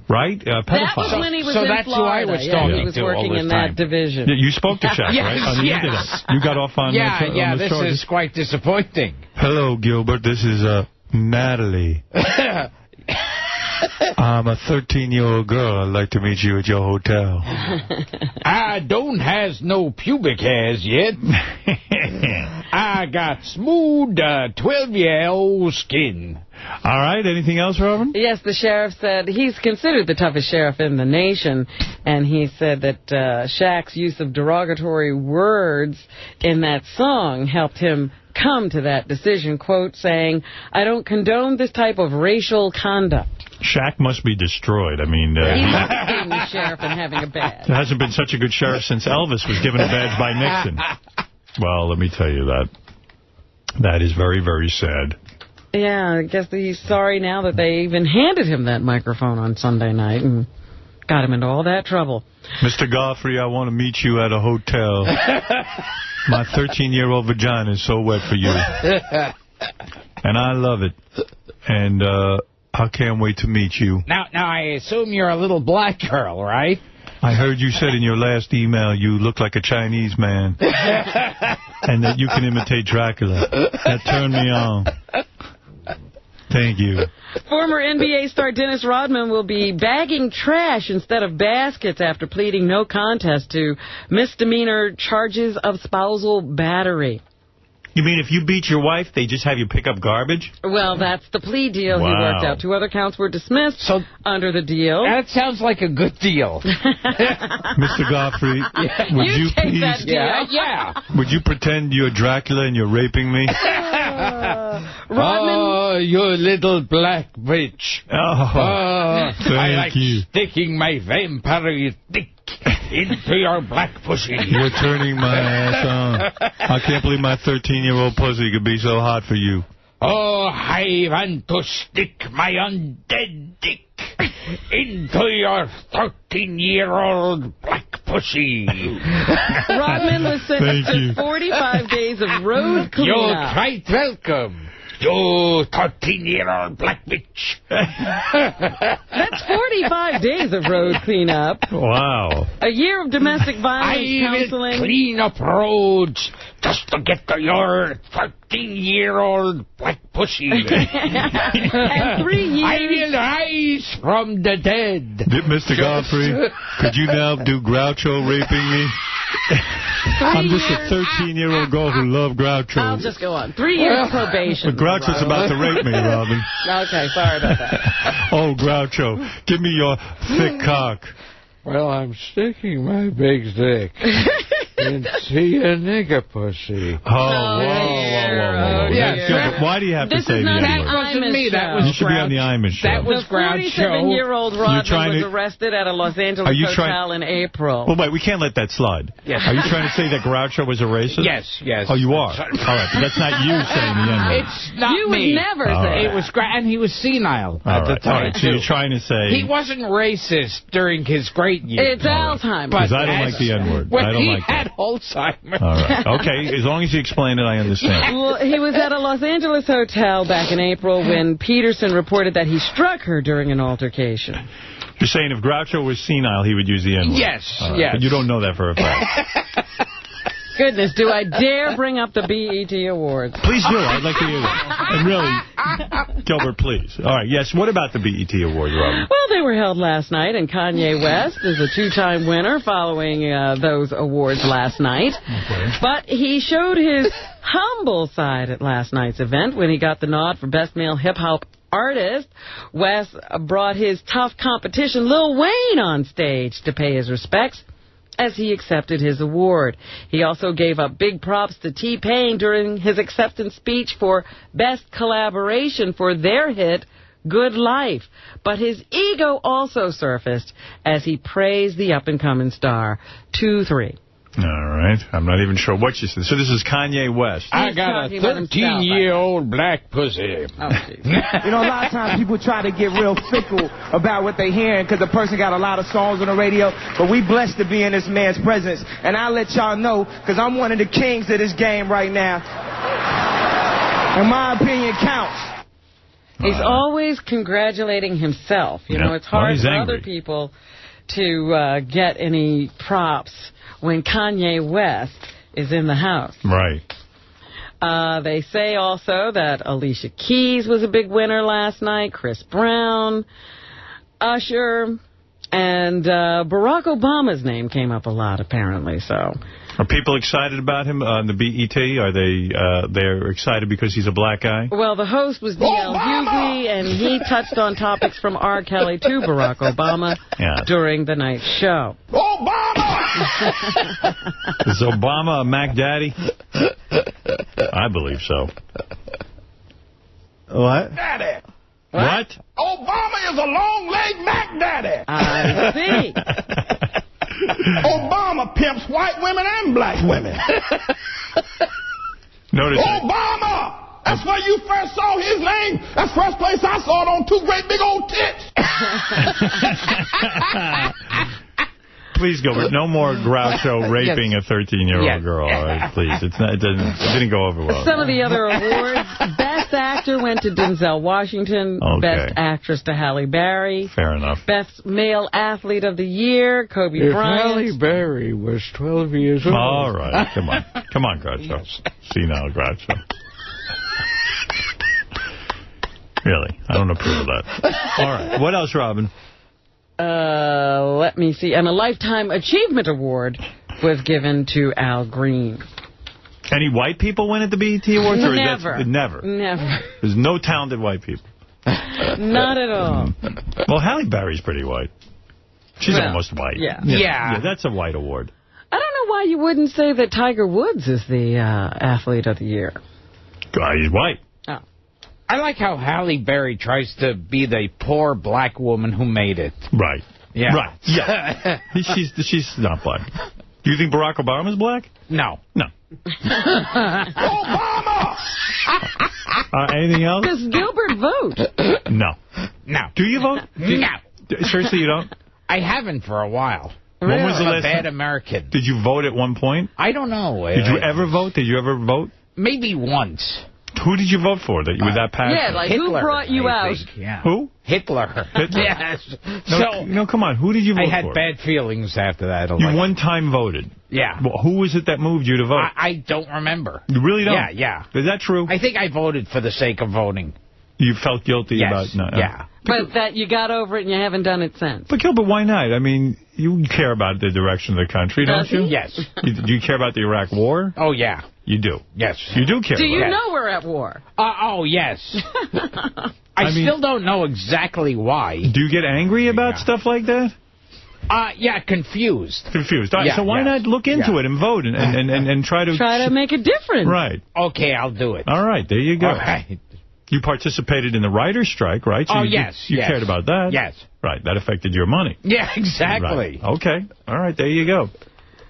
right? Pedophile. That was when he was in that's Florida. who I was talking he was to working all in this time. that division. Yeah, you spoke to Shaq, right? On the Internet. You got off on on the this charges. is quite disappointing. Hello, Gilbert. This is Natalie. I'm a 13-year-old girl. I'd like to meet you at your hotel. I don't has no pubic hairs yet. I got smooth 12-year-old skin. All right. Anything else, Robin? Yes, the sheriff said he's considered the toughest sheriff in the nation, and he said that Shaq's use of derogatory words in that song helped him come to that decision, quote, saying, I don't condone this type of racial conduct. Shaq must be destroyed. I mean... he must be the sheriff and having a badge. There hasn't been such a good sheriff since Elvis was given a badge by Nixon. Well, let me tell you that. That is very, very sad. Yeah, I guess he's sorry now that they even handed him that microphone on Sunday night and got him into all that trouble. Mr. Godfrey, I want to meet you at a hotel. My 13-year-old vagina is so wet for you. And I love it. And I can't wait to meet you. Now, I assume you're a little black girl, right? I heard you said in your last email you look like a Chinese man. And that you can imitate Dracula. That turned me on. Thank you. Former NBA star Dennis Rodman will be bagging trash instead of baskets after pleading no contest to misdemeanor charges of spousal battery. You mean if you beat your wife, they just have you pick up garbage? Well, that's the plea deal he worked out. 2 other counts were dismissed under the deal. That sounds like a good deal. Mr. Godfrey, would you take please... that deal. Yeah. Would you pretend you're Dracula and you're raping me? Oh, you little black bitch. Oh, thank I like you. sticking my vampire dick into your black pussy. You're turning my ass on. I can't believe my 13-year-old pussy could be so hot for you. Oh, I want to stick my undead dick into your 13-year-old black pussy. Rodman was sentenced to 45 days of road cleanup. You're quite welcome. You 13-year-old black bitch. That's 45 days of road cleanup. Wow. A year of domestic violence I counseling. will clean up roads just to get to your 13-year-old black pussy. And 3 years. I will rise from the dead. Mr. Godfrey, could you now do Groucho raping me? I'm just a 13-year-old girl who loved Groucho. I'll just go on. 3 years probation. But Groucho's about to rape me, Robin. Okay, sorry about that. Oh, Groucho, give me your thick cock. Well, I'm sticking my big dick into a nigger pussy. Oh, whoa. Yeah. Gilbert, why do you have to say the That N-word? wasn't me. That was You should be on the Imus show. That was The 47-year-old Rodman was arrested at a Los Angeles hotel in April. Well, wait, we can't let that slide. Yes. Are you trying to say that Groucho was a racist? Yes. Oh, you are? All right, but that's not you saying the N-word. It's not You me. would never All say right. It was and he was senile at the time. All right, so you're trying to say... He wasn't racist during his great years. It's Alzheimer's. Because I don't like the N-word. When I don't he like had that. Alzheimer's. All right. Okay, as long as you explain it, I understand. Well, he was at a Los Angeles hotel back in April when Peterson reported that he struck her during an altercation. You're saying if Groucho was senile, he would use the N-word? Yes, All right, yes. But you don't know that for a fact. Goodness, do I dare bring up the BET Awards? Please do. I'd like to hear that. And really, Gilbert, please. All right, yes, what about the BET Awards, Robin? Well, they were held last night, and Kanye West is a two-time winner following those awards last night. Okay. But he showed his humble side at last night's event when he got the nod for Best Male Hip-Hop Artist. West brought his tough competition, Lil Wayne, on stage to pay his respects as he accepted his award. He also gave up big props to T-Pain during his acceptance speech for Best Collaboration for their hit, Good Life. But his ego also surfaced as he praised the up-and-coming star. 2-3. All right. I'm not even sure what you said. So this is Kanye West. I got a 13-year-old black pussy. Oh, You know, a lot of times people try to get real fickle about what they're hearing because the person got a lot of songs on the radio. But we blessed to be in this man's presence. And I'll let y'all know because I'm one of the kings of this game right now. And my opinion counts. He's always congratulating himself. You know, it's hard for other people to get any props when Kanye West is in the house. Right. They say also that Alicia Keys was a big winner last night, Chris Brown, Usher, and Barack Obama's name came up a lot, apparently. So, are people excited about him on the BET? Are they're excited because he's a black guy? well, the host was D.L. Hughley, and he touched on topics from R. Kelly to Barack Obama during the night's show. Is Obama a Mac Daddy? I believe so. What? Daddy. What? Obama is a long-legged Mac Daddy. I see. Obama pimps white women and black women. Notice Obama! That's where you first saw his name. That's the first place I saw it, on two great big old tits. Please, Gilbert, no more Groucho raping a 13-year-old girl. All right, please. It didn't go over well. Some of the other awards. Best Actor went to Denzel Washington. Okay. Best Actress to Halle Berry. Fair enough. Best Male Athlete of the Year, Kobe If Bryant. Halle Berry was 12 years old. All right, come on. Come on, Groucho. See now, Groucho. Really, I don't approve of that. All right, what else, Robin? Let me see. And a Lifetime Achievement Award was given to Al Green. Any white people win at the BET Awards? Or Never. Never. There's no talented white people. Not at all. Well, Halle Berry's pretty white. She's almost white. Yeah. That's a white award. I don't know why you wouldn't say that Tiger Woods is the Athlete of the Year. He's white. Oh. I like how Halle Berry tries to be the poor black woman who made it. Right. Yeah. Right. Yeah. she's not black. Do you think Barack Obama's black? No. No. Obama! Anything else? Does Gilbert vote? No. No. Do you vote? No. Seriously, you don't? I haven't for a while. When was the I'm last a bad time? American. Did you vote at one point? I don't know. Did you ever vote? Did you ever vote? Maybe once. Who did you vote for that you were that passionate? Yeah, like Hitler, who brought you I out? think, yeah. Who? Hitler. Yes. So, No, come on. Who did you vote for? I had bad feelings after that. You one time voted. Yeah. Well, who was it that moved you to vote? I don't remember. You really don't? Yeah. Is that true? I think I voted for the sake of voting. You felt guilty about... No, yeah. But that you got over it and you haven't done it since. But Gilbert, why not? I mean, you care about the direction of the country, don't you? Yes. Do you care about the Iraq War? Oh, yeah. You do? Yes. You do care Do you about know we're at war? Oh, yes. I mean, still don't know exactly why. Do you get angry about stuff like that? Yeah, confused. Confused. All right, so why not look into it and vote and try to... make a difference. Right. Okay, I'll do it. All right, there you go. All right. You participated in the writer's strike, right? So you cared about that. Yes. Right, that affected your money. Yeah, exactly. Right. Okay. All right, there you go.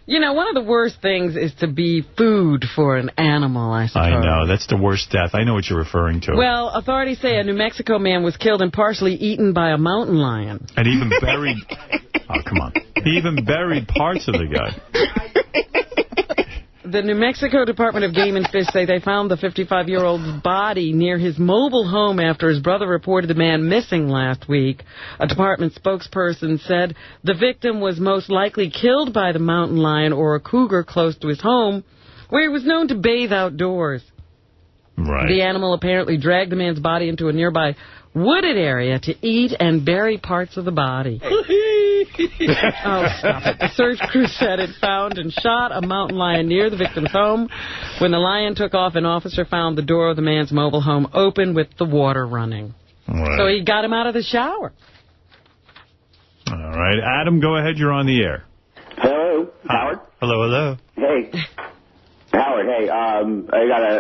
You know, one of the worst things is to be food for an animal, I suppose. I know. That's the worst death. I know what you're referring to. Well, authorities say a New Mexico man was killed and partially eaten by a mountain lion. And even buried... Oh, come on. He even buried parts of the guy. The New Mexico Department of Game and Fish say they found the 55-year-old's body near his mobile home after his brother reported the man missing last week. A department spokesperson said the victim was most likely killed by the mountain lion or a cougar close to his home, where he was known to bathe outdoors. Right. The animal apparently dragged the man's body into a nearby wooded area to eat and bury parts of the body. Oh, stop it. The search crew said it found and shot a mountain lion near the victim's home. When the lion took off, an officer found the door of the man's mobile home open with the water running. Right. So he got him out of the shower. All right. Adam, go ahead. You're on the air. Hello, Howard. Hello. Hey. Howard, hey, I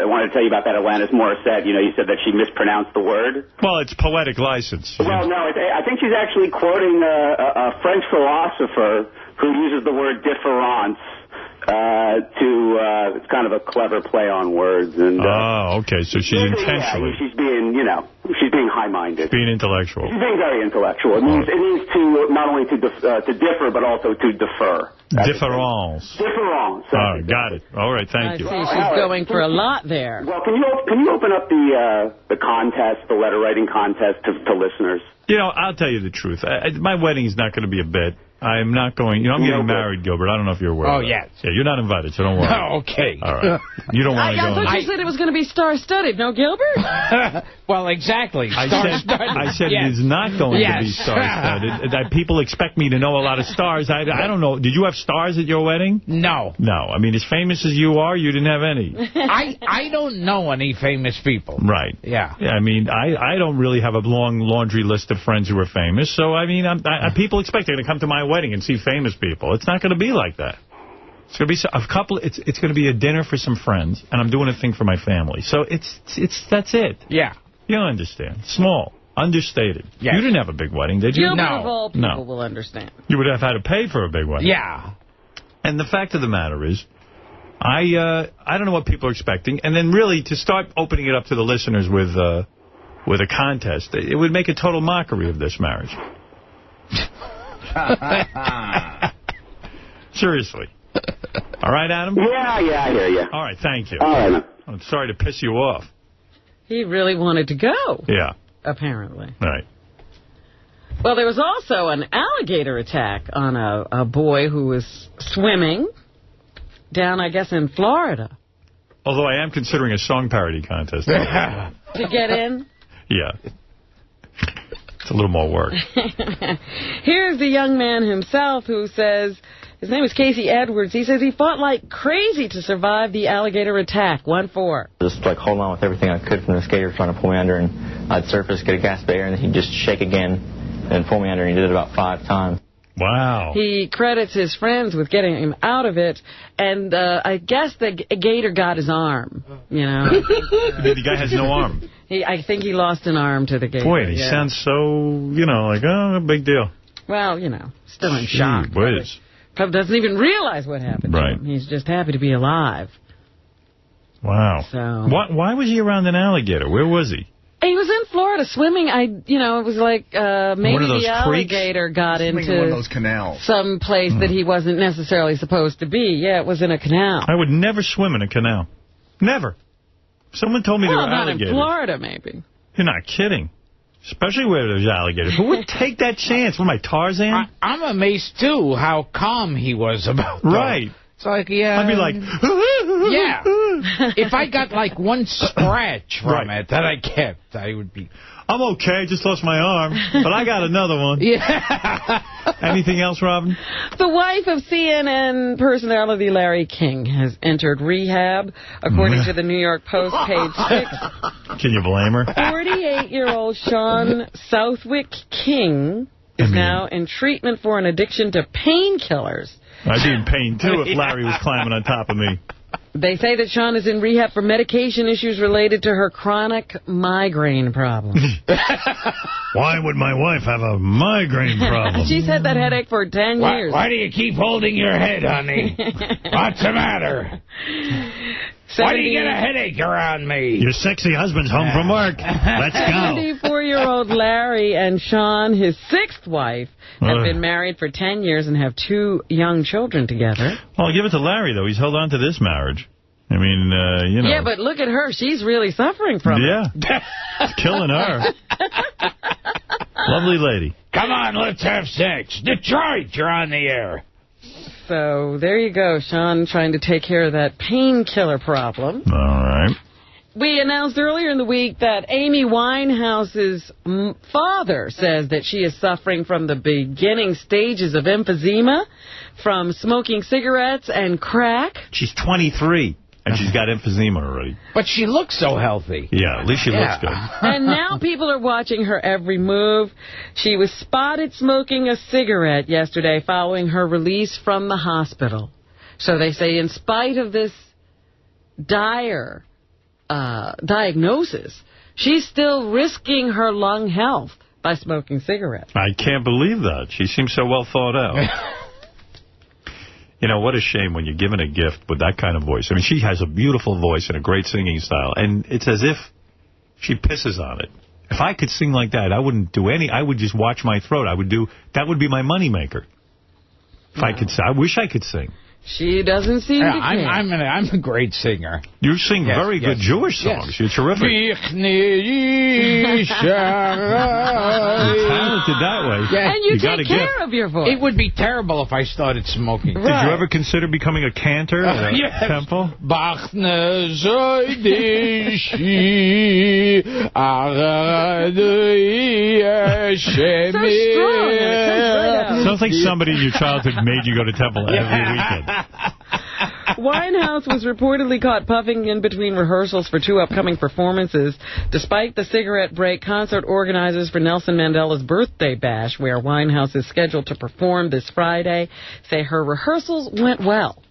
wanted to tell you about that Alanis Morissette. You know, you said that she mispronounced the word. Well, it's poetic license. Well, no, I think she's actually quoting a French philosopher who uses the word différance it's kind of a clever play on words. And okay, so she's intentionally... Yeah, she's being, she's being high-minded. Being intellectual. She's being very intellectual. It means to not only to differ, but also to defer. Différence. Différance. Oh, got it. All right, thank you. I see she's going for a lot there. Well, can you open up the contest, the letter writing contest to listeners? I'll tell you the truth. My wedding is not going to be a bit. I'm not going... I'm getting married, Gilbert. I don't know if you're aware of that. yes. Yeah, you're not invited, so don't worry. Oh, okay. All right. You don't want to go... I thought you said it was going to be star-studded. No, Gilbert? Well, exactly. I said it is not going to be star-studded. That people expect me to know a lot of stars. I don't know. Did you have stars at your wedding? No. No. I mean, as famous as you are, you didn't have any. I don't know any famous people. Right. Yeah. I mean, I don't really have a long laundry list of friends who are famous. So, I mean, people expect they're going to come to my wedding and see famous people. It's not going to be like that. It's going to be a couple. It's going to be a dinner for some friends, and I'm doing a thing for my family. So that's it. Yeah. You don't understand. Small, understated. Yes. You didn't have a big wedding, did you? Gilbert of all people will understand. You would have had to pay for a big wedding. Yeah. And the fact of the matter is, I don't know what people are expecting, and then really to start opening it up to the listeners with a contest, it would make a total mockery of this marriage. Seriously. All right, Adam? Yeah, I hear you. All right, thank you. All right. I'm sorry to piss you off. He really wanted to go. Yeah. Apparently. Right. Well, there was also an alligator attack on a boy who was swimming down, I guess, in Florida. Although I am considering a song parody contest. To get in? Yeah. It's a little more work. Here's the young man himself who says, his name is Casey Edwards. He says he fought like crazy to survive the alligator attack. 1-4. Just like holding on with everything I could from the skater trying to pull me under, and I'd surface, get a gasp of air, and then he'd just shake again and pull me under, and he did it about 5 times. Wow. He credits his friends with getting him out of it, and I guess the gator got his arm, The guy has no arm. I think he lost an arm to the gator. Boy, he sounds so, big deal. Well, still in shock. Whiz. Probably doesn't even realize what happened to him. He's just happy to be alive. Wow. So. Why was he around an alligator? Where was he? He was in Florida swimming. It was like maybe the alligator got into one of those canals. some place that he wasn't necessarily supposed to be. Yeah, it was in a canal. I would never swim in a canal. Never. Someone told me there were alligators. Not in Florida, maybe. You're not kidding. Especially where there's alligators. Who would take that chance? What am I, Tarzan? I'm amazed, too, how calm he was about that. Right. It's like, yeah. I'd be like, yeah. If I got like one scratch from it that I kept, I would be... I'm okay, I just lost my arm, but I got another one. Yeah. Anything else, Robin? The wife of CNN personality Larry King has entered rehab, according to the New York Post, page 6. Can you blame her? 48-year-old Sean Southwick King is now in treatment for an addiction to painkillers. I'd be in pain, too, if Larry was climbing on top of me. They say that Sean is in rehab for medication issues related to her chronic migraine problem. Why would my wife have a migraine problem? She's had that headache for 10 years. Why do you keep holding your head, honey? What's the matter? Why do you get a headache around me? Your sexy husband's home from work. Let's go. 74-year-old Larry and Sean, his sixth wife, have been married for 10 years and have 2 young children together. Well, give it to Larry, though. He's held on to this marriage. I mean, you know. Yeah, but look at her. She's really suffering from it. Yeah. It's killing her. Lovely lady. Come on, let's have sex. Detroit, you're on the air. So there you go, Sean, trying to take care of that painkiller problem. All right. We announced earlier in the week that Amy Winehouse's father says that she is suffering from the beginning stages of emphysema from smoking cigarettes and crack. She's 23, and she's got emphysema already. But she looks so healthy. Yeah, at least she looks good. And now people are watching her every move. She was spotted smoking a cigarette yesterday following her release from the hospital. So they say in spite of this dire diagnosis, she's still risking her lung health by smoking cigarettes. I can't believe that. She seems so well thought out. You know, what a shame when you're given a gift with that kind of voice. I mean, she has a beautiful voice and a great singing style, and it's as if she pisses on it. If I could sing like that, I wouldn't do I would just watch my throat. That would be my moneymaker. If I could sing. I wish I could sing. She doesn't seem to care. I'm a great singer. You sing very good Jewish songs. You're terrific. You're talented that way. Yeah. And you take care of your voice. It would be terrible if I started smoking. Did you ever consider becoming a cantor at a temple? Sounds like somebody in your childhood made you go to temple every weekend. Winehouse was reportedly caught puffing in between rehearsals for 2 upcoming performances. Despite the cigarette break, concert organizers for Nelson Mandela's birthday bash, where Winehouse is scheduled to perform this Friday, say her rehearsals went well.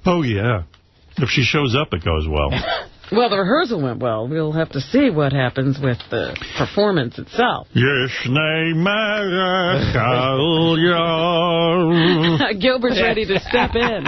Oh, yeah. If she shows up, it goes well. Well, the rehearsal went well. We'll have to see what happens with the performance itself. Gilbert's ready to step in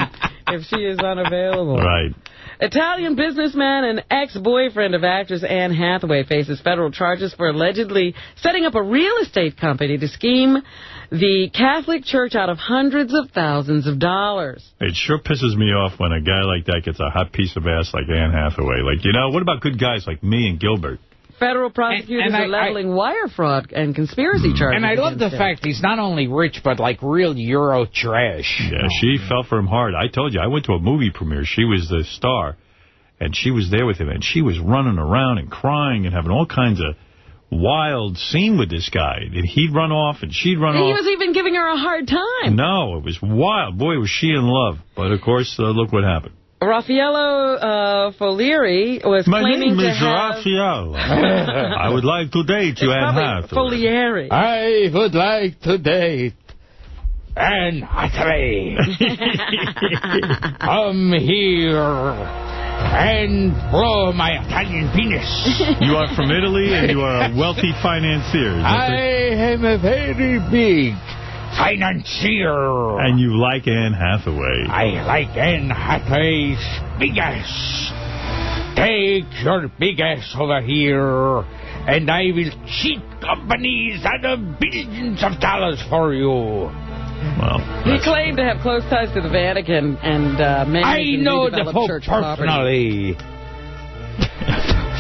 if she is unavailable. Right. Italian businessman and ex-boyfriend of actress Anne Hathaway faces federal charges for allegedly setting up a real estate company to scheme the Catholic Church out of hundreds of thousands of dollars. It sure pisses me off when a guy like that gets a hot piece of ass like Anne Hathaway. Like, you know, what about good guys like me and Gilbert? Federal prosecutors are leveling wire fraud and conspiracy charges. And I love the fact he's not only rich, but like real Euro trash. Yeah, she fell for him hard. I told you, I went to a movie premiere. She was the star, and she was there with him, and she was running around and crying and having all kinds of wild scene with this guy. And he'd run off, and she'd run off. He was even giving her a hard time. No, it was wild. Boy, was she in love. But, of course, look what happened. Raffaello Folieri was claiming to have... Raffaello. I would like to date you, Anne Hathaway. Folieri. I would like to date Anne Hathaway. Come here and blow my Italian penis. You are from Italy and you are a wealthy financier. I am a very big financier. And you like Anne Hathaway. I like Anne Hathaway's big ass. Take your big ass over here, and I will cheat companies out of billions of dollars for you. Well, he claimed to have close ties to the Vatican and I know the Pope personally.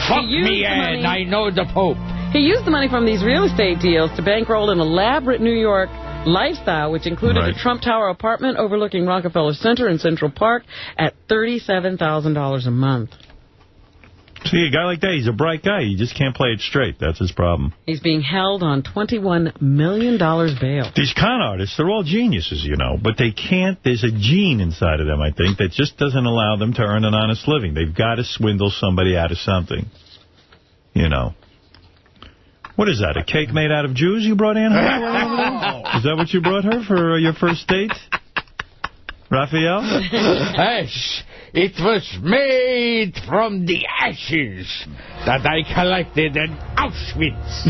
Fuck me, Anne. I know the Pope. He used the money from these real estate deals to bankroll an elaborate New York lifestyle, which included a Trump Tower apartment overlooking Rockefeller Center in Central Park at $37,000 a month. See, a guy like that, he's a bright guy. He just can't play it straight. That's his problem. He's being held on $21 million bail. These con artists, they're all geniuses, you know, but they can't. There's a gene inside of them, I think, that just doesn't allow them to earn an honest living. They've got to swindle somebody out of something, you know. What is that, a cake made out of Jews you brought Anne Hathaway over there? Is that what you brought her for your first date? Raphael? Yes, it was made from the ashes that I collected in Auschwitz.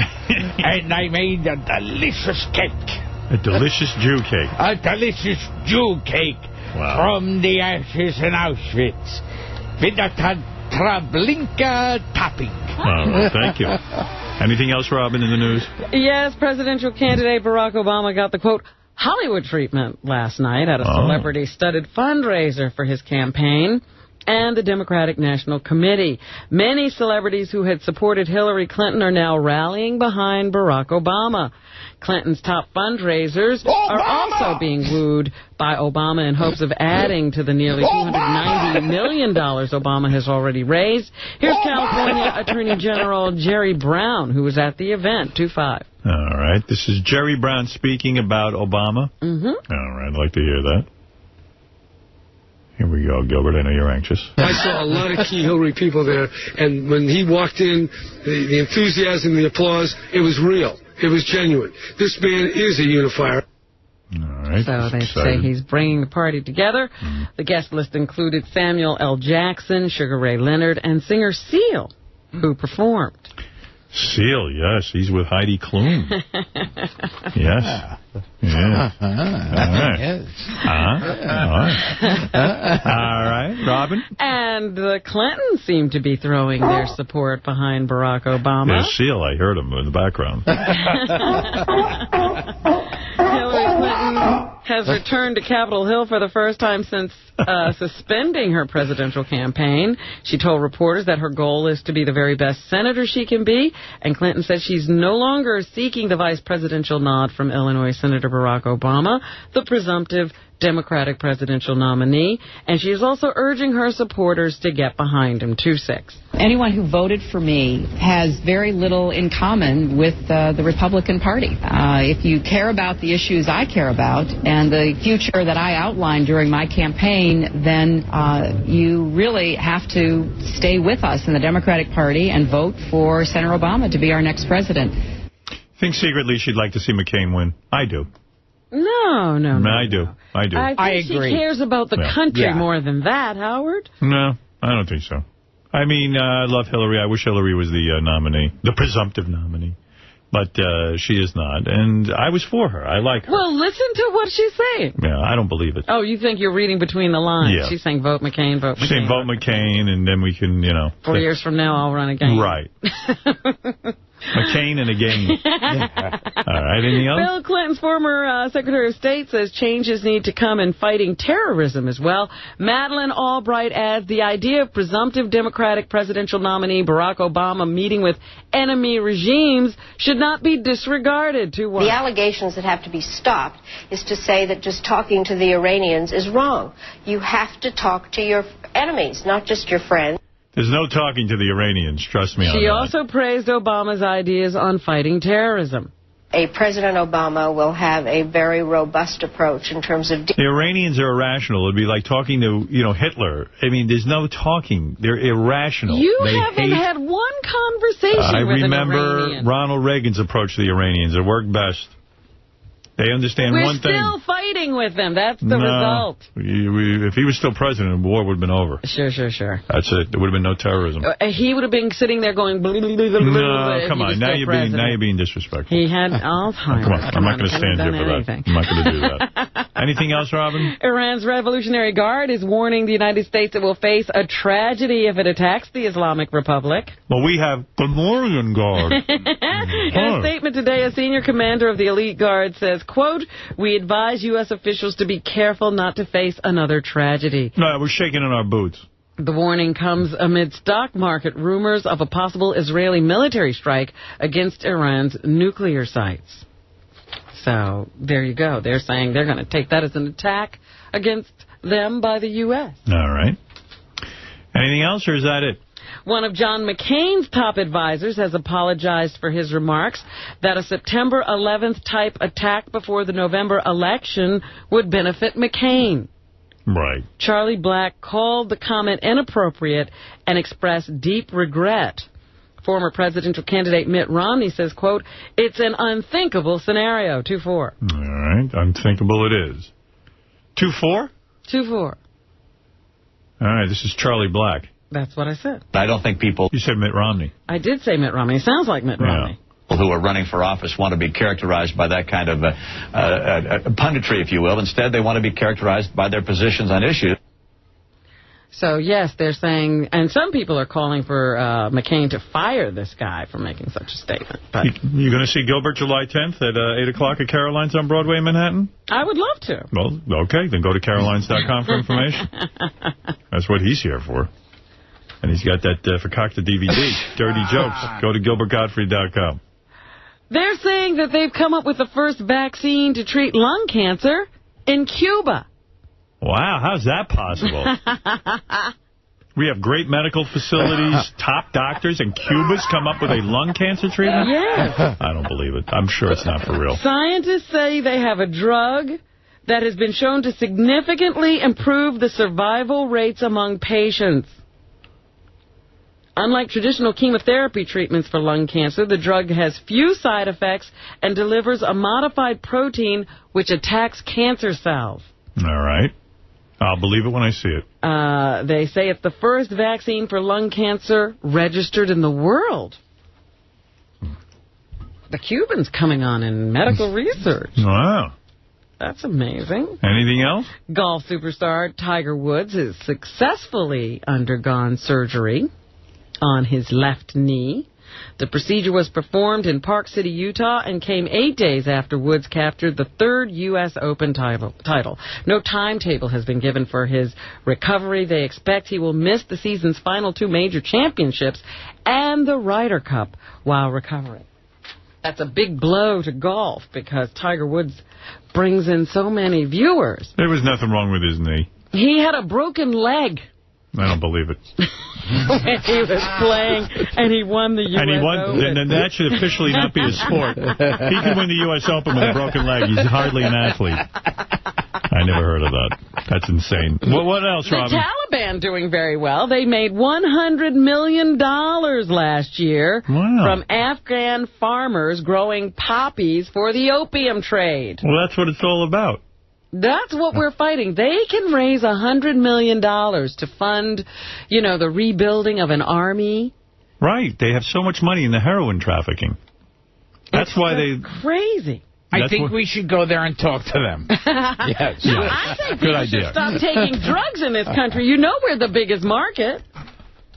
And I made a delicious cake. A delicious Jew cake. A delicious Jew cake from the ashes in Auschwitz. With a Trablinka topping. Oh, thank you. Anything else, Robin, in the news? Yes, presidential candidate Barack Obama got the, quote, Hollywood treatment last night at a celebrity-studded fundraiser for his campaign and the Democratic National Committee. Many celebrities who had supported Hillary Clinton are now rallying behind Barack Obama. Clinton's top fundraisers are also being wooed by Obama in hopes of adding to the nearly $290 million Obama has already raised. Here's California Attorney General Jerry Brown, who was at the event. 2-5. All right. This is Jerry Brown speaking about Obama. Mm-hmm. All right. I'd like to hear that. Here we go, Gilbert. I know you're anxious. I saw a lot of key Hillary people there, and when he walked in, the enthusiasm, the applause, it was real. It was genuine. This man is a unifier. All right. So they say he's bringing the party together. The guest list included Samuel L. Jackson, Sugar Ray Leonard, and singer Seal, who performed. Seal, yes. He's with Heidi Klum. Yes. Yeah. All right. Robin? And the Clintons seem to be throwing their support behind Barack Obama. Yeah, Seal, I heard him in the background. Hillary Clinton has returned to Capitol Hill for the first time since suspending her presidential campaign. She told reporters that her goal is to be the very best senator she can be, and Clinton said she's no longer seeking the vice presidential nod from Illinois Senator Barack Obama, the presumptive Democratic presidential nominee, and she is also urging her supporters to get behind him. 2-6. Anyone who voted for me has very little in common with the Republican Party. If you care about the issues I care about and the future that I outlined during my campaign, then you really have to stay with us in the Democratic Party and vote for Senator Obama to be our next president. I think secretly she'd like to see McCain win. I do. No. I do. I think she cares about the country more than that, Howard. No, I don't think so. I mean, I love Hillary. I wish Hillary was the nominee, the presumptive nominee. But she is not. And I was for her. I like her. Well, listen to what she's saying. Yeah, I don't believe it. Oh, you think you're reading between the lines. Yeah. She's saying vote McCain, vote McCain. She's saying vote McCain, and then we can, 4 years from now, I'll run again. Right. McCain and again. All right, anything else? Bill Clinton's former Secretary of State says changes need to come in fighting terrorism as well. Madeleine Albright adds the idea of presumptive Democratic presidential nominee Barack Obama meeting with enemy regimes should not be disregarded. The allegations that have to be stopped is to say that just talking to the Iranians is wrong. You have to talk to your enemies, not just your friends. There's no talking to the Iranians, trust me on that. She also praised Obama's ideas on fighting terrorism. A President Obama will have a very robust approach in terms of... The Iranians are irrational. It'd be like talking to, Hitler. I mean, there's no talking. They're irrational. They haven't had one conversation with an Iranian. I remember Ronald Reagan's approach to the Iranians. It worked best. They understand one thing. We're still fighting with them. That's the result. If he was still president, the war would have been over. Sure. That's it. There would have been no terrorism. He would have been sitting there going... No, come on. Now you're being disrespectful. He had Alzheimer's. Come on. I'm not going to stand here for that. I'm not going to do that. Anything else, Robin? Iran's Revolutionary Guard is warning the United States it will face a tragedy if it attacks the Islamic Republic. Well, we have the Morian Guard. In a statement today, a senior commander of the elite guard says, quote, "We advise U.S. officials to be careful not to face another tragedy." No, we're shaking in our boots. The warning comes amid stock market rumors of a possible Israeli military strike against Iran's nuclear sites. So there you go. They're saying they're going to take that as an attack against them by the U.S. All right. Anything else, or is that it? One of John McCain's top advisors has apologized for his remarks that a September 11th type attack before the November election would benefit McCain. Right. Charlie Black called the comment inappropriate and expressed deep regret. Former presidential candidate Mitt Romney says, quote, "It's an unthinkable scenario." 2-4. All right. Unthinkable it is. 2-4? 2-4. All right. This is Charlie Black. That's what I said. I don't think people... You said Mitt Romney. I did say Mitt Romney. It sounds like Mitt Romney. Who are running for office want to be characterized by that kind of punditry, if you will. Instead, they want to be characterized by their positions on issues. So, yes, they're saying, and some people are calling for McCain to fire this guy for making such a statement. But You going to see Gilbert July 10th at 8 o'clock at Caroline's on Broadway in Manhattan? I would love to. Well, okay, then go to carolines.com for information. That's what he's here for. And he's got that Fakakta DVD, Dirty Jokes. Go to gilbertgodfrey.com. They're saying that they've come up with the first vaccine to treat lung cancer in Cuba. Wow, how's that possible? We have great medical facilities, top doctors, and Cuba's come up with a lung cancer treatment? Yes. I don't believe it. I'm sure it's not for real. Scientists say they have a drug that has been shown to significantly improve the survival rates among patients. Unlike traditional chemotherapy treatments for lung cancer, the drug has few side effects and delivers a modified protein which attacks cancer cells. All right. I'll believe it when I see it. They say it's the first vaccine for lung cancer registered in the world. The Cubans coming on in medical research. Wow. That's amazing. Anything else? Golf superstar Tiger Woods has successfully undergone surgery on his left knee. The procedure was performed in Park City, Utah, and came 8 days after Woods captured the third U.S. Open title. No timetable has been given for his recovery. They expect he will miss the season's final 2 major championships and the Ryder Cup while recovering. That's a big blow to golf because Tiger Woods brings in so many viewers. There was nothing wrong with his knee. He had a broken leg. I don't believe it. When he was playing, and he won the U.S. And he won, Open. then that should officially not be a sport. He could win the U.S. Open with a broken leg. He's hardly an athlete. I never heard of that. That's insane. What else, Robin? The Taliban doing very well. They made $100 million last year from Afghan farmers growing poppies for the opium trade. Well, that's what it's all about. That's what we're fighting. They can raise $100 million to fund, the rebuilding of an army. Right. They have so much money in the heroin trafficking. That's why they... crazy. I think we should go there and talk to them. Yes. I think people should stop taking drugs in this country. You know we're the biggest market.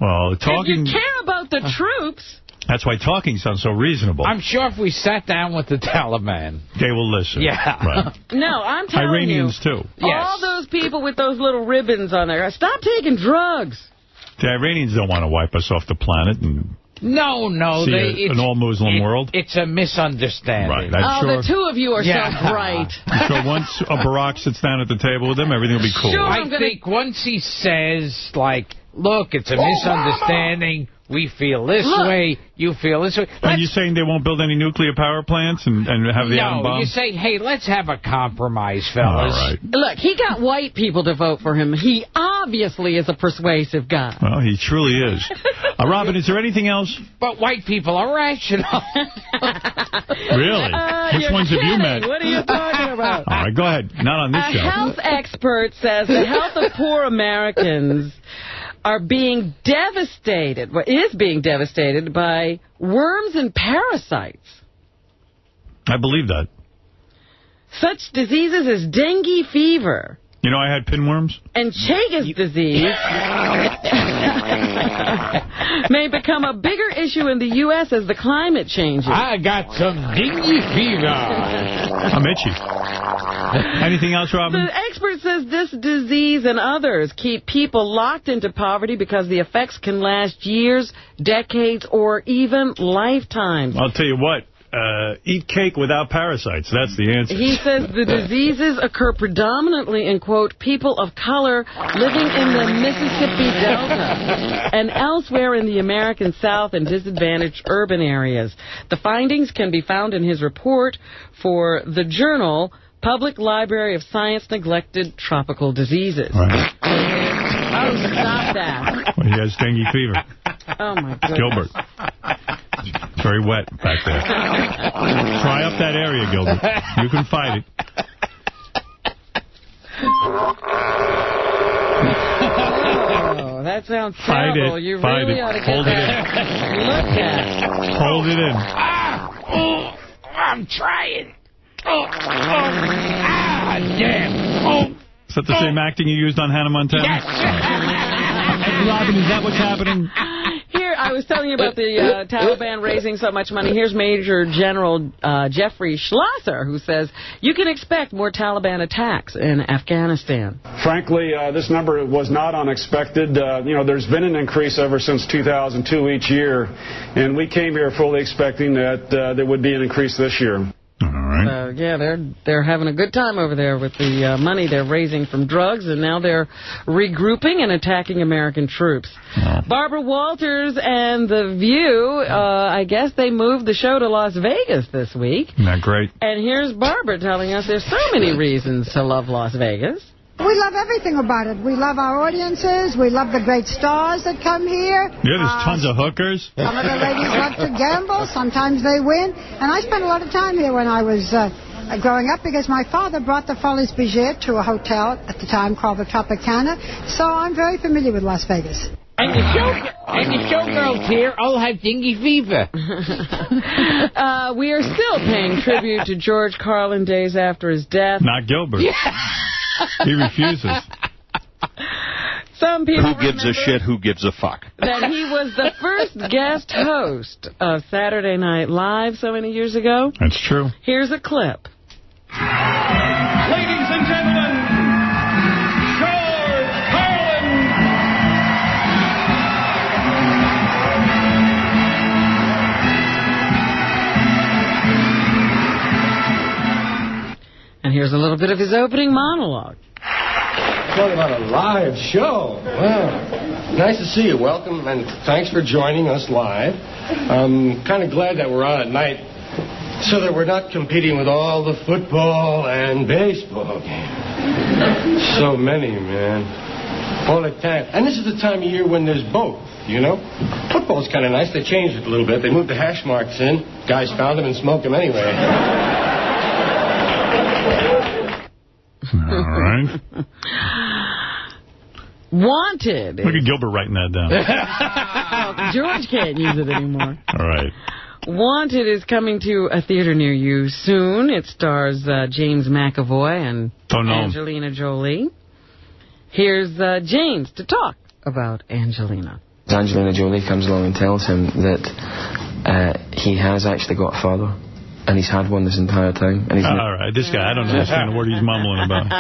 Well, talking... If you care about the troops... That's why talking sounds so reasonable. I'm sure if we sat down with the Taliban... They will listen. Yeah. Right. No, I'm telling Iranians, too. All those people with those little ribbons on there, stop taking drugs. The Iranians don't want to wipe us off the planet and... No. See an all-Muslim world? It's a misunderstanding. Right. The two of you are so bright. So once Barack sits down at the table with them, everything will be cool. Sure, I think once he says, look, it's a misunderstanding... We feel this way, you feel this way. Are you saying they won't build any nuclear power plants and have the atom bomb? No, you say, hey, let's have a compromise, fellas. All right. Look, he got white people to vote for him. He obviously is a persuasive guy. Well, he truly is. Robin, is there anything else? But white people are rational. Really? Which ones have you met? What are you talking about? All right, go ahead. Not on this show. A health expert says the health of poor Americans are being devastated, is being devastated by worms and parasites. I believe that. Such diseases as dengue fever. You know, I had pinworms. And Chagas disease may become a bigger issue in the U.S. as the climate changes. I got some dengue fever. I'm itchy. Anything else, Robin? The expert says this disease and others keep people locked into poverty because the effects can last years, decades, or even lifetimes. I'll tell you what. eat cake without parasites. That's the answer. He says the diseases occur predominantly in, quote, people of color living in the Mississippi Delta and elsewhere in the American South and disadvantaged urban areas. The findings can be found in his report for the journal Public Library of Science Neglected Tropical Diseases. Right. Oh, stop that. Well, he has dengue fever. Oh, my goodness. Gilbert. It's very wet back there. Try up that area, Gilbert. You can fight it. Oh, that sounds terrible. You really ought to get that looked at. Hold it in. I'm trying. Damn. Is that the same acting you used on Hannah Montana? Yes. Robin, is that what's happening? Here, I was telling you about the Taliban raising so much money. Here's Major General Jeffrey Schlosser, who says you can expect more Taliban attacks in Afghanistan. Frankly, this number was not unexpected. There's been an increase ever since 2002 each year, and we came here fully expecting that there would be an increase this year. Yeah, they're having a good time over there with the money they're raising from drugs, and now they're regrouping and attacking American troops. Barbara Walters and The View, I guess they moved the show to Las Vegas this week. Isn't that great? And here's Barbara telling us there's so many reasons to love Las Vegas. We love everything about it. We love our audiences. We love the great stars that come here. Yeah, there's tons of hookers. Some of the ladies love to gamble. Sometimes they win. And I spent a lot of time here when I was growing up because my father brought the Folies Bergère to a hotel at the time called the Tropicana. So I'm very familiar with Las Vegas. And the showgirls here all have dengue fever. We are still paying tribute to George Carlin days after his death. Not Gilbert. He refuses. Some people Who gives a shit? Who gives a fuck? that he was the first guest host of Saturday Night Live so many years ago. That's true. Here's a clip. Ladies and gentlemen, George Carlin. And here's a little bit of his opening monologue. Talking about a live show. Wow. Nice to see you. Welcome, and thanks for joining us live. I'm kind of glad that we're on at night so that we're not competing with all the football and baseball games. So many, man. All the time. And this is the time of year when there's both, you know? Football's kind of nice. They changed it a little bit. They moved the hash marks in. Guys found them and smoked them anyway. All right. Wanted. Look at Gilbert writing that down. George can't use it anymore. All right. Wanted is coming to a theater near you soon. It stars James McAvoy and Angelina Jolie. Here's James to talk about Angelina. Angelina Jolie comes along and tells him that he has actually got a father. And he's had one this entire time. And he's all right, this guy, I don't understand a word he's mumbling about.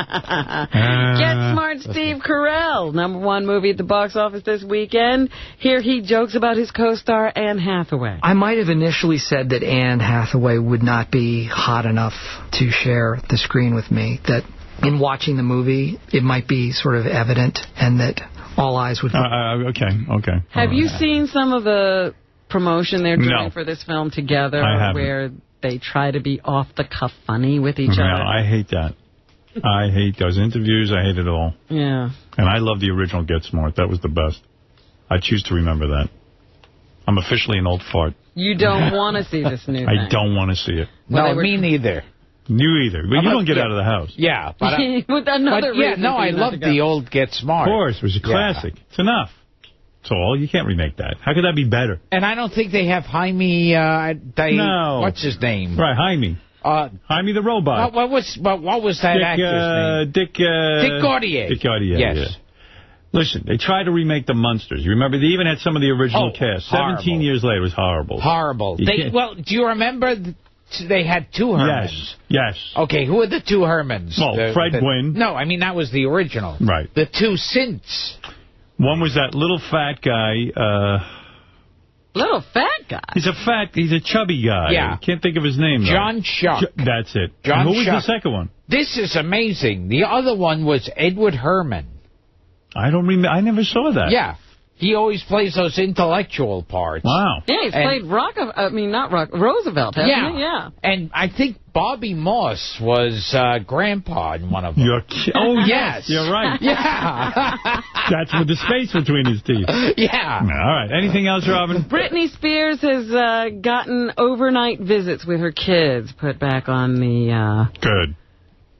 Get Smart Steve Carell, #1 movie at the box office this weekend. Here he jokes about his co-star Anne Hathaway. I might have initially said that Anne Hathaway would not be hot enough to share the screen with me, that in watching the movie, it might be sort of evident, and that all eyes would... Okay. Have you seen some of the promotion they're doing for this film together? I haven't. Where they try to be off-the-cuff funny with each other? I hate that. I hate those interviews. I hate it all. Yeah. And I love the original Get Smart. That was the best. I choose to remember that. I'm officially an old fart. You don't want to see this new thing. I don't want to see it. No, me neither. You either. But you don't get out of the house. Yeah. But with another reason. I love the old Get Smart. Of course. It was a classic. It's enough. It's all. You can't remake that. How could that be better? And I don't think they have Jaime... no. What's his name? Right, Jaime. Jaime the robot. What was that actor's name? Dick Gautier. Dick Gautier, yes. Yeah. Listen, they tried to remake the Munsters. You remember? They even had some of the original cast. Horrible. 17 years later, it was horrible. Horrible. Do you remember they had two Hermans? Yes. Okay, who are the two Hermans? Well, Fred Gwynne. No, I mean, that was the original. Right. The two Synths. One was that little fat guy. Little fat guy. He's a chubby guy. Yeah. Can't think of his name, though. John Shuck. That's it. John and who was Shuck. the second one? This is amazing. The other one was Edward Herman. I don't remember. I never saw that. Yeah. He always plays those intellectual parts. Wow. Yeah, he's played Roosevelt, hasn't he? Yeah. And I think Bobby Moss was Grandpa in one of them. Oh, yes. You're right. Yeah. That's with the space between his teeth. Yeah. All right. Anything else, Robin? Britney Spears has gotten overnight visits with her kids put back on the Good.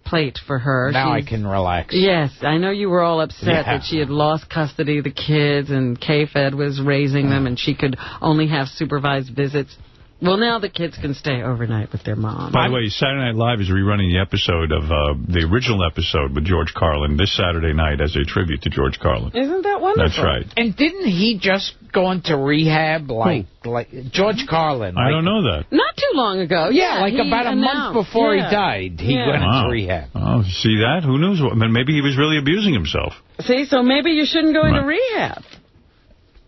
plate for her. Now I can relax. Yes, I know you were all upset Yeah. that she had lost custody of the kids and K-Fed was raising them and she could only have supervised visits. Well, now the kids can stay overnight with their mom. By the way, Saturday Night Live is rerunning the episode of the original episode with George Carlin this Saturday night as a tribute to George Carlin. Isn't that wonderful? That's right. And didn't he just go into rehab like George Carlin? I don't know that. Not too long ago. Yeah, like he about a month announced. before Yeah. he died, he went into rehab. Oh, see that? Who knows? Maybe he was really abusing himself. See, so maybe you shouldn't go into rehab.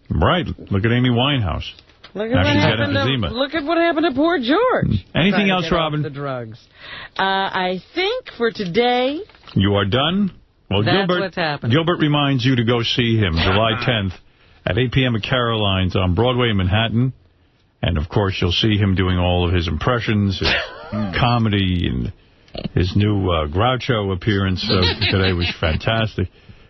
Right. Look at Amy Winehouse. Look Now at, she's got emphysema. look at what happened to poor George. Anything Trying to else, get off Robin? The drugs. I think for today, You are done? Well, that's what's happening. Gilbert reminds you to go see him July 10th at 8 p.m. at Caroline's on Broadway in Manhattan. And, of course, you'll see him doing all of his impressions, his comedy, and his new Groucho appearance today was fantastic.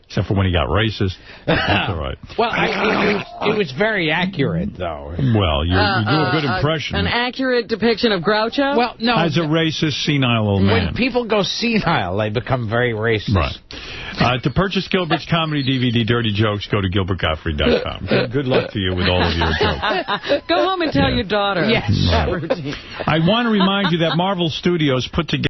Except for when he got racist. That's all right. Well, it was very accurate, though. Well, you do a good impression. An accurate depiction of Groucho? Well, no. As a racist, senile old man. When people go senile, they become very racist. Right. To purchase Gilbert's comedy DVD, Dirty Jokes, go to GilbertGottfried.com. Good luck to you with all of your jokes. Go home and tell your daughter. Yes. Right. I want to remind you that Marvel Studios put together